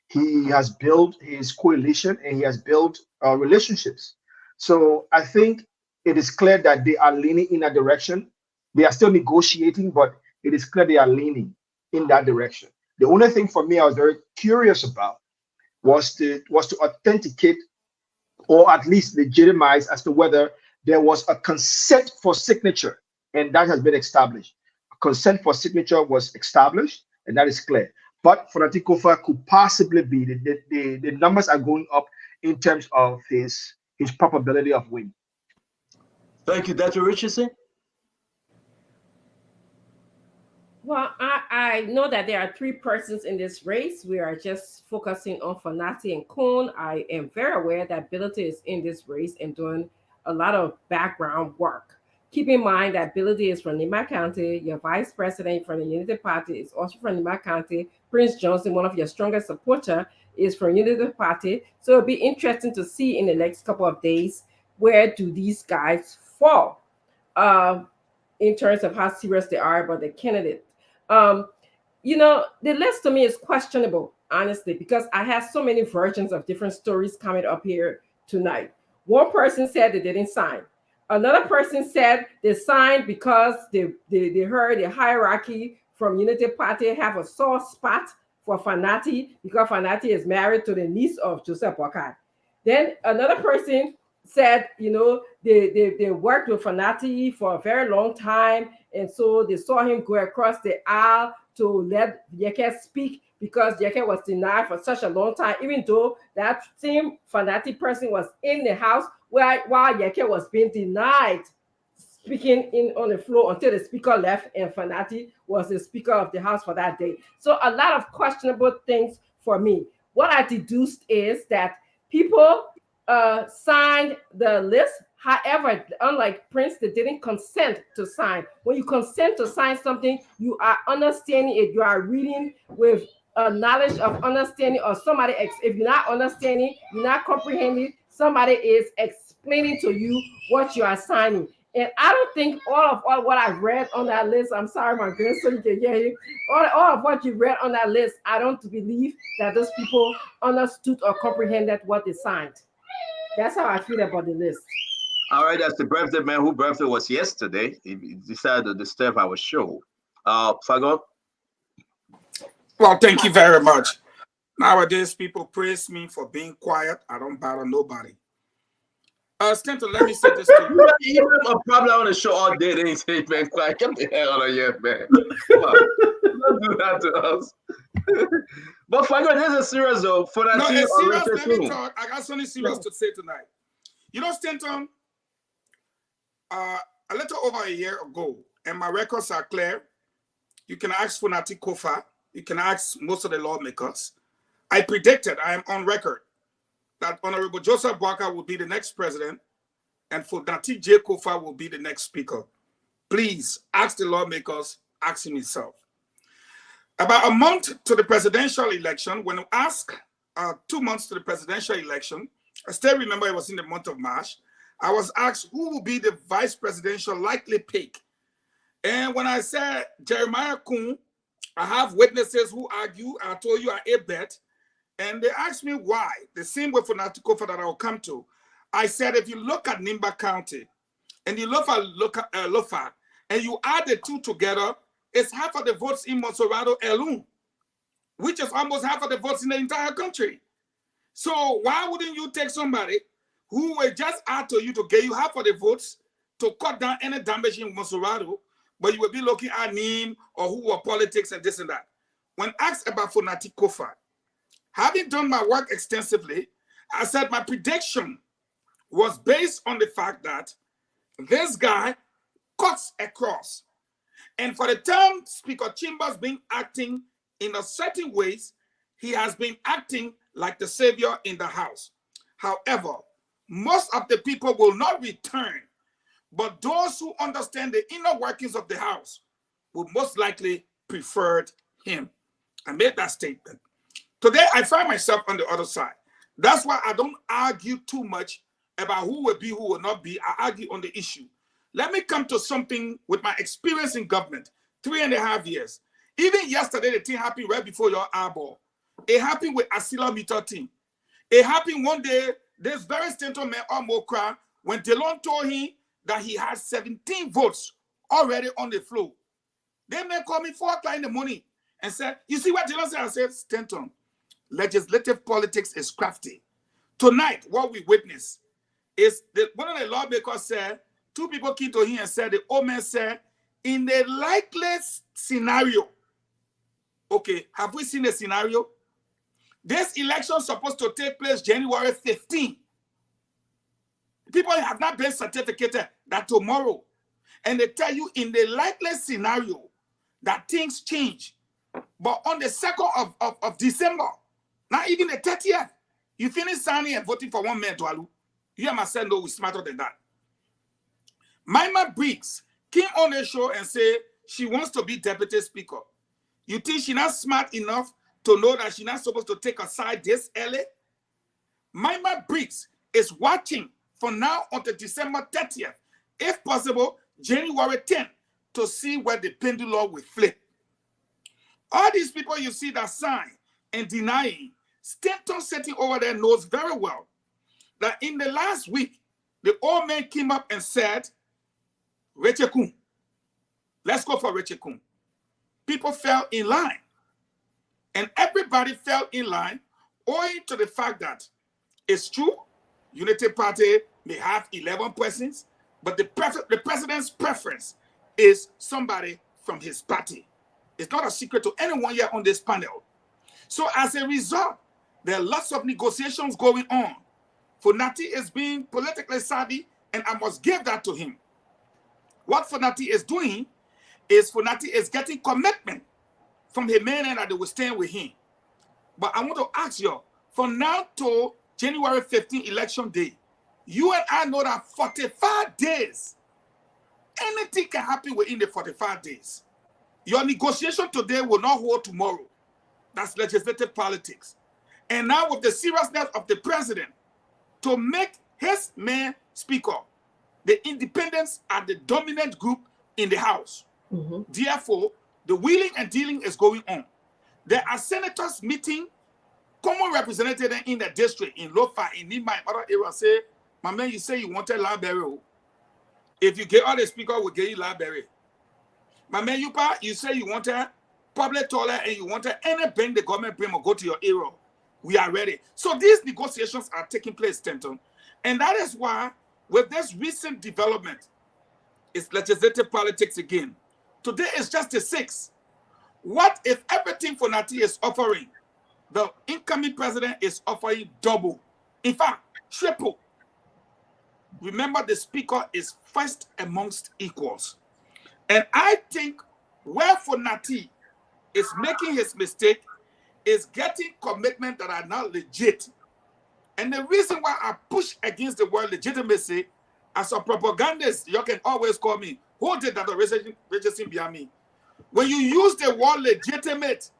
He has built his coalition and he has built relationships. So I think it is clear that they are leaning in that direction. They are still negotiating, but it is clear they are leaning in that direction. The only thing for me I was very curious about was to authenticate or at least legitimize as to whether there was a consent for signature, and that has been established. Consent for signature was established, and that is clear. But Fonati Kofa could possibly be the numbers are going up in terms of his probability of winning. Thank you, Dr. Richardson. Well, I know that there are three persons in this race. We are just focusing on Fonati and Kuhn. I am very aware that Ability is in this race and doing a lot of background work. Keep in mind that Ability is from Nima County. Your vice president from the Unity Party is also from Nima County. Prince Johnson, one of your strongest supporters, is from Unity Party. So it'll be interesting to see in the next couple of days, where do these guys fall in terms of how serious they are about the candidate. The list to me is questionable. honestly, because I have so many versions of different stories coming up here tonight. One person said they didn't sign. Another person said they signed because they heard the hierarchy from Unity Party have a sore spot for Fanati because Fanati is married to the niece of Joseph Boakai. Then another person said, they worked with Fanati for a very long time, and so they saw him go across the aisle to let Yeke speak because Yeke was denied for such a long time, even though that same Fanati person was in the house while Yeke was being denied speaking on the floor until the speaker left and Fanati was the speaker of the house for that day. So a lot of questionable things for me. What I deduced is that people signed the list. However, unlike Prince, they didn't consent to sign. When you consent to sign something, you are understanding it. You are reading with a knowledge of understanding, or somebody, if you're not understanding, you're not comprehending, somebody is explaining to you what you are signing. And I don't think all what I read on that list, I'm sorry, my grandson, you can hear him. All of what you read on that list, I don't believe that those people understood or comprehended what they signed. That's how I feel about the list. All right, that's the birthday man whose birthday was yesterday. He decided to disturb our show. Fago? Well, thank you very much. Nowadays, people praise me for being quiet. I don't bother nobody. Stanton, let me say this to you. You have a problem on the show all day, then you say, man, quiet. Get the hell out of here, man. Come on. Don't do that to us. But Fago, this is serious, though. For that, no, it's serious. Let me talk. I got something serious to say tonight. You know, Stanton, a little over a year ago, and my records are clear. You can ask Funati Kofa. You can ask most of the lawmakers. I predicted, I am on record, that Honorable Joseph Boakai will be the next president and Funati J. Kofa will be the next speaker. Please ask the lawmakers, ask him himself. About a month to the presidential election, when I asked 2 months to the presidential election, I still remember it was in the month of March, I was asked who will be the vice presidential likely pick. And when I said Jeremiah Kuhn, I have witnesses who argue, I told you I a bet, and they asked me why. The same way for Funati Kofa that I will come to. I said, if you look at Nimba County, and you look at Lofa, and you add the two together, it's half of the votes in Monserrado alone, which is almost half of the votes in the entire country. So why wouldn't you take somebody who will just add to you to get you half of the votes to cut down any damage in Monserrado, but you will be looking at NIM or who are politics and this and that. When asked about Funati Kofa, having done my work extensively, I said my prediction was based on the fact that this guy cuts across. And for the time Speaker Chambers been acting in a certain ways, he has been acting like the savior in the house. However, most of the people will not return, but those who understand the inner workings of the house will most likely prefer him. I made that statement. Today, I find myself on the other side. That's why I don't argue too much about who will be, who will not be. I argue on the issue. Let me come to something with my experience in government, 3.5 years. Even yesterday, the thing happened right before your eyeball. It happened with Asila Meter team. It happened one day, this very gentleman, Omokra, when Delon told him that he had 17 votes already on the floor. They may call me 4 o'clock in the morning and said, you see what Delon said? I said, Stanton, legislative politics is crafty. Tonight, what we witness is that one of the lawmakers said, 2 people came to him and said, the old man said, in the likely scenario, okay, have we seen a scenario? This election is supposed to take place January 15. People have not been certificated that tomorrow. And they tell you in the likely scenario that things change. But on the 2nd of December, not even the 30th, you finish signing and voting for one man to Alu. You and myself know we're smarter than that. Maima Briggs came on the show and said she wants to be deputy speaker. You think she's not smart enough to know that she's not supposed to take a side this early? Maima Briggs is watching from now until December 30th, if possible, January 10th, to see where the pendulum will flip. All these people you see that sign and denying, Stanton sitting over there knows very well that in the last week, the old man came up and said, Rechekun, let's go for Rechekun. People fell in line. And everybody fell in line owing to the fact that it's true, Unity Party may have 11 persons, but the president's preference is somebody from his party. It's not a secret to anyone here on this panel. So as a result, there are lots of negotiations going on. Funati is being politically savvy, and I must give that to him. What Funati is doing is Funati is getting commitment from the men that they will stand with him. But I want to ask you, from now to January 15 election day, you and I know that 45 days, anything can happen within the 45 days. Your negotiation today will not hold tomorrow. That's legislative politics. And now with the seriousness of the president to make his man speaker, the independents are the dominant group in the House. Therefore, the wheeling and dealing is going on. There are senators meeting common representatives in the district, in Lofa, in Nima, in other areas, say, my man, you say you wanted library. If you get all the speaker, we'll get you library. My man, you say you wanted public toilet and you wanted any bank the government bring or go to your area. We are ready. So these negotiations are taking place, Stanton. And that is why, with this recent development, it's legislative politics again. Today is just the 6th. What if everything Funati is offering, the incoming president is offering double? In fact, triple. Remember, the speaker is first amongst equals. And I think where Funati is making his mistake is getting commitment that are not legit. And the reason why I push against the word legitimacy, as a propagandist, you can always call me, who did that registering behind me? When you use the word legitimate,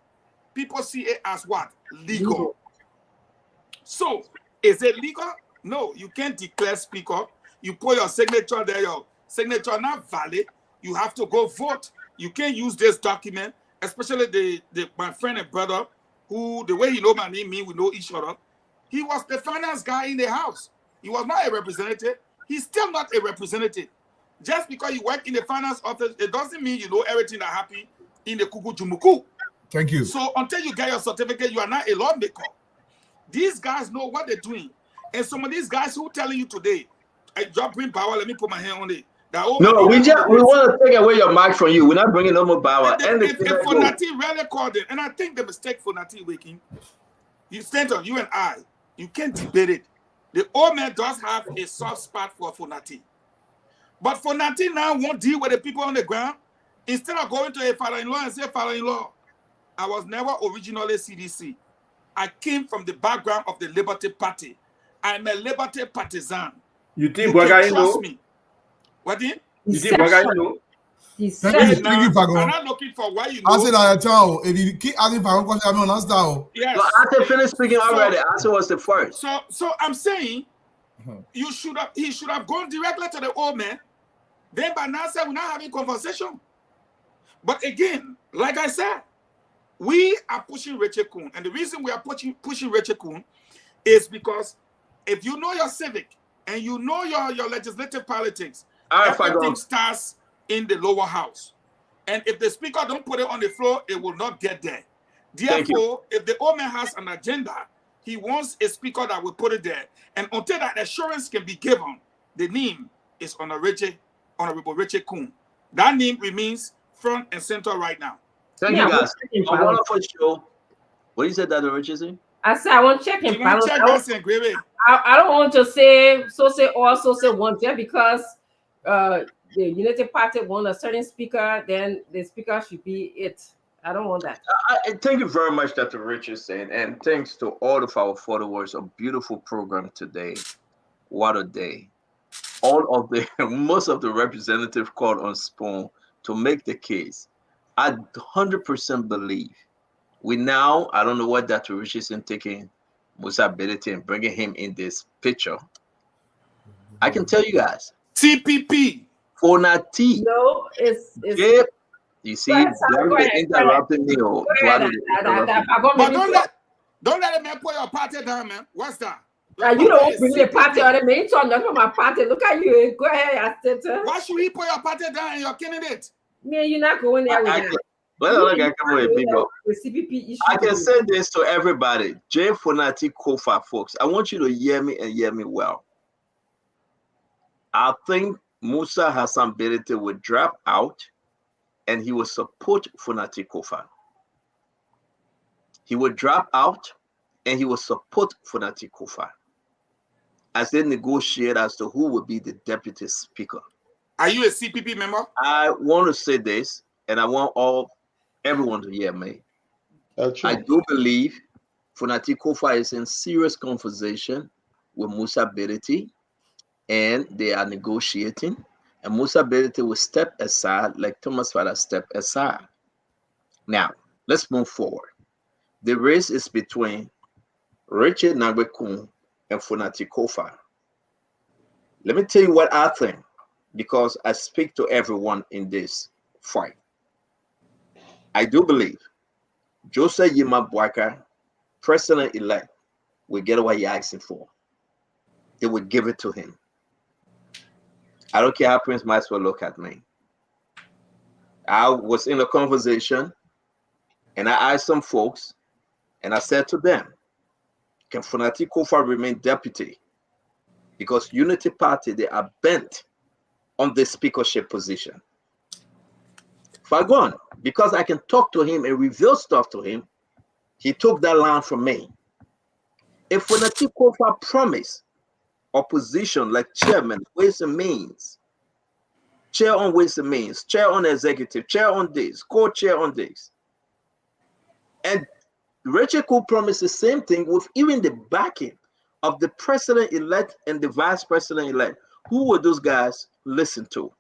people see it as what? Legal. So, is it legal? No, you can't declare speaker. You put your signature there, your signature not valid. You have to go vote. You can't use this document, especially my friend and brother, who, the way he know my name, me, we know each other. He was the finance guy in the House. He was not a representative. He's still not a representative. Just because you work in the finance office, it doesn't mean you know everything that happened in the Kuku Jumuku. Thank you. So until you get your certificate, you are not a lawmaker. These guys know what they're doing. And some of these guys who telling you today, I just bring power, let me put my hand on it. No, we want to take away your mic from you. We're not bringing no more power. If Funati really called it, and I think the mistake Funati waking, you Stanton, you and I, you can't debate it. The old man does have a soft spot for Funati. But Funati now won't deal with the people on the ground. Instead of going to a father-in-law and say, father-in-law, I was never originally CDC. I came from the background of the Liberty Party. I'm a Liberty partisan. You think can trust me? What do you? You think know? Thank you, Fago. I'm not looking for why you know. I said I tell if you keep asking for one question, I'm not understand. Yes. So I finished speaking already. Answer was the first. So I'm saying he should have gone directly to the old man. Then by now we're not having conversation. But again, like I said, we are pushing Rechekun. And the reason we are pushing Rechekun is because if you know your civic and you know your legislative politics, everything starts in the lower house. And if the speaker don't put it on the floor, it will not get there. Therefore, if the old man has an agenda, he wants a speaker that will put it there. And until that assurance can be given, the name is Honorable Rechekun. That name remains front and center right now. Thank you, guys. A wonderful show. What you said that, Richardson? I said I want to check him. I don't want to say one just because the Unity Party want a certain speaker, then the speaker should be it. I don't want that. Thank you very much, Dr. Richardson, and thanks to all of our followers. A beautiful program today. What a day! Most of the representatives called on Spoon to make the case. I 100% believe we now, I don't know what Dr. Richardson taking Musa ability and bringing him in this picture. I can tell you guys. TPP. Funati. No, it's yep. You see, interrupting me. But Don't let a man put your party down, man. What's that? You don't bring the party on the main talk, not for my party. Look at you. Go ahead, Asteta. Why should he put your party down and your candidate? Man, you're not going there with that. Well, I can say this to everybody. J. Fonati Kofa, folks. I want you to hear me and hear me well. I think Musa Hassan Berete will drop out and he will support Fonati Kofa. He will drop out and he will support Fonati Kofa as they negotiate as to who will be the deputy speaker. Are you a CPP member? I want to say this, and I want everyone to hear me. I do believe Fonati Kofa is in serious conversation with Musa Berete, and they are negotiating. And Musa Berete will step aside like Thomas Father stepped aside. Now, let's move forward. The race is between Richard Nagbekun and Fonati Kofa. Let me tell you what I think, because I speak to everyone in this fight. I do believe Joseph Yima Bwaka, president-elect, will get what he's asking for. They will give it to him. I don't care how Prince might as well look at me. I was in a conversation and I asked some folks and I said to them, can Fonati Kofa remain deputy? Because Unity Party, they are bent on the speakership position. Fagon, because I can talk to him and reveal stuff to him, he took that line from me. If Fonati Kofa promised opposition like chairman, Ways and Means, chair on Ways and Means, chair on executive, chair on this, co-chair on this, and Rachel could promise the same thing with even the backing of the president-elect and the vice president-elect, who would those guys listen to?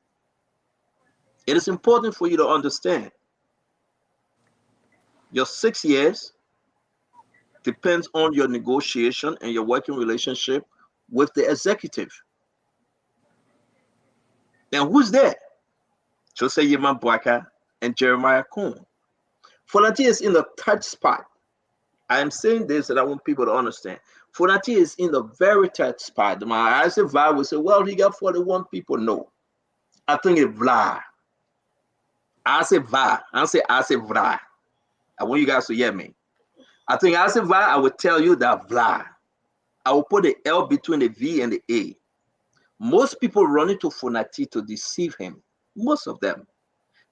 It is important for you to understand your 6 years depends on your negotiation and your working relationship with the executive. Now, who's there? Jose Yima Bwaka and Jeremiah Kuhn. Fonati is in the third spot. I am saying this and I want people to understand. Fonati is in the very third spot. My eyes of will say, well, he got 41 people. No. I think it's Vla. I say Va. I say Vla. I want you guys to hear me. I think I say Va, I will tell you that Vla. I will put the L between the V and the A. Most people run into Fonati to deceive him. Most of them.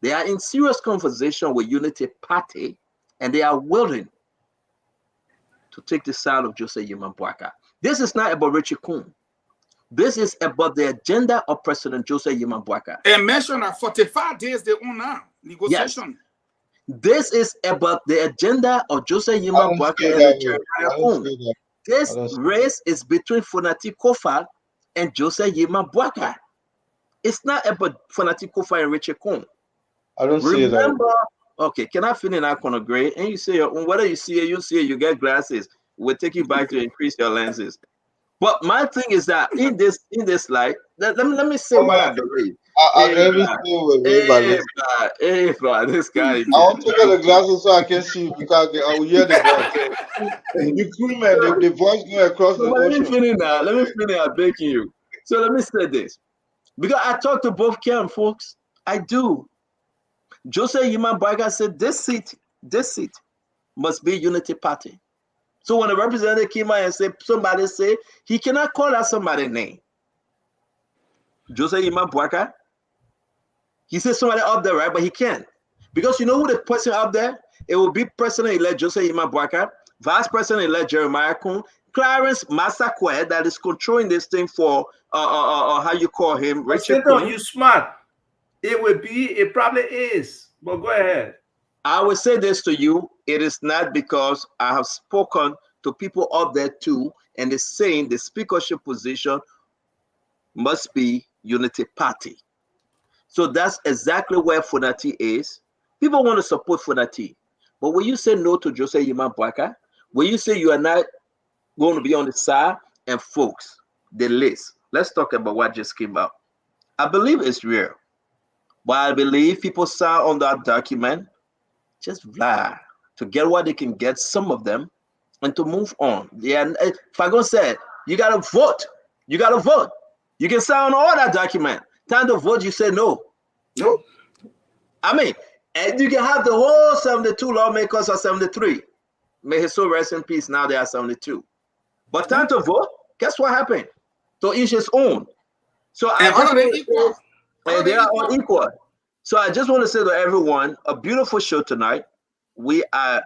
They are in serious conversation with Unity Party and they are willing to take the side of Jose Yima Bwaka. This is not about Richie Kuhn. This is about the agenda of President Jose Yima Bwaka. And mention that 45 days they own now. Negotiation. Yes. This is about the agenda of Jose Yima Bwaka and Jeremiah Kuhn. This race is between Fonati Kofa and Jose Yima Bwaka. It's not about Fonati Kofa and Richie Kuhn. I don't see that. Okay, can I finish that corner gray? And you say, whether you see it, you get glasses. We'll take you back to increase your lenses. But my thing is that in this light, let me say what I believe. This guy. I want to get the glasses so I can see because I will hear the voice. The crewman, the voice going across the ocean. Let me finish now. I'm begging you. So let me say this. Because I talk to both camp folks. I do. Jose Yima Bwaka said this seat must be Unity Party. So when a representative came out and said, somebody say, he cannot call out somebody's name. Jose Yima Bwaka, he said somebody up there, right? But he can't. Because you know who the person up there? It will be President-elect Jose Yima Bwaka, Vice President-elect Jeremiah Kuhn, Clarence Masakwe that is controlling this thing for, how you call him? Richard Kuhn. You smart. It probably is, but go ahead. I will say this to you. It is not because I have spoken to people up there too, and they're saying the speakership position must be Unity Party. So that's exactly where Fonati is. People want to support Fonati. But when you say no to Jose Yima Bwaka, when you say you are not going to be on the side, and folks, the list, let's talk about what just came out. I believe it's real. But I believe people saw on that document just blah to get what they can get, some of them, and to move on. Yeah, Fagon said, you got to vote. You got to vote. You can sign on all that document. Time to vote, you say no. No. I mean, and you can have the whole 72 lawmakers or 73. May his soul rest in peace. Now they are 72. But time to vote, guess what happened? To each his own. So I just want to say, and they are all equal. So I just want to say to everyone, a beautiful show tonight. We are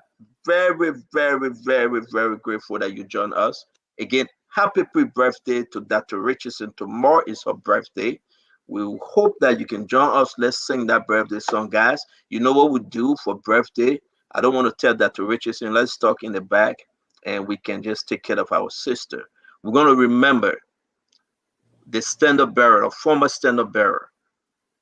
very, very, very, very grateful that you joined us. Again, happy pre-birthday to Dr. Richardson. Tomorrow is her birthday. We hope that you can join us. Let's sing that birthday song, guys. You know what we do for birthday? I don't want to tell Dr. Richardson. Let's talk in the back, and we can just take care of our sister. We're going to remember the standard bearer, a former standard bearer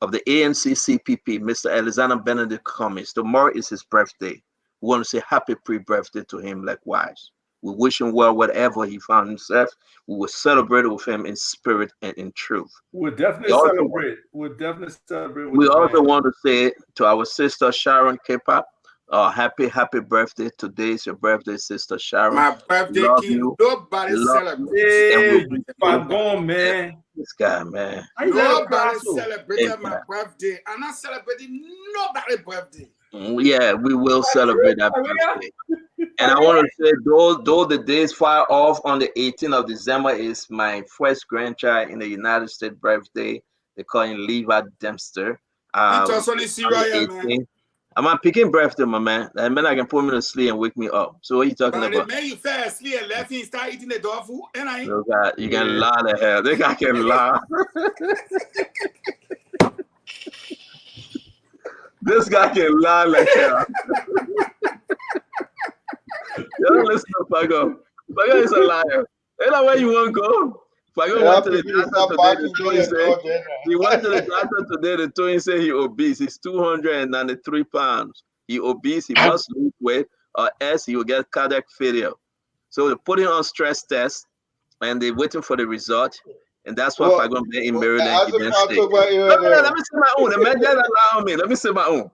of the ANC CPP, Mr. Alexander Benedict Cummings. Tomorrow is his birthday. We want to say happy pre-birthday to him likewise. We wish him well, whatever he found himself. We will celebrate with him in spirit and in truth. We'll definitely celebrate. We'll definitely celebrate. We also want to say to our sister Sharon K-Pop, happy birthday. Today is your birthday, Sister Sharon. My birthday, love King. you. Nobody celebrates. Hey, Fagon, man. This guy, man. Nobody celebrated my birthday. I'm not celebrating nobody's birthday. Yeah, we will celebrate that birthday. And I want to say, though the days far off, on the 18th of December is my first grandchild in the United States birthday. They call him Levi Dempster. I'm not picking birthday, my man. That man I can put me to sleep and wake me up. So what are you talking about? The man you fell asleep and left, he start eating the dog food. And I you can lie the hell. They can lie. This guy can lie like hell. You don't listen to Fago. Fago is a liar. Ain't that where you want to go? Fago went to the doctor today. He went to the doctor today. The twin said he obese. He's 293 pounds. He obese. He must lose weight, or else he will get cardiac failure. So they put him on stress test, and they're waiting for the result. And that's why Fago met in Maryland. Let me say my own. The man just allow me. Let me say my own.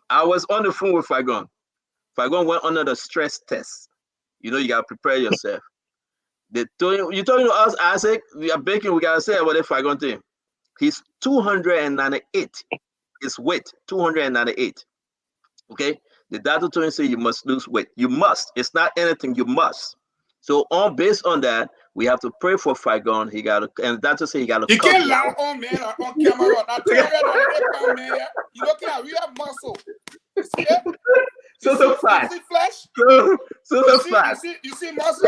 I was on the phone with Fagon. Fagon went under the stress test. You know, you gotta prepare yourself. You told us, Isaac, we are baking, we gotta say about the Fagon thing. He's 298. His weight, 298. Okay? The doctor told him, say you must lose weight. You must. It's not anything, you must. So based on that, we have to pray for Fagon. He got to, and the doctor say he got to. You can't lie on man on camera. I tell you, man, you looking at real muscle. You see it? So fast. You see flesh? So fast. You see muscle?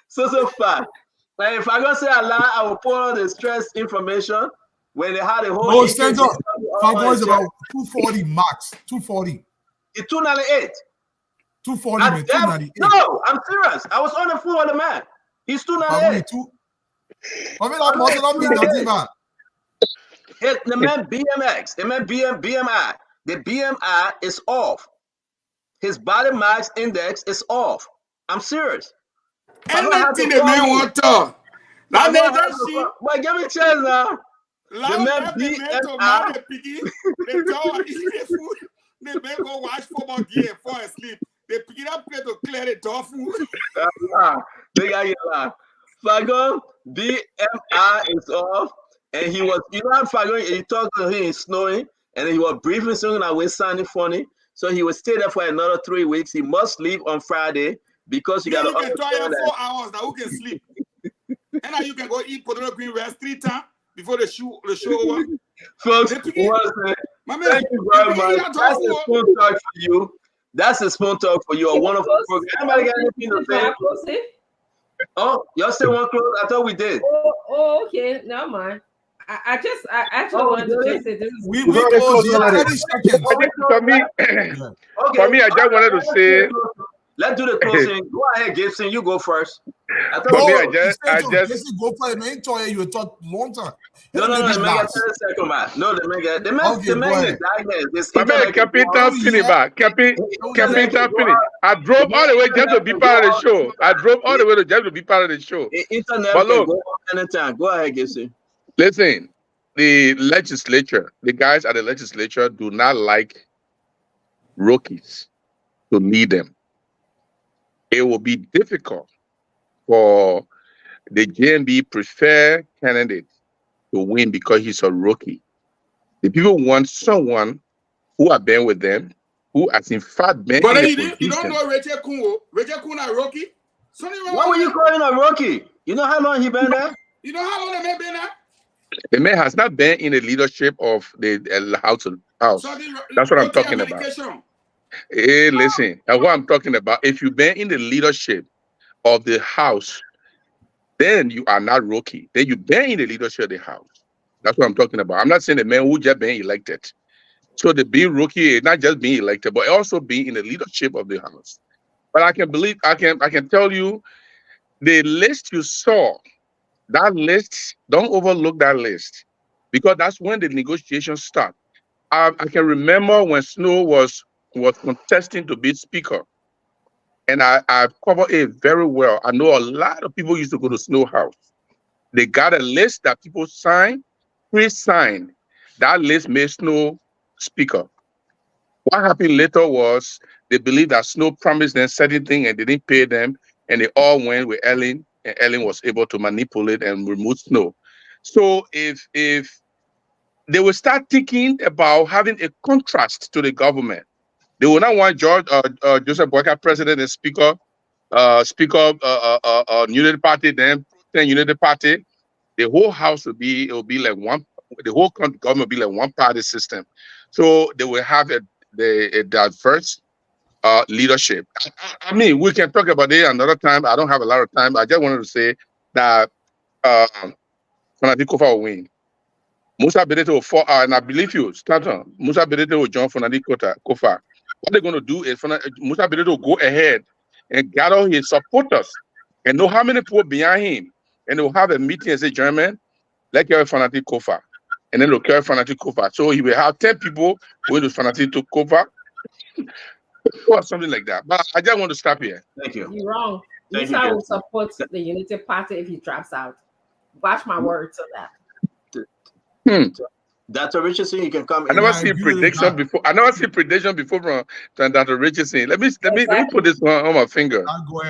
So fast. Like if I gonna say a lie, I will put on the stress information when they had a whole. No, stand up. Fagon is about 240 max. 240. It's 298. 240, man. 298. No, I'm serious. I was on the phone with the man. He's 298. The man BMX. The man BMI. The BMI is off. His body mass index is off. I'm serious. Anything the man want to. But give me a chance now. The man BMI. They may go watch football game for sleep. They pick it up, play to clear the dog food. They got you laugh. Fagon, BMI is off, and he was, you know how Fagon, he talked to him, it's snowing, and he was breathing something that was sounding funny. So he will stay there for another 3 weeks. He must leave on Friday because you got to. You can try 4 hours now. Who can sleep? And now you can go eat potato green rice 3 times before the show over. Folks, thank you very much. That's a spoon talk for you. That's a spoon talk for you. A wonderful program. Anybody got anything to say? Oh, y'all still want close? I thought we did. Oh, okay. Never mind. I actually wanted to just say this is. We close in 30 seconds. For me, I just wanted to say. Let's do the closing. Go ahead, Gibson. You go first. I just go for it, man. You talk long time. No, the man got 30 seconds, man. No, the man got the man is diagnosed. I mean, Capita finish. I drove all the way just to be part of the show. I drove all the way just to be part of the show. Internet, but look, go anytime. Go ahead, Gibson. Listen, the legislature, the guys at the legislature do not like rookies to lead them. it will be difficult for the JMB preferred candidate to win because he's a rookie. The people want someone who have been with them, who has in fact been But in the you don't position. know Rachel Kuhn. Rachel Kuhn a rookie? Why were you calling a rookie? You know how long he been there? You know how long the man been there? The man has not been in the leadership of the house. So That's what I'm talking about. Hey, listen, that's what I'm talking about. If you've been in the leadership of the house, then you are not rookie. Then you've been in the leadership of the house. That's what I'm talking about. I'm not saying the man who just been elected. So the being rookie is not just being elected, but also being in the leadership of the house. But I can tell you, the list you saw, that list, don't overlook that list, because that's when the negotiations start. I can remember when Snow was contesting to be speaker, and I've covered it very well. I know a lot of people used to go to Snow House. They got a list that people signed, pre-signed. That list made Snow speaker. What happened later was they believed that Snow promised them certain thing and they didn't pay them, and they all went with Ellen, and Ellen was able to manipulate and remove Snow. So if they will start thinking about having a contrast to the government, they will not want Joseph Boyka president and speaker, Unity Party, then Unity Party. The whole house will be like one. The whole government will be like one party system. So they will have a diverse leadership. I mean, we can talk about it another time. I don't have a lot of time. I just wanted to say that Fanati Kofa will win. Musa Bedete will fall out, and I believe you, Stanton. Musa Bedete will join Fanati Kofa. What they're going to do is Musa Bedete will go ahead and gather his supporters and know how many people behind him, and they'll have a meeting and say, German, let's carry Fanati Kofa. And then they'll carry Fanati Kofa. So he will have 10 people going to Fanati to Kofa or something like that. But I just want to stop here. Thank you. You're wrong. Musa will support the Unity Party if he drops out. Watch my words on that. Dr. Richardson, you can come. I never see prediction before. I never see prediction before from Dr. Richardson. Let me put this on my finger.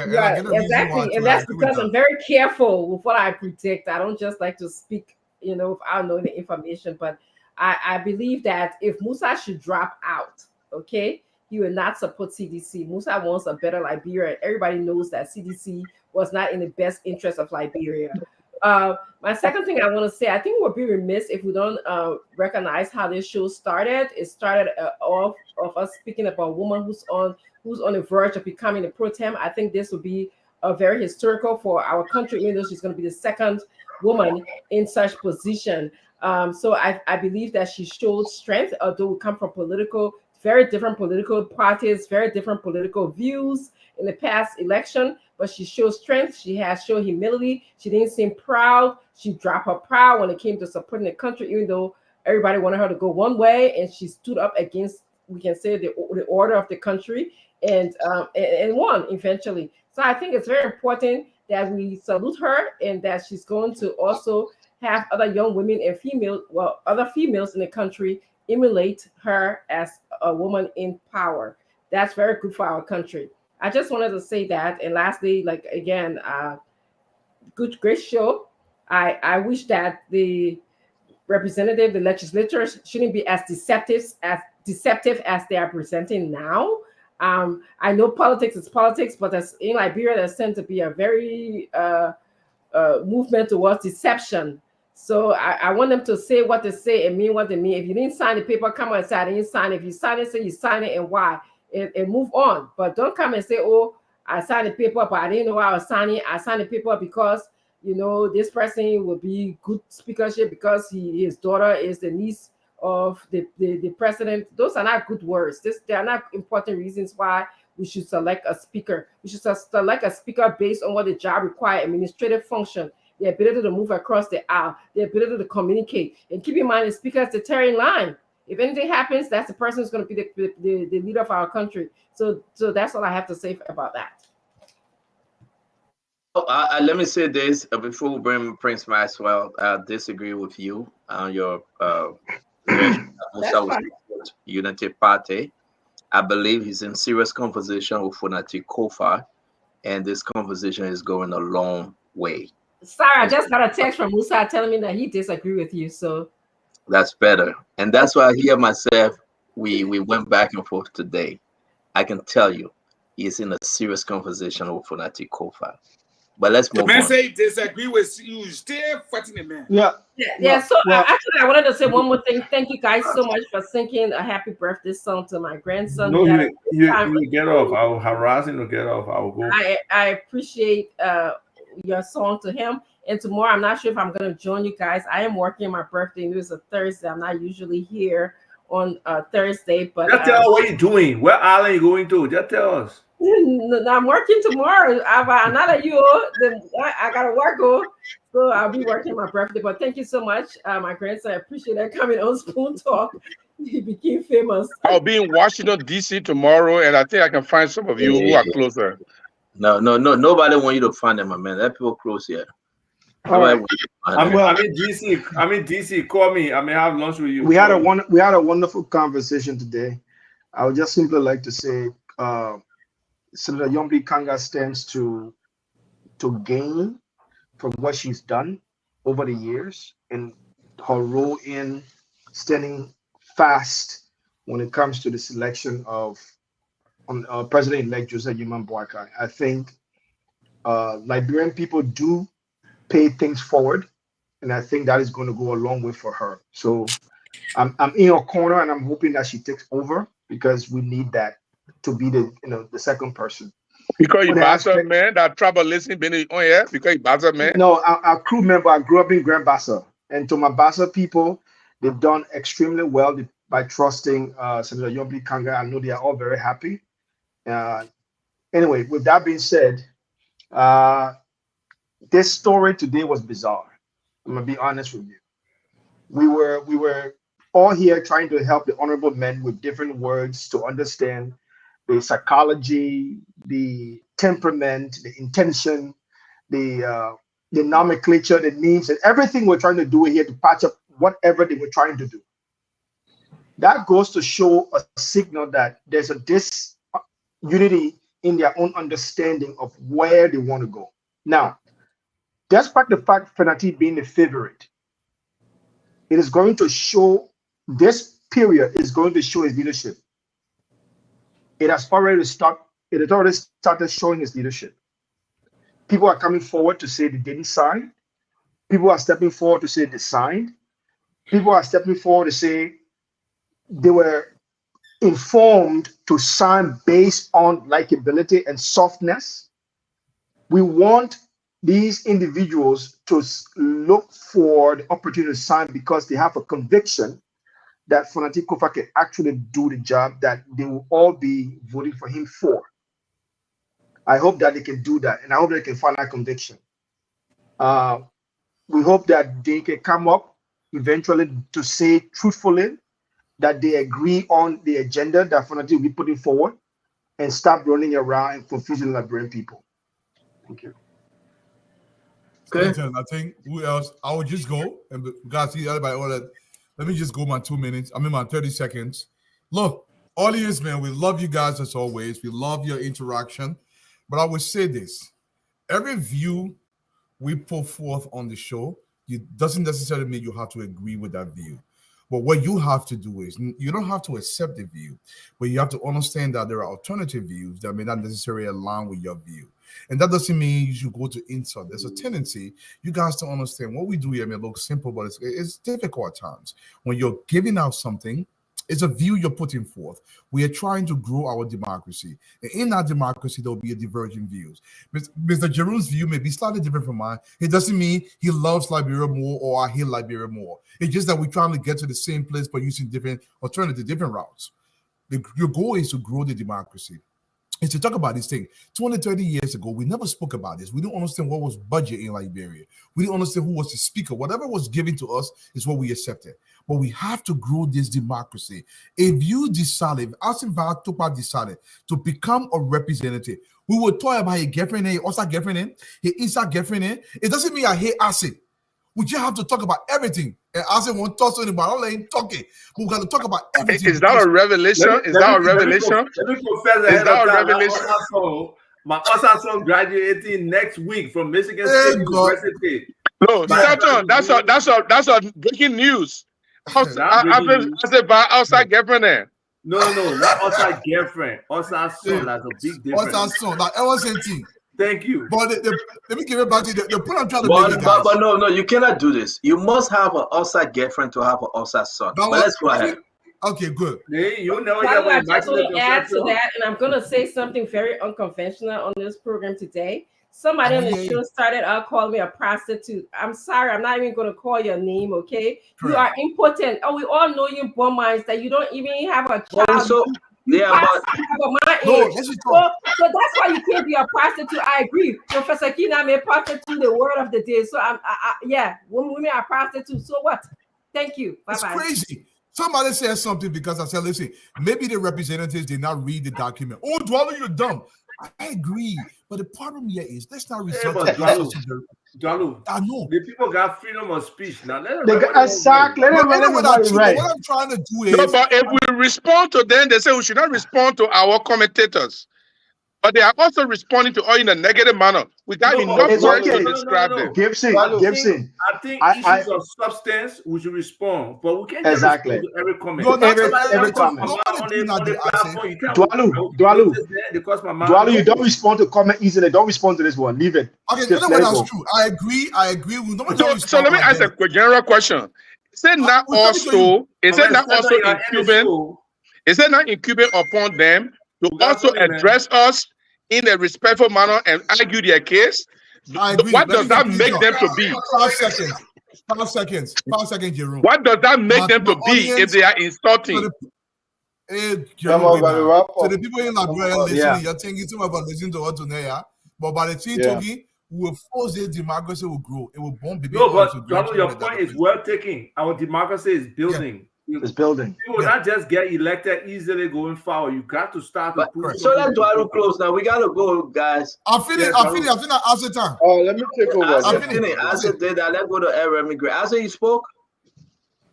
Yeah, exactly, and that's because I'm very careful with what I predict. I don't just like to speak, without knowing the information. But I believe that if Musa should drop out, okay, he will not support CDC. Musa wants a better Liberia. Everybody knows that CDC was not in the best interest of Liberia. My second thing I want to say, I think we'll be remiss if we don't recognize how this show started. It started off of us speaking about a woman who's on the verge of becoming a pro tem. I think this will be very historical for our country, even though she's going to be the second woman in such position. So I believe that she showed strength, although we come from very different political parties, very different political views in the past election, but she showed strength. She has shown humility. She didn't seem proud. She dropped her pride when it came to supporting the country, even though everybody wanted her to go one way, and she stood up against, we can say, the order of the country, and won eventually. So I think it's very important that we salute her, and that she's going to also have other young women and other females in the country emulate her as a woman in power. That's very good for our country. I just wanted to say that. And lastly, great show. I wish that the legislators shouldn't be as deceptive as they are presenting now. I know politics is politics, but in Liberia, there tends to be a very movement towards deception. So I want them to say what they say and mean what they mean. If you didn't sign the paper, come on and say I didn't sign it. If you sign it, say you sign it and why, and move on. But don't come and say, oh, I signed the paper, but I didn't know I was signing. I signed the paper because, this person will be good speakership because his daughter is the niece of the president. Those are not good words. They are not important reasons why we should select a speaker. We should select a speaker based on what the job requires: administrative function, the ability to move across the aisle, the ability to communicate. And keep in mind, the speaker is the tearing line. If anything happens, that's the person who's going to be the leader of our country. So that's all I have to say about that. Let me say this before we bring Prince Maxwell. I disagree with you on your Unity Party. I believe he's in serious conversation with Fanati Kofa. and this conversation is going a long way. Sorry, I just got a text from Musa telling me that he disagrees with you. So that's better, and that's why I hear myself. We went back and forth today. I can tell you, he's in a serious conversation with Funati Kofa. But let's move the man on. say disagree with you, still fighting the man. Yeah. So actually, I wanted to say one more thing. Thank you guys so much for singing a happy birthday song to my grandson. No, you get off. I will harass him to get off. I will go. I appreciate your song to him. And tomorrow, I'm not sure if I'm going to join you guys. I am working my birthday. It was a Thursday. I'm not usually here on Thursday, but just tell us what you're doing. Where are you going to? Just tell us. I'm working tomorrow. I'm not at you. I gotta work, so I'll be working my birthday. But thank you so much, my grandson. I appreciate that coming on Spoon Talk. He became famous. I'll be in Washington D.C. tomorrow, and I think I can find some of you who are closer. No. Nobody want you to find them, my man. Let people close here. All right. I'm in DC. Call me. I may have lunch with you. We had a wonderful conversation today. I would just simply like to say, Senator Yombi Kangar stands to gain from what she's done over the years and her role in standing fast when it comes to the selection of President-elect Joseph Yuman Boakai. I think Liberian people do pay things forward, and I think that is going to go a long way for her. So I'm in her corner, and I'm hoping that she takes over because we need that to be the second person. Because you Bassa man, that trouble listening been on here because you Bassa man. No, our crew member, I grew up in Grand Bassa, and to my Bassa people, they've done extremely well by trusting Senator Yombi Kangar. I know they are all very happy. Anyway, with that being said, this story today was bizarre. I'm gonna be honest with you. We were all here trying to help the honorable men with different words to understand the psychology, the temperament, the intention, the nomenclature, the names, and everything we're trying to do here to patch up whatever they were trying to do. That goes to show a signal that there's a disunity in their own understanding of where they want to go. Now, despite the fact Fenati being the favorite, it is going to show, this period is going to show his leadership. It has already started showing his leadership. People are coming forward to say they didn't sign. People are stepping forward to say they signed. People are stepping forward to say they were informed to sign based on likability and softness. We want these individuals to look for the opportunity to sign because they have a conviction that Funati Kofa can actually do the job that they will all be voting for him for. I hope that they can do that, and I hope they can find that conviction. We hope that they can come up eventually to say truthfully that they agree on the agenda that Funati will be putting forward and stop running around and confusing Liberian people. Thank you. Okay. I think who else? I will just go and guys see everybody ordered. Let me just go my 2 minutes. I'm in my 30 seconds. Look, audience, man, we love you guys as always. We love your interaction. But I would say this. Every view we put forth on the show, it doesn't necessarily mean you have to agree with that view. But what you have to do is, you don't have to accept the view, but you have to understand that there are alternative views that may not necessarily align with your view. And that doesn't mean you should go to insult. There's a tendency, you guys don't understand what we do here may look simple, but it's difficult at times. When you're giving out something, it's a view you're putting forth. We are trying to grow our democracy. And in our democracy, there'll be a diverging views. Mr. Jerome's view may be slightly different from mine. It doesn't mean he loves Liberia more or I hate Liberia more. It's just that we're trying to get to the same place but using different alternative, different routes. Your goal is to grow the democracy. Is to talk about this thing. 20, 30 years ago, we never spoke about this. We didn't understand what was budget in Liberia. We didn't understand who was the speaker. Whatever was given to us is what we accepted. But we have to grow this democracy. If you decided, Asim Tupa decided to become a representative, we will talk about his girlfriend, his outside girlfriend, his inside girlfriend. It doesn't mean I hate Asim. We just have to talk about everything. And Asim won't talk to anybody. I'll let him talk it. But we got to talk about everything. Is that a revelation? Is that a revelation? Let me confess is that a revelation? My son graduating next week from Michigan State University. No, Stanton, that's a breaking news. I said by outside girlfriend there. No, not outside girlfriend. Outside son, that's a big difference. Outside son, like I was saying. Thank you. But let me give it back to the point I'm trying to make. But no, you cannot do this. You must have an outside girlfriend to have an outside son. But let's go ahead. Okay, good. You know, I just want to add to that, and I'm going to say something very unconventional on this program today. Somebody on the show started out calling me a prostitute. I'm sorry, I'm not even going to call your name, okay? Correct. You are impotent. Oh, we all know you born minds that you don't even have a child. So that's why you can't be a prostitute. I agree. Professor Kina made prostitute the word of the day. So women are prostitutes. So what? Thank you. Bye-bye. It's crazy. Somebody says something because I said, listen, maybe the representatives did not read the document. Oh, Dwalo, you're dumb. I agree. But the problem here is let's not resort to Dwalo, I know. The people got freedom of speech. Now let exactly. What I'm trying to do is but if we respond to them, they say we should not respond to our commentators. But they are also responding to all in a negative manner. We got enough words to describe them. Gibson. I think issues of substance we should respond, but we can't just respond to every comment. Every comment. Dwalo, you don't respond to comment easily. Don't respond to this one. Leave it. Okay, that's true. I agree. So let me ask a general question. Is it not also in Cuban? Is it not incumbent upon them to also address us in a respectful manner and argue their case? What does that make them to be? 5 seconds, Jerome. What does that make them to be if they are insulting? Jerome, so the people in Liberia listening, you're thinking too much about listening to what to know, but by the time talking, we will force the democracy will grow. It will bomb. No, but your point is well taken. Our democracy is building. It's building. You will not just get elected easily going forward. You got to start. So let Dwalo close now. We gotta go, guys. I'm finished. I think Asa time. Oh, let me take over. Asa did that. Let's go to Aaron McGregor. Asa, you spoke?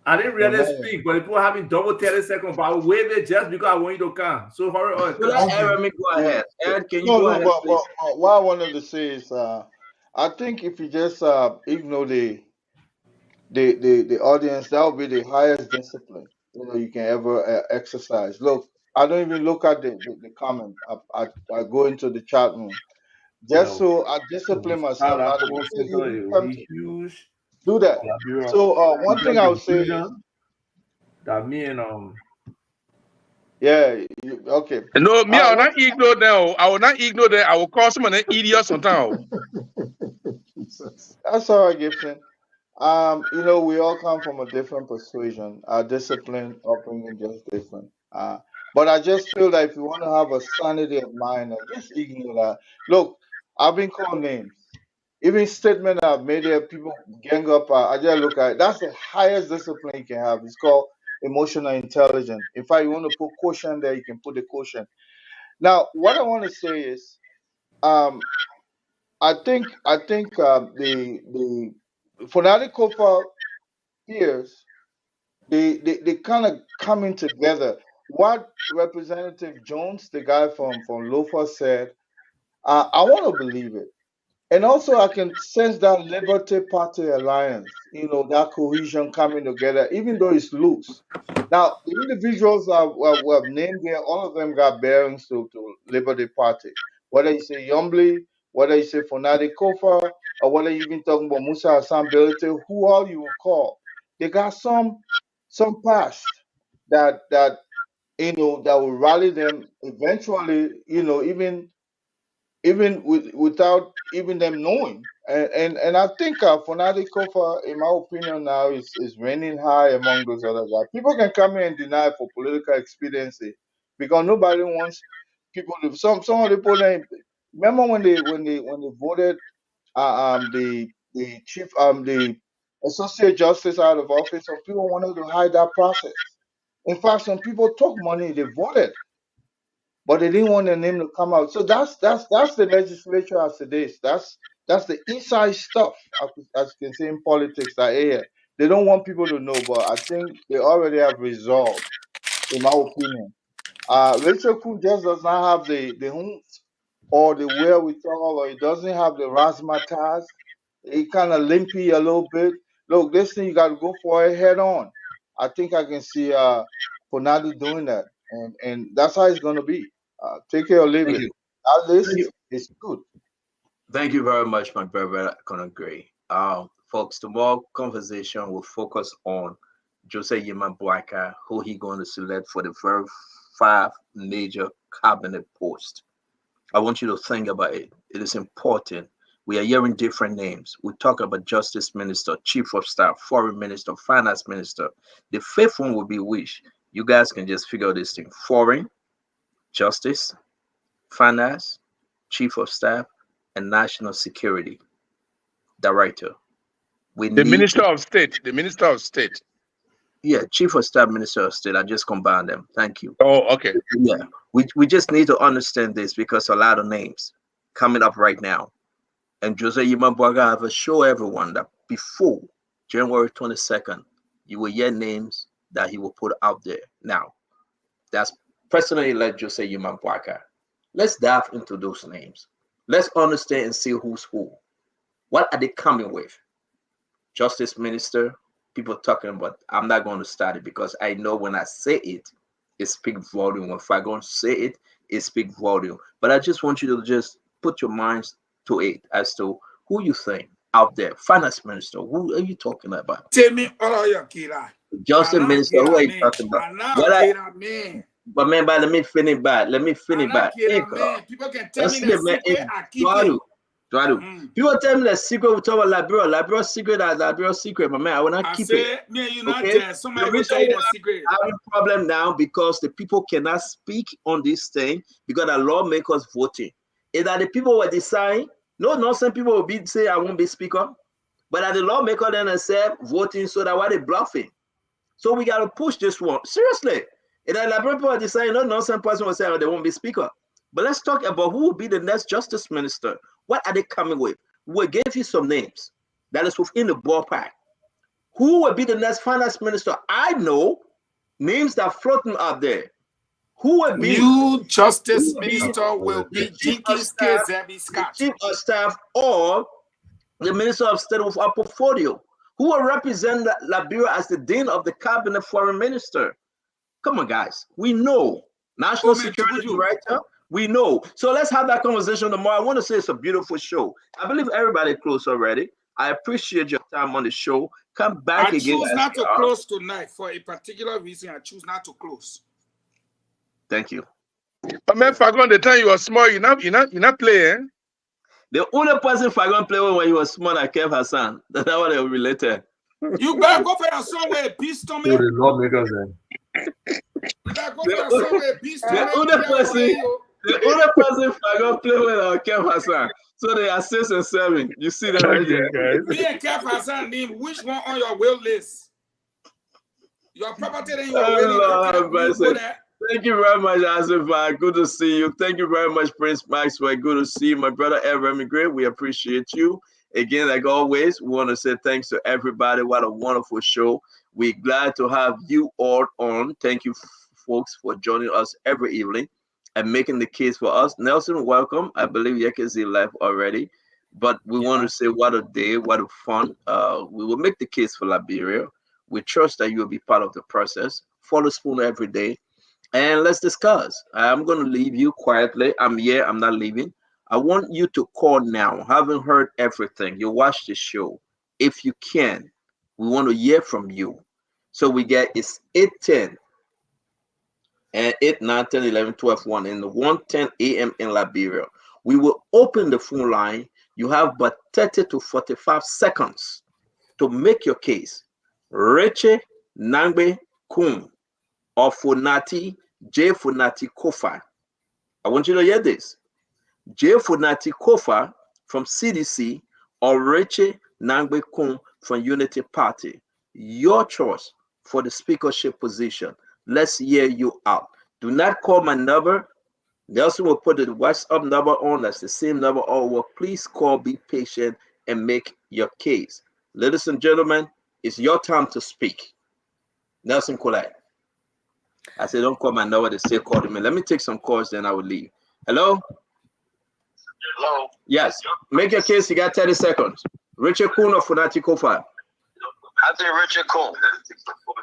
I didn't really speak, but people having double 30 seconds. But I will wait it just because I want you to come. So hurry on. Let Aaron go ahead. Aaron, can you go ahead? What I wanted to say is, I think if you just ignore the audience, that would be the highest discipline you can ever exercise. Look, I don't even look at the comment. I go into the chat room just so I discipline myself. Do that. So one thing I would say is that me and okay. No, me, I will not ignore them. I will not ignore them. I will call someone an idiot sometimes. That's all right, Gibson. We all come from a different persuasion. Our discipline, upbringing, just different. But I just feel that if you want to have a sanity of mind, just ignore that. Look, I've been called names. Even statement I've made there, people gang up. I just look at it. That's the highest discipline you can have. It's called emotional intelligence. In fact, you want to put quotient there, you can put the quotient. Now, what I want to say is, I think the fanatical peers, they kind of coming together. What Representative Jones, the guy from Lofa, said, I want to believe it. And also I can sense that Liberty Party alliance, that cohesion coming together, even though it's loose. Now, the individuals who have named there, all of them got bearings to Liberty Party. Whether you say Yombly, whether you say Fonadi Kofa, or whether you even talking about Musa Hassan Belete, who all you will call, they got some past that will rally them eventually, even without even them knowing. And I think Fonadi Kofa, in my opinion now, is reigning high among those other guys. People can come in and deny for political expediency because nobody wants people to. Some of the people. Remember when they voted the chief the associate justice out of office? Some people wanted to hide that process. In fact, some people took money. They voted, but they didn't want their name to come out. So that's the legislature as it is. That's the inside stuff, as you can say in politics. They don't want people to know, but I think they already have resolved, in my opinion. Rachel Kuhn just does not have the or the wherewithal, or he doesn't have the razzmatazz, he kind of limpy a little bit. Look, this thing you got to go for it head on. I think I can see Ponadi doing that, and that's how it's going to be. Take it or leave Thank it. you. That list Thank you. is good. Thank you very much, my brother Conagray. Folks, tomorrow conversation will focus on Jose Yiman Boaka, who he going to select for the very 5 major cabinet posts. I want you to think about it. It is important. We are hearing different names. We talk about Justice Minister, Chief of Staff, Foreign Minister, Finance Minister. The 5th one will be which you guys can just figure this thing: Foreign, Justice, Finance, Chief of Staff, and National Security Director. The Minister of State. The Minister of State. Yeah, Chief of Staff, Minister of State. I just combined them. Thank you. Oh, okay. Yeah, we just need to understand this because a lot of names coming up right now. And Jose Yimabwaga, I have assure everyone that before January 22nd, you will hear names that he will put out there. Now, that's personally like Jose Yimabwaga. Let's dive into those names. Let's understand and see who's who. What are they coming with? Justice Minister, people talking about, I'm not going to start it because I know when I say it, it speaks volume. If I'm going to say it, it speaks volume. But I just want you to just put your minds to it as to who you think out there. Finance Minister, who are you talking about? Tell me all of your killer. Justice Minister, who are you talking about? But man, let me finish back. Let me finish back. People can tell me the secret, I keep it. People tell me the secret. We talk about Liberia secret as Liberia secret, but man, I will not keep it. Me, you not there. Somebody will tell you the secret. I have a problem now because the people cannot speak on this thing because the lawmakers voting. Is that the people were deciding? No nonsense. People will be say I won't be speaker, but that the lawmaker then accept voting so that why they bluffing. So we got to push this one seriously. And then Liberia people are deciding no nonsense person will say oh, they won't be speaker. But let's talk about who will be the next justice minister. What are they coming with? We gave you some names that is within the ballpark. Who will be the next finance minister? I know names that are floating out there. Who will be? New justice minister will be Jenkins Kezebi Scott. Chief of staff or the minister of state with a portfolio. Who will represent Liberia as the dean of the cabinet foreign minister? Come on, guys. We know. National security director. We know. So let's have that conversation tomorrow. I want to say it's a beautiful show. I believe everybody closed already. I appreciate your time on the show. Come back again. I choose not to close tonight for a particular reason. I choose not to close. Thank you. But man, Fagon, the time you were small, you not playing. The only person Fagon played when he was small, I Kev Hassan. That's how they were related. You better go for your song with a peace to me. The lawmakers then. You better go for your song with a peace to me. The only person Fagon played with Kev Hassan. So they are 6 and 7. You see that right there. Me and Kev Hassan name which one on your will list? Your property and your will. Thank you very much, Asif. Good to see you. Thank you very much, Prince Maxwell. Good to see you. My brother, Ever Emigrate. We appreciate you. Again, like always, we want to say thanks to everybody. What a wonderful show. We're glad to have you all on. Thank you, folks, for joining us every evening and making the case for us. Nelson, welcome. I believe Yekezi left already. But we want to say what a day, what a fun. We will make the case for Liberia. We trust that you will be part of the process. Follow Spoon every day. And let's discuss. I'm going to leave you quietly. I'm here. I'm not leaving. I want you to call now. Haven't heard everything. You watch the show. If you can, we want to hear from you. So we get it's 8:10 and 8, 9, 10, 11, 12, 1 in the 1:10 a.m. in Liberia. We will open the phone line. You have but 30 to 45 seconds to make your case. Reche Nangbe Kum or Funati J. Funati Kofa. I want you to hear this. J. Funati Kofa from CDC or Reche Nangbe Kum from Unity Party. Your choice for the speakership position. Let's hear you out. Do not call my number. Nelson will put the WhatsApp number on. That's the same number all work. Please call, be patient, and make your case. Ladies and gentlemen, it's your time to speak. Nelson Kolai. I said, don't call my number. They say call me. Let me take some calls, then I will leave. Hello? Hello? Yes. Make your case. You got 30 seconds. Richard Kuhn or Funati Kofa? I think Richard Kuhn.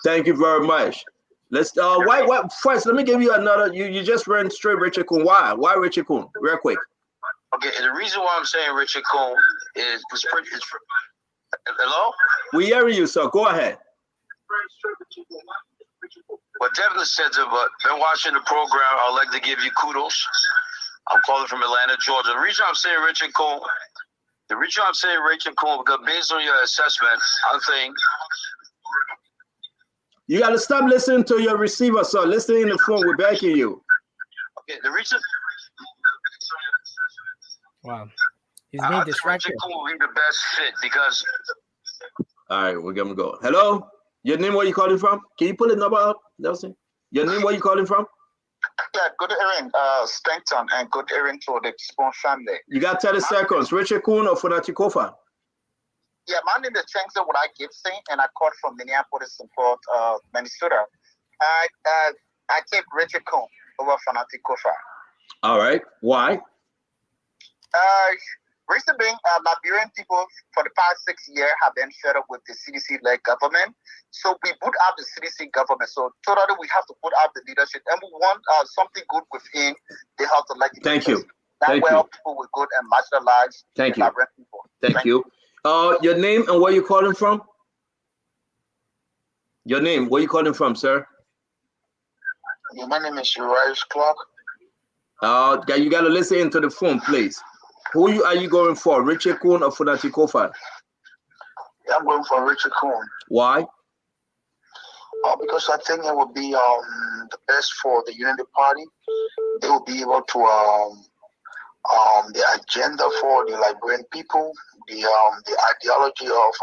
Thank you very much. Let's why first let me give you another. You just ran straight Richard Kuhn. Why Richard Kuhn? Real quick. Okay, the reason why I'm saying Richard Kuhn is hello? We hearing you, sir. Go ahead. Well, definitely said it, but been watching the program. I'd like to give you kudos. I'm calling from Atlanta, Georgia. The reason I'm saying Richard Kuhn, because based on your assessment, I'm saying you got to stop listening to your receiver, sir. Listen in the phone. We're backing you. Okay, the reason. Wow, he's being distracted. Richard Kuhn will be the best fit because. All right, we're gonna go. Hello, your name? Where you calling from? Can you pull the number up, Nelson? Your name? Where you calling from? Yeah, good evening, Stanton, and good evening to the Spoon family. You got 30 seconds. Richard Kuhn or Funati Kofa? Yeah, my name is Chengsa Woodai Gibson, and I called from Minneapolis, Minnesota. I take Richard Kuhn over Funati Kofa. All right. Why? Reason being, Liberian people for the past 6 years have been fed up with the CDC-led government. So we put out the CDC government. So totally we have to put out the leadership, and we want something good within the health of legislators. Thank you. That way people will good and marginalize Thank you. Liberian people. Thank you. Your name and where you calling from? Your name, where you calling from, sir? Yeah, my name is Uriah Clark. You got to listen into the phone, please. Who are you going for, Richard Kuhn or Funati Kofa? Yeah, I'm going for Richard Kuhn. Why? Because I think it would be the best for the Unity Party. They will be able to the agenda for the Liberian people, the ideology of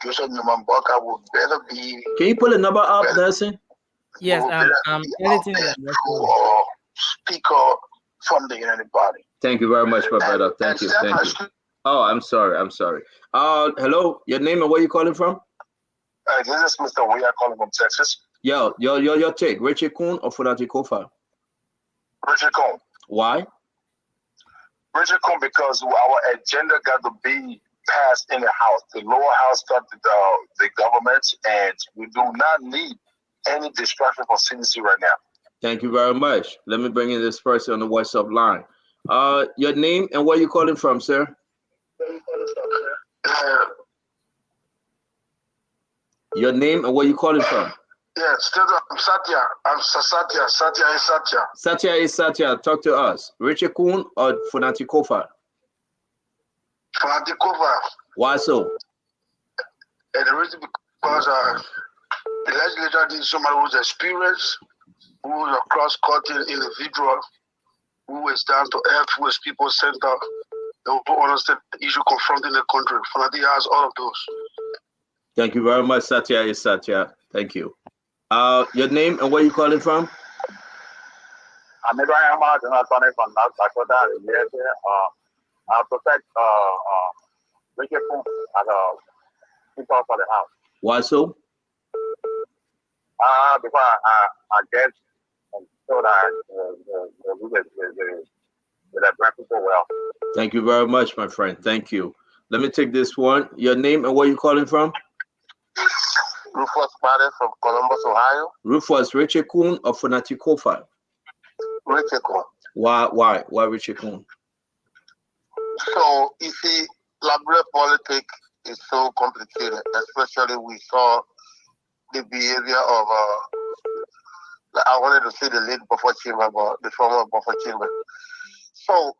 Joseph Newman Barker would better be. Can you pull the number up, Nelson? Yes, I'm editing it. Speaker from the Unity Party. Thank you very much, my brother. Thank you. Thank you. Oh, I'm sorry. Hello, your name and where you calling from? This is Mr. We are calling from Texas. Yo, your take, Richard Kuhn or Funati Kofa? Richard Kuhn. Why? Richard Kuhn, because our agenda got to be passed in the House. The lower house got the government, and we do not need any distraction from CDC right now. Thank you very much. Let me bring in this person on the WhatsApp line. Your name and where you calling from, sir? Your name and where you calling from? Yes, I'm Satya. I'm Satya. Satya is Satya. Satya is Satya. Talk to us. Richard Kuhn or Funati Kofa? Funati Kofa. Why so? And the reason because the legislature needs somebody who's experienced, who is a cross-cutting individual, who is down to earth, who is people-centered, who understand the issue confronting the country. Funati has all of those. Thank you very much, Satya is Satya. Thank you. Your name and where you calling from? I'm Abraham Martin, I'm calling from North Dakota. I protect Richard Kuhn as a speaker for the House. Why so? Because I guess so that the black people well. Thank you very much, my friend. Thank you. Let me take this one. Your name and where you calling from? Rufus Martin from Columbus, Ohio. Rufus, Richard Kuhn or Funati Kofa? Richard Kuhn. Why Richard Kuhn? So, you see, Liberian politics is so complicated, especially we saw the behavior of, I wanted to say the late buffer chamber, but the former buffer chamber. So,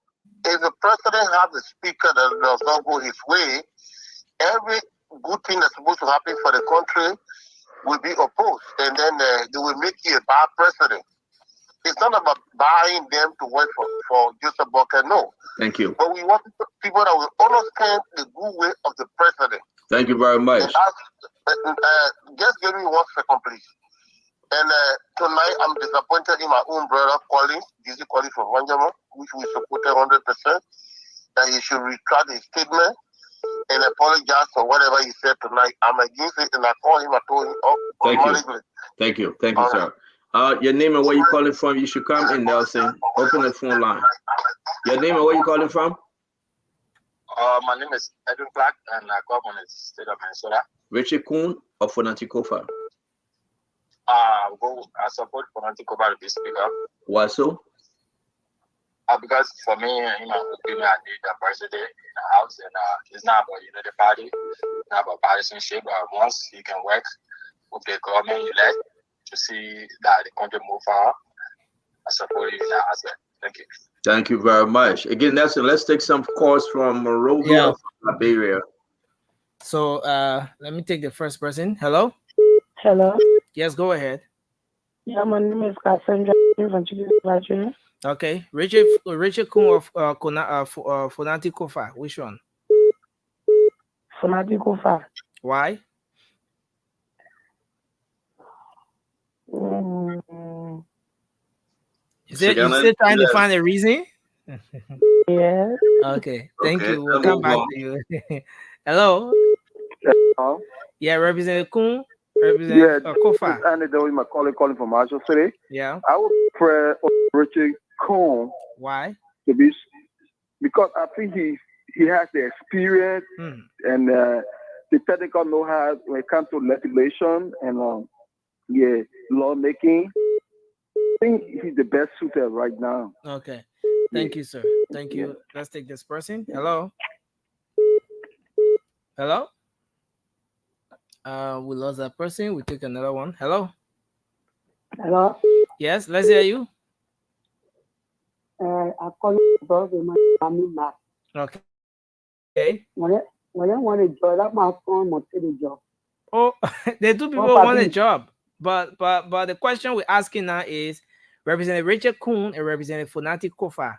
if the president has a speaker that does not go his way, every good thing that's supposed to happen for the country will be opposed, and then they will make you a bad president. It's not about buying them to work for Joseph Barker, no. Thank you. But we want people that will understand the good way of the president. Thank you very much. Just give me 1 second, please. And tonight, I'm disappointed in my own brother, Collins, Dizzy Collins from Wanjama, which we supported 100%, that he should retract his statement and apologize for whatever he said tonight. I'm against it, and I called him, I told him, Thank you. Thank you, all sir. Your name and where you calling from. You should come in, Nelson. Open the phone line. Your name and where you calling from? My name is Edwin Clark, and I come from the state of Minnesota. Richard Kuhn or Fonati Kofa? I support Fonati Kofa to be speaker. Why so? Because for me, I need the president in the house, and it's not about the party, it's not about partisanship. Once you can work with the government elect to see that the country move forward, I support you in that aspect. Thank you. Thank you very much. Again, Nelson, let's take some calls from Monrovia, Liberia. So let me take the first person. Hello? Hello? Yes, go ahead. Yeah, my name is Cassandra from Chicago. Okay. Richard Kuhn of Fonati Kofa. Which one? Fonati Kofa. Why? You still trying to find a reason? Yeah. Okay. Thank you. We'll come back to you. Hello? Hello? Yeah, Representative Kuhn. Representative Kofa. And then my calling from Marshall City. Yeah. I would prefer Richard Kuhn. Why? To be, because I think he has the experience and the technical know-how when it comes to legislation and lawmaking. I think he's the best suited right now. Okay. Thank you, sir. Thank you. Let's take this person. Hello? Hello? We lost that person. We take another one. Hello? Hello? Yes, let's hear you. I call you brother, my family. Okay. Okay. When I want a job, that my phone will take the job. Oh, the two people want a job. But the question we're asking now is Representative Richard Kuhn and Representative Fonati Kofa,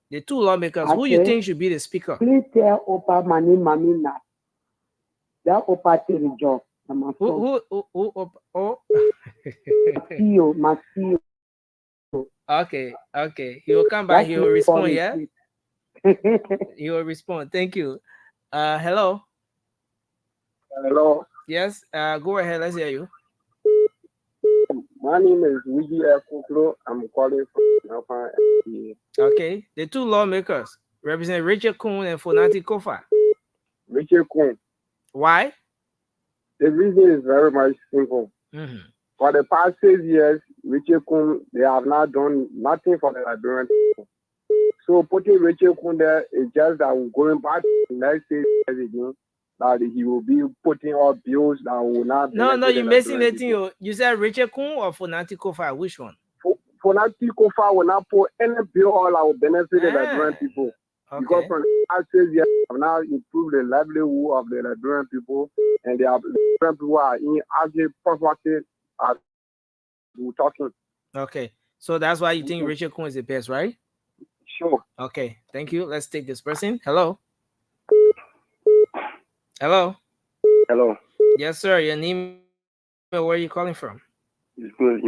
the two lawmakers, who you think should be the speaker? Please tell Opa Mani Mamina that Opa take the job. Who Matthew. Okay. He will come back. He will respond, yeah? He will respond. Thank you. Hello? Hello? Yes, go ahead. Let's hear you. My name is Wiji Kuklo. I'm calling from Alpha. Okay. The two lawmakers, Representative Richard Kuhn and Fonati Kofa. Richard Kuhn. Why? The reason is very much simple. For the past 6 years, Richard Kuhn, they have not done nothing for the Liberian people. So putting Richard Kuhn there is just that we're going back to the next 6 years again, that he will be putting up bills that will not. No, you're missing the thing. You said Richard Kuhn or Fonati Kofa? Which one? Fonati Kofa will not put any bill all that will benefit the Liberian people. Okay. Because from the past 6 years, have now improved the livelihood of the Liberian people, and the Liberian people are in actually poverty as we're talking. Okay. So that's why you think Richard Kuhn is the best, right? Sure. Okay. Thank you. Let's take this person. Hello. Hello. Hello. Yes, sir. Your name, where are you calling from? It's good.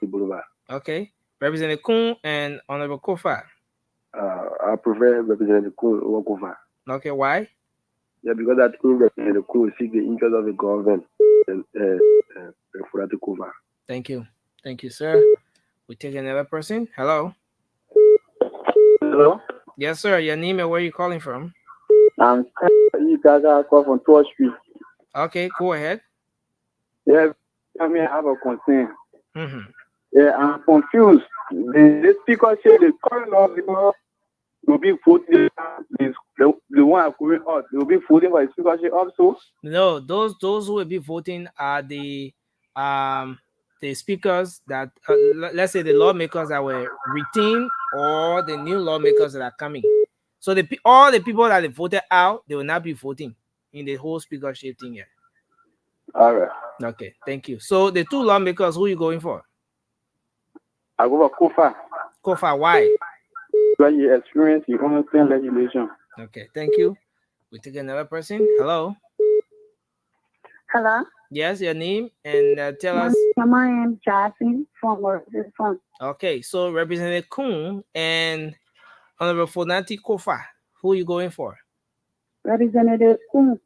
Boulevard. Okay. Representative Kuhn and Honorable Kofa. I prefer Representative Kuhn over Kofa. Okay, why? Yeah, because I think Representative Kuhn will seek the interest of the government and for that Kofa. Thank you. Thank you, sir. We take another person. Hello. Hello. Yes, sir. Your name and where are you calling from? I'm call from 12th Street. Okay, go ahead. Yeah, I mean, I have a concern. Yeah, I'm confused. The speaker said the current law because will be voting. The one going out, they will be voting for the speakership also. No, those who will be voting are the speakers that let's say the lawmakers that were retained or the new lawmakers that are coming. So all the people that they voted out, they will not be voting in the whole speakership thing here. All right. Okay, thank you. So the two lawmakers, who are you going for? I go for Kofa. Kofa, why? Because you experience your own legislation. Okay, thank you. We take another person. Hello. Hello. Yes, your name and tell us. My name is Jasmine from. Okay, so Representative Kuhn and Honorable Fonati Kofa, who are you going for? Representative Kuhn.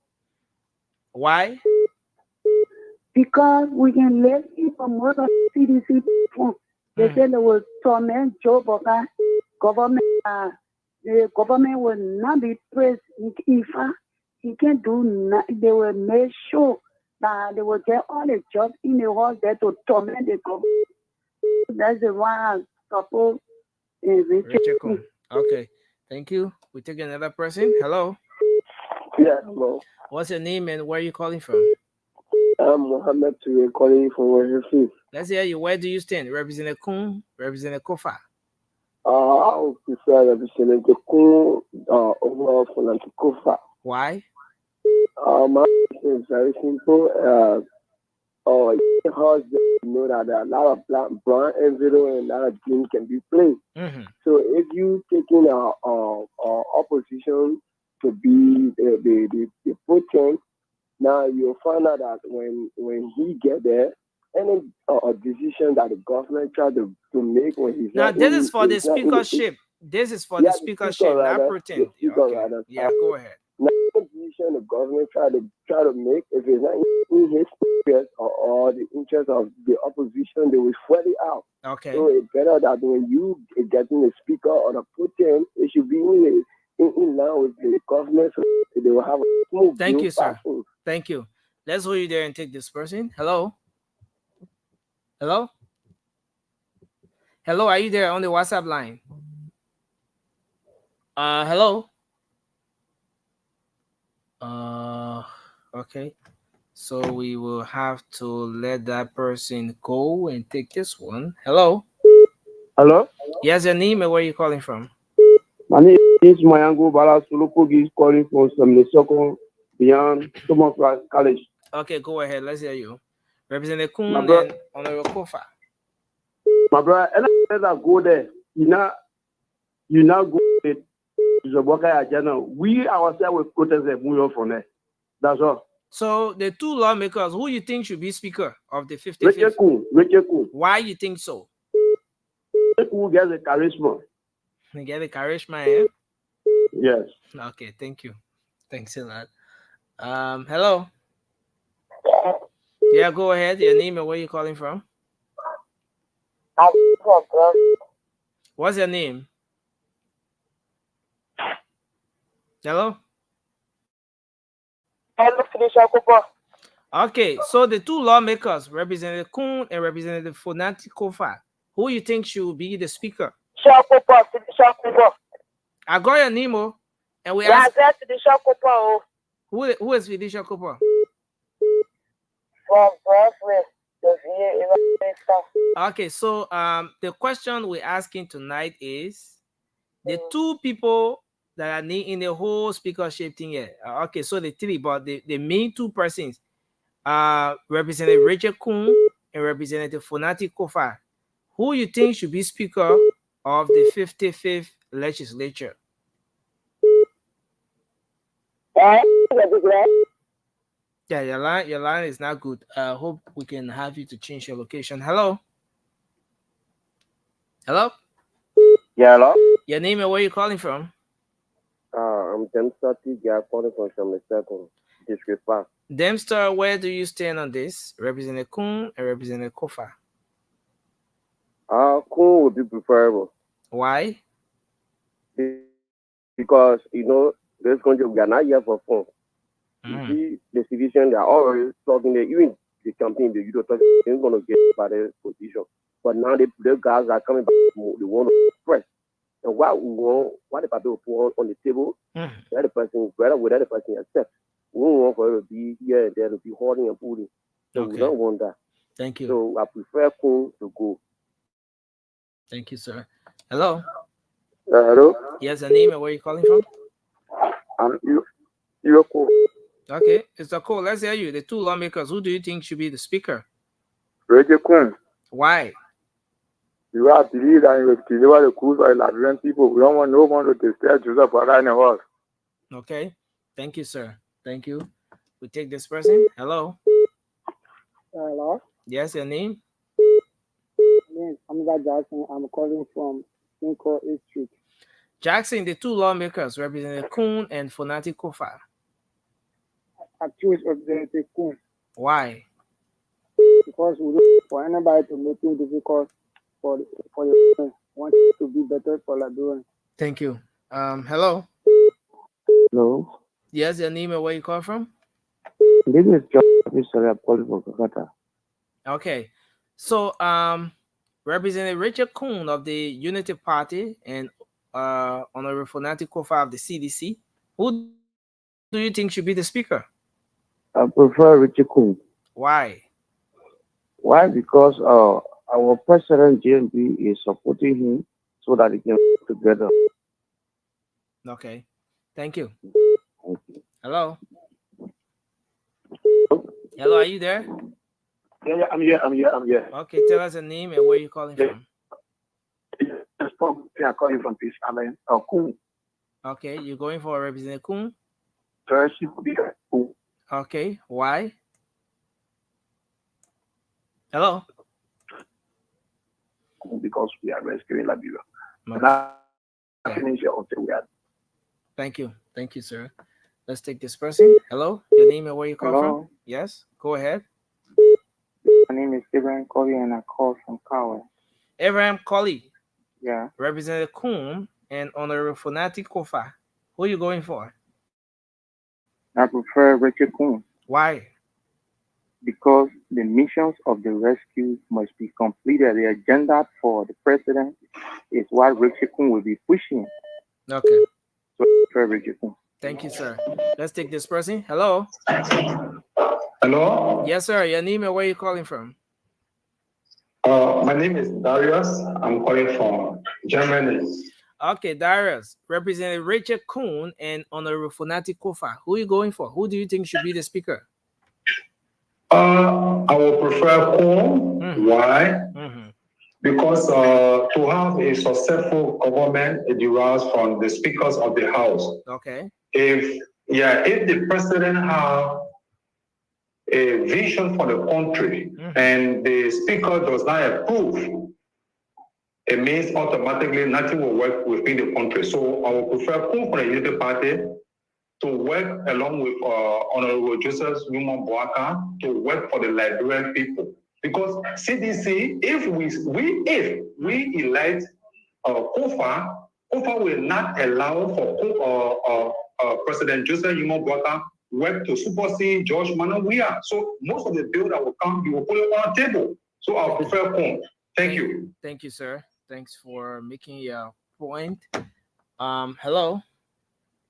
Why? because we can live in for most of CDC people. They said they will torment Joe Boga. Government, the government will not be praised. If he can do nothing, they will make sure that they will get all the jobs in the world there to torment the government. That's the one I suppose. Richard Kuhn. Okay, thank you. We take another person. Hello. Yeah, hello. What's your name and where are you calling from? I'm Mohammed Ture calling from Washington. Let's hear you. Where do you stand? Representative Kuhn, Representative Kofa. I would prefer Representative Kuhn over Kofa. Why? My answer is very simple. It has you know that a lot of brown envelope and a lot of green can be played. So if you taking opposition to be the potent, now you'll find out that when he get there, any decision that the government try to make when he's now not this in, is for the he's not in speakership. This is for the speakership, not pretend. Okay. Yeah, go ahead. Now, any decision the government try to make, if it's not in his interest or the interest of the opposition, they will sweat it out. Okay. So it's better that when you getting a speaker or a putin, it should be in line with the government, so they will have a smooth. Thank you, sir. Thank you. Let's hold you there and take this person. Hello. Hello. Hello, are you there on the WhatsApp line? Hello. Okay. So we will have to let that person go and take this one. Hello. Hello. Yes, your name and where are you calling from? My name is Mayango Bala Sulupogi, calling from Seminole, beyond Thomas College. Okay, go ahead. Let's hear you. Representative Kuhn and Honorable Kofa. My brother, and I go there. You now go with the Boka agenda. We ourselves will protest and move on from there. That's all. So the two lawmakers, who you think should be speaker of the 55th? Richard Kuhn. Why you think so? Who gets the charisma? You get the charisma, eh? Yes. Okay, thank you. Thanks a lot. Hello. Yeah, go ahead. Your name and where you calling from? What's your name? Hello? Okay, so the two lawmakers, Representative Kuhn and Representative Fonati Kofa, who you think should be the speaker? I got your name, and we asked who is Vidisha Kopa? Okay, so the question we're asking tonight is the two people that are in the whole speakership thing here. Okay, so the three, but the main two persons are Representative Richard Kuhn and Representative Fonati Kofa. Who you think should be speaker of the 55th legislature? Yeah, your line is not good. I hope we can have you to change your location. Hello? Hello? Yeah, hello? Your name and where you calling from? I'm Dempster Tiga, calling from the second district park. Dempster, where do you stand on this? Representative Kuhn and Representative Kofa. Kuhn would be preferable. Why? Because, this country, we are not here for fun. You see, the situation, they are already talking there, even the campaign, the youth, they're going to get by the position. But now the guys are coming back, they want to press. And what the people put on the table, whether the person accepts. We don't want for it to be here and there to be holding and pulling. So we don't want that. Thank you. So I prefer Kuhn to go. Thank you, sir. Hello? Hello? Yes, your name and where you calling from? You're cool. Okay, it's a call. Let's hear you. The two lawmakers, who do you think should be the speaker? Richard Kuhn. Why? You have to lead and you deliver the cruise oil Liberian people. We don't want no one to disturb Joseph for right now. Okay. Thank you, sir. Thank you. We take this person. Hello? Hello? Yes, your name? Yes, I'm Jackson. I'm calling from Kinko Street. Jackson, the two lawmakers, Representative Kuhn and Fonati Kofa. I choose Representative Kuhn. Why? because we don't for anybody to make it difficult for your want it to be better for Liberians. Thank you. Hello. Hello. Yes, your name and where you call from? This is John. Sorry, I'm calling from Calcutta. Okay. So Representative Richard Kuhn of the Unity Party and Honorable Fonati Kofa of the CDC. Who do you think should be the speaker? I prefer Richie Kuhn. Why? Why? Because our president JMP is supporting him so that he can work together. Okay. Thank you. Thank you. Hello. Hello, are you there? Yeah, I'm here. Okay, tell us your name and where you're calling from. I'm calling from Peace Island. Kuhn. Okay, you're going for Representative Kuhn? First, okay, why? Hello? Because we are rescuing Liberia. Okay. Thank you. Thank you, sir. Let's take this person. Hello? Your name and where you call from? Yes, go ahead. My name is Abraham Colley and I call from Kawa. Abraham Colley. Yeah. Representative Kuhn and Honorable Fonati Kofa. Who are you going for? I prefer Richard Kuhn. Why? Because the missions of the rescue must be completed. The agenda for the president is what Richard Kuhn will be pushing. Okay. So I prefer Richard Kuhn. Thank you, sir. Let's take this person. Hello? Hello? Yes, sir. Your name and where you calling from? My name is Darius. I'm calling from Germany. Okay, Darius. Representative Richard Kuhn and Honorable Fonati Kofa. Who are you going for? Who do you think should be the speaker? I will prefer Kuhn. Why? Because to have a successful government, it derives from the speakers of the House. Okay. If the president have a vision for the country and the speaker does not approve, it means automatically nothing will work within the country. So I will prefer Kuhn for the Unity Party to work along with Honorable Joseph Newman Boaka to work for the Liberian people. Because CDC, if we elect Kofa will not allow for President Joseph Newman Boaka work to supersede George Manawia. So most of the bill that will come, you will put it on the table. So I'll prefer Kuhn. Thank you. Thank you, sir. Thanks for making your point. Hello.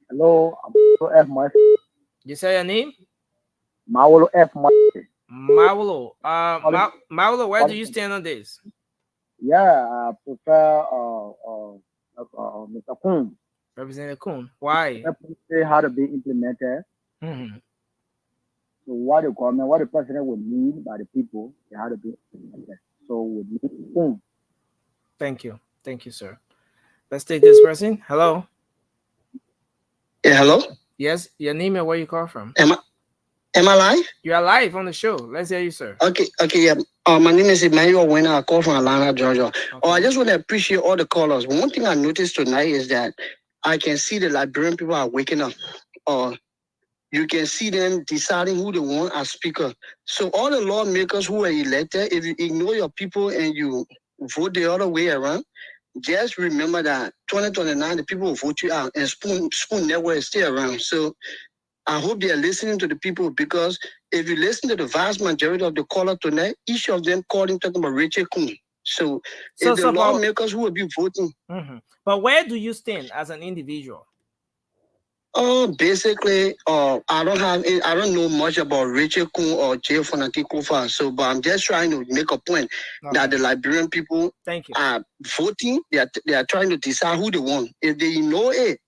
Hello, I'm F. Murphy. You say your name? Mawolo F. Murphy. Mawolo. Mawolo, where do you stand on this? Yeah, I prefer Mr. Kuhn. Representative Kuhn. Why? Say how to be implemented. So what the president would need by the people, they how to be implemented. So we need Kuhn. Thank you. Thank you, sir. Let's take this person. Hello. Yeah, hello? Yes, your name and where you call from? Am I live? You are live on the show. Let's hear you, sir. Okay, yeah. My name is Emmanuel Winner. I call from Atlanta, Georgia. Okay. I just want to appreciate all the callers. One thing I noticed tonight is that I can see the Liberian people are waking up. You can see them deciding who they want as speaker. So all the lawmakers who are elected, if you ignore your people and you vote the other way around, just remember that 2029, the people will vote you out, and Spoon Network is still around. So I hope they are listening to the people, because if you listen to the vast majority of the caller tonight, each of them calling talking about Richard Kuhn. So if the lawmakers who will be voting. But where do you stand as an individual? Basically, I don't know much about Richard Kuhn or Jay Fonati Kofa. So, but I'm just trying to make a point that the Liberian people are voting. They are trying to decide who they want. If they know it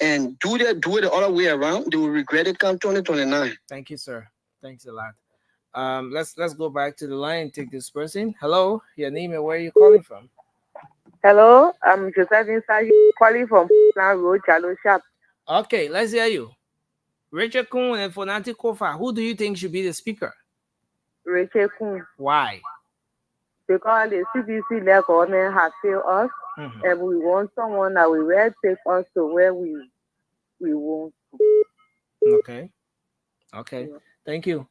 and do it the other way around, they will regret it come 2029. Thank you, sir. Thanks a lot. Let's go back to the line and take this person. Hello, your name and where are you calling from? Hello, I'm Josephine Sayi calling from Road, Jalo Shop. Okay, let's hear you. Richard Kuhn and Fonati Kofa, who do you think should be the speaker? Richard Kuhn. Why? Because the CBC led government has failed us, and we want someone that will take us to where we want. Okay. Thank you.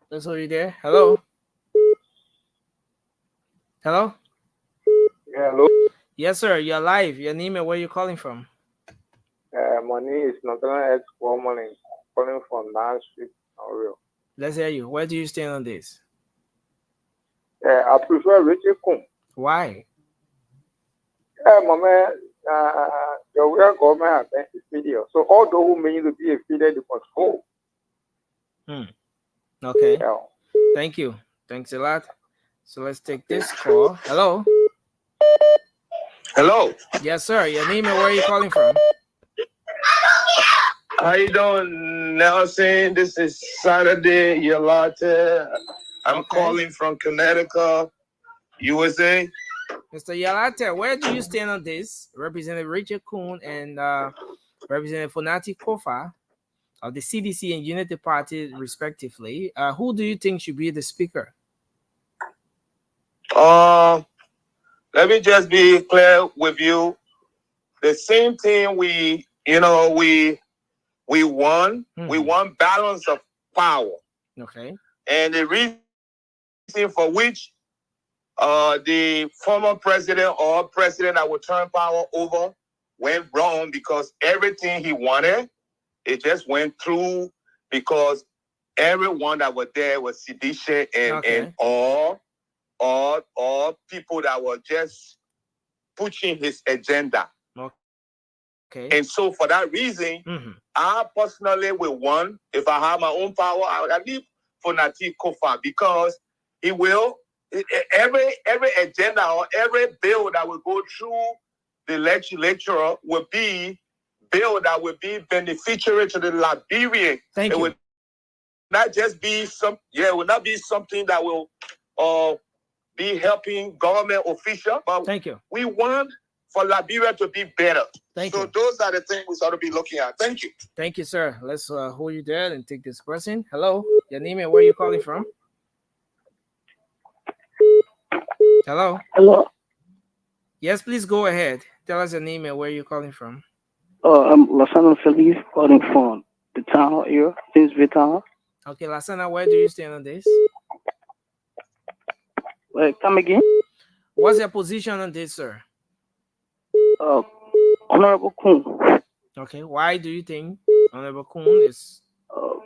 That's all you there. Hello. Hello? Yeah, hello. Yes, sir. You're live. Your name and where you calling from? My name is Nathan X. Morning, calling from 9th Street, Ontario. Let's hear you. Where do you stand on this? I prefer Richard Kum. Why? My man, the real government has been video. So all those who mean to be a fidel, they must go. Okay. Yeah. Thank you. Thanks a lot. So let's take this call. Hello? Hello. Yes, sir. Your name and where are you calling from? How you doing, Nelson? This is Saturday Yolata. I'm calling from Connecticut, USA. Mr. Yalata, where do you stand on this? Representative Richard Kuhn and Representative Fonati Kofa of the CDC and Unity Party, respectively. Who do you think should be the speaker? Let me just be clear with you. The same thing we won. We won balance of power. Okay. And the reason for which the former president or president that would turn power over went wrong because everything he wanted, it just went through because everyone that was there was seditious and all people that were just pushing his agenda. Okay. And so for that reason, I personally will want, if I have my own power, I would leave for Nati Kofa because he will, every agenda or every bill that will go through the legislature will be bill that will be beneficiary to the Liberian. Thank you. Will not just be it will not be something that will be helping government officials, but we want for Liberia to be better. So those are the things we ought to be looking at. Thank you. Thank you, sir. Let's hold you there and take this question. Hello, your name and where are you calling from? Hello. Hello. Yes, please go ahead. Tell us your name and where you're calling from. I'm Lasana Feliz calling from the town here, Prince Vital. Okay, Lasana, where do you stand on this? Come again? What's your position on this, sir? Honorable Kuhn. Okay, why do you think Honorable Kuhn is?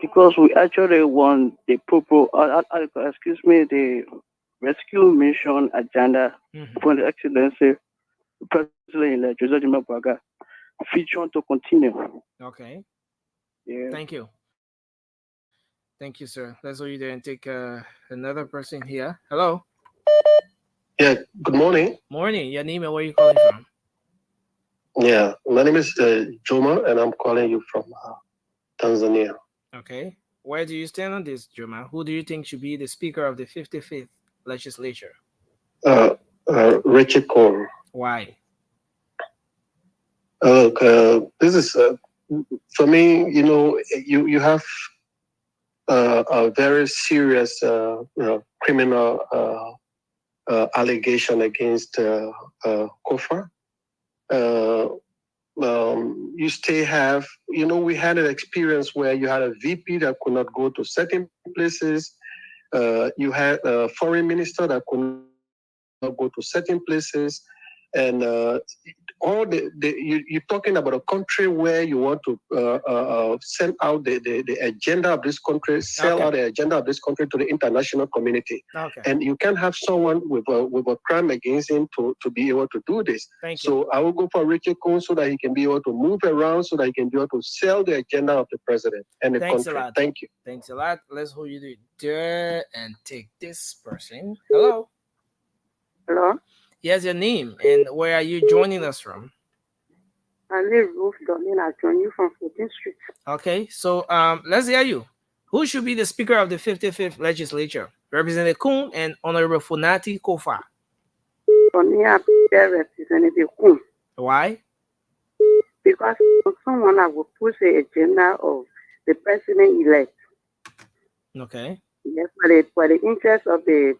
Because we actually won the the rescue mission agenda for the excellency President Joseph Jimabaga feature to continue. Okay. Yeah. Thank you. Thank you, sir. Let's hold you there and take another person here. Hello. Yeah, good morning. Morning. Your name and where are you calling from? Yeah, my name is Joma, and I'm calling you from Tanzania. Okay. Where do you stand on this, Joma? Who do you think should be the Speaker of the 55th Legislature? Richard Cole. Why? This is, for me, you have a very serious criminal allegation against Kofa. You still have, we had an experience where you had a VP that could not go to certain places. You had a foreign minister that could not go to certain places. And all you're talking about a country where you want to send out the agenda of this country, sell out the agenda of this country to the international community. Okay. And you can't have someone with a crime against him to be able to do this. Thank you. So I will go for Richard Cohn so that he can be able to move around, so that he can be able to sell the agenda of the president and the Thanks country. a lot. Thank you. Thanks a lot. Let's hold you there and take this person. Hello. Hello. Yes, your name and where are you joining us from? My name is Ruth Darlene. I join you from 14th Street. Okay, so let's hear you. Who should be the Speaker of the 55th Legislature? Representative Kuhn and Honorable Fonati Kofa. For me, I prefer Representative Kuhn. Why? Because someone that will push the agenda of the president-elect. Okay. Yes, for the interest of the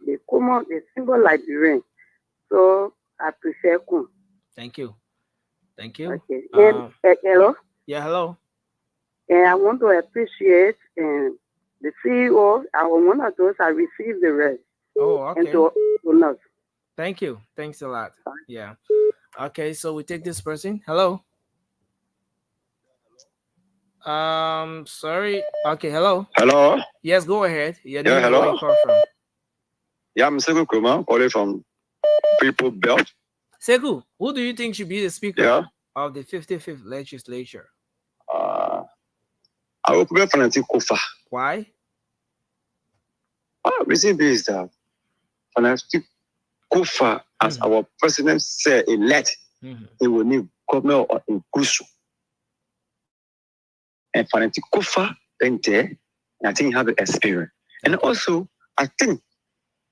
single Liberian. So I prefer Kuhn. Thank you. Thank you. Okay. And, hello? Yeah, hello. And I want to appreciate the CEO. One of those I received the rest. Oh, okay. And to us. Thank you. Thanks a lot. Yeah. Okay, so we take this person. Hello. Sorry. Okay, hello. Hello. Yes, go ahead. Your Yeah, name and hello. where you call from. Yeah, I'm Sekou Kuma, calling from People Belt. Sekou, who do you think should be the speaker of the 55th legislature? I will prepare for Nancy Kofa. Why? Reason is that Nancy Kofa, as our president said, elect, he will need government or inclusion. And for Nancy Kofa, then there, I think he have the experience. And also, I think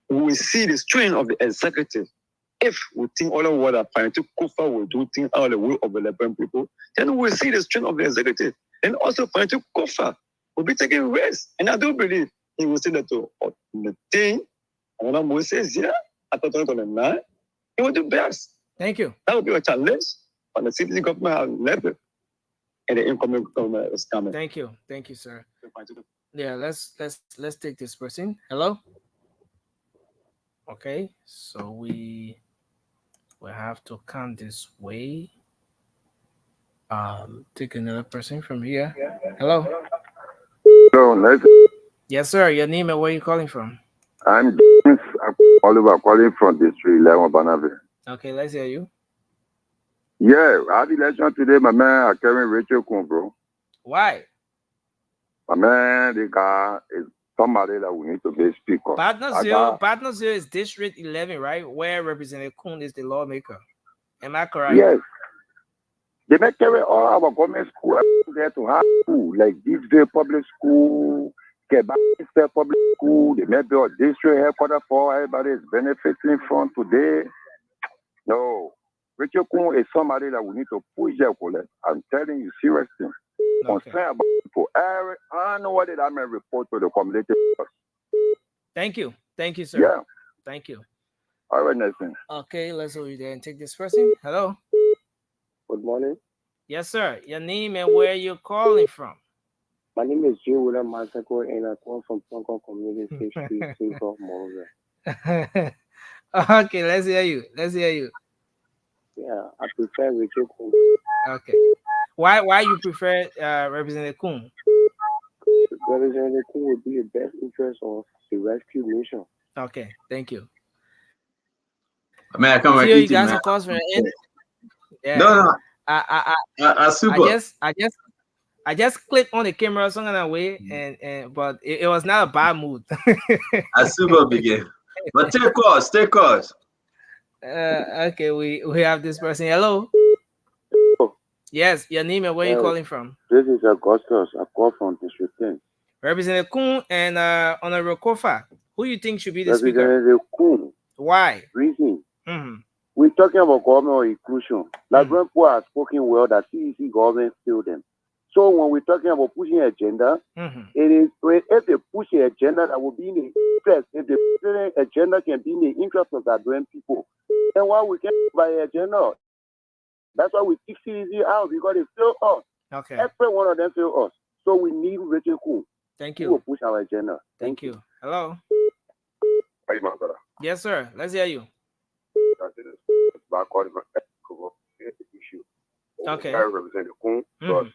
we will see the strength of the executive. If we think all of what Nancy Kofa will do, think all the will of the Liberian people, then we will see the strength of the executive. And also, Nancy Kofa will be taking risks. And I do believe he will say that to the thing, and I'm going to say, yeah, I thought he will do best. Thank you. That will be a challenge on the city government level. And the incoming government is coming. Thank you. Thank you, sir. Yeah, let's take this person. Hello. Okay, so we have to come this way. Take another person from here. Hello. Hello, Yes, sir. Your name and where you calling from? I'm James Oliver, calling from District 11, Banabe. Okay, let's hear you. Yeah, I had election today. My man, I carry Rachel Kun, bro. Why? My man, the guy is somebody that we need to be speaker. Partner Zero is District 11, right? Where Representative Kun is the lawmaker. Am I correct? Yes. They may carry all our government school there to have school, like Disney Public School, Quebec State Public School. They may be a district headquarters for everybody is benefiting from today. No. Rachel Kun is somebody that we need to push their collect. I'm telling you seriously. Concern about people. I know what did I may report to the community. Thank you. Thank you, sir. Yeah. Thank you. All right, Nathan. Okay, let's go there and take this person. Hello. Good morning. Yes, sir. Your name and where you're calling from. My name is Joe William Masako, and I come from Kangar Community Street, of Monrovia. Okay, let's hear you. Let's hear you. Yeah, I prefer Rachel Kun. Okay. Why you prefer Representative Kun? Representative Kun would be the best interest of the rescue mission. Okay, thank you. Man, I come right you guys are calls from the end. Yeah. No. I just clicked on the camera so on way and but it was not a bad mood. I super begin. But take calls. Okay, we have this person. Hello. Yes, your name and where you calling from? This is Augustus. I call from District 10. Representative Kun and Honorable Kofa. Who you think should be the speaker? Representative Kun. Why? Reason. We're talking about government or inclusion. Liberian people have spoken well that CEC government failed them. So when we're talking about pushing agenda, it is if they push an agenda that will be in the interest, if the agenda can be in the interest of Liberian people, then why we can't buy an agenda? That's why we kick CEC out because they fail us. Okay. Every one of them fail us. So we need Rachel Kun. Thank you. Who will push our agenda. Thank you. Hello. Hey, my brother. Yes, sir. Let's hear you. Okay. Representative Kun, because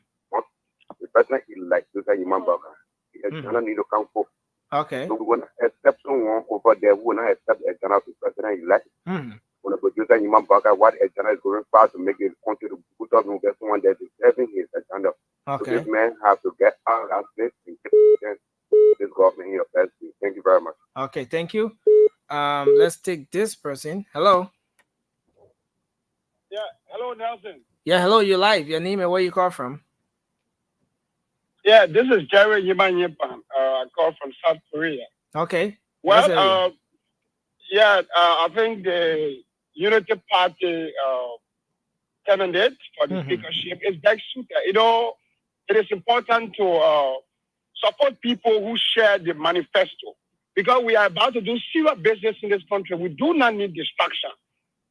the person elects to say human burger. He need to come for. Okay. So we want to accept someone over there who will not accept the agenda of the president elect. When the producer human burger, what agenda is going far to make the country to put up and get someone that is serving his agenda. Okay. So this man has to get out of this and get this government in your best. Thank you very much. Okay, thank you. Let's take this person. Hello. Yeah, hello, Nelson. Yeah, hello, you're live. Your name and where you call from? Yeah, this is Jerry Yiman Yipan. I call from South Korea. Okay. Well, I think the Unity Party candidate for the speakership is best suited. You know, it is important to support people who share the manifesto because we are about to do serious business in this country. We do not need distraction.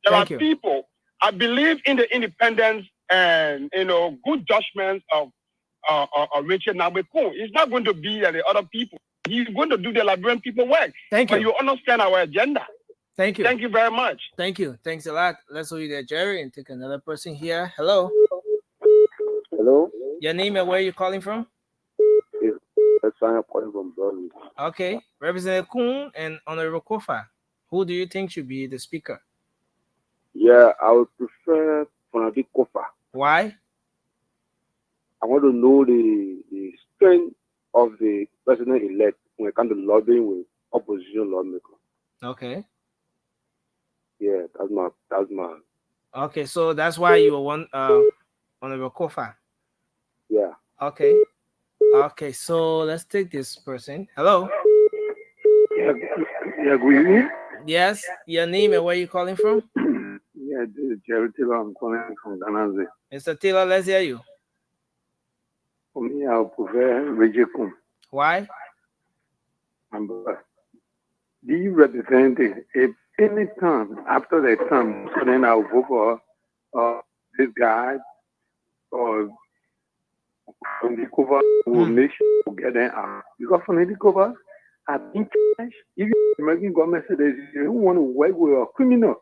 There are people. I believe in the independence and good judgment of Richard Nabekun. He's not going to be the other people. He's going to do the Liberian people work. Thank you. But you understand our agenda. Thank you. Thank you very much. Thank you. Thanks a lot. Let's hold you there, Jerry, and take another person here. Hello. Hello. Your name and where are you calling from? That's I'm calling from Brooklyn. Okay. Representative Kuhn and Honorable Kofa. Who do you think should be the speaker? Yeah, I would prefer Honorable Kofa. Why? I want to know the strength of the president-elect when it comes to lobbying with opposition lawmakers. Okay. Yeah, that's my. Okay, so that's why you want Honorable Kofa. Yeah. Okay. Okay, so let's take this person. Hello. Yeah, good evening. Yes, your name and where you calling from? Yeah, this is Jerry Taylor. I'm calling from Ghana. Mr. Taylor, let's hear you. For me, I would prefer Reggie Kum. Why? The representative, if any time after that time, so then I'll vote for this guy or from the cover will make sure to get them out. Because from the cover, I think if the American government said they don't want to work with a criminal,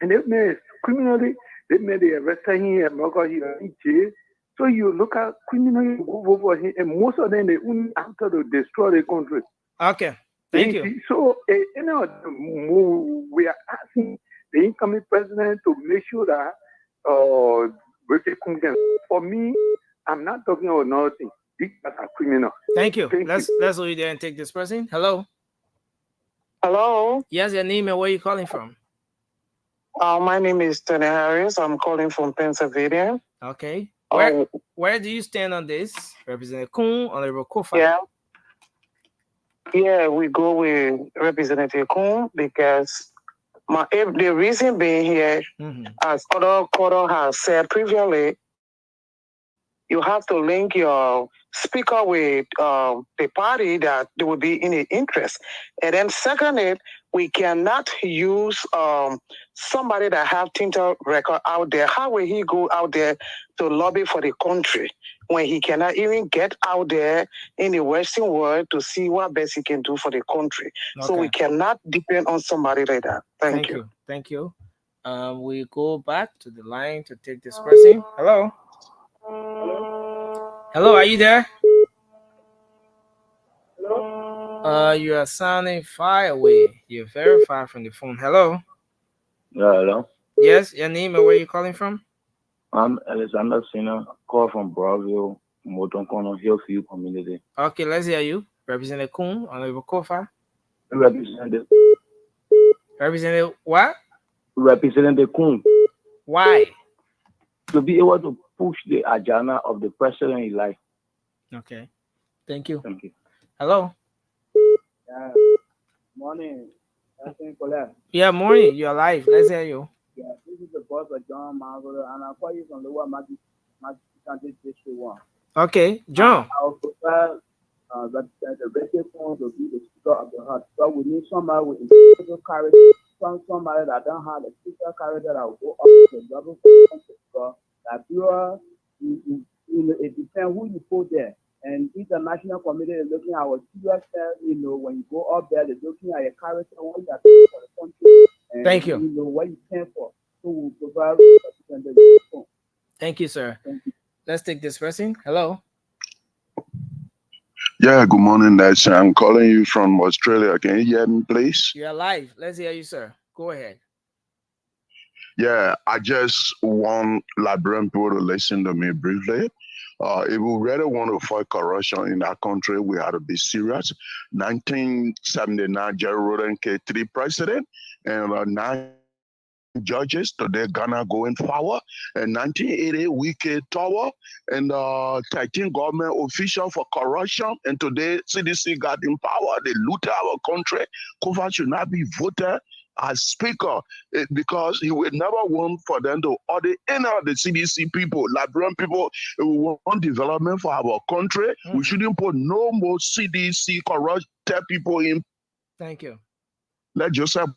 and they made criminally, they made the arrest him and America here in jail. So you look at criminal, you go vote for him, and most of them they only after to destroy the country. Okay. Thank you. So, you know, we are asking the incoming president to make sure that for me, I'm not talking about nothing. These are criminal. Thank you. Let's hold you there and take this person. Hello. Hello. Yes, your name and where you calling from? My name is Tony Harris. I'm calling from Pennsylvania. Okay. Where do you stand on this? Representative Kuhn, Honorable Kofa? Yeah, we go with Representative Kuhn because the reason being here, as Kodo has said previously, you have to link your speaker with the party that they will be in the interest. And then secondly, we cannot use somebody that have tinted record out there. How will he go out there to lobby for the country when he cannot even get out there in the Western world to see what best he can do for the country? Okay. So we cannot depend on somebody like that. Thank you. Thank you. We go back to the line to take this person. Hello. Hello, are you there? Hello? You are sounding far away. You're very far from the phone. Hello? Yeah, hello? Yes, your name and where you calling from? I'm Alexander Sina, call from Brownsville, Motonkono Hillview community. Okay, let's hear you. Representative Kuhn, Honorable Kofa. Representative what? Representative Kuhn. Why? To be able to push the agenda of the president-elect. Okay. Thank you. Thank you. Hello? Yeah. Morning. Yeah, morning. You're live. Let's hear you. Yeah, this is the boss of John Marvel, and I'll call you from the one Magic District 1. Okay, John. I would prefer the radio phone to be the speaker of the house. So we need somebody with intellectual character, somebody that don't have a speaker character that will go up to the level because that it depends who you put there. And if the national committee is looking at our serious, when you go up there, they're looking at your character, what you are doing for the country. And thank you. You know what you stand for. So we'll provide. Thank you, sir. Thank you. Let's take this person. Hello. Yeah, good morning, Nancy. I'm calling you from Australia. Can you hear me, please? You're live. Let's hear you, sir. Go ahead. Yeah, I just want Liberian people to listen to me briefly. If we really want to fight corruption in our country, we have to be serious. 1979, Jerry Roden K3 president, and 9 judges today Ghana going forward. In 1980, we Tower and 13 government officials for corruption. And today, CDC got in power. They looted our country. Kofa should not be voted as speaker because he will never want for them to order any of the CDC people, Liberian people. We want development for our country. We shouldn't put no more CDC corrupted people in. Thank you. Let Joseph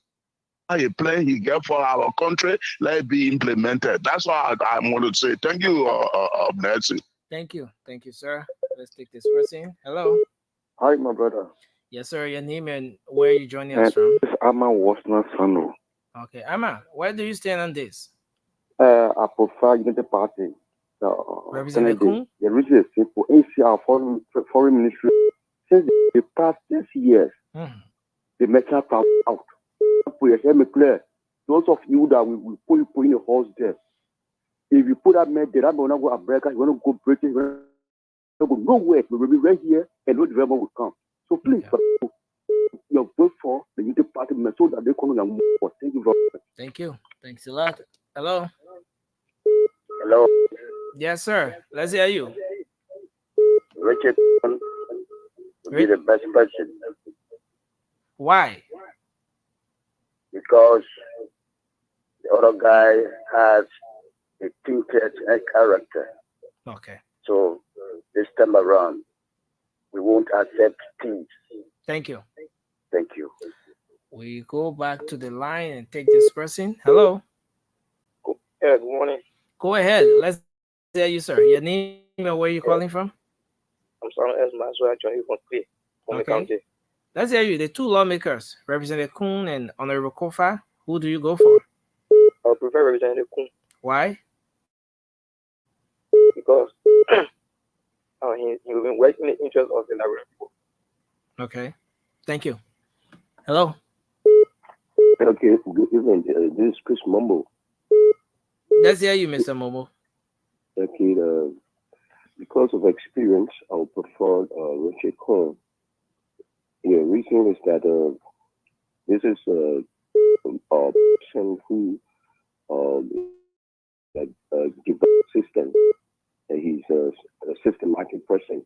a plan he get for our country, let it be implemented. That's all I want to say. Thank you, Nancy. Thank you. Thank you, sir. Let's take this person. Hello. Hi, my brother. Yes, sir. Your name and where are you joining us from? It's Ama Wasna Sano. Okay, Ama, where do you stand on this? I prefer Unity Party. Representative Kun? The reason is simple. ACR foreign ministry, since the past 6 years, the metal out. Let me clear. Those of you that we put in a horse there. If you put that man there, that man will not go a breaker, you want to go breaking, you go nowhere. We will be right here and no development will come. So please, you vote for the Unity Party so that they come and move forward. Thank you very much. Thank you. Thanks a lot. Hello. Hello. Yes, sir. Let's hear you. Richard would be the best person. Why? Because the other guy has a tinted character. Okay. So this time around, we won't accept things. Thank you. Thank you. We go back to the line and take this person. Hello. Yeah, good morning. Go ahead. Let's hear you, sir. Your name and where you calling from? I'm sorry, so actually from Clay, from County. Let's hear you. The two lawmakers, Representative Kun and Honorable Kofa. Who do you go for? I prefer Representative Kun. Why? Because he's been working in the interest of the Liberian people. Okay. Thank you. Hello. Okay, good evening. This is Chris Mumbo. Let's hear you, Mr. Momo. Okay, because of experience, I would prefer Richard Cohen. The reason is that this is a person who developed system, and he's a systematic person.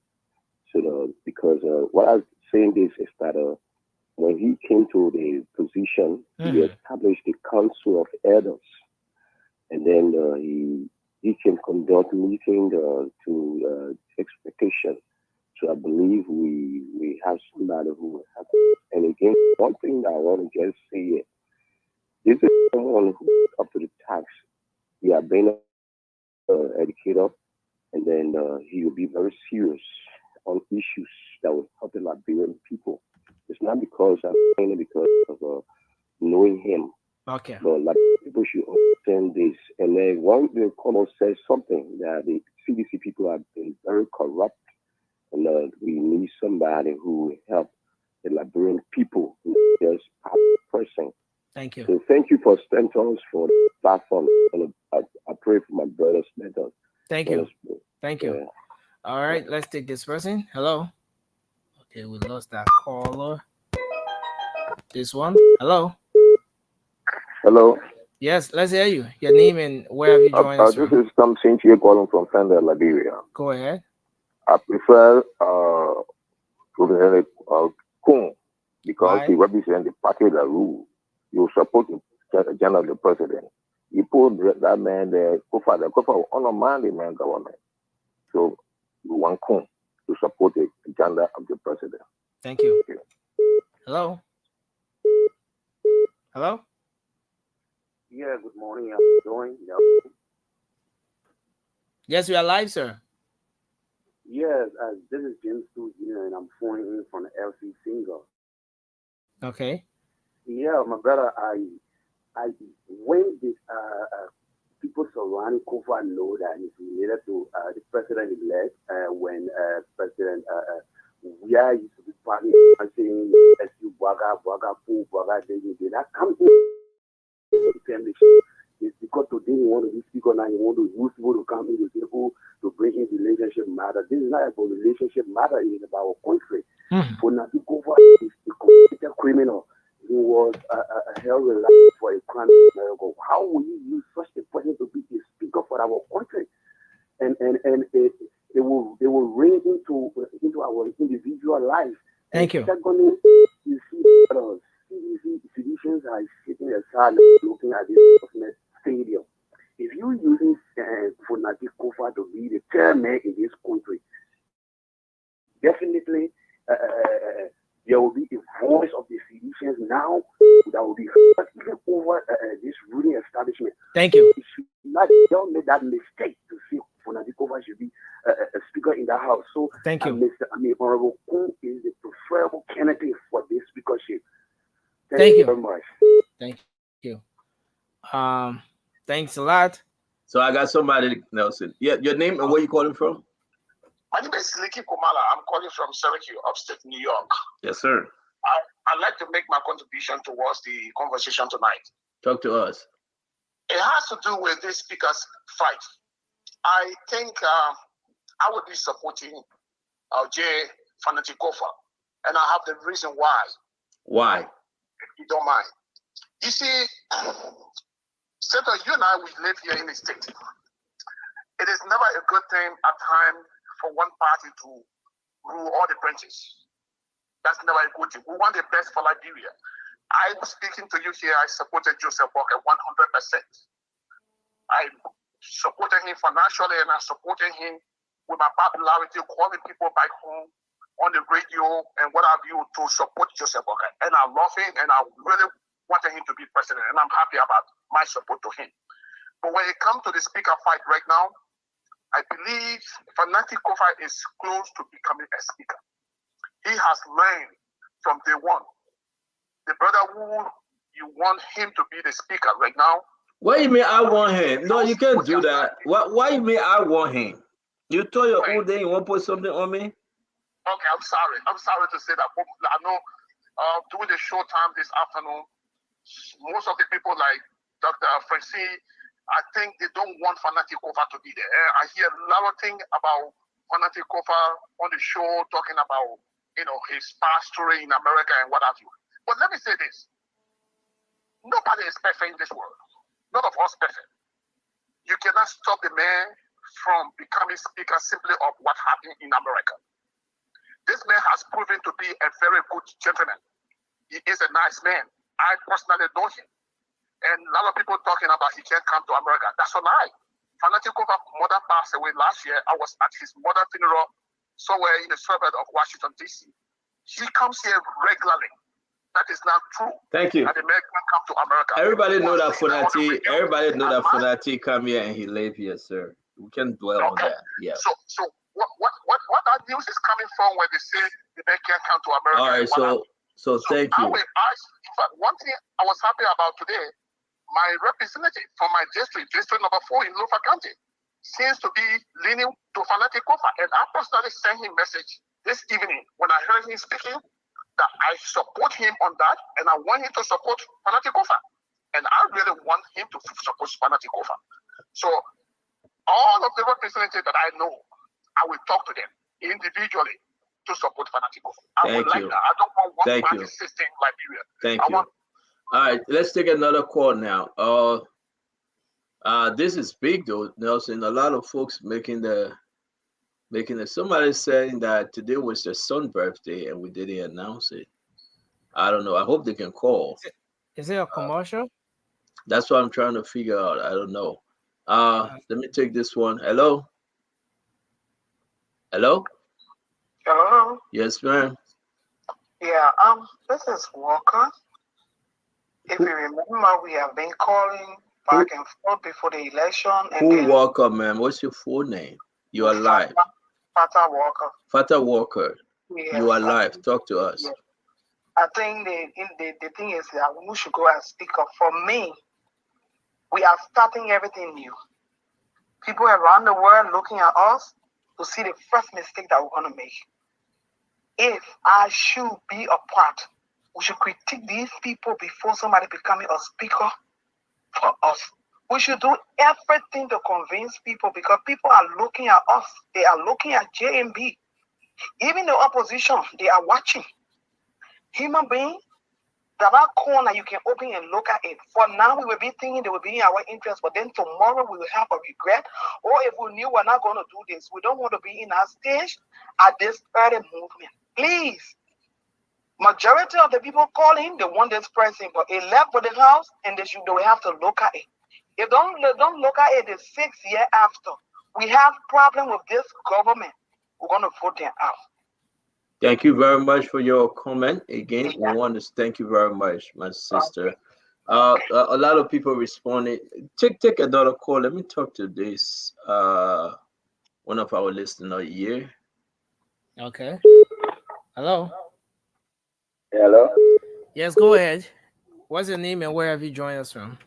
So, because what I'm saying this is that when he came to the position, he established the Council of Elders, and then he can conduct meetings to expectation. So I believe we have somebody who will help. And again, one thing that I want to just say is, this is someone who is up to the task. He has been an educator, and then he will be very serious on issues that will help the Liberian people. It's not because I'm saying it because of knowing him. Okay. But people should understand this. And then one the caller says something that the CDC people have been very corrupt, and we need somebody who will help the Liberian people, who is just a person. Thank you. So thank you for standing us for the platform. And I pray for my brothers. Thank you. Thank you. All right, let's take this person. Hello. Okay, we lost that caller. This one. Hello. Hello. Yes, let's hear you. Your name and where have you joined us This from? is Tom Cynthia calling from Fender, Liberia. Go ahead. I prefer Representative Kun because he represents the party that rule. You support the agenda of the president. You put that man there, Kofa will undermine the man government. So we want Kun to support the agenda of the president. Thank you. Hello. Hello. Yeah, good morning. How are you doing? Yes, we are live, sir. Yes, this is James Jr. and I'm phoning in from the LC single. Okay. Yeah, my brother, when did people surrounding Kofa know that it's related to the president-elect when President Wia used to be partying saying Waga, that comes in. It's because today he want to be speaker, now he want to use people to come in with people to bring in relationship matter. This is not about relationship matter, it is about our country. For Nati Kofa is a convicted criminal. He was held reliable for a crime in America. How will you use such a person to be a speaker for our country? And they will raise into our individual life. Thank you. Secondly, you see physicians are sitting aside looking at this government stadium. If you're using Funati Kofa to be the chairman in this country, definitely there will be a voice of the physicians now that will be heard even over this ruling establishment. Thank you. Don't make that mistake to see Funati Kofa should be a speaker in the House. So thank you. Honorable Kun is the preferable candidate for this speakership. Thank you very much. Thank you. Thanks a lot. So I got somebody, Nelson. Yeah, your name and where you calling from? My name is Liki Kumala. I'm calling from Syracuse, upstate New York. Yes, sir. I'd like to make my contribution towards the conversation tonight. Talk to us. It has to do with this speaker's fight. I think I would be supporting Jay Fanatikofa, and I have the reason why. Why? If you don't mind. You see, Senator, you and I, we live here in the state. It is never a good thing at times for one party to rule all the branches. That's never a good thing. We want the best for Liberia. I was speaking to you here. I supported Joseph Walker 100%. I supported him financially, and I supported him with my popularity, calling people back home on the radio and what have you to support Joseph Walker. And I love him, and I really wanted him to be president, and I'm happy about my support to him. But when it comes to the speaker fight right now, I believe Fanatic Kofa is close to becoming a speaker. He has learned from day one. The brother who you want him to be the speaker right now. What you mean I want him? No, you can't do that. Why you mean I want him? You told your own day you want to put something on me? Okay, I'm sorry. I'm sorry to say that. I know during the show time this afternoon, most of the people like Dr. Francine, I think they don't want Fanatic Kofa to be there. I hear a lot of things about Fanatic Kofa on the show talking about, his past story in America and what have you. But let me say this. Nobody is perfect in this world. None of us perfect. You cannot stop the man from becoming speaker simply of what happened in America. This man has proven to be a very good gentleman. He is a nice man. I personally know him. And a lot of people talking about he can't come to America. That's a lie. Fanatic Kofa's mother passed away last year. I was at his mother's funeral somewhere in the suburb of Washington, D.C. He comes here regularly. That is not true. Thank you. And the man can come to America. Everybody know that Funati come here and he live here, sir. We can dwell on that. Yeah. So what that news is coming from when they say the man can't come to America? All right, so thank you. One thing I was happy about today, my representative from my district number 4 in Lofa County, seems to be leaning to Fanatic Kofa. And I personally sent him a message this evening when I heard him speaking that I support him on that, and I want him to support Fanatic Kofa. And I really want him to support Fanatic Kofa. So all of the representatives that I know, I will talk to them individually to support Fanatic Kofa. I don't want one party system in Liberia. Thank you. All right, let's take another call now. This is big though, Nelson. A lot of folks making the somebody saying that today was their son's birthday and we didn't announce it. I don't know. I hope they can call. Is it a commercial? That's what I'm trying to figure out. I don't know. Let me take this one. Hello? Hello? Hello? Yes, ma'am. Yeah, this is Walker. If you remember, we have been calling back and forth before the election. Who Walker, ma'am? What's your full name? You are live. Fata Walker. Fata Walker. Yes, you are live. Talk to us. Yes. I think the thing is that we should go as speaker. For me, we are starting everything new. People around the world looking at us to see the first mistake that we're going to make. If I should be a part, we should critique these people before somebody becoming a speaker for us. We should do everything to convince people because people are looking at us. They are looking at JMB. Even the opposition, they are watching. Human being, that corner you can open and look at it. For now, we will be thinking they will be in our interest, but then tomorrow we will have a regret. Or if we knew we're not going to do this, we don't want to be in our stage at this early movement. Please. Majority of the people calling, they want this person, but it left for the house and they will have to look at it. If don't look at it the 6th year after, we have problem with this government. We're going to vote them out. Thank you very much for your comment. Again, we want to thank you very much, my sister. A lot of people responded. Take another call. Let me talk to this one of our listeners here. Okay. Hello. Hello. Yes, go ahead. What's your name and where have you joined us from?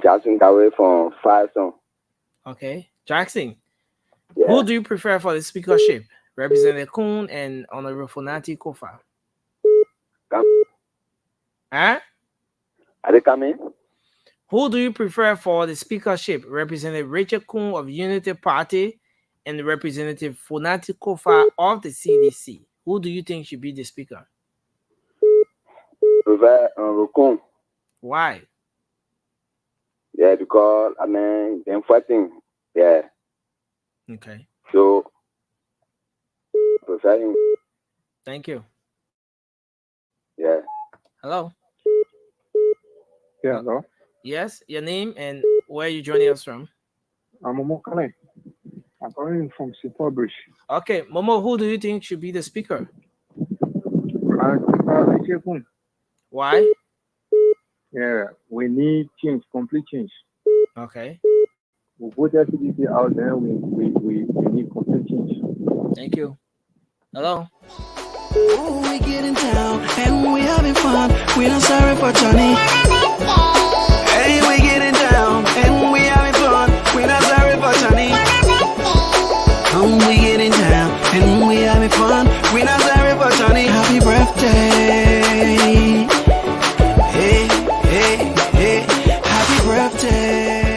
Jackson Gawe from Fireson. Okay, Jackson. Yeah. Who do you prefer for the speakership? Representative Kuhn and Honorable Fonati Kofa. Huh? Are they coming? Who do you prefer for the speakership? Representative Rachel Kuhn of Unity Party and Representative Fonati Kofa of the CDC. Who do you think should be the speaker? Rokon. Why? Yeah, because I mean, them fighting. Yeah. Okay. So, preferring. Thank you. Yeah. Hello. Yeah, hello. Yes, your name and where you joining us from? I'm Momo Kale. I'm calling from Seaport Bridge. Okay, Momo, who do you think should be the speaker? Why? Yeah, we need change, complete change. Okay. We voted CDC out there. We need complete change. Thank you. Hello. Oh, we getting down and we having fun. We not sorry for Johnny. Hey, we getting down and we having fun. We not sorry for Johnny. Oh, we getting down and we having fun. We not sorry for Johnny. Happy birthday. Hey, hey, hey. Happy birthday.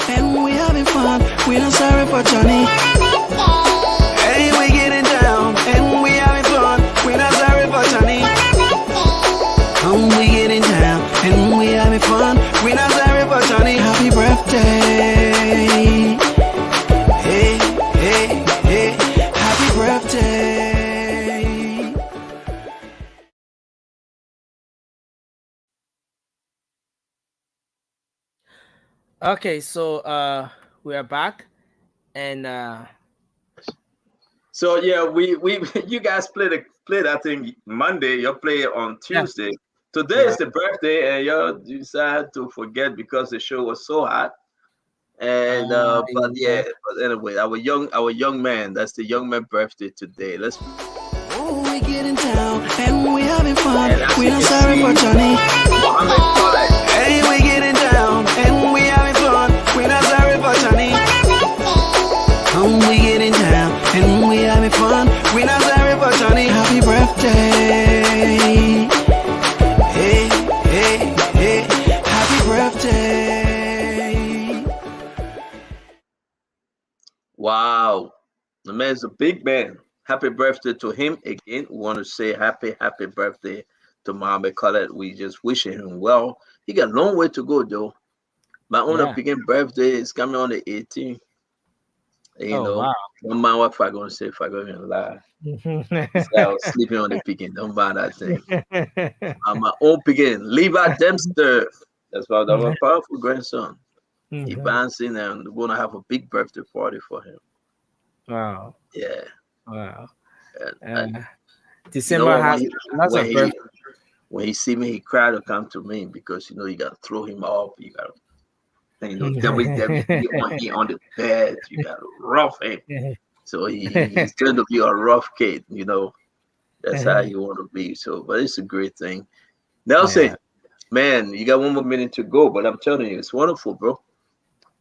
And we having fun, we not sorry for Johnny. Hey, we getting down, and we having fun, we not sorry for Johnny. And we getting down, and we having fun, we not sorry for Johnny. Happy birthday. Hey, hey, hey, happy birthday. Okay, so we are back, and so yeah, we you guys play that thing Monday. You play on Tuesday. Yeah. Today is the birthday, and you decided to forget because the show was so hot. And but anyway, our young man. That's the young man birthday today. Let's. Oh, we getting down and we having fun. We not sorry for Johnny. Hey, we getting down and we having fun. We not sorry for Johnny. Oh, we getting down and we having fun. We not sorry for Johnny. Happy birthday. Hey, hey, hey. Happy birthday. Wow, the man's a big man. Happy birthday to him again. We want to say happy birthday to Muhammad Khaled. We just wishing him well. He got a long way to go though. My own begin birthday is coming on the 18th. You know, wow. Don't mind what I'm gonna say if I go and lie. I was sleeping on the picking. Don't mind that thing. I'm my own picking. Levi Dempster. That's my powerful grandson. He bouncing and we're gonna have a big birthday party for him. Wow. Yeah. Wow. And December has lots of birthdays. When he see me, he cried to come to me because you gotta throw him off. You gotta he on the bed, you gotta rough him. So he's going to be a rough kid, That's how you want to be. So but it's a great thing. Nelson, man, you got one more minute to go, but I'm telling you, it's wonderful, bro.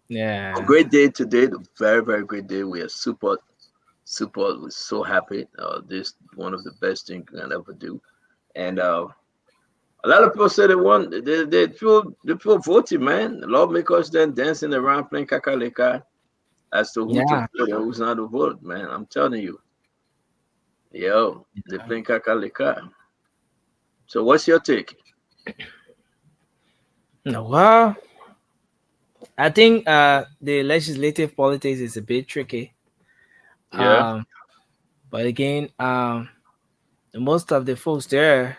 Yeah. A great day today, a very, very great day. We are super, we're so happy. This one of the best things we can ever do. And a lot of people say they feel voting, man. The lawmakers then dancing around playing kakaleka as to who to vote and who's not to vote, man. I'm telling you. They're playing kakaleka. So what's your take? Well, I think the legislative politics is a bit tricky. Yeah. But again, most of the folks there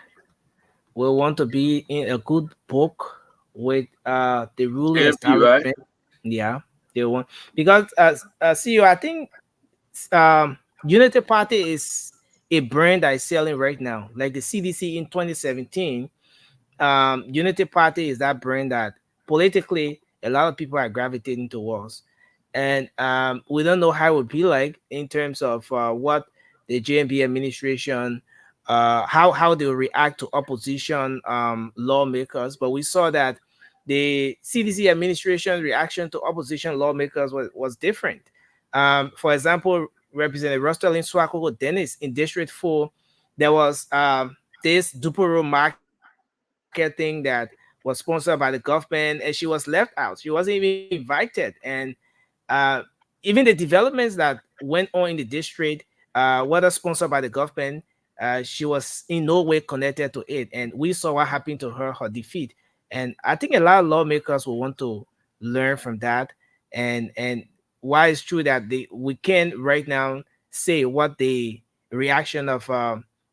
will want to be in a good book with the ruling establishment. Right? Yeah, they want because CEO, I think Unity Party is a brand that is selling right now. Like the CDC in 2017, Unity Party is that brand that politically a lot of people are gravitating towards. And we don't know how it would be like in terms of what the JMB administration, how they react to opposition lawmakers. But we saw that the CDC administration reaction to opposition lawmakers was different. For example, Representative Rostelin Swakoko Dennis in District 4, there was this Duporo marketing that was sponsored by the government, and she was left out. She wasn't even invited. And even the developments that went on in the district, whether sponsored by the government, she was in no way connected to it. And we saw what happened to her defeat. And I think a lot of lawmakers will want to learn from that. And why it's true that we can right now say what the reaction of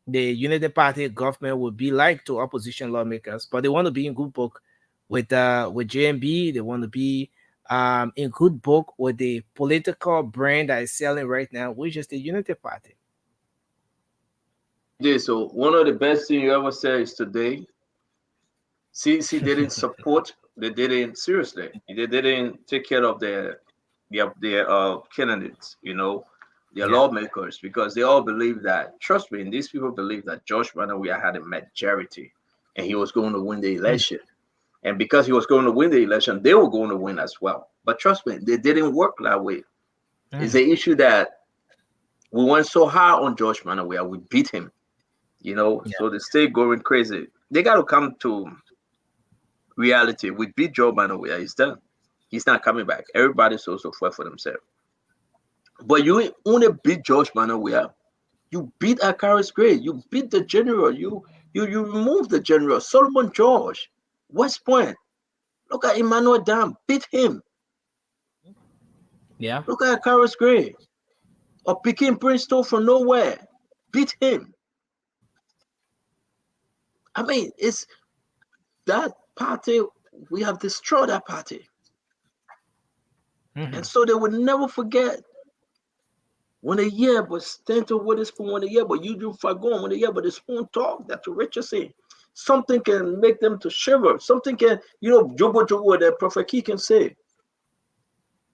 the United Party government would be like to opposition lawmakers, but they want to be in good book with JMB. They want to be in good book with the political brand that is selling right now, which is the Unity Party. Yeah, so one of the best things you ever said is today, CDC didn't support, they didn't, seriously, they didn't take care of their candidates, their lawmakers, because they all believe that, trust me, these people believe that George Manawia had a majority and he was going to win the election. And because he was going to win the election, they were going to win as well. But trust me, they didn't work that way. It's an issue that we went so hard on George Manawia, we beat him, so the state going crazy. They got to come to reality. We beat Joe Manawia, he's done. He's not coming back. Everybody's also fight for themselves. But you only beat George Manawia. You beat Akaris Gray. You beat the general. You removed the general. Solomon George, West Point. Look at Emmanuel Dam. Beat him. Yeah. Look at Akaris Gray. Or Pekin Princeton from nowhere. Beat him. I mean, it's that party. We have destroyed that party. And so they would never forget. When they hear but stand to with his spoon, when they hear but you do fagon, when they hear but the spoon talk, that to Richard say, something can make them to shiver. Something can, Jobo, that Prophet Key can say.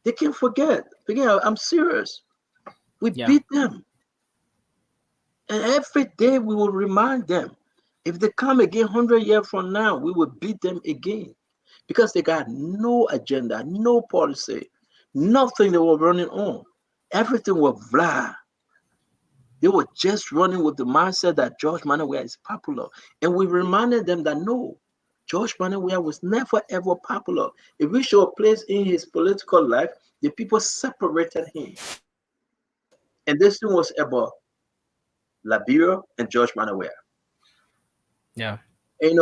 They can't forget. Again, I'm serious. We beat them. And every day we will remind them. If they come again 100 years from now, we will beat them again. Because they got no agenda, no policy, nothing they were running on. Everything was blah. They were just running with the mindset that George Manawia is popular. And we reminded them that no, George Manawia was never ever popular. If we show a place in his political life, the people separated him. And this thing was about Liberia and George Manawia. Yeah. And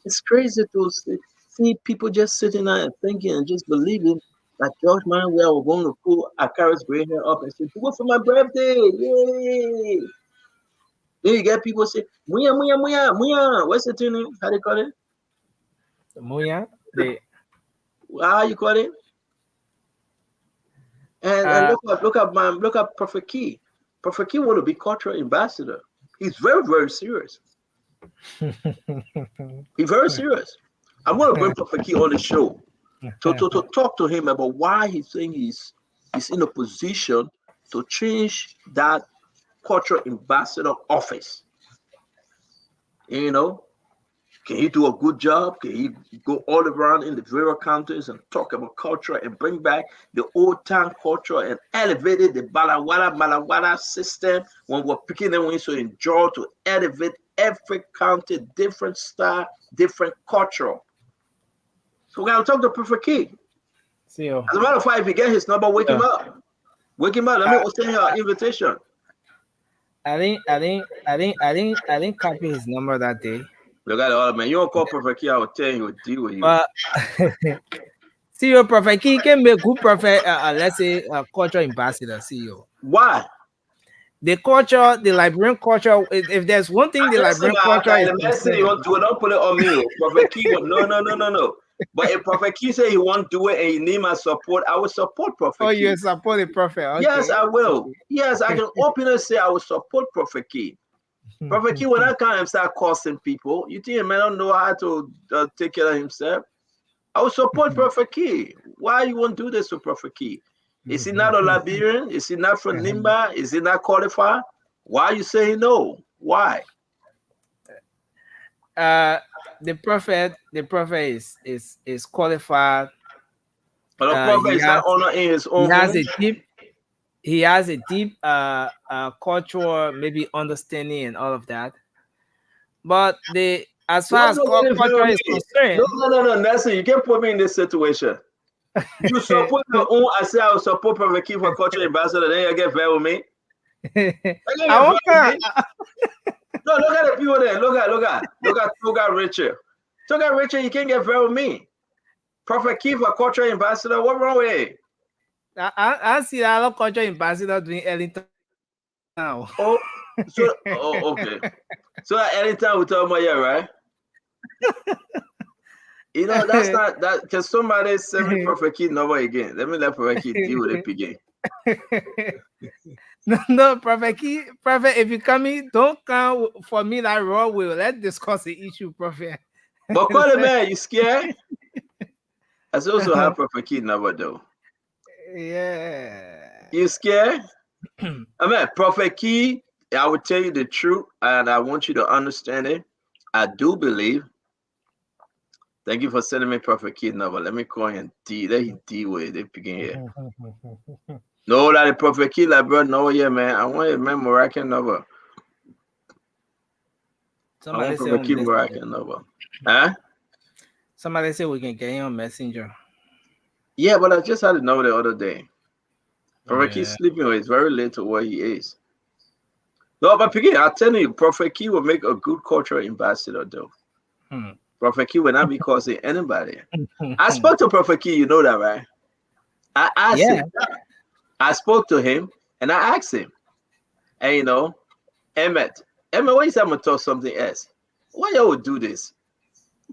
it's crazy to see people just sitting there and thinking and just believing that George Manawia was going to pull Akaris Gray hair up and say, "Do it for my birthday, yay!" Then you get people say, "Muya, muya, muya, muya." What's the name? How do you call it? Muya. How you call it? And look at Prophet Key. Prophet Key want to be cultural ambassador. He's very, very serious. He's very serious. I'm going to bring Prophet Key on the show to talk to him about why he thinks he's in a position to change that cultural ambassador office. Can he do a good job? Can he go all around in the various countries and talk about culture and bring back the old time culture and elevate it, the Malawala system when we're picking them in, so enjoy to elevate every county, different style, different culture. So we're going to talk to Prophet Key. As a matter of fact, if you get his number, wake him up. Wake him up. Let me send you an invitation. I didn't copy his number that day. Look at all, man. You don't call Prophet Key, I will tell you, deal with you. But CEO Prophet Key can be a good prophet, let's say a culture ambassador, CEO. Why? The culture, the Liberian culture, if there's one thing the Liberian culture is. Don't put it on me. Prophet Key, no. But if Prophet Key say he won't do it and he need my support, I will support Prophet Key. Oh, you support the prophet? Okay. Yes, I will. Yes, I can openly say I will support Prophet Key. Prophet Key, when I come and start cursing people, you think a man don't know how to take care of himself? I will support Prophet Key. Why you won't do this to Prophet Key? Is he not a Liberian? Is he not from Nimba? Is he not qualified? Why are you saying no? Why? The prophet is qualified. But the prophet is not honoring his own. He has a deep cultural maybe understanding and all of that. But as far as culture is concerned, no, Nelson, you can't put me in this situation. You support your own. I say I will support Prophet Keith for culture ambassador. Then you get very with me. No, look at the people there. Look at Toga Richard. Toga Richard, you can't get very with me. Prophet Keith for culture ambassador. What wrong with it? I see a lot of culture ambassador doing Ellington now. Okay. So at Ellington we talk about right? You know, that's not that. Can somebody send me Prophet Keith number again? Let me let Prophet Keith deal with it again. No, Prophet Keith, Prophet, if you come in, don't come for me like raw will. Let's discuss the issue, Prophet. But call him, man, you scared? I also have Prophet Keith number though. Yeah. You scared? I mean, Prophet Keith, I will tell you the truth, and I want you to understand it. I do believe. Thank you for sending me Prophet Keith number. Let me call him D. Let him D with it. Begin here. No, that the Prophet Keith, like, bro, no, yeah, man. I want a man Moroccan number. Somebody I want Prophet Keith Moroccan number. Huh? Somebody said we can get him on Messenger. Yeah, but I just had to know the other day. Prophet Keith sleeping with. It's very late to where he is. No, but begin, I'm telling you, Prophet Keith will make a good cultural ambassador, though. Prophet Keith will not be causing anybody. I spoke to Prophet Keith, you know that, right? I asked him. I spoke to him and I asked him, and you know, Emmett, when you say I'm gonna talk something else, why you would do this?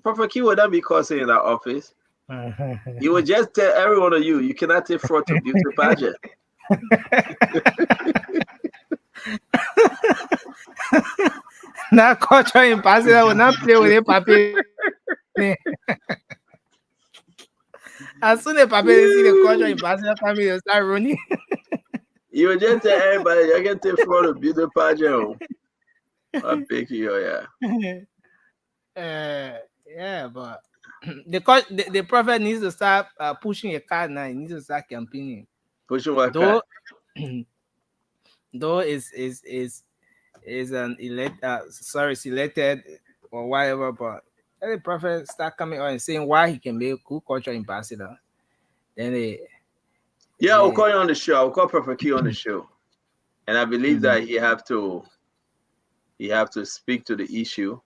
Prophet Keith would not be causing in our office. You would just tell every one of you cannot take fraud to beauty pageant. Now culture ambassador will not play with it, papi. As soon as papi see the culture ambassador coming, they'll start running. You would just tell everybody you can take fraud to beauty pageant. I pick you, yeah, but the prophet needs to start pushing a card now. He needs to start campaigning. Pushing what card? Though is an selected or whatever, but let the prophet start coming on and saying why he can be a good culture ambassador. Then I'll call you on the show. I'll call Prophet Keith on the show, and I believe that he have to speak to the issue.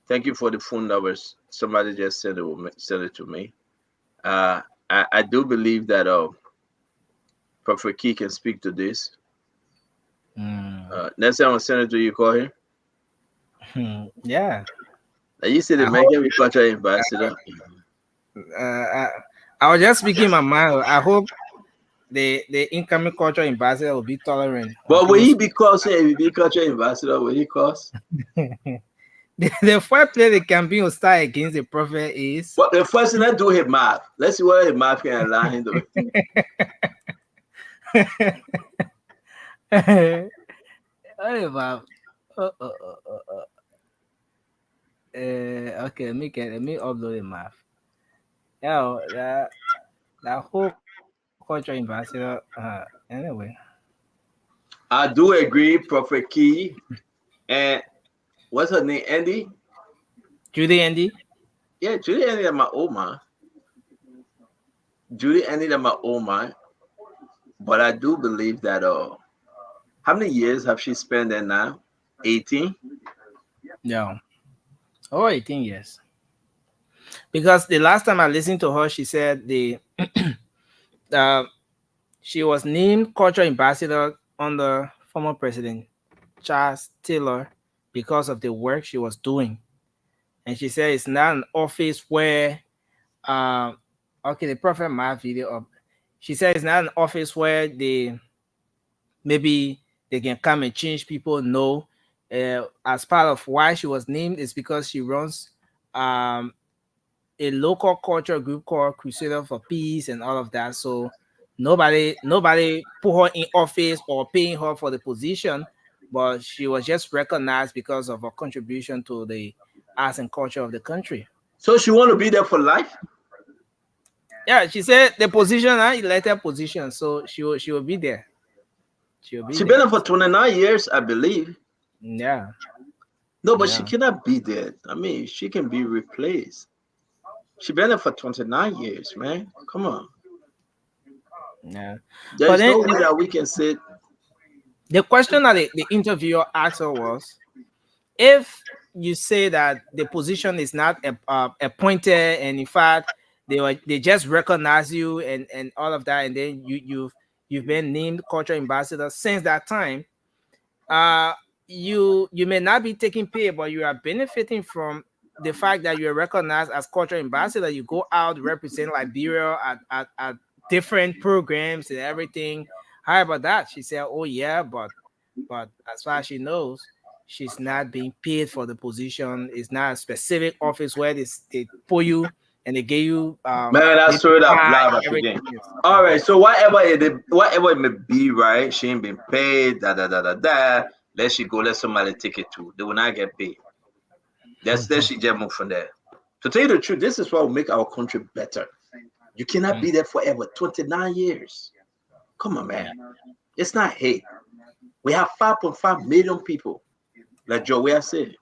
Thank you for the phone numbers. Somebody just sent it to me. I do believe that Prophet Keith can speak to this. Next time I'll send it to you, call him. Yeah. You see the Megan culture ambassador. I was just speaking my mind. I hope the incoming culture ambassador will be tolerant. But will he be causing if he be culture ambassador? Will he cause? The first play the campaign will start against the prophet is. But the first thing, let's do his math. Let's see what his math can allow him to. Okay, let me upload the math. Yeah, that whole culture ambassador. Anyway, I do agree, Prophet Key, and what's her name, Andy? Judy Andy. Yeah, Judy Andy, that's my old man. Judy Andy, that's my old man. But I do believe that how many years have she spent there now? 18? Yeah. 18 years. Because the last time I listened to her, she said she was named culture ambassador under former President Charles Taylor because of the work she was doing. And she said it's not an office where the prophet my video up. She said it's not an office where maybe they can come and change people. No. As part of why she was named is because she runs a local culture group called Crusader for Peace and all of that. So nobody put her in office or paying her for the position, but she was just recognized because of her contribution to the arts and culture of the country. So she want to be there for life? Yeah, she said the position, elected position, so she will be there. She's been there for 29 years, I believe. Yeah. No, but she cannot be there. I mean, she can be replaced. She been there for 29 years, man. Come on. Yeah. There's no way that we can say. The question that the interviewer asked her was, if you say that the position is not appointed, and in fact they just recognize you and all of that, and then you've been named cultural ambassador since that time, you may not be taking pay, but you are benefiting from the fact that you're recognized as cultural ambassador. You go out, represent Liberia at different programs and everything. How about that? She said, oh yeah, but as far as she knows, she's not being paid for the position. It's not a specific office where they pull you and they give you man, that's straight up lie again. All right, so whatever it may be, right? She ain't been paid. Let she go. Let somebody take it too. They will not get paid. Let she just move from there. To tell you the truth, this is what will make our country better. You cannot be there forever. 29 years. Come on, man. It's not hate. We have 5.5 million people, like Joey said.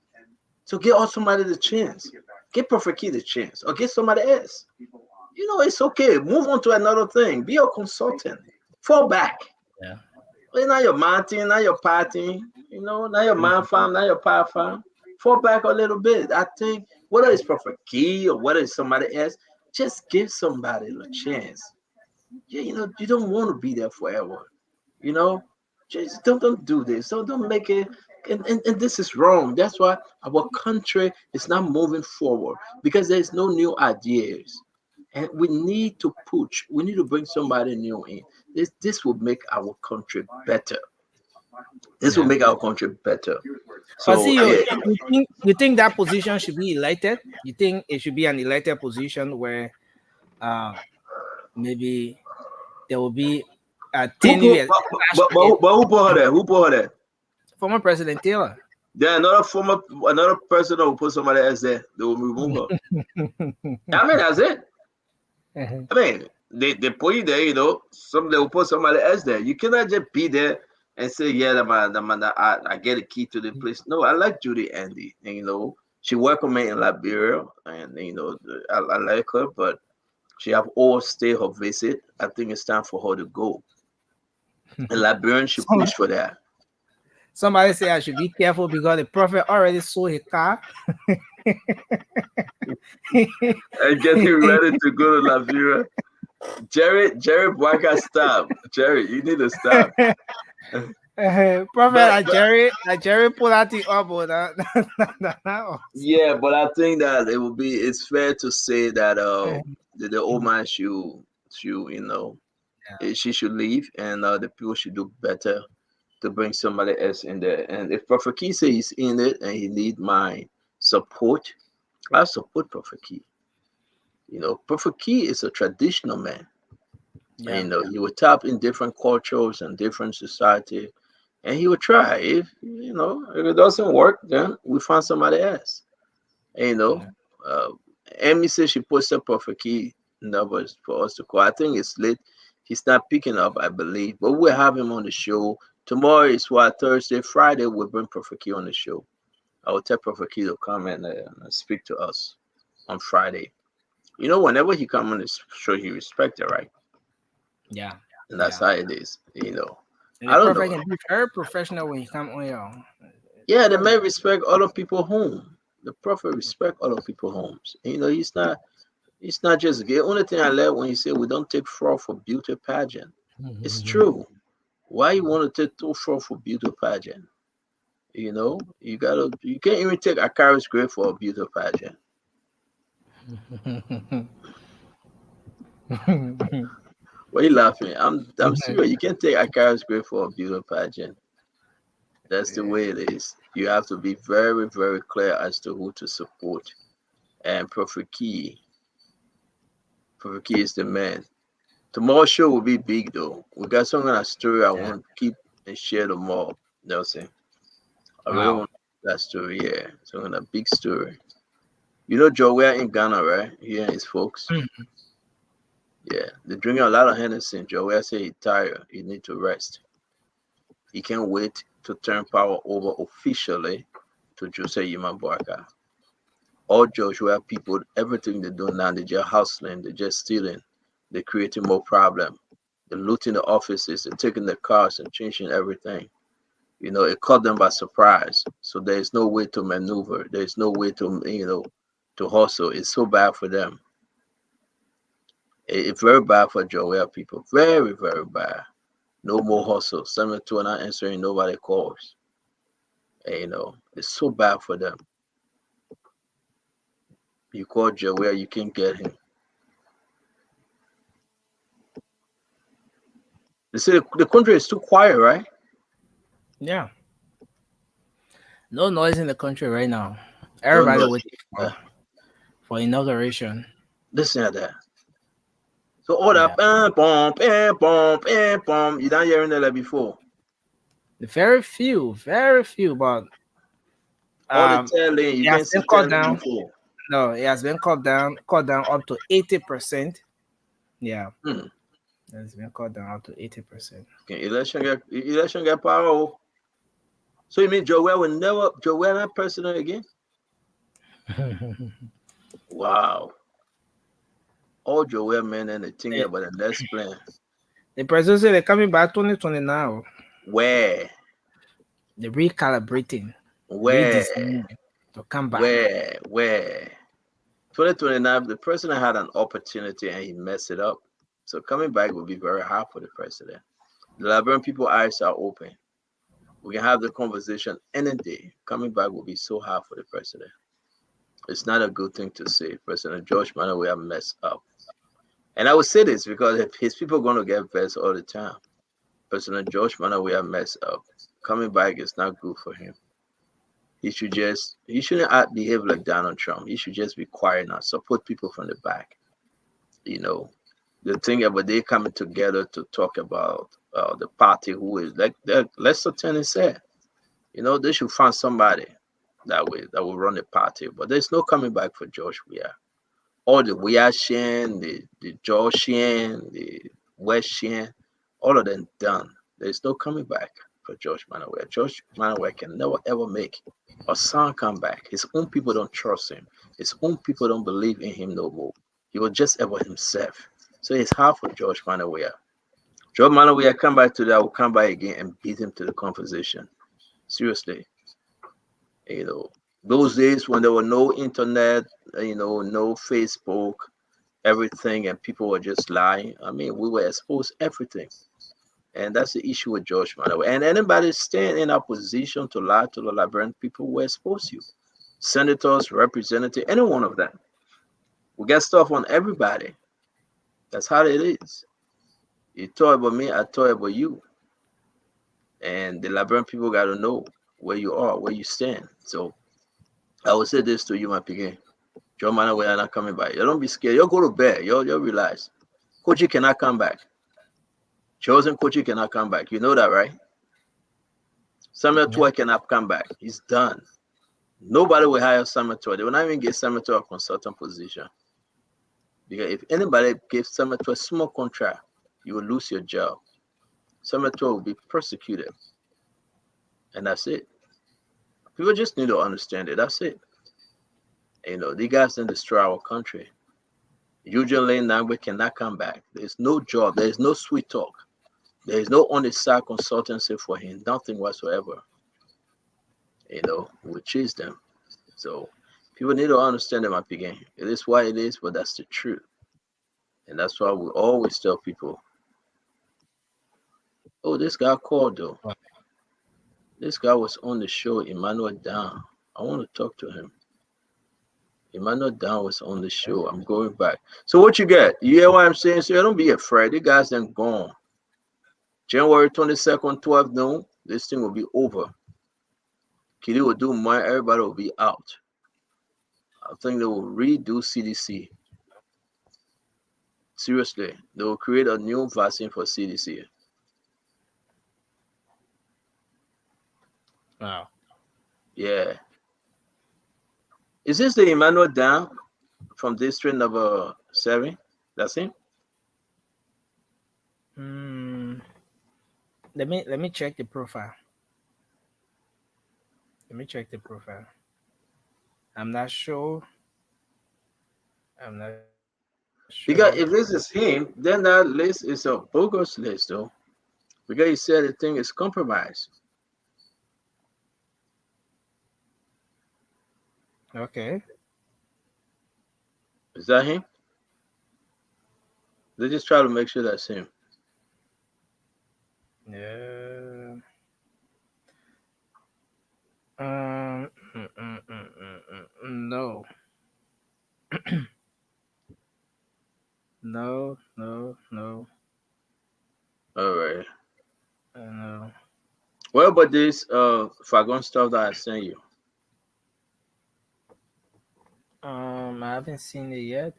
So give us somebody the chance. Give Prophet Key the chance, or get somebody else. You know, it's okay. Move on to another thing. Be a consultant. Fall back. Yeah. Well, now your mountain, now your party. You know, now your man farm, now your power farm. Fall back a little bit. I think whether it's Prophet Key or whether it's somebody else, just give somebody a chance. Yeah, you know, you don't want to be there forever. You know, just don't do this. Don't make it. And this is wrong. That's why our country is not moving forward, because there's no new ideas, and we need to push. We need to bring somebody new in. This will make our country better. This will make our country better. So, but see, you think that position should be elected? You think it should be an elected position where maybe there will be a 10 years. But who put her there? Who put her there? Former President Taylor. Yeah, another person will put somebody else there. They will remove her. I mean, that's it. I mean, they put you there, you know. They will put somebody else there. You cannot just be there and say, yeah, I get a key to the place. No, I like Judy Andy, and you know, she welcomed me in Liberia, and you know, I like her, but she have overstayed her visit. I think it's time for her to go. And Liberian should push for that. Somebody say I should be careful because the prophet already sold his car. And getting ready to go to Liberia. Jerry Boyka, stop. Jerry, you need to stop. Prophet, Jerry pull out the elbow. Yeah, but I think that it's fair to say that the old man should you know, she should leave, and the people should do better to bring somebody else in there. And if Prophet Key says he's in it and he need my support, I support Prophet Key. You know, Prophet Key is a traditional man. Yeah. And, you know, he would tap in different cultures and different society, and he would try. If it doesn't work, then we find somebody else. And, you know, Amy says she posted Prophet Key numbers for us to call. I think it's late. He's not picking up, I believe, but we'll have him on the show. Tomorrow is Thursday. Friday, we'll bring Prophet Key on the show. I will tell Prophet Key to come and speak to us on Friday. You know, whenever he comes on the show, he respects it, right? Yeah. And that's how it is, you know. And I don't know. Can be very professional when you come on your own. Yeah, they may respect other people's home. The prophet respect other people's homes. You know, he's not just the only thing I love when he said we don't take fraud for beauty pageant. It's true. Why you want to take fraud for beauty pageant? You know, you can't even take a carrot's grade for a beauty pageant. Why are you laughing? I'm serious. You can't take a carrot's grade for a beauty pageant. That's the way it is. You have to be very, very clear as to who to support. And Prophet Key is the man. Tomorrow's show will be big though. We got some kind of story I want to keep and share tomorrow, Nelson. I really want that story, yeah. Some kind of big story. You know Joe, we're in Ghana, right? Here and his folks. Yeah, they're drinking a lot of Hennessy. Joe, I say he's tired. He need to rest. He can't wait to turn power over officially to Jose Yimambuaka. All Joshua people, everything they do now, they're just hustling, they're just stealing, they're creating more problem. They're looting the offices, they're taking the cars and changing everything. You know, it caught them by surprise. So there's no way to maneuver. There's no way to, to hustle. It's so bad for them. It's very bad for Joel people. Very, very bad. No more hustle. 7-2 not answering nobody calls. And, it's so bad for them. You call Joel, you can't get him. They say the country is too quiet, right? Yeah. No noise in the country right now. Everybody waiting for inauguration. Listen to that. So all that bam, bam, you don't hearing that before. Very few, but all the telling, you can't see cut down. Before. No, it has been cut down up to 80%. Yeah. It's been cut down up to 80%. Okay, election get power. So you mean Joel will never not president again? Wow. All Joel men and the thing about the next plan. The president said they're coming back 2020 now. Where? They're recalibrating. Where? To come back. Where? 2029, the president had an opportunity and he messed it up. So coming back will be very hard for the president. The Liberian people's eyes are open. We can have the conversation any day. Coming back will be so hard for the president. It's not a good thing to say. President George Manawe have messed up. And I would say this because if his people are going to get vexed all the time. President George Manawe have messed up. Coming back is not good for him. He shouldn't behave like Donald Trump. He should just be quiet now, support people from the back. The thing about they coming together to talk about the party who is like Lester Tenney said, they should find somebody that will run the party. But there's no coming back for George Weah. All the Weah Shen, the George Shen, the West Shen, all of them done. There's no coming back for George Manawe. George Manawe can never ever make a son come back. His own people don't trust him. His own people don't believe in him no more. He was just about himself. So it's hard for George Manawe. George Manawe come back to that, will come back again and beat him to the conversation. Seriously. Those days when there were no internet, no Facebook, everything, and people were just lying. I mean, we were exposed to everything. And that's the issue with George Manawe. And anybody staying in a position to lie to the Liberian people will expose you. Senators, representatives, any one of them. We get stuff on everybody. That's how it is. You talk about me, I talk about you. And the Liberian people got to know where you are, where you stand. So I will say this to you, my piggy. John Manawe are not coming back. You don't be scared. You'll go to bed. You'll realize. Kochi cannot come back. Chosen Kochi cannot come back. You know that, right? Samuel Tua cannot come back. He's done. Nobody will hire Samuel Tua. They will not even give Samuel Tua a consultant position. Because if anybody gives Samuel Tua a small contract, you will lose your job. Samuel Tua will be persecuted. And that's it. People just need to understand it. That's it. These guys didn't destroy our country. Eugene Lane Nangwe cannot come back. There's no job. There's no sweet talk. There's no on-the-side consultancy for him. Nothing whatsoever. We chase them. So people need to understand them at the beginning. It is what it is, but that's the truth. And that's why we always tell people, oh, this guy called though. This guy was on the show, Emmanuel Down. I want to talk to him. Emmanuel Down was on the show. I'm going back. So what you get? You hear what I'm saying? So don't be afraid. The guys then gone. January 22nd, 12 noon, this thing will be over. Kili will do mine. Everybody will be out. I think they will redo CDC. Seriously, they will create a new vaccine for CDC. Wow. Yeah. Is this the Emmanuel Dan from district number 7? That's him? Let me check the profile. Let me check the profile. I'm not sure. I'm not sure. Because if this is him, then that list is a bogus list, though. Because he said the thing is compromised. Okay. Is that him? They just try to make sure that's him. Yeah. No. No. All right. No. What about this Fagon stuff that I sent you? I haven't seen it yet.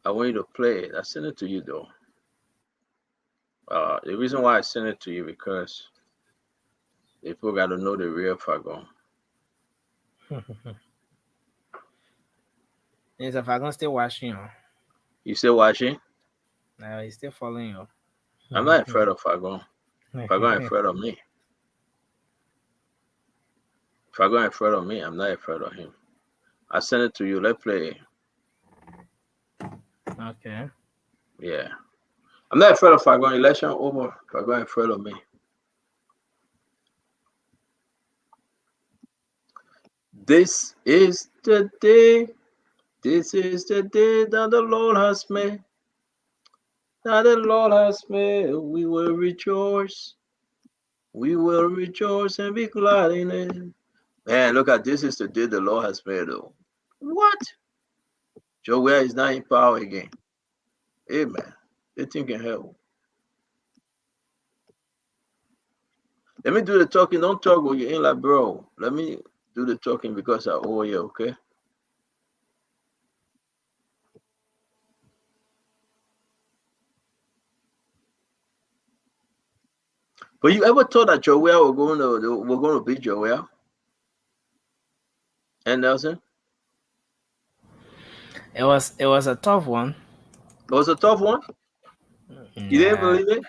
I want you to play it. I sent it to you though. The reason why I sent it to you because people got to know the real Fagon. Yes, if I'm still watching you. You still watching? No, he's still following you. I'm not afraid of Fagon. Fagon afraid of me. Fagon afraid of me. I'm not afraid of him. I sent it to you. Let's play it. Okay. Yeah. I'm not afraid of Fagon. Election over. Fagon afraid of me. This is the day. This is the day that the Lord has made. That the Lord has made. We will rejoice. We will rejoice and be glad in it. Man, look at this is the day the Lord has made. Though. What? Joel is not in power again. Amen. They think can help. Let me do the talking. Don't talk when you're in like, bro. Let me do the talking because I owe you, okay? But you ever thought that Joel were going to beat Joel? And Nelson? It was a tough one. It was a tough one? You didn't believe it?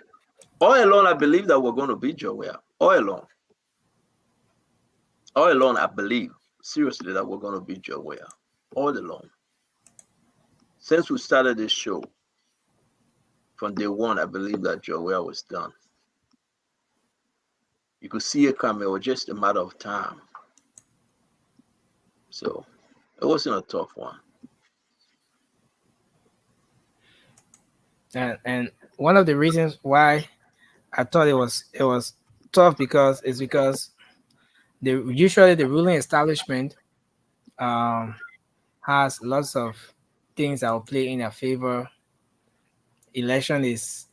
All along, I believe that we're going to beat Joel. All along. All along, I believe, seriously, that we're going to beat Joel. All along. Since we started this show, from day one, I believe that Joel was done. You could see it coming. It was just a matter of time. So, it wasn't a tough one. And one of the reasons why I thought it was tough because usually the ruling establishment has lots of things that will play in their favor. Election is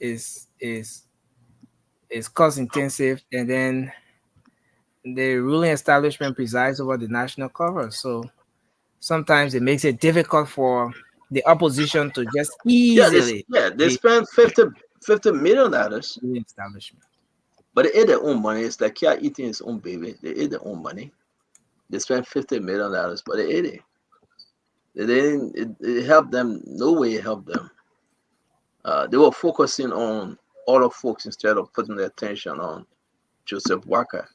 cost intensive, and then the ruling establishment presides over the national cover. So sometimes it makes it difficult for the opposition to just easily. They spend $50 million. Establishment. But they ate their own money. It's like cat eating his own baby. They ate their own money. They spent $50 million, but they ate it. They didn't. It helped them. No way it helped them. They were focusing on other folks instead of putting their attention on Joseph Walker.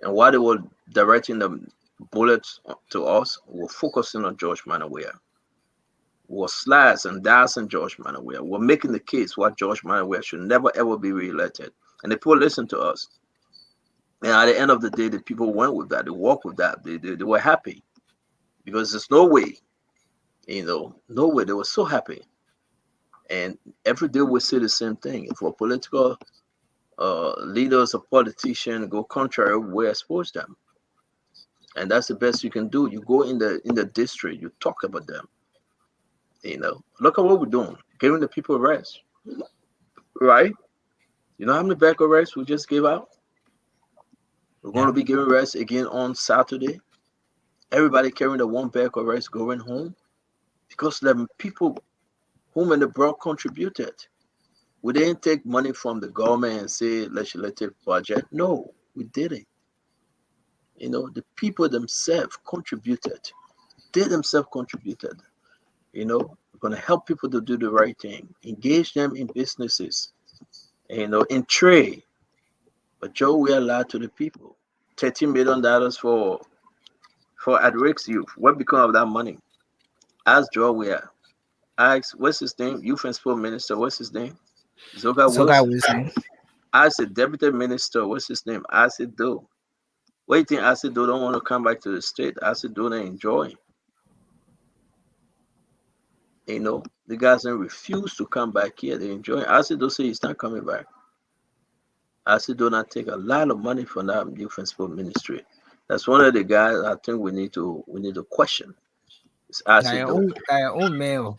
And while they were directing the bullets to us, we were focusing on George Manawea. We were slicing and dicing George Manawea. We're making the case why George Manawea should never ever be reelected. And the people listened to us. And at the end of the day, the people went with that. They walked with that. They were happy. Because there's no way, no way. They were so happy. And every day we say the same thing. If a political leaders or politicians go contrary, we expose them. And that's the best you can do. You go in the district, you talk about them. Look at what we're doing. Giving the people rest. Right? You know how many back arrests we just gave out? We're going to be giving rest again on Saturday. Everybody carrying the one back arrest going home. Because the people whom and the bro contributed. We didn't take money from the government and say legislative budget. No, we didn't. You know, the people themselves contributed. They themselves contributed. You know, we're going to help people to do the right thing, engage them in businesses, you know, in trade. But Joe, we are lied to the people. $13 million for at-risk youth. What become of that money? Ask Joe where. Ask, what's his name? Youth and Sport Minister, what's his name? Zoga Wilson. Ask the Deputy Minister, what's his name? Asido. What do you think Asido don't want to come back to the state? Asido they enjoy. You know, the guys then refuse to come back here. They enjoy. Asido say he's not coming back. Asido not take a lot of money from that Youth and Sport Ministry. That's one of the guys I think we need to question. It's Asido. Your own mail.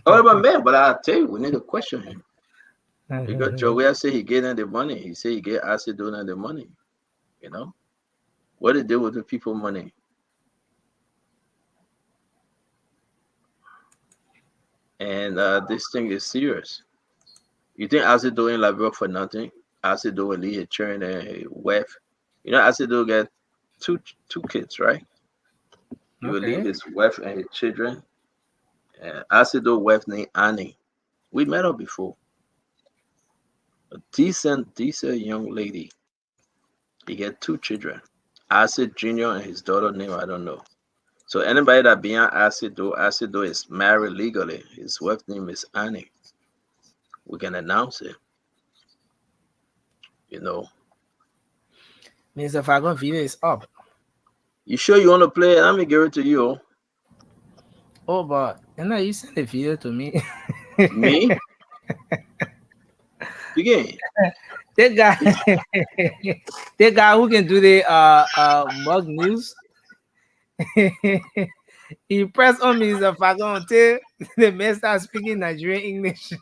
Oh, about man, but I tell you, we need to question him. Because Joey say he getting the money. He say he get Asido the money. You know, what they do with the people money? And this thing is serious. You think Asido in Liberia for nothing? Asido will leave a children and wife. You know, Asido get two kids, right? He will leave his wife and his children. Asido wife named Annie. We met her before. A decent young lady. He get 2 children. Acid Jr. and his daughter name, I don't know. So anybody that beyond Asido is married legally. His wife's name is Annie. We can announce it. You know. Means if I go video is up. You sure you want to play it? Let me give it to you. Oh, but you send the video to me. Me? Begin. That guy who can do the mug news. He pressed on me if I gonna tell the man start speaking Nigerian English.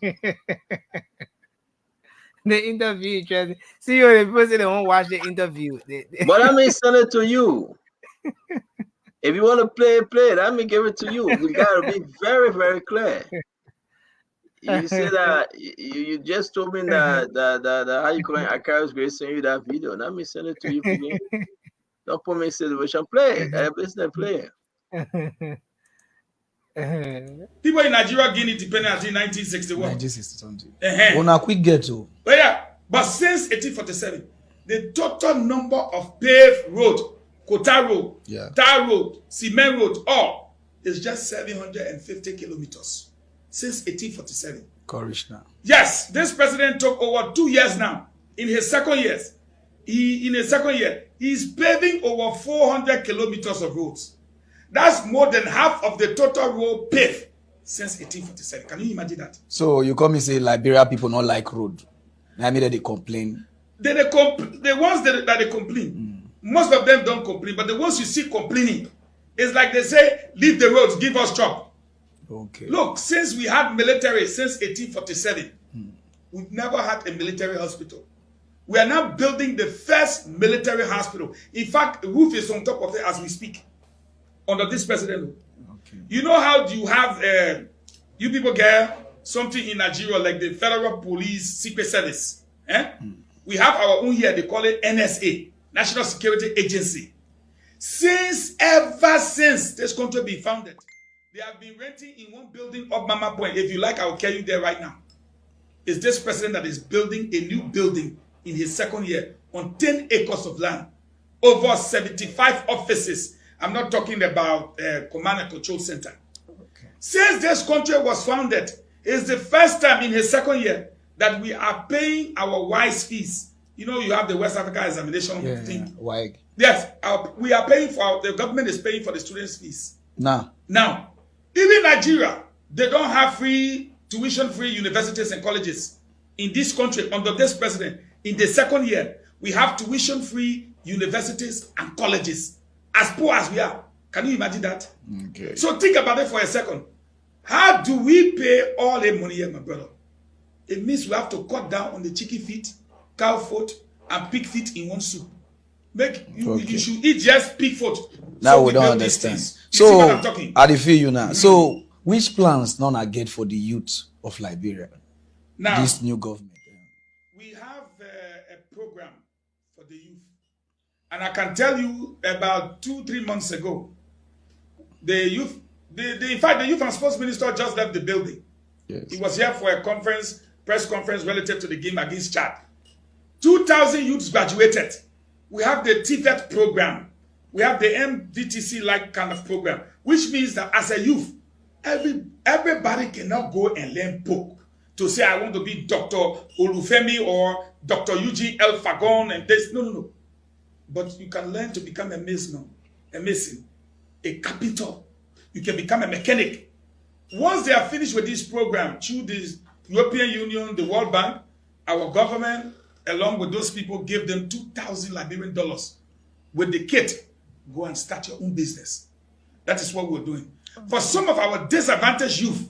The interview interesting. See you the person that won't watch the interview. But let me send it to you. If you want to play it, let me give it to you. We gotta be very, very clear. You see that you just told me that how you going? I can't send you that video. Let me send it to you again. Don't put me in situation. Play it. Listen, play it. People in Nigeria gained independence in 1961. 1960. On a quick get to. But yeah, but since 1847, the total number of paved road, Kota road, tar road, cement road, all is just 750 kilometers. Since 1847. Courage now. Yes, this president took over 2 years now. In his second year, he's paving over 400 kilometers of roads. That's more than half of the total road paved since 1847. Can you imagine that? So you come and say Liberia people not like road. I mean that they complain. The ones that they complain, most of them don't complain, but the ones you see complaining, it's like they say, leave the roads, give us chop. Okay. Look, since we had military since 1847, we've never had a military hospital. We are now building the first military hospital. In fact, the roof is on top of it as we speak, under this president. Okay. You know how you have, you people get something in Nigeria like the Federal Police Secret Service. We have our own here, they call it NSA, National Security Agency. Ever since this country been founded, they have been renting in one building of Mama Point. If you like, I will carry you there right now. It's this president that is building a new building in his second year on 10 acres of land. Over 75 offices. I'm not talking about command and control center. Okay. Since this country was founded, it's the first time in his second year that we are paying our WISE fees. You know, you have the West Africa examination thing. WISE. Yes, we are paying for, the government is paying for the students' fees. Now, even Nigeria, they don't have tuition-free universities and colleges. In this country, under this president, in the second year, we have tuition-free universities and colleges. As poor as we are. Can you imagine that? Okay. So think about it for a second. How do we pay all the money here, my brother? It means we have to cut down on the chicken feet, cow foot, and pig feet in one soup. You should eat just pig foot. Now we don't understand. So I feel you now. So Which plans none are get for the youth of Liberia? Now, this new government. We have a program for the youth. And I can tell you about 2-3 months ago, the youth, in fact, the youth and sports minister just left the building. Yes. He was here for a press conference relative to the game against Chad. 2,000 youths graduated. We have the TVET program. We have the MDTC-like kind of program, which means that as a youth, everybody cannot go and learn book to say, I want to be Dr. Olufemi or Dr. Eugene L. Fagon and this. No. But you can learn to become a mason, a carpenter. You can become a mechanic. Once they are finished with this program, through the European Union, the World Bank, our government, along with those people, gave them $2,000 Liberian dollars with the kit. Go and start your own business. That is what we're doing. For some of our disadvantaged youth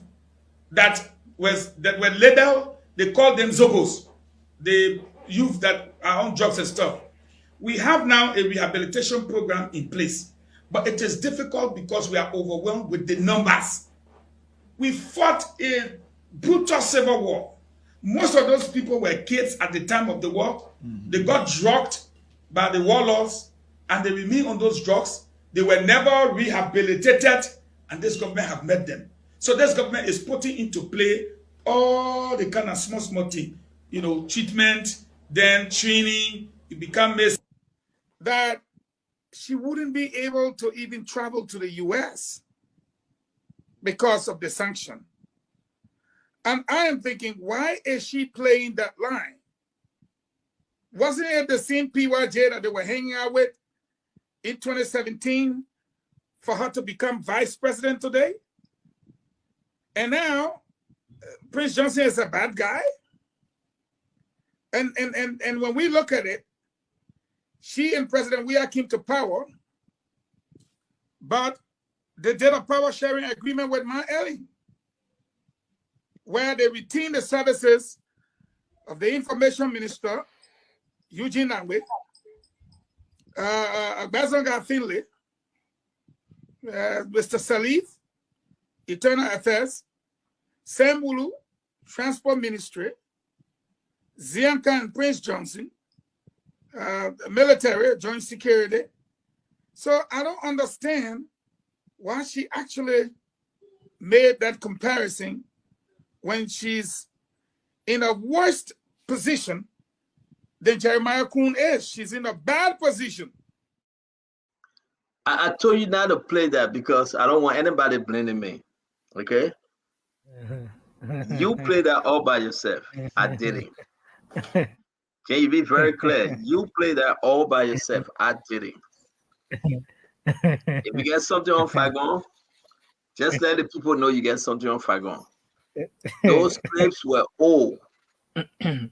that were labeled, they call them Zogos, the youth that are on drugs and stuff. We have now a rehabilitation program in place, but it is difficult because we are overwhelmed with the numbers. We fought a brutal civil war. Most of those people were kids at the time of the war. They got drugged by the warlords and they remain on those drugs. They were never rehabilitated, and this government have met them. So this government is putting into play all the kind of small thing, treatment, then training, you become that she wouldn't be able to even travel to the US because of the sanction. And I am thinking, why is she playing that line? Wasn't it the same PYJ that they were hanging out with in 2017 for her to become vice president today? And now Prince Johnson is a bad guy. And when we look at it, she and President Weah came to power, but they did a power sharing agreement with Ma Ellie, where they retained the services of the information minister, Eugene Nuid, Bazanga Finley, Mr. Salif, Internal Affairs, Sam Wulu, Transport Ministry, Zianka and Prince Johnson, military, joint security. So I don't understand why she actually made that comparison when she's in a worse position than Jeremiah Kuhn is. She's in a bad position. I told you not to play that because I don't want anybody blaming me. Okay? You play that all by yourself. I didn't. Can you be very clear? You play that all by yourself. I didn't. If you get something on Fagon, just let the people know you get something on Fagon. Those clips were old. And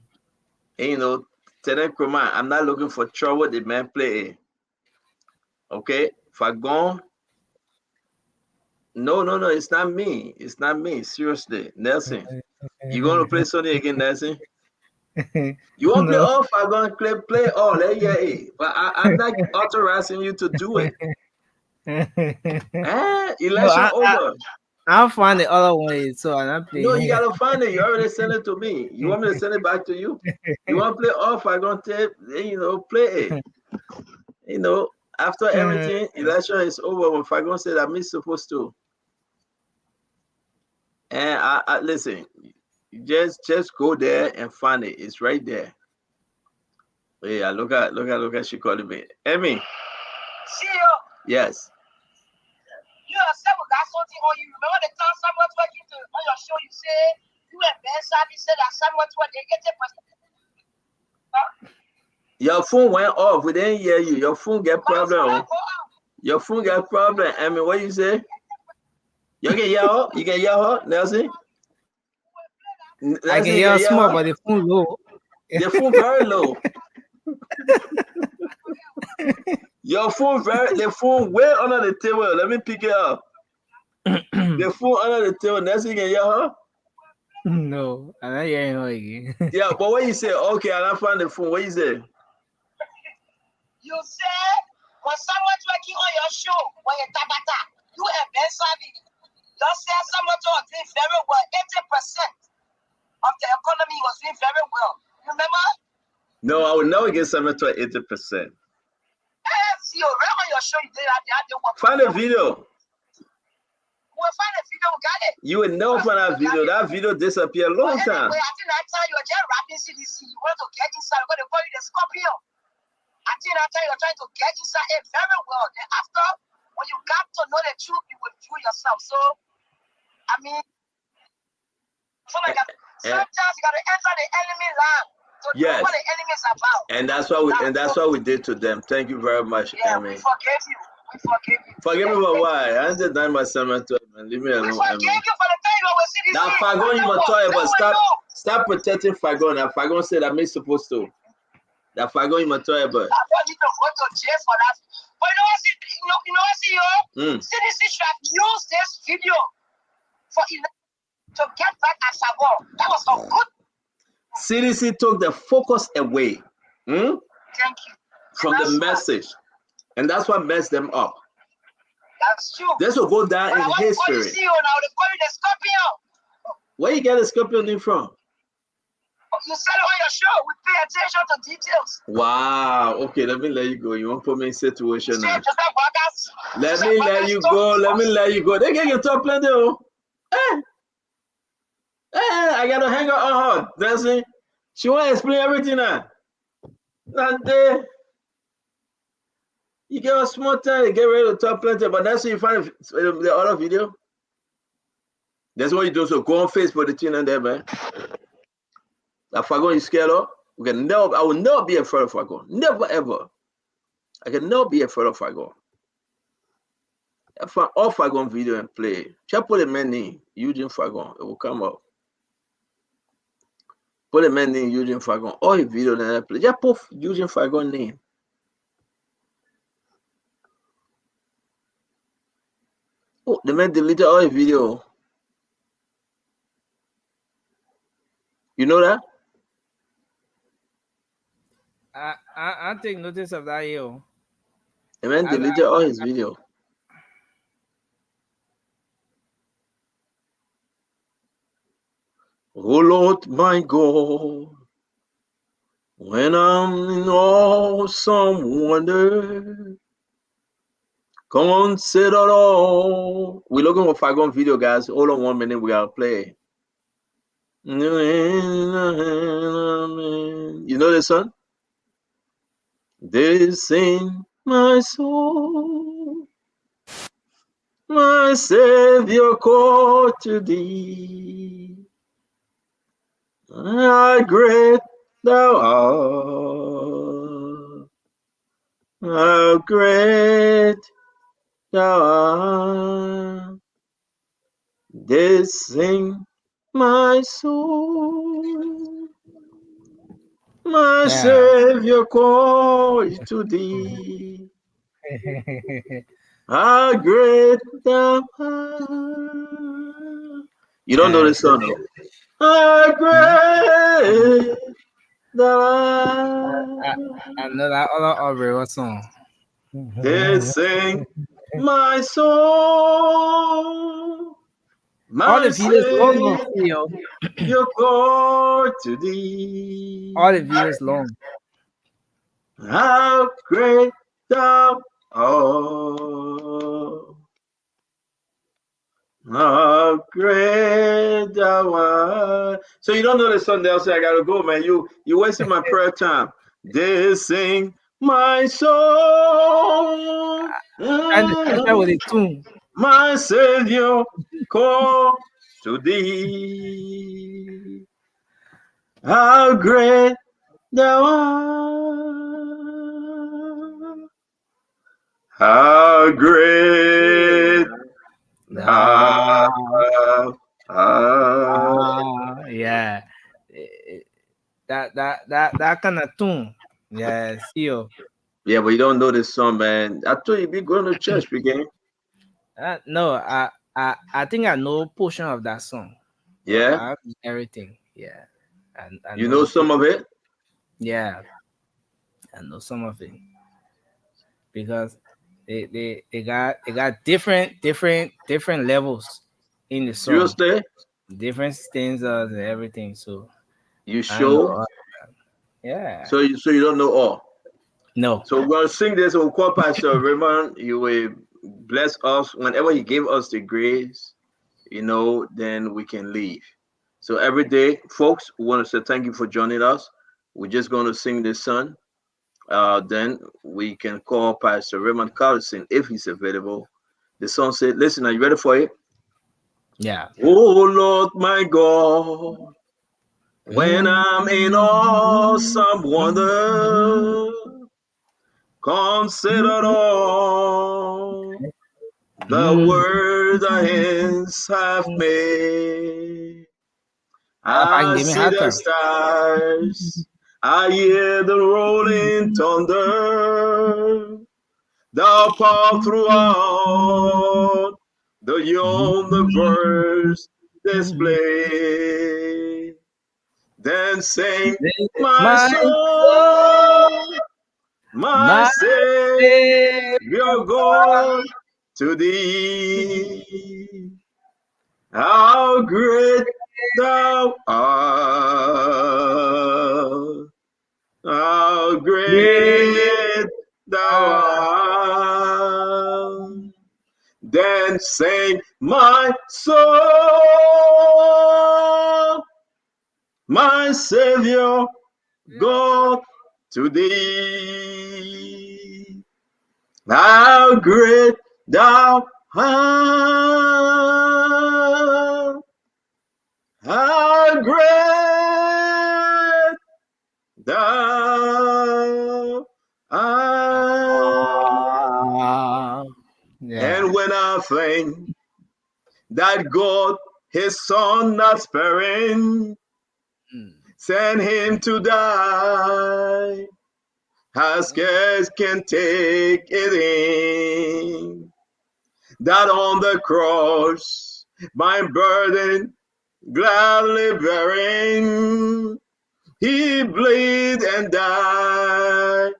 Tenant Kroma, I'm not looking for trouble. The man play in. Okay? Fagon. No, it's not me. It's not me. Seriously. Nelson. You gonna play something again, Nelson? You want to play all Fagon, play all. But I'm not authorizing you to do it. Election over. I'll find the other one, so I'm not playing. No, you gotta find it. You already sent it to me. You want me to send it back to you? You want to play all Fagon tape? Play it. After everything, election is over. When Fagon said I'm supposed to. And I listen. Just go there and find it. It's right there. Yeah, look at she calling me. Emmy. Yes. You yourself got something on you. Remember the time someone told you on your show, you said you and Ben Sabi said that someone told they get the person. Your phone went off. We didn't hear you. Your phone get problem. Your phone got problem. Emmy, what you say? You can hear her? You can hear her, Nelson? I can hear small, but the phone low. The phone very low. Your phone the phone way under the table. Let me pick it up. The phone under the table. Nelson, you can hear her? No, I'm not hearing her again. Yeah, but what you say? Okay, I found the phone. What you say? You said when someone's working on your show, when you're tabata, you and Ben Sabi, Just say someone was doing very well. 80% of the economy was doing very well. Remember? No, I would never get 70 to 80%. See, right on your show, you did that. Find a video. We'll find a video, got it. You would never find that video. That video disappeared a long time. Anyway, I think I tell you, you're just rapping CDC. You want to get inside, what they call you the scorpion. I think I tell you, you're trying to get inside it very well. Then after, when you got to know the truth, you will do yourself. So, I mean, sometimes you got to enter the enemy line to know what the enemy is about. And that's what we did to them. Thank you very much, We Emmy. forgive you. We forgive you. Forgive me for why? I ain't done my sermon to him. Leave me alone. We forgive you for the time you always see this. Now, Fagon, you must talk about stop protecting Fagon. Now, Fagon said I'm not supposed to. That Fagon, you must talk about. I don't need to go to jail for that. But you know what, CEO? CDC should have used this video to get back at Fagon. That was a good. CDC took the focus away. Thank you. From the message. And that's what messed them up. That's true. This will go down in history. Now, they call you the scorpion. Where you get the scorpion name from? You said it on your show. We pay attention to details. Wow. Okay, let me let you go. You won't put me in situation now. Let me let you go. Let me let you go. They get your top plenty. I gotta hang out on her. That's it. She wanna explain everything now. Not there. You get a small time to get ready to talk plenty, but that's what you find the other video. That's what you do. So go on Facebook, the thing and there, man. That Fagon is scared of. I will never be afraid of Fagon. Never ever. I can never be afraid of Fagon. I find all Fagon video and play. Just put a man name, Eugene Fagon. It will come up. Put a man name, Eugene Fagon. All his video that I play. Just put Eugene Fagon name. Oh, the man deleted all his video. You know that? I take notice of that, yo. The man deleted all his video. Oh Lord, my God, when I'm in awesome wonder, consider all. We're looking for Fagon video, guys. Hold on 1 minute, we gotta play. You know this song? This in my soul, my Savior called to thee. How great thou art, how great thou art. This sing my soul, my Savior calls to thee. How great thou art. You don't know the song, no? How great thou art. I know that other song. They sing my soul. All the videos long, yo. Your God to thee. All the videos long. How great thou art. How great thou art. So you don't know the song, they'll say, I gotta go, man. You wasting my prayer time. They sing my soul. And with a tune. My Savior call to thee. How great thou art. How great thou art. Yeah. That kind of tune. Yeah, see. Yeah, but you don't know this song, man. I thought you'd be going to church again. No, I think I know portion of that song. Yeah, I have everything. Yeah, and you know some of it. Yeah, I know some of it because they got different levels. in the song. You stay? Different stanzas and everything. So you sure? Yeah. So you don't know all? No. So we're gonna sing this. We'll call Pastor Raymond. You will bless us whenever he gave us the grace. Then we can leave. So every day, folks, we want to say thank you for joining us. We're just going to sing this song. Then we can call Pastor Raymond Carlson if he's available. The song said, listen, are you ready for it? Yeah. Oh Lord, my God, when I'm in awesome wonder, consider all the word thy hands have made. I see the stars, I hear the rolling thunder, thou power throughout the universe display. Then sing, my soul, my Savior God, to thee. How great thou art, how great thou art. Then sing, my soul, my Savior, God, to thee. How great thou art, how great thou art. And when I think that God, his son not sparing, sent him to die, I scarce can take it in, that on the cross my burden gladly bearing, he bled and died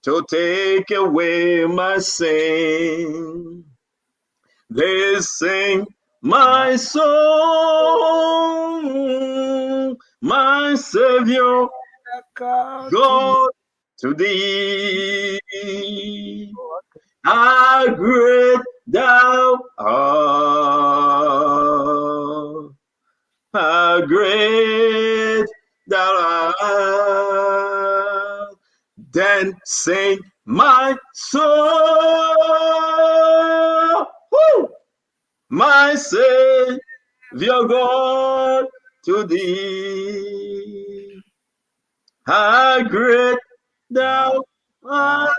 to take away my sin. They sing, my soul, my Savior, God, to thee. How great thou art, how great thou art. Then sing, my soul, woo, my Savior God, to thee. How great thou art,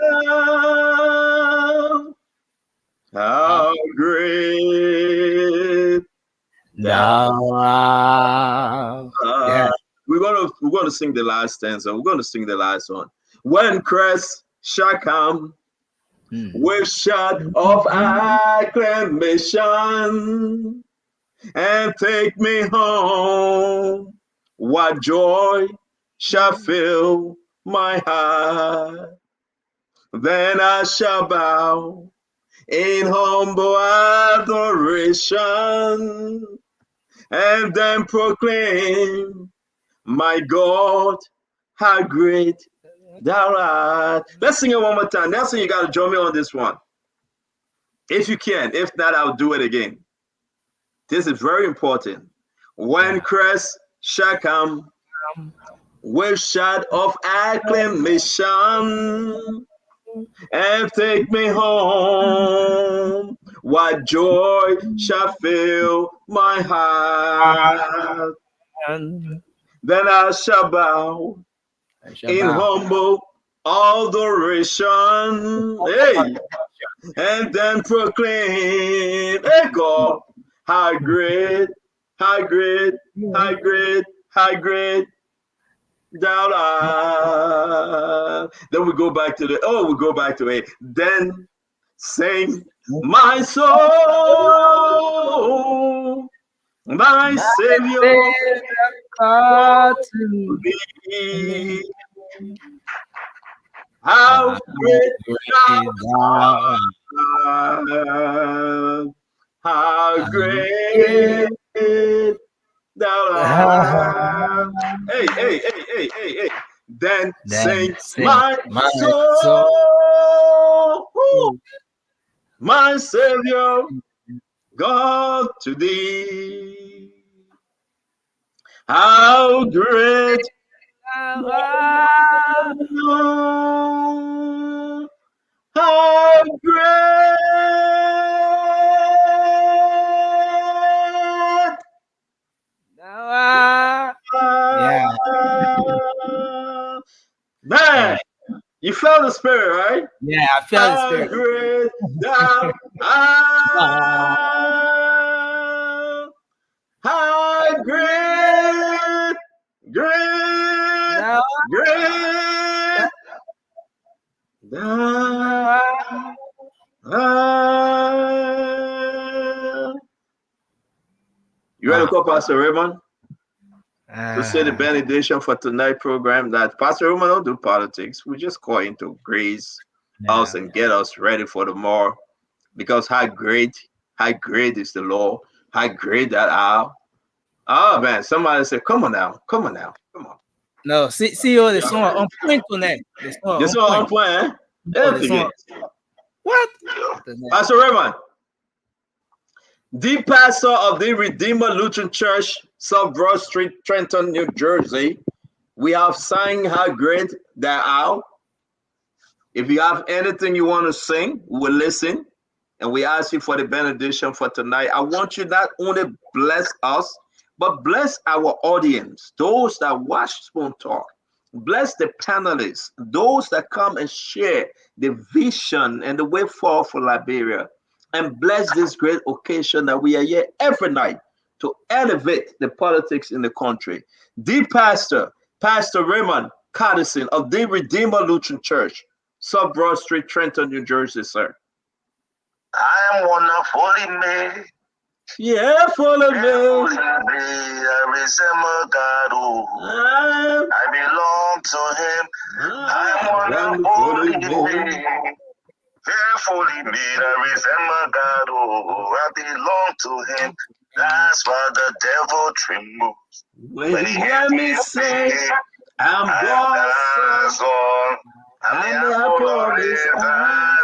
how great thou art. Yeah. We're gonna sing the last stanza. We're gonna sing the last one. When Christ shall come with shout of acclamation and take me home, what joy shall fill my heart. Then I shall bow in humble adoration and then proclaim, my God, how great thou art. Let's sing it one more time. That's when you got to join me on this one. If you can. If not, I'll do it again. This is very important. When Christ shall come with shout of acclamation and take me home, what joy shall fill my heart. Then I shall bow in humble adoration, hey, and then proclaim, hey God, how great, how great, how great, how great thou art. Then we go back to it. Then sing, my soul, my Savior, God to thee. How great thou art, how great thou art. Hey. Then sing my soul, my Savior, God to thee. How great thou art. How great thou art. Yeah. Man, you felt the spirit, right? Yeah, I felt the spirit. How great thou art. How great, great, thou art. You ready to call Pastor Raymond to say the benediction for tonight's program? That Pastor Raymond don't do politics. We just call him to grace us and get us ready for tomorrow. Because how great is the Lord? How great that are. Oh man, somebody said, come on now. No, CEO, the song on point tonight. The song on point, eh? What? Pastor Raymond, the pastor of the Redeemer Lutheran Church, South Broad Street, Trenton, New Jersey. We have sang how great thou art. If you have anything you want to sing, we'll listen. And we ask you for the benediction for tonight. I want you not only bless us, but bless our audience, those that watch Spoon Talk. Bless the panelists, those that come and share the vision and the way forward for Liberia. And bless this great occasion that we are here every night to elevate the politics in the country. The pastor, Pastor Raymond Cardison of the Redeemer Lutheran Church, South Broad Street, Trenton, New Jersey, sir. I'm wonderfully made. Yeah, follow me. I resemble God. I belong to Him. I'm wonderfully made. Fearfully made. I resemble God. I belong to Him. That's why the devil trembles when he hears me say, I'm God's son. I'm the apple of His eye.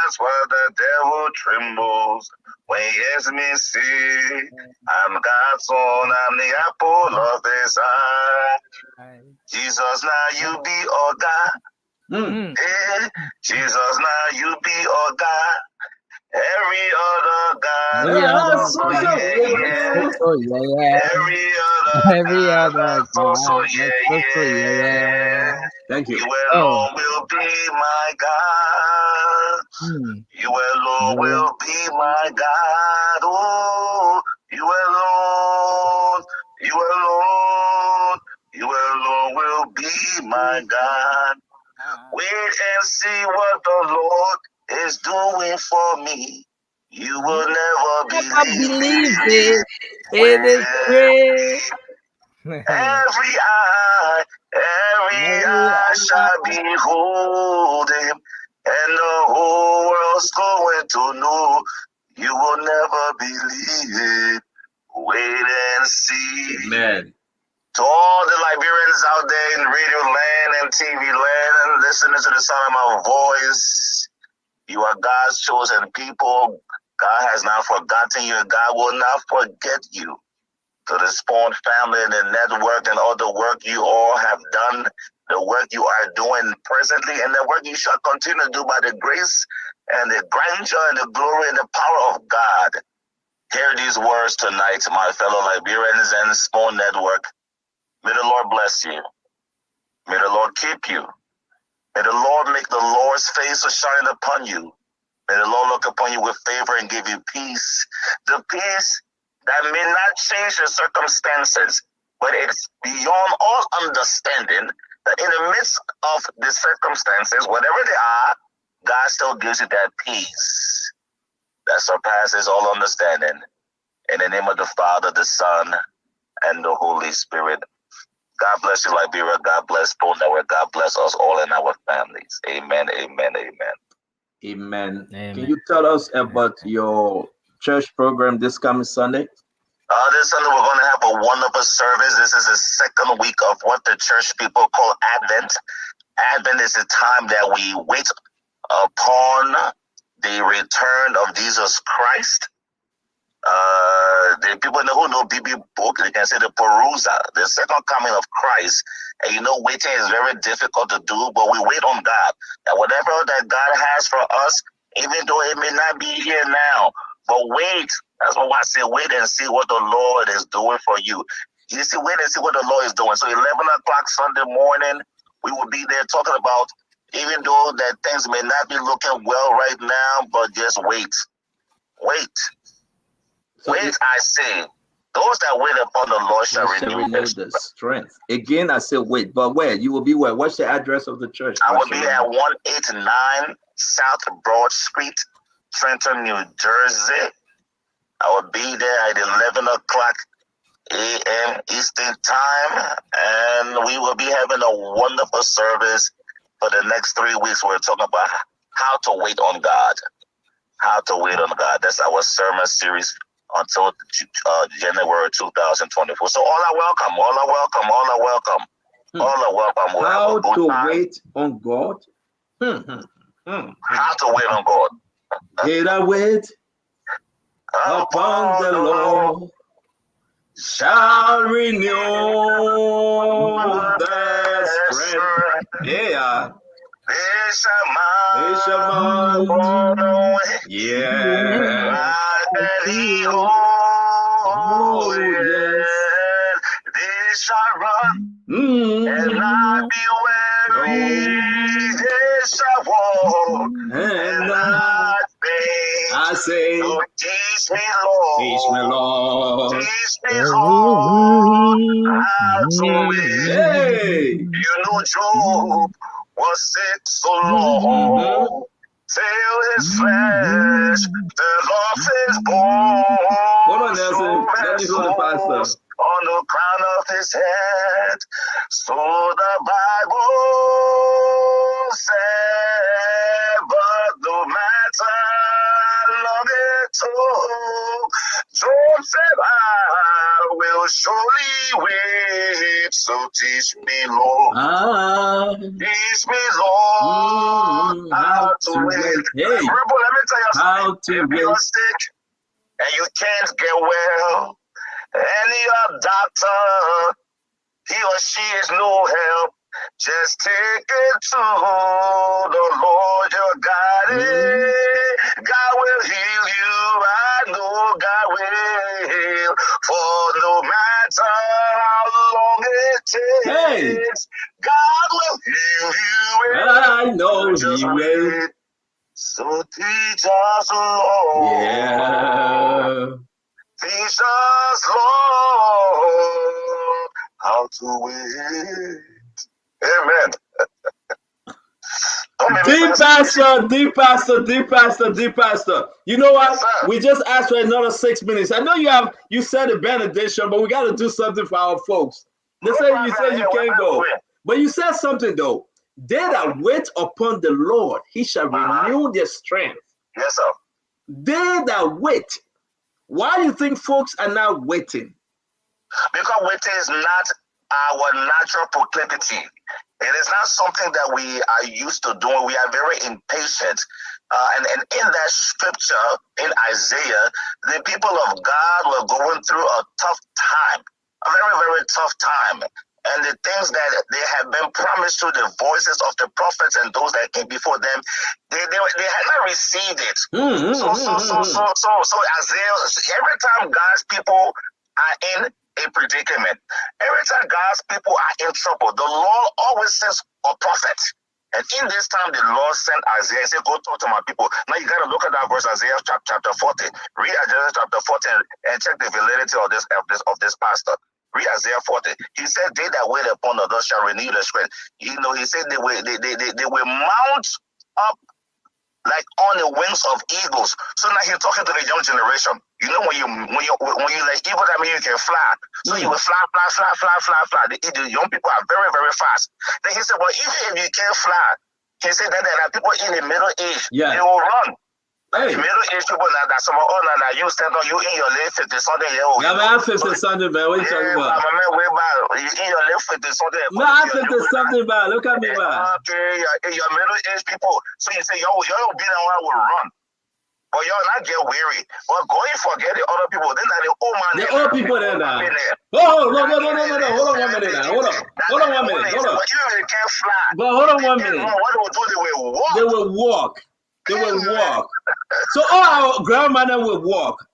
That's why the devil trembles when he hears me say, I'm God's son. I'm the apple of His eye. Jesus, now you be our God. Hey, Jesus, now you be our God. Every other God, Every other Thank you. You alone will be my God. You alone will be my God. Oh, you alone will be my God. Wait and see what the Lord is doing for me. You will never believe it. It is great. Every eye shall behold Him, and the whole world's going to know. You will never believe it. Wait and see. Amen. To all the Liberians out there in radio land and TV land and listening to the sound of my voice, you are God's chosen people. God has not forgotten you. God will not forget you. To the Spawn family and the network and all the work you all have done, the work you are doing presently, and the work you shall continue to do by the grace and the grandeur and the glory and the power of God. Hear these words tonight, my fellow Liberians and Spawn network. May the Lord bless you. May the Lord keep you. May the Lord make the Lord's face to shine upon you. May the Lord look upon you with favor and give you peace. The peace that may not change the circumstances, but it's beyond all understanding that in the midst of the circumstances, whatever they are, God still gives you that peace that surpasses all understanding. In the name of the Father, the Son, and the Holy Spirit. God bless you, Liberia. God bless Paul Network. God bless us all and our families. Amen, amen, amen. Amen. Can you tell us about your church program this coming Sunday? This Sunday we're going to have a wonderful service. This is the second week of what the church people call Advent. Advent is the time that we wait upon the return of Jesus Christ. The people who know BB book, they can say the Perusa, the second coming of Christ. And you know, waiting is very difficult to do, but we wait on God. And whatever that God has for us, even though it may not be here now, but wait. That's why I say wait and see what the Lord is doing for you. You see, wait and see what the Lord is doing. So 11 o'clock Sunday morning, we will be there talking about, even though that things may not be looking well right now, but just wait. Wait. So wait, I say, those that wait upon the Lord shall renew the strength. Again, I say wait, but where? You will be where? What's the address of the church? I will be at 189 South Broad Street, Trenton, New Jersey. I will be there at 11 o'clock a.m. Eastern Time, and we will be having a wonderful service for the next 3 weeks. We're talking about how to wait on God. How to wait on God. That's our sermon series until January 2024. So all are welcome. All are welcome. All are welcome. All are welcome. We'll how to wait on God? How to wait on God. Did I wait upon the Lord? Shall renew their strength. Yeah. They shall mount. Yeah. Oh, yes. They shall run and not be weary. They shall walk and not faint. I say, so teach me, Lord. Teach me, Lord. Teach me, Lord, how to wait. Hey. You know Job was sick so long, till his flesh fell off his bones. Hold on, Nelson. Let me go to pastor. On the crown of his head. So the Bible said, but no matter how long it took, Job said, I will surely wait. So teach me, Lord. Teach me, Lord, how to wait. Hey. Rebel, let me tell you something. If wait. you're sick and you can't get well, and your doctor, he or she is no help, just take it to the Lord your God. God will heal you, I know God will. For no matter how long it takes, God will heal you. I know He will. So teach us, Lord. Yeah. Teach us, Lord, how to wait. Amen. Deep pastor. You know what? Yes, we just asked for another 6 minutes. I know you said a benediction, but we got to do something for our folks. You said you can't go. But you said something though. They that wait upon the Lord, He shall renew their strength. Yes, sir. They that wait. Why do you think folks are not waiting? Because waiting is not our natural proclivity. It is not something that we are used to doing. We are very impatient. And in that scripture, in Isaiah, the people of God were going through a tough time, a very, very tough time. And the things that they had been promised through the voices of the prophets and those that came before them, they had not received it. So Isaiah, every time God's people are in a predicament, every time God's people are in trouble, the Lord always sends a prophet. And in this time, the Lord sent Isaiah and said, go talk to my people. Now you got to look at that verse, Isaiah chapter 40. Read Isaiah chapter 40 and check the validity of this pastor. Read Isaiah 40. He said, they that wait upon the Lord shall renew their strength. You know, he said they will mount up like on the wings of eagles. So now he's talking to the young generation. You know, when you like eagle, that means you can fly. So you will fly. The young people are very, very fast. Then he said, well, even if you can't fly, he said that there are people in the middle age, they will run. Hey. Middle-aged people that some of that you stand on, you in your late 50 something year old. Yeah, man, 50 something, man. What are you talking about? My man, way back. You in your late 50 something. Man, I'm 50 something, man. Look at me, man. Okay, your middle-aged people. So you say, y'all be the one will run. But y'all not get weary. But go and forget the other people. Then the old man. The old people there now. Oh, no. Hold on 1 minute now. Hold on 1 minute. Hold on. But even they can't fly. But hold on 1 minute. What they will do, they will walk. They will walk. So all our grandmother will walk.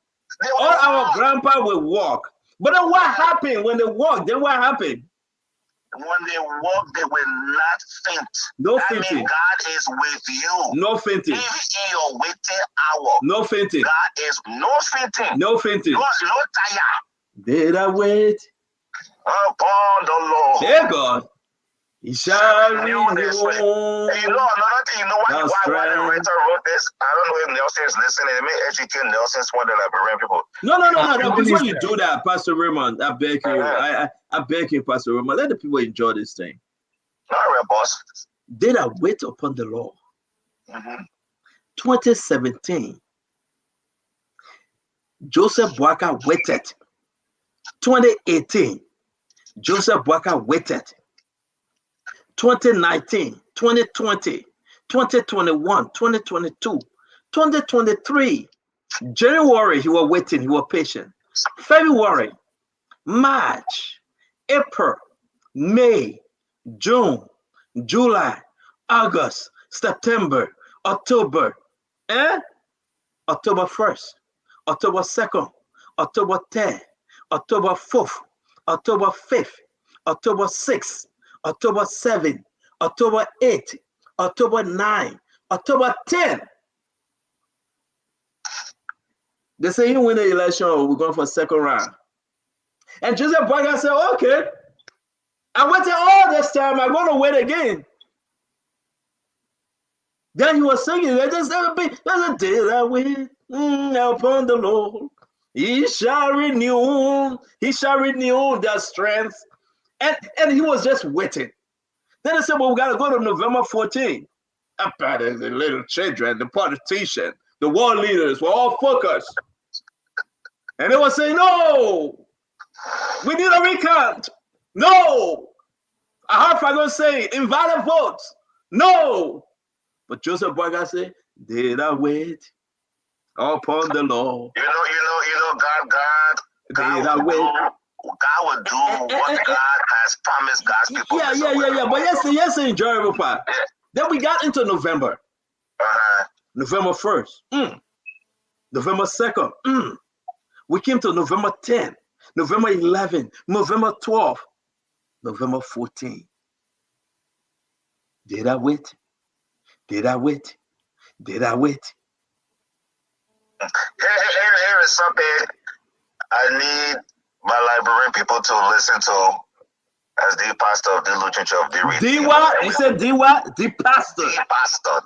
All our grandpa will walk. But then what happened when they walk? Then what happened? When they walk, they will not faint. No that fainting. Means God is with you. No fainting. Even in your waiting hour. No fainting. God is no fainting. No fainting. No tire. Did I wait upon the Lord? Dear God. He shall renew. And you know another thing, you know why the writer wrote this? I don't know if Nelson is listening. It may educate Nelson's one of the Liberian people. No. Before you do that, Pastor Raymond, I beg you. I beg you, Pastor Raymond, let the people enjoy this thing. All right, boss. Did I wait upon the Lord? 2017, Joseph Boaka waited. 2018, Joseph Boaka waited. 2019, 2020, 2021, 2022, 2023, January, he was waiting, he was patient. February, March, April, May, June, July, August, September, October, October 1st, October 2nd, October 3rd, October 4th, October 5th, October 6th, October 7, October 8, October 9, October 10. They say you win the election, we're going for second round. And Joseph Boaka said, okay, I waited all this time, I'm going to wait again. Then he was singing, there's a day that wait upon the Lord. He shall renew their strength. And he was just waiting. Then they said, well, we got to go to November 14th. The little children, the politicians, the world leaders were all focused. And they were saying, no, we need a recount. No. I heard Fago say, invalid votes. No. But Joseph Boaka said, did I wait upon the Lord? You know, God will do what God has promised God's people. Yeah. But yes, the enjoyable part. Yeah. Then we got into November. November 1st. November 2nd. We came to November 10th, November 11th, November 12th, November 14th. Did I wait? Did I wait? Did I wait? Here is something I need my Liberian people to listen to as the pastor of the Lutheran Church of the D-what? He said D-what? The pastor. The pastor.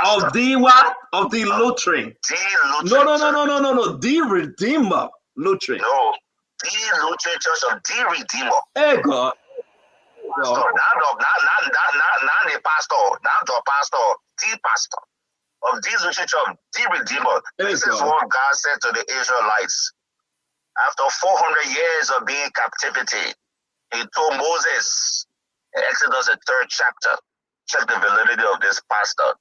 Of the what? Of the Lutheran. No. The Redeemer Lutheran. No. The Lutheran Church of the Redeemer. Hey, God. Not the pastor. Not the pastor. The pastor of the Lutheran Church of the Redeemer. This is what God said to the Israelites. After 400 years of being in captivity, he told Moses in Exodus, the 3rd chapter, check the validity of this pastor.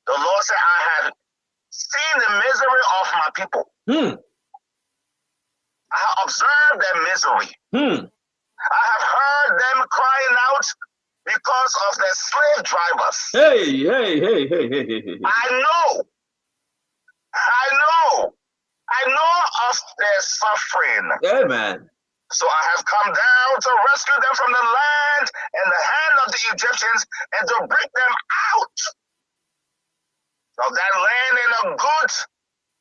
The Lord said, I have seen the misery of my people. I have observed their misery. I have heard them crying out because of their slave drivers. Hey. I know of their suffering. Yeah, man. So I have come down to rescue them from the land and the hand of the Egyptians and to bring them out of that land in a good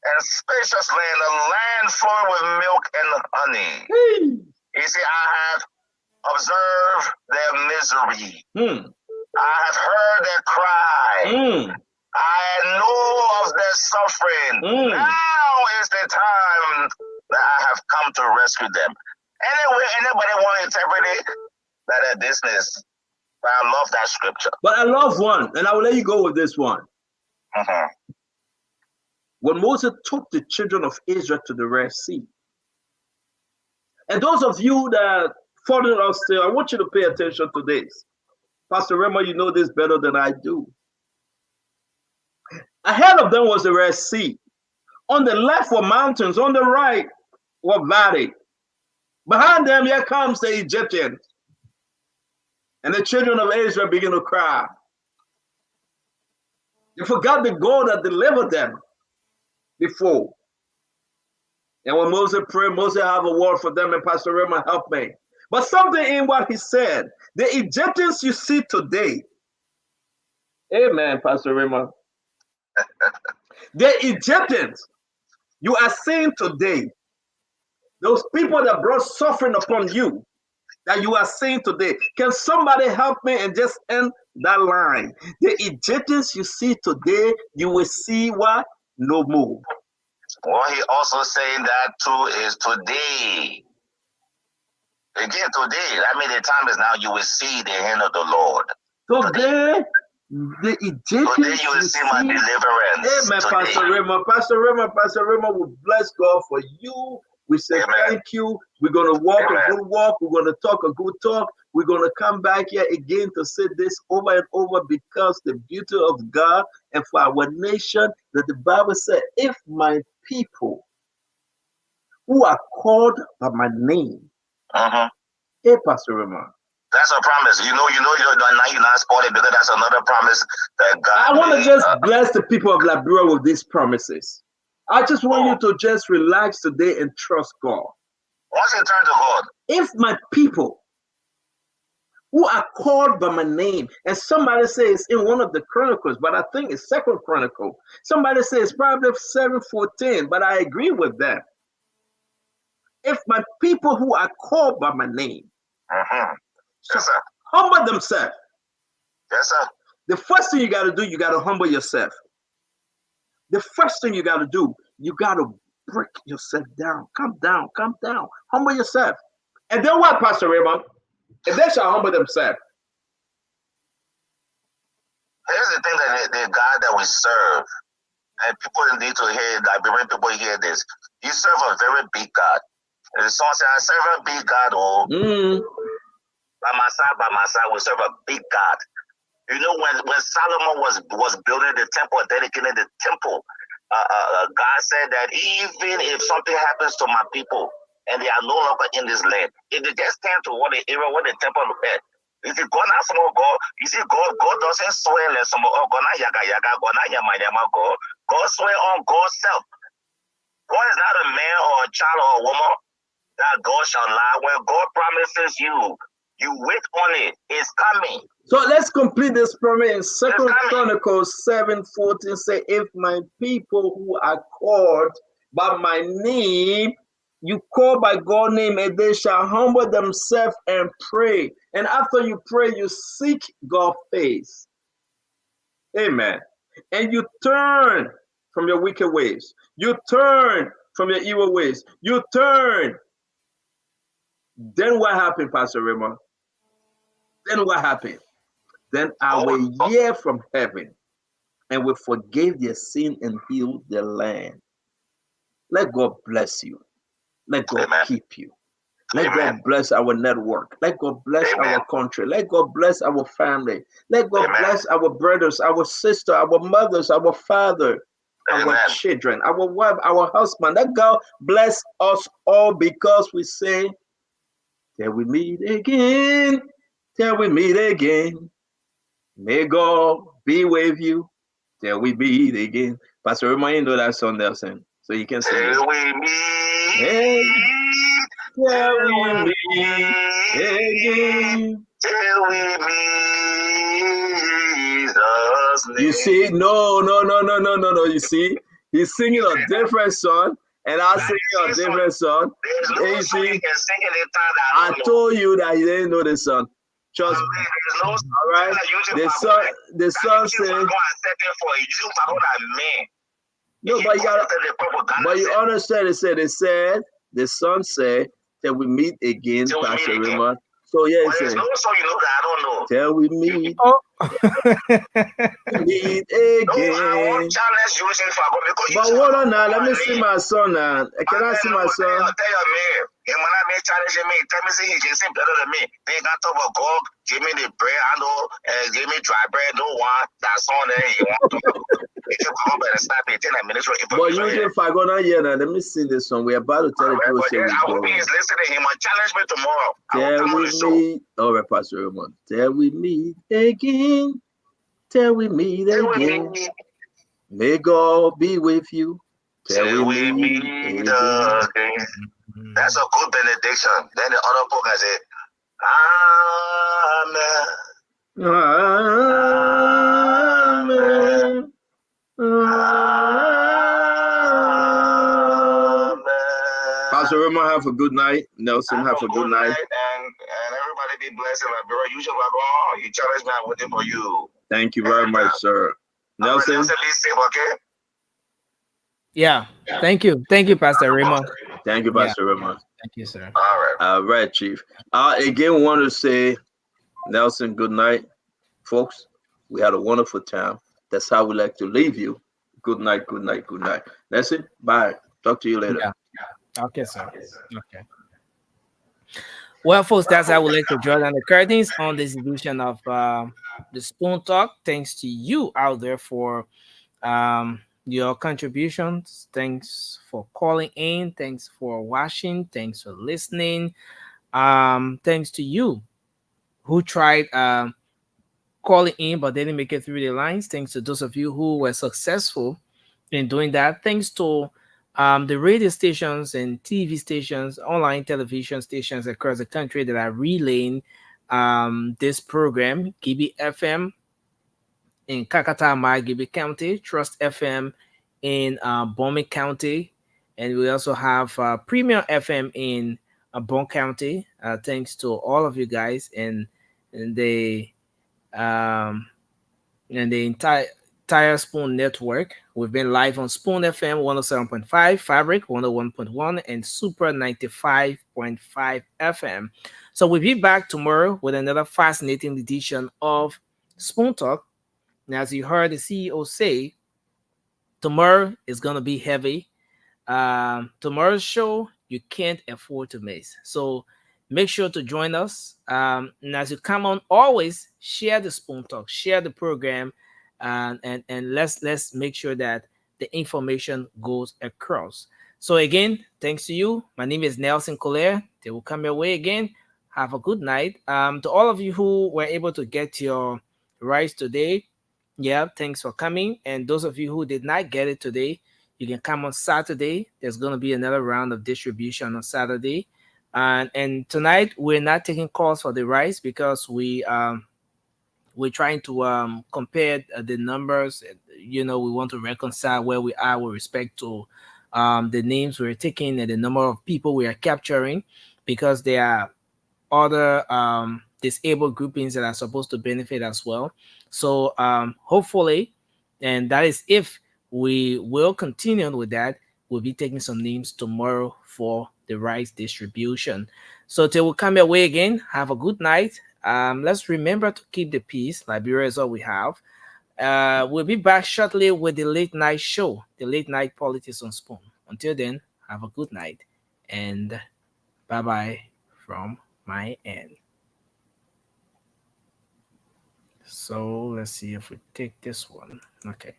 and spacious land, a land flowing with milk and honey. You see, I have observed their misery. I have heard their cry. I know of their suffering. Now is the time that I have come to rescue them. Anyway, anybody want to interpret it? That their business. But I love that scripture. But I love one, and I will let you go with this one. when Moses took the children of Israel to the Red Sea. And those of you that following us still, I want you to pay attention to this. Pastor Rema, you know this better than I do. Ahead of them was the Red Sea. On the left were mountains, on the right were valley. Behind them, here comes the Egyptians. And the children of Israel begin to cry. They forgot the God that delivered them before. And when Moses prayed, Moses have a word for them, and Pastor Rema help me. But something in what he said, the Egyptians you see today, amen, Pastor Rema. The Egyptians you are seeing today, those people that brought suffering upon you, that you are seeing today. Can somebody help me and just end that line? The Egyptians you see today, you will see what? No more. What he also saying that too is today. Again, today, I mean, the time is now, you will see the hand of the Lord. Today, the Egyptians. Today you will see my deliverance. Amen, today. Pastor Rema will bless God for you. We say thank you. We're going to walk a good walk. We're going to talk a good talk. We're going to come back here again to say this over and over, because the beauty of God and for our nation, that the Bible said, if my people who are called by my name, hey, Pastor Rema. That's a promise. You know, now you're not spotted, because that's another promise that God I want to just bless the people of Liberia with these promises. I just want you to just relax today and trust God. Once you turn to God. If my people who are called by my name, and somebody says in one of the Chronicles, but I think it's 2nd Chronicle. Somebody says probably 7:14, but I agree with that. If my people who are called by my name, yes, sir. humble themselves. Yes, sir. The first thing you got to do, you got to humble yourself. The first thing you got to do, you got to break yourself down. Come down, humble yourself. And then what, Pastor Raymond? And they shall humble themselves. Here's the thing, that the God that we serve, and people need to hear, Liberian people hear this. You serve a very big God. And the song says, I serve a big God, by my side, we serve a big God. You know, when Solomon was building the temple, dedicating the temple, God said that even if something happens to my people and they are no longer in this land, if they just stand to what the area where the temple look at, if you go now, some God, you see, God doesn't swear like some God na yaga, God na yama, God swear on God's self. God is not a man or a child or a woman that God shall lie. When God promises you, you wait on it. It's coming. So let's complete this promise in 2nd Chronicles 7:14. Say, if my people who are called by my name, you call by God's name, and they shall humble themselves and pray. And after you pray, you seek God's face. Amen. And you turn from your wicked ways. You turn from your evil ways. You turn. Then what happened, Pastor Raymond? Then what happened? Then I will hear from heaven and will forgive their sin and heal their land. Let God bless you. Let God keep you. Let God bless our network. Let God bless our country. Let God bless our family. Let God bless our brothers, our sisters, our mothers, our father, our children, our wife, our husband. Let God bless us all, because we say, till we meet again, till we meet again. May God be with you till we meet again. Pastor, remind you that song there, so you can sing it. Till we meet, till we meet again. Till we meet Jesus' name. You see, no. You see, he's singing a different song, and I'm singing a different song. There's no song you can sing in the time that I told you that he didn't know the song. Trust me. All right. The song says. No, but you understand. It said. The song said that we meet again, Pastor Raymond. So yeah, it said. No song you know that I don't know. Till we meet. Meet again. I won't challenge you because but hold on now, let me see my son now. Can I see my son? Tell your man. He might not be challenging me. Tell me, see, he just better than me. They got to go. Give me the bread, I know, and give me dry bread, no one. That's on there. You want to if you come better stop it 10 minutes. But usually if I go down here now, let me see this one. We're about to tell the people. I hope he is listening. He might challenge me tomorrow. Till we meet. All right, Pastor Raymond. Till we meet again. Till we meet again. May God be with you. Till we meet again. That's a good benediction. Then the other book has it. Amen. Amen. Pastor Raymond, have a good night. Nelson, have a good night. And everybody be blessed. You should go. You challenge me. I'm waiting for you. Thank you very much, sir. Nelson. Nelson, be safe, okay? Yeah. Thank you. Thank you, Pastor Raymond. Thank you, Pastor Raymond. Thank you, sir. All right, Chief. Again, want to say, Nelson, good night. Folks, we had a wonderful time. That's how we like to leave you. Good night, good night, good night. Nelson, bye. Talk to you later. Yeah. Okay, sir. Okay. Well, folks, that's how we like to draw down the curtains on this edition of the Spoon Talk. Thanks to you out there for your contributions. Thanks for calling in. Thanks for watching. Thanks for listening. Thanks to you who tried calling in but didn't make it through the lines. Thanks to those of you who were successful in doing that. Thanks to the radio stations and TV stations, online television stations across the country that are relaying this program. Gibi FM in Kakatama, Gibi County, Trust FM in Bombay County, and we also have Premier FM in Bon County. Thanks to all of you guys and the entire Spoon Network. We've been live on Spoon FM 107.5, Fabric 101.1, and Super 95.5 FM. So we'll be back tomorrow with another fascinating edition of Spoon Talk. Now, as you heard the CEO say, tomorrow is going to be heavy. Tomorrow's show, you can't afford to miss. So make sure to join us. And as you come on, always share the Spoon Talk, share the program, and let's make sure that the information goes across. So again, thanks to you. My name is Nelson Collier. They will come your way again. Have a good night. To all of you who were able to get your rice today, yeah, thanks for coming. And those of you who did not get it today, you can come on Saturday. There's going to be another round of distribution on Saturday. And tonight we're not taking calls for the rice because we're trying to compare the numbers. You know, we want to reconcile where we are with respect to the names we're taking and the number of people we are capturing, because there are other disabled groupings that are supposed to benefit as well. So hopefully, and that is if we will continue with that, we'll be taking some names tomorrow for the rice distribution. So till we come your way again, have a good night. Let's remember to keep the peace. Liberia is all we have. We'll be back shortly with the late night show, the late night politics on Spoon. Until then, have a good night and bye-bye from my end. So let's see if we take this one. Okay.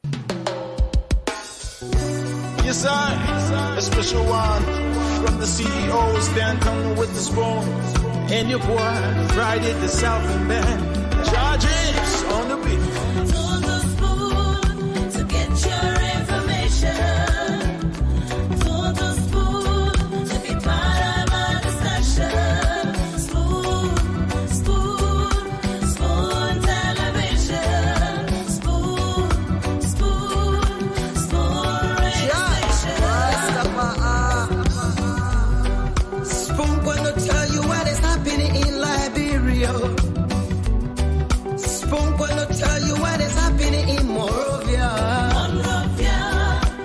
Yes, I, a special one from the CEO, stand coming with the spoon. And your boy, Friday the Southern Band, charges on the beat. On the spoon to get your information. On the spoon to be part of our discussion. Spoon, spoon, spoon television. Spoon, spoon, spoon radio station. Spoon gonna tell you what is happening in Liberia. Spoon gonna tell you what is happening in Monrovia.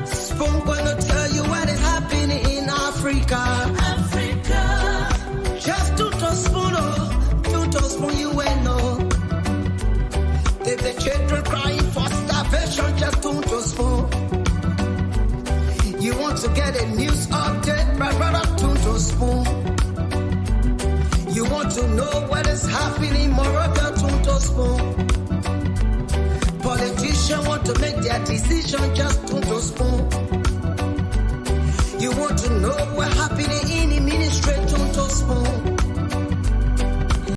Spoon gonna tell you what is happening in Africa. Just to spoon you know. The get a news update, brother, to spoon. You want to know what is happening, Morocco, to spoon. Politicians want to make their decision, just to spoon.